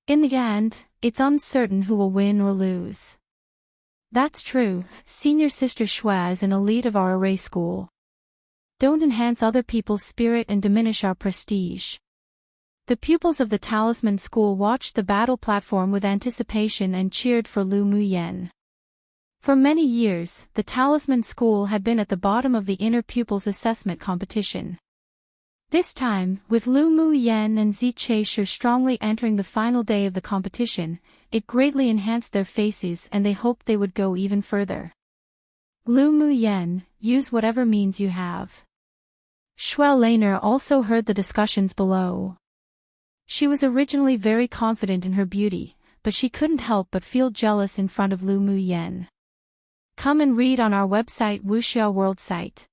In the end, it's uncertain who will win or lose. That's true, Senior Sister Shui is an elite of our array school. Don't enhance other people's spirit and diminish our prestige. The pupils of the Talisman School watched the battle platform with anticipation and cheered for Lu Muyan. For many years, the Talisman School had been at the bottom of the inner pupils assessment competition. This time, with Lu Muyan and Zi Chaisher strongly entering the final day of the competition, it greatly enhanced their faces and they hoped they would go even further. Lu Muyan, use whatever means you have. Shuelainer also heard the discussions below. She was originally very confident in her beauty, but she couldn't help but feel jealous in front of Lu Muyen. Come and read on our website Wuxia World site.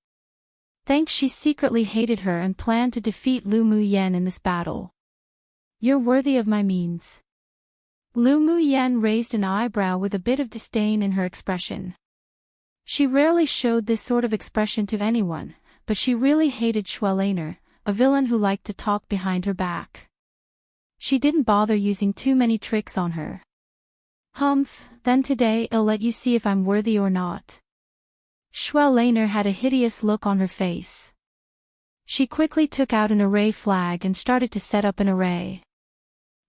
Thanks, she secretly hated her and planned to defeat Lu Muyen in this battle. You're worthy of my means. Lu Muyen raised an eyebrow with a bit of disdain in her expression. She rarely showed this sort of expression to anyone, but she really hated Schweleiner, a villain who liked to talk behind her back. She didn't bother using too many tricks on her. Humph, then today I'll let you see if I'm worthy or not. Schweleiner had a hideous look on her face. She quickly took out an array flag and started to set up an array.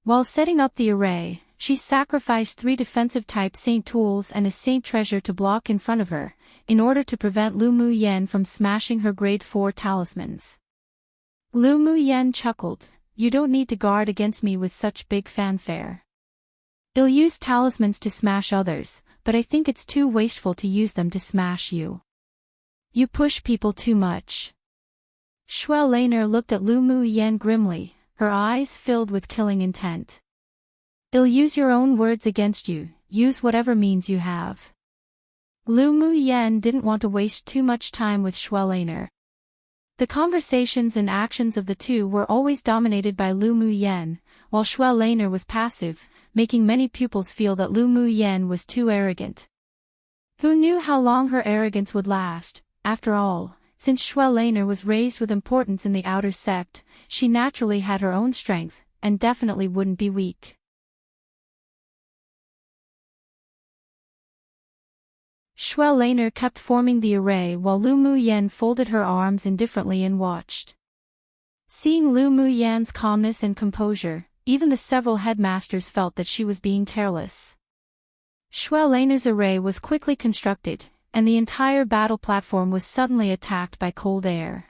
While setting up the array, she sacrificed 3 defensive-type Saint tools and a Saint treasure to block in front of her, in order to prevent Lu Muyen from smashing her grade 4 talismans. Lu Muyen chuckled, "You don't need to guard against me with such big fanfare. I'll use talismans to smash others, but I think it's too wasteful to use them to smash you. You push people too much." Schweleiner looked at Lu Muyen grimly, her eyes filled with killing intent. "I'll use your own words against you, use whatever means you have." Lu Muyen didn't want to waste too much time with Schweleiner. The conversations and actions of the two were always dominated by Lu Muyen, while Schweleiner was passive, making many pupils feel that Lu Muyen was too arrogant. Who knew how long her arrogance would last? After all, since Schweleiner was raised with importance in the outer sect, she naturally had her own strength, and definitely wouldn't be weak. Schweleiner kept forming the array while Lu Muyen folded her arms indifferently and watched. Seeing Lu Muyen's calmness and composure, even the several headmasters felt that she was being careless. Schweleiner's array was quickly constructed, and the entire battle platform was suddenly attacked by cold air.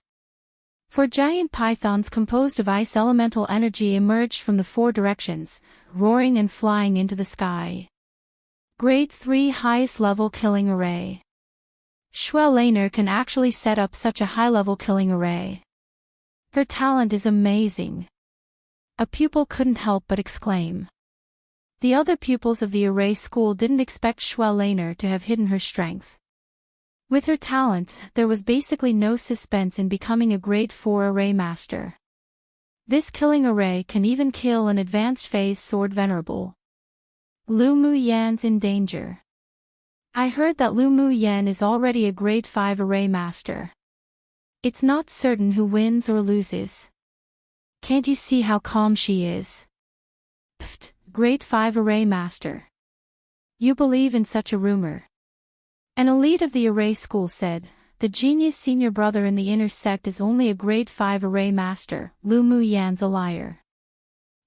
4 giant pythons composed of ice elemental energy emerged from the 4 directions, roaring and flying into the sky. Grade 3 highest level killing array. Schweleiner can actually set up such a high-level killing array. Her talent is amazing. A pupil couldn't help but exclaim. The other pupils of the array school didn't expect Schweleiner to have hidden her strength. With her talent, there was basically no suspense in becoming a grade 4 array master. This killing array can even kill an advanced phase sword venerable. Lu Muyen's in danger. I heard that Lu Muyen is already a grade 5 array master. It's not certain who wins or loses. Can't you see how calm she is? Pfft, grade 5 array master. You believe in such a rumor? An elite of the array school said, the genius senior brother in the inner sect is only a grade 5 array master. Lu Muyen's a liar.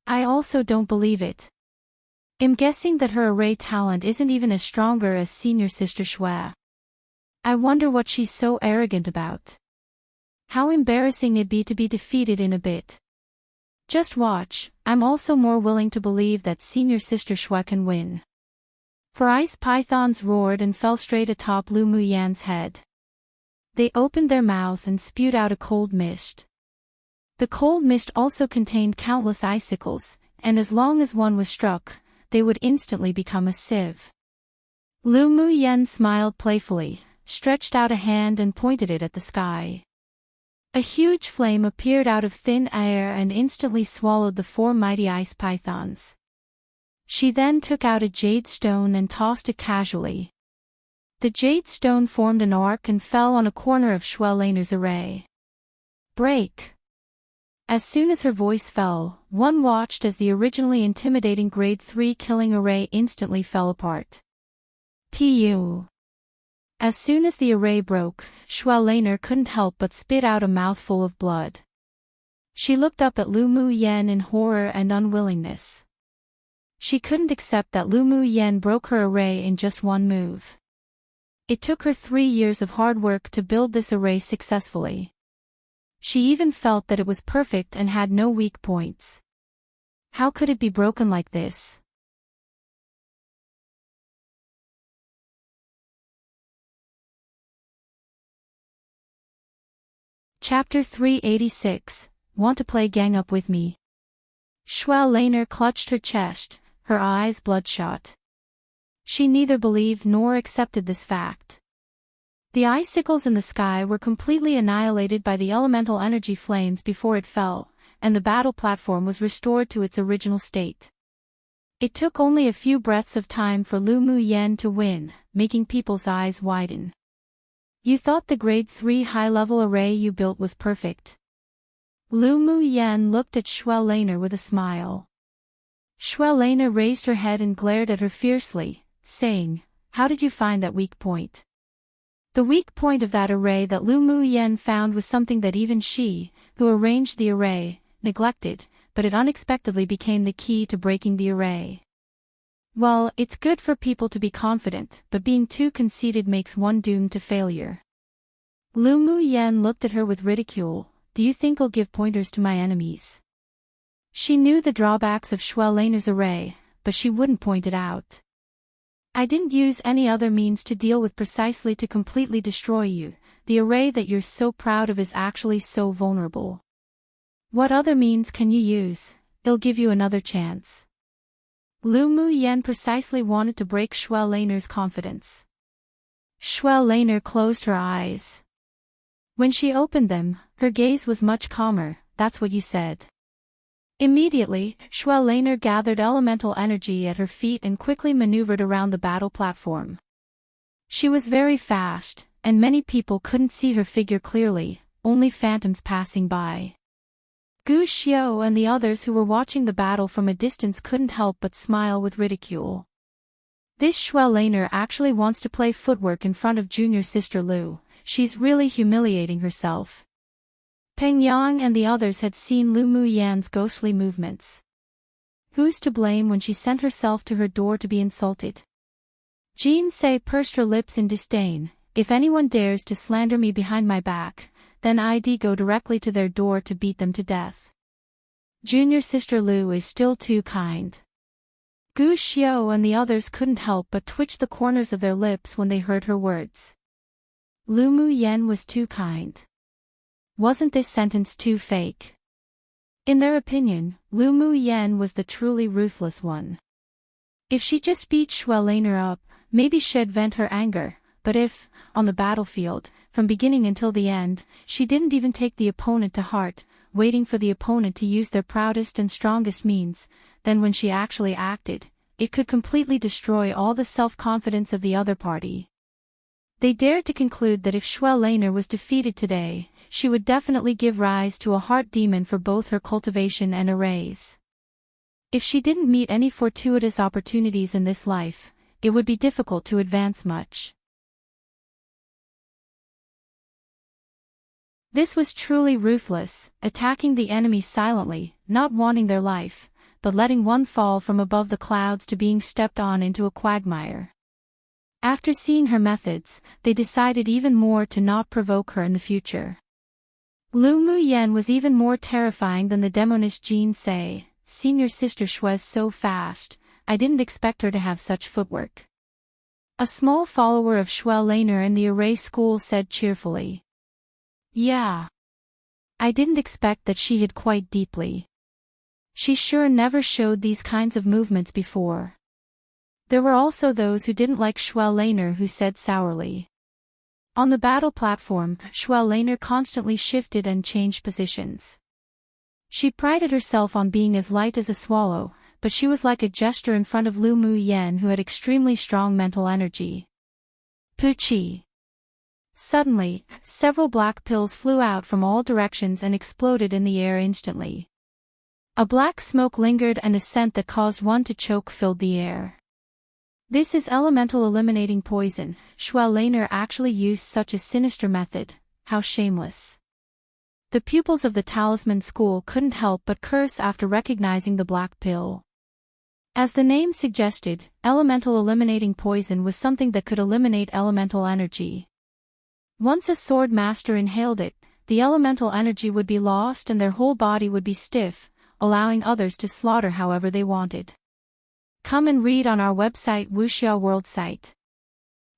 I also don't believe it. I'm guessing that her array talent isn't even as stronger as senior sister Xue. I wonder what she's so arrogant about. How embarrassing it'd be to be defeated in a bit. Just watch, I'm also more willing to believe that senior sister Xue can win. 4 ice pythons roared and fell straight atop Lu Muyen's head. They opened their mouth and spewed out a cold mist. The cold mist also contained countless icicles, and as long as one was struck, they would instantly become a sieve. Lu Muyen smiled playfully, stretched out a hand and pointed it at the sky. A huge flame appeared out of thin air and instantly swallowed the 4 mighty ice pythons. She then took out a jade stone and tossed it casually. The jade stone formed an arc and fell on a corner of Schweleiner's array. Break! As soon as her voice fell, one watched as the originally intimidating grade 3 killing array instantly fell apart. Pu. As soon as the array broke, Schweleiner couldn't help but spit out a mouthful of blood. She looked up at Lu Muyen in horror and unwillingness. She couldn't accept that Lu Muyen broke her array in just one move. It took her 3 years of hard work to build this array successfully. She even felt that it was perfect and had no weak points. How could it be broken like this? Chapter 386, Want to play gang up with me? Schwellner clutched her chest, her eyes bloodshot. She neither believed nor accepted this fact. The icicles in the sky were completely annihilated by the elemental energy flames before it fell, and the battle platform was restored to its original state. It took only a few breaths of time for Lu Muyen to win, making people's eyes widen. You thought the grade 3 high-level array you built was perfect. Lu Muyen looked at Schwellner with a smile. Schwellner raised her head and glared at her fiercely, saying, "How did you find that weak point?" The weak point of that array that Lu Muyen found was something that even she, who arranged the array, neglected, but it unexpectedly became the key to breaking the array. Well, it's good for people to be confident, but being too conceited makes one doomed to failure. Lu Muyen looked at her with ridicule. Do you think I'll give pointers to my enemies? She knew the drawbacks of Schwellner's array, but she wouldn't point it out. I didn't use any other means to deal with precisely to completely destroy you. The array that you're so proud of is actually so vulnerable. What other means can you use? It'll give you another chance. Lu Muyen precisely wanted to break Schwellner's confidence. Schwellner closed her eyes. When she opened them, her gaze was much calmer. That's what you said. Immediately, Schwellner gathered elemental energy at her feet and quickly maneuvered around the battle platform. She was very fast, and many people couldn't see her figure clearly, only phantoms passing by. Gu Xiao and the others who were watching the battle from a distance couldn't help but smile with ridicule. This Schwellner actually wants to play footwork in front of junior sister Lu. She's really humiliating herself. Peng Yang and the others had seen Lu Muyen's ghostly movements. Who's to blame when she sent herself to her door to be insulted? Jean Sei pursed her lips in disdain. If anyone dares to slander me behind my back, then I'd go directly to their door to beat them to death. Junior sister Lu is still too kind. Gu Xiao and the others couldn't help but twitch the corners of their lips when they heard her words. Lu Muyen was too kind. Wasn't this sentence too fake? In their opinion, Lu Muyen was the truly ruthless one. If she just beat Schwellner up, maybe she'd vent her anger, but if, on the battlefield, from beginning until the end, she didn't even take the opponent to heart, waiting for the opponent to use their proudest and strongest means, then when she actually acted, it could completely destroy all the self-confidence of the other party. They dared to conclude that if Schwellner was defeated today, she would definitely give rise to a heart demon for both her cultivation and arrays. If she didn't meet any fortuitous opportunities in this life, it would be difficult to advance much. This was truly ruthless, attacking the enemy silently, not wanting their life, but letting one fall from above the clouds to being stepped on into a quagmire. After seeing her methods, they decided even more to not provoke her in the future. Lu Muyen was even more terrifying than the demoness Jean Sei. Senior sister Shui's so fast, I didn't expect her to have such footwork. A small follower of Schwellner in the array school said cheerfully. Yeah. I didn't expect that she hid quite deeply. She sure never showed these kinds of movements before. There were also those who didn't like Schwellner who said sourly. On the battle platform, Schwellner constantly shifted and changed positions. She prided herself on being as light as a swallow, but she was like a jester in front of Lu Muyen who had extremely strong mental energy. Puchi. Suddenly, several black pills flew out from all directions and exploded in the air instantly. A black smoke lingered and a scent that caused one to choke filled the air. This is elemental eliminating poison. Schwellner actually used such a sinister method. How shameless. The pupils of the Talisman School couldn't help but curse after recognizing the black pill. As the name suggested, elemental eliminating poison was something that could eliminate elemental energy. Once a sword master inhaled it, the elemental energy would be lost and their whole body would be stiff, allowing others to slaughter however they wanted. Come and read on our website Wuxia World site.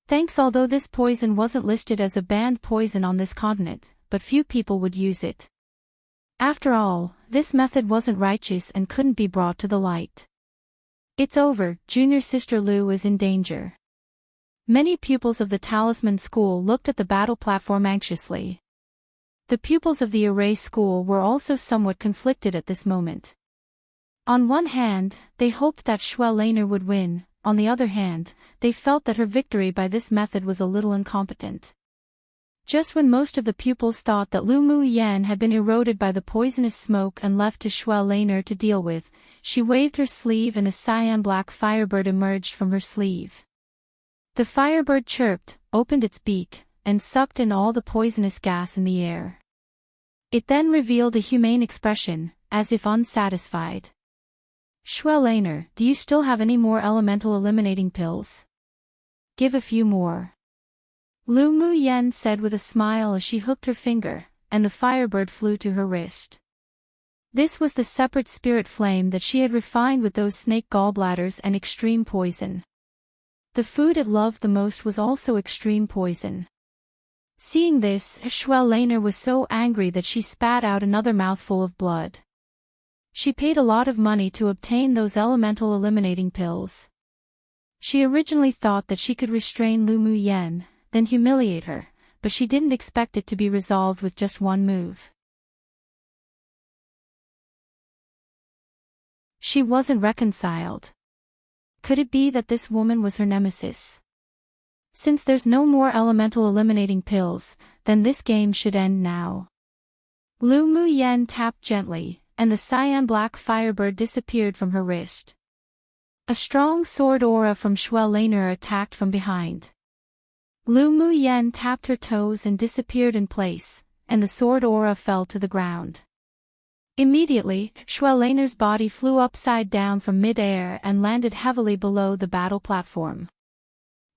Thanks. Although this poison wasn't listed as a banned poison on this continent, but few people would use it. After all, this method wasn't righteous and couldn't be brought to the light. It's over, junior sister Lu is in danger. Many pupils of the Talisman School looked at the battle platform anxiously. The pupils of the Array School were also somewhat conflicted at this moment. On one hand, they hoped that Xue Laner would win, on the other hand, they felt that her victory by this method was a little incompetent. Just when most of the pupils thought that Lu Muyan had been eroded by the poisonous smoke and left to Xue Laner to deal with, she waved her sleeve and a cyan black firebird emerged from her sleeve. The firebird chirped, opened its beak, and sucked in all the poisonous gas in the air. It then revealed a humane expression, as if unsatisfied. Xue Laner, do you still have any more elemental eliminating pills? Give a few more. Lu Muyan said with a smile as she hooked her finger, and the firebird flew to her wrist. This was the separate spirit flame that she had refined with those snake gallbladders and extreme poison. The food it loved the most was also extreme poison. Seeing this, Xue Laner was so angry that she spat out another mouthful of blood. She paid a lot of money to obtain those elemental eliminating pills. She originally thought that she could restrain Lu Muyan, then humiliate her, but she didn't expect it to be resolved with just one move. She wasn't reconciled. Could it be that this woman was her nemesis? Since there's no more elemental eliminating pills, then this game should end now. Lu Muyan tapped gently, and the cyan black firebird disappeared from her wrist. A strong sword aura from Xue Laner attacked from behind. Lu Muyan tapped her toes and disappeared in place, and the sword aura fell to the ground. Immediately, Xue Laner's body flew upside down from mid-air and landed heavily below the battle platform.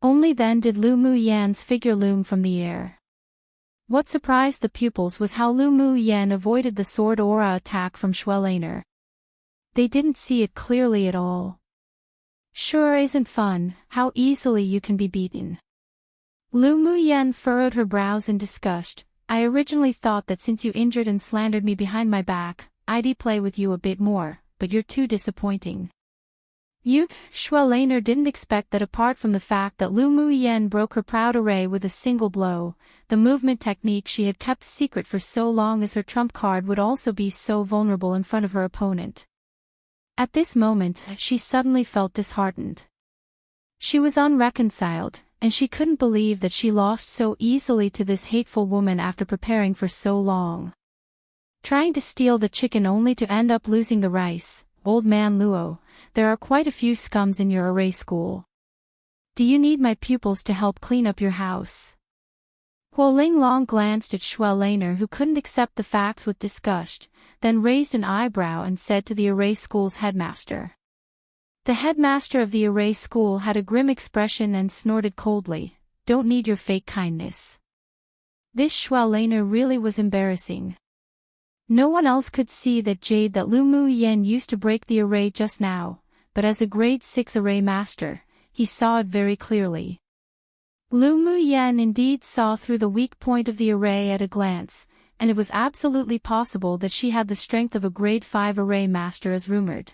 Only then did Lu Muyan's figure loom from the air. What surprised the pupils was how Lu Muyan avoided the sword aura attack from Xue Laner. They didn't see it clearly at all. Sure isn't fun, how easily you can be beaten. Lu Muyan furrowed her brows in disgust. I originally thought that since you injured and slandered me behind my back, I'd play with you a bit more, but you're too disappointing. Xue Laner didn't expect that apart from the fact that Lu Muyan broke her proud array with a single blow, the movement technique she had kept secret for so long as her trump card would also be so vulnerable in front of her opponent. At this moment, she suddenly felt disheartened. She was unreconciled, and she couldn't believe that she lost so easily to this hateful woman after preparing for so long. Trying to steal the chicken only to end up losing the rice, old man Luo, there are quite a few scums in your array school. Do you need my pupils to help clean up your house? Huo Linglong glanced at Xue Laner, who couldn't accept the facts with disgust, then raised an eyebrow and said to the array school's headmaster. The headmaster of the array school had a grim expression and snorted coldly, "Don't need your fake kindness." This Xue Laner really was embarrassing. No one else could see that jade that Lu Muyan used to break the array just now, but as a grade 6 array master, he saw it very clearly. Lu Muyan indeed saw through the weak point of the array at a glance, and it was absolutely possible that she had the strength of a grade 5 array master as rumored.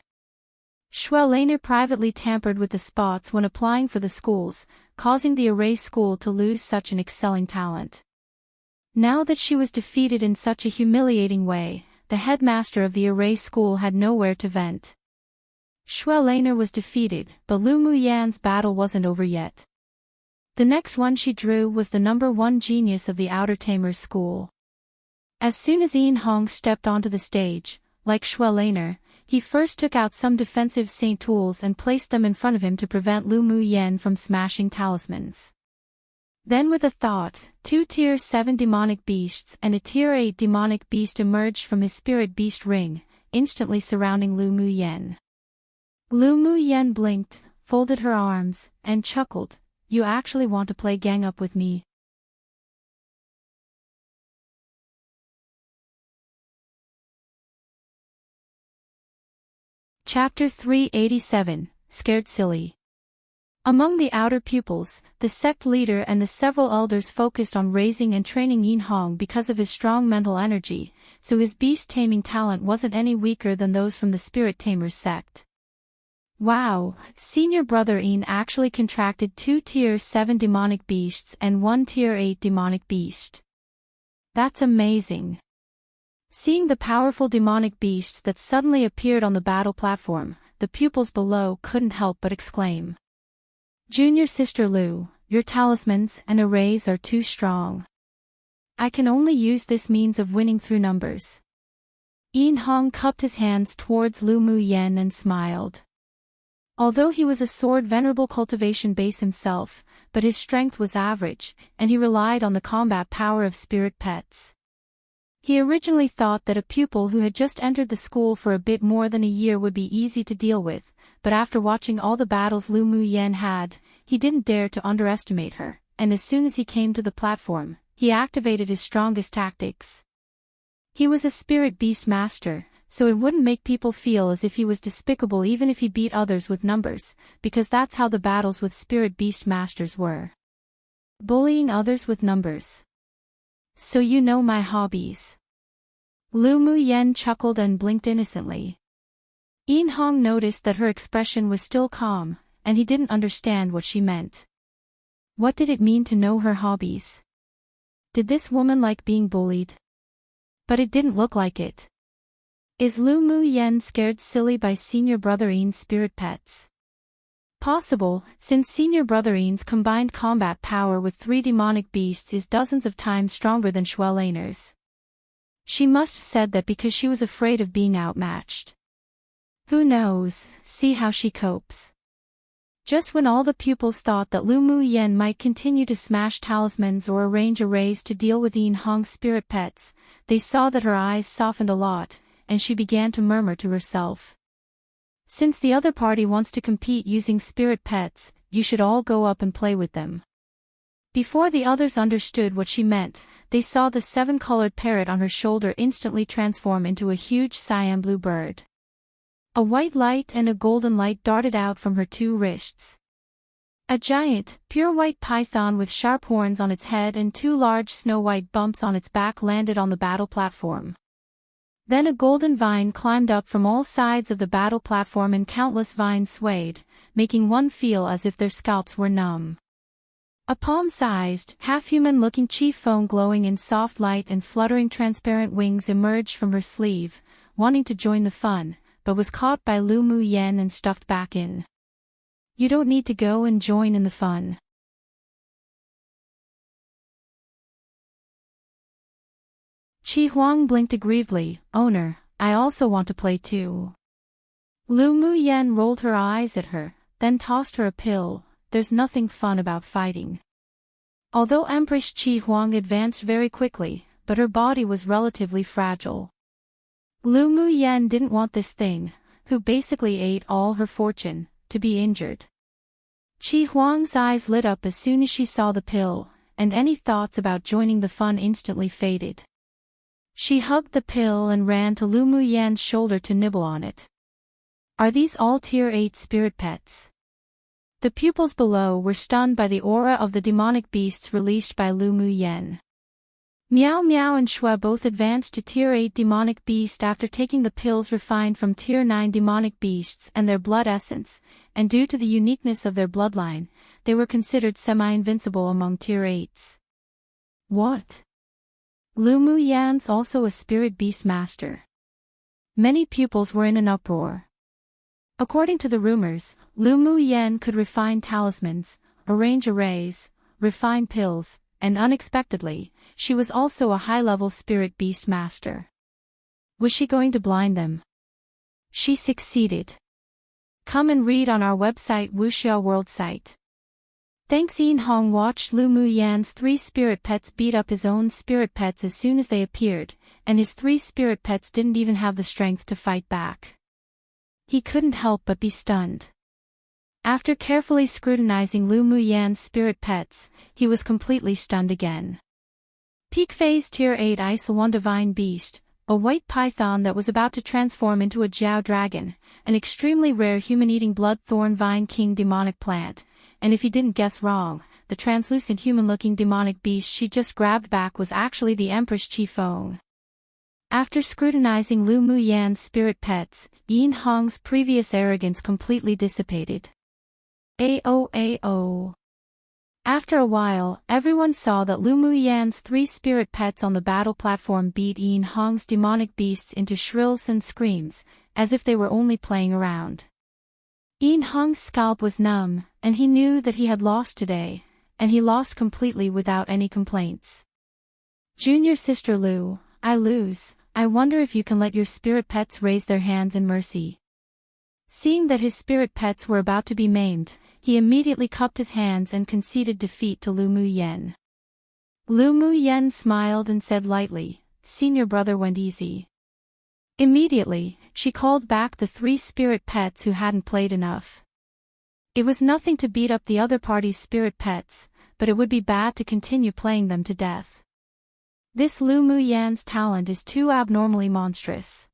Xue Laner privately tampered with the spots when applying for the schools, causing the array school to lose such an excelling talent. Now that she was defeated in such a humiliating way, the headmaster of the array school had nowhere to vent. Xue Laner was defeated, but Lu Muyan's battle wasn't over yet. The next one she drew was the number 1 genius of the Outer Tamers school. As soon as Yin Hong stepped onto the stage, like Xue Laner, he first took out some defensive saint tools and placed them in front of him to prevent Lu Muyan from smashing talismans. Then with a thought, 2 Tier 7 demonic beasts and a Tier 8 demonic beast emerged from his spirit beast ring, instantly surrounding Lu Muyan. Lu Muyan blinked, folded her arms, and chuckled, "You actually want to play gang up with me?" Chapter 387, Scared Silly. Among the outer pupils, the sect leader and the several elders focused on raising and training Yin Hong because of his strong mental energy, so his beast-taming talent wasn't any weaker than those from the Spirit Tamers sect. Wow, senior brother Yin actually contracted 2 Tier 7 demonic beasts and 1 Tier 8 demonic beast. That's amazing. Seeing the powerful demonic beasts that suddenly appeared on the battle platform, the pupils below couldn't help but exclaim. Junior Sister Lu, your talismans and arrays are too strong. I can only use this means of winning through numbers. Yin Hong cupped his hands towards Lu Mu Yen and smiled. Although he was a sword venerable cultivation base himself, but his strength was average, and he relied on the combat power of spirit pets. He originally thought that a pupil who had just entered the school for a bit more than a year would be easy to deal with, but after watching all the battles Lu Mu Yen had, he didn't dare to underestimate her, and as soon as he came to the platform, he activated his strongest tactics. He was a spirit beast master, so it wouldn't make people feel as if he was despicable even if he beat others with numbers, because that's how the battles with spirit beast masters were. Bullying others with numbers. So you know my hobbies. Lu Mu Yen chuckled and blinked innocently. Yin Hong noticed that her expression was still calm, and he didn't understand what she meant. What did it mean to know her hobbies? Did this woman like being bullied? But it didn't look like it. Is Lu Mu Yen scared silly by senior brother Yin's spirit pets? Possible, since senior brother Yin's combined combat power with 3 demonic beasts is dozens of times stronger than Shui Laner's. She must have said that because she was afraid of being outmatched. Who knows, see how she copes. Just when all the pupils thought that Lu Mu Yen might continue to smash talismans or arrange arrays to deal with Yin Hong's spirit pets, they saw that her eyes softened a lot, and she began to murmur to herself. Since the other party wants to compete using spirit pets, you should all go up and play with them. Before the others understood what she meant, they saw the 7-colored parrot on her shoulder instantly transform into a huge cyan blue bird. A white light and a golden light darted out from her 2 wrists. A giant, pure white python with sharp horns on its head and 2 large snow-white bumps on its back landed on the battle platform. Then a golden vine climbed up from all sides of the battle platform and countless vines swayed, making one feel as if their scalps were numb. A palm-sized, half-human-looking chief phone glowing in soft light and fluttering transparent wings emerged from her sleeve, wanting to join the fun, but was caught by Lu Mu Yen and stuffed back in. You don't need to go and join in the fun. Chi Huang blinked aggrievedly. Owner, I also want to play too. Lu Mu Yen rolled her eyes at her, then tossed her a pill. There's nothing fun about fighting. Although Empress Chi Huang advanced very quickly, but her body was relatively fragile. Lu Mu Yen didn't want this thing, who basically ate all her fortune, to be injured. Chi Huang's eyes lit up as soon as she saw the pill, and any thoughts about joining the fun instantly faded. She hugged the pill and ran to Lu Mu Yan's shoulder to nibble on it. Are these all Tier 8 spirit pets? The pupils below were stunned by the aura of the demonic beasts released by Lu Mu Yan. Miao Miao and Shui both advanced to Tier 8 demonic beast after taking the pills refined from Tier 9 demonic beasts and their blood essence, and due to the uniqueness of their bloodline, they were considered semi-invincible among Tier 8s. What? Lu Mu Yan's also a spirit beast master. Many pupils were in an uproar. According to the rumors, Lu Mu Yan could refine talismans, arrange arrays, refine pills, and unexpectedly, she was also a high-level spirit beast master. Was she going to blind them? She succeeded. Come and read on our website Wuxia World site. Thanks. Yin Hong watched Lu Mu Yan's 3 spirit pets beat up his own spirit pets as soon as they appeared, and his 3 spirit pets didn't even have the strength to fight back. He couldn't help but be stunned. After carefully scrutinizing Lu Mu Yan's spirit pets, he was completely stunned again. Peak Phase Tier 8 One Divine Beast, a white python that was about to transform into a Jiao dragon, an extremely rare human-eating blood thorn vine king demonic plant, and if you didn't guess wrong, the translucent human-looking demonic beast she just grabbed back was actually the Empress Qifeng. After scrutinizing Lu Muyan's spirit pets, Yin Hong's previous arrogance completely dissipated. Aoao. After a while, everyone saw that Lu Muyan's 3 spirit pets on the battle platform beat Yin Hong's demonic beasts into shrills and screams, as if they were only playing around. Yin Hong's scalp was numb, and he knew that he had lost today, and he lost completely without any complaints. Junior Sister Lu, I lose. I wonder if you can let your spirit pets raise their hands in mercy. Seeing that his spirit pets were about to be maimed, he immediately cupped his hands and conceded defeat to Lu Muyan. Lu Muyan smiled and said lightly, "Senior brother went easy." Immediately, she called back the 3 spirit pets who hadn't played enough. It was nothing to beat up the other party's spirit pets, but it would be bad to continue playing them to death. This Lu Muyan's talent is too abnormally monstrous.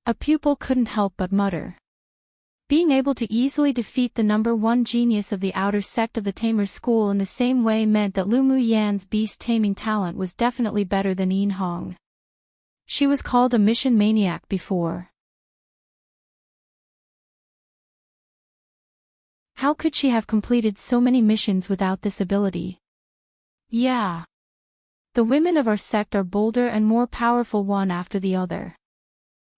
A pupil couldn't help but mutter. Being able to easily defeat the #1 genius of the outer sect of the Tamer School in the same way meant that Lu Muyan's beast-taming talent was definitely better than Yin Hong. She was called a mission maniac before. How could she have completed so many missions without this ability? Yeah. The women of our sect are bolder and more powerful one after the other.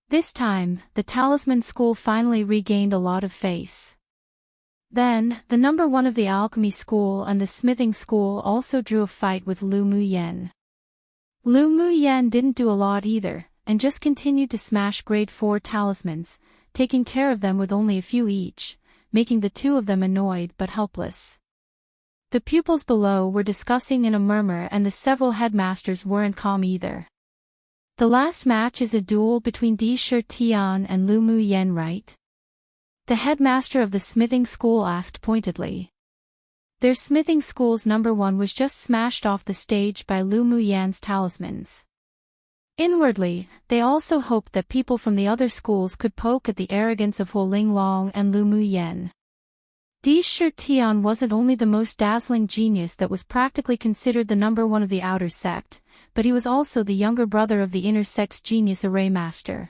This time, the Talisman School finally regained a lot of face. Then, the #1 of the Alchemy School and the Smithing School also drew a fight with Lu Muyan. Lu Muyan didn't do a lot either, and just continued to smash grade 4 talismans, taking care of them with only a few each, making the 2 of them annoyed but helpless. The pupils below were discussing in a murmur and the several headmasters weren't calm either. The last match is a duel between Di Shi Tian and Lu Muyan, right? The headmaster of the smithing school asked pointedly. Their smithing school's #1 was just smashed off the stage by Lu Muyan's talismans. Inwardly, they also hoped that people from the other schools could poke at the arrogance of Huo Linglong and Lu Muyan. Di Shi Tian wasn't only the most dazzling genius that was practically considered the #1 of the outer sect, but he was also the younger brother of the inner sect's genius array master.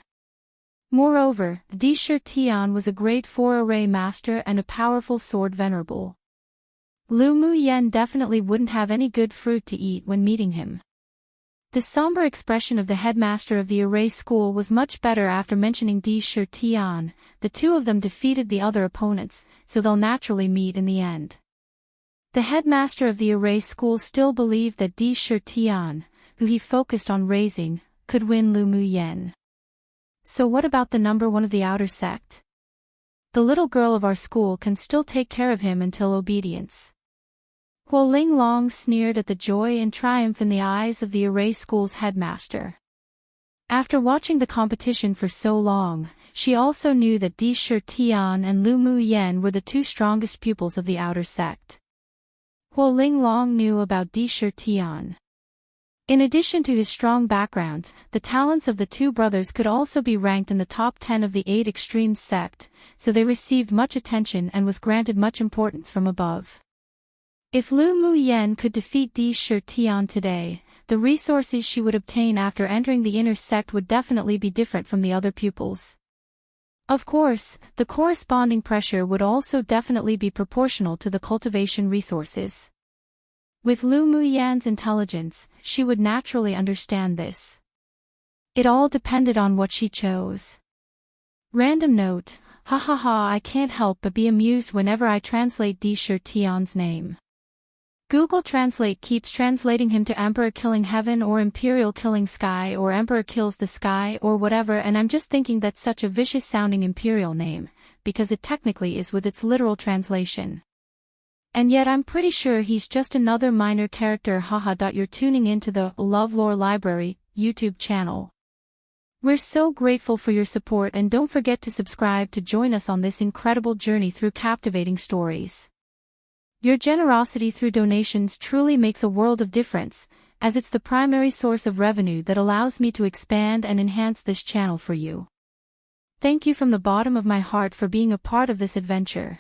Moreover, Di Shi Tian was a grade 4 array master and a powerful sword venerable. Lu Muyan definitely wouldn't have any good fruit to eat when meeting him. The somber expression of the headmaster of the array school was much better after mentioning Di Shi Tian. The 2 of them defeated the other opponents, so they'll naturally meet in the end. The headmaster of the array school still believed that Di Shi Tian, who he focused on raising, could win Lu Muyan. So what about the #1 of the outer sect? The little girl of our school can still take care of him until obedience. Huo Linglong sneered at the joy and triumph in the eyes of the array school's headmaster. After watching the competition for so long, she also knew that Di Shi Tian and Lu Muyan were the 2 strongest pupils of the outer sect. Huo Linglong knew about Di Shi Tian. In addition to his strong background, the talents of the 2 brothers could also be ranked in the top 10 of the 8 extreme sect, so they received much attention and was granted much importance from above. If Lu Muyan could defeat Di Shi Tian today, the resources she would obtain after entering the inner sect would definitely be different from the other pupils. Of course, the corresponding pressure would also definitely be proportional to the cultivation resources. With Lu Muyan's intelligence, she would naturally understand this. It all depended on what she chose. Random note, hahaha, I can't help but be amused whenever I translate Di Shi Tian's name. Google Translate keeps translating him to Emperor Killing Heaven or Imperial Killing Sky or Emperor Kills the Sky or whatever, and I'm just thinking that's such a vicious sounding Imperial name, because it technically is with its literal translation. And yet I'm pretty sure he's just another minor character. Haha. You're tuning into the LoveLore Library YouTube channel. We're so grateful for your support, and don't forget to subscribe to join us on this incredible journey through captivating stories. Your generosity through donations truly makes a world of difference, as it's the primary source of revenue that allows me to expand and enhance this channel for you. Thank you from the bottom of my heart for being a part of this adventure.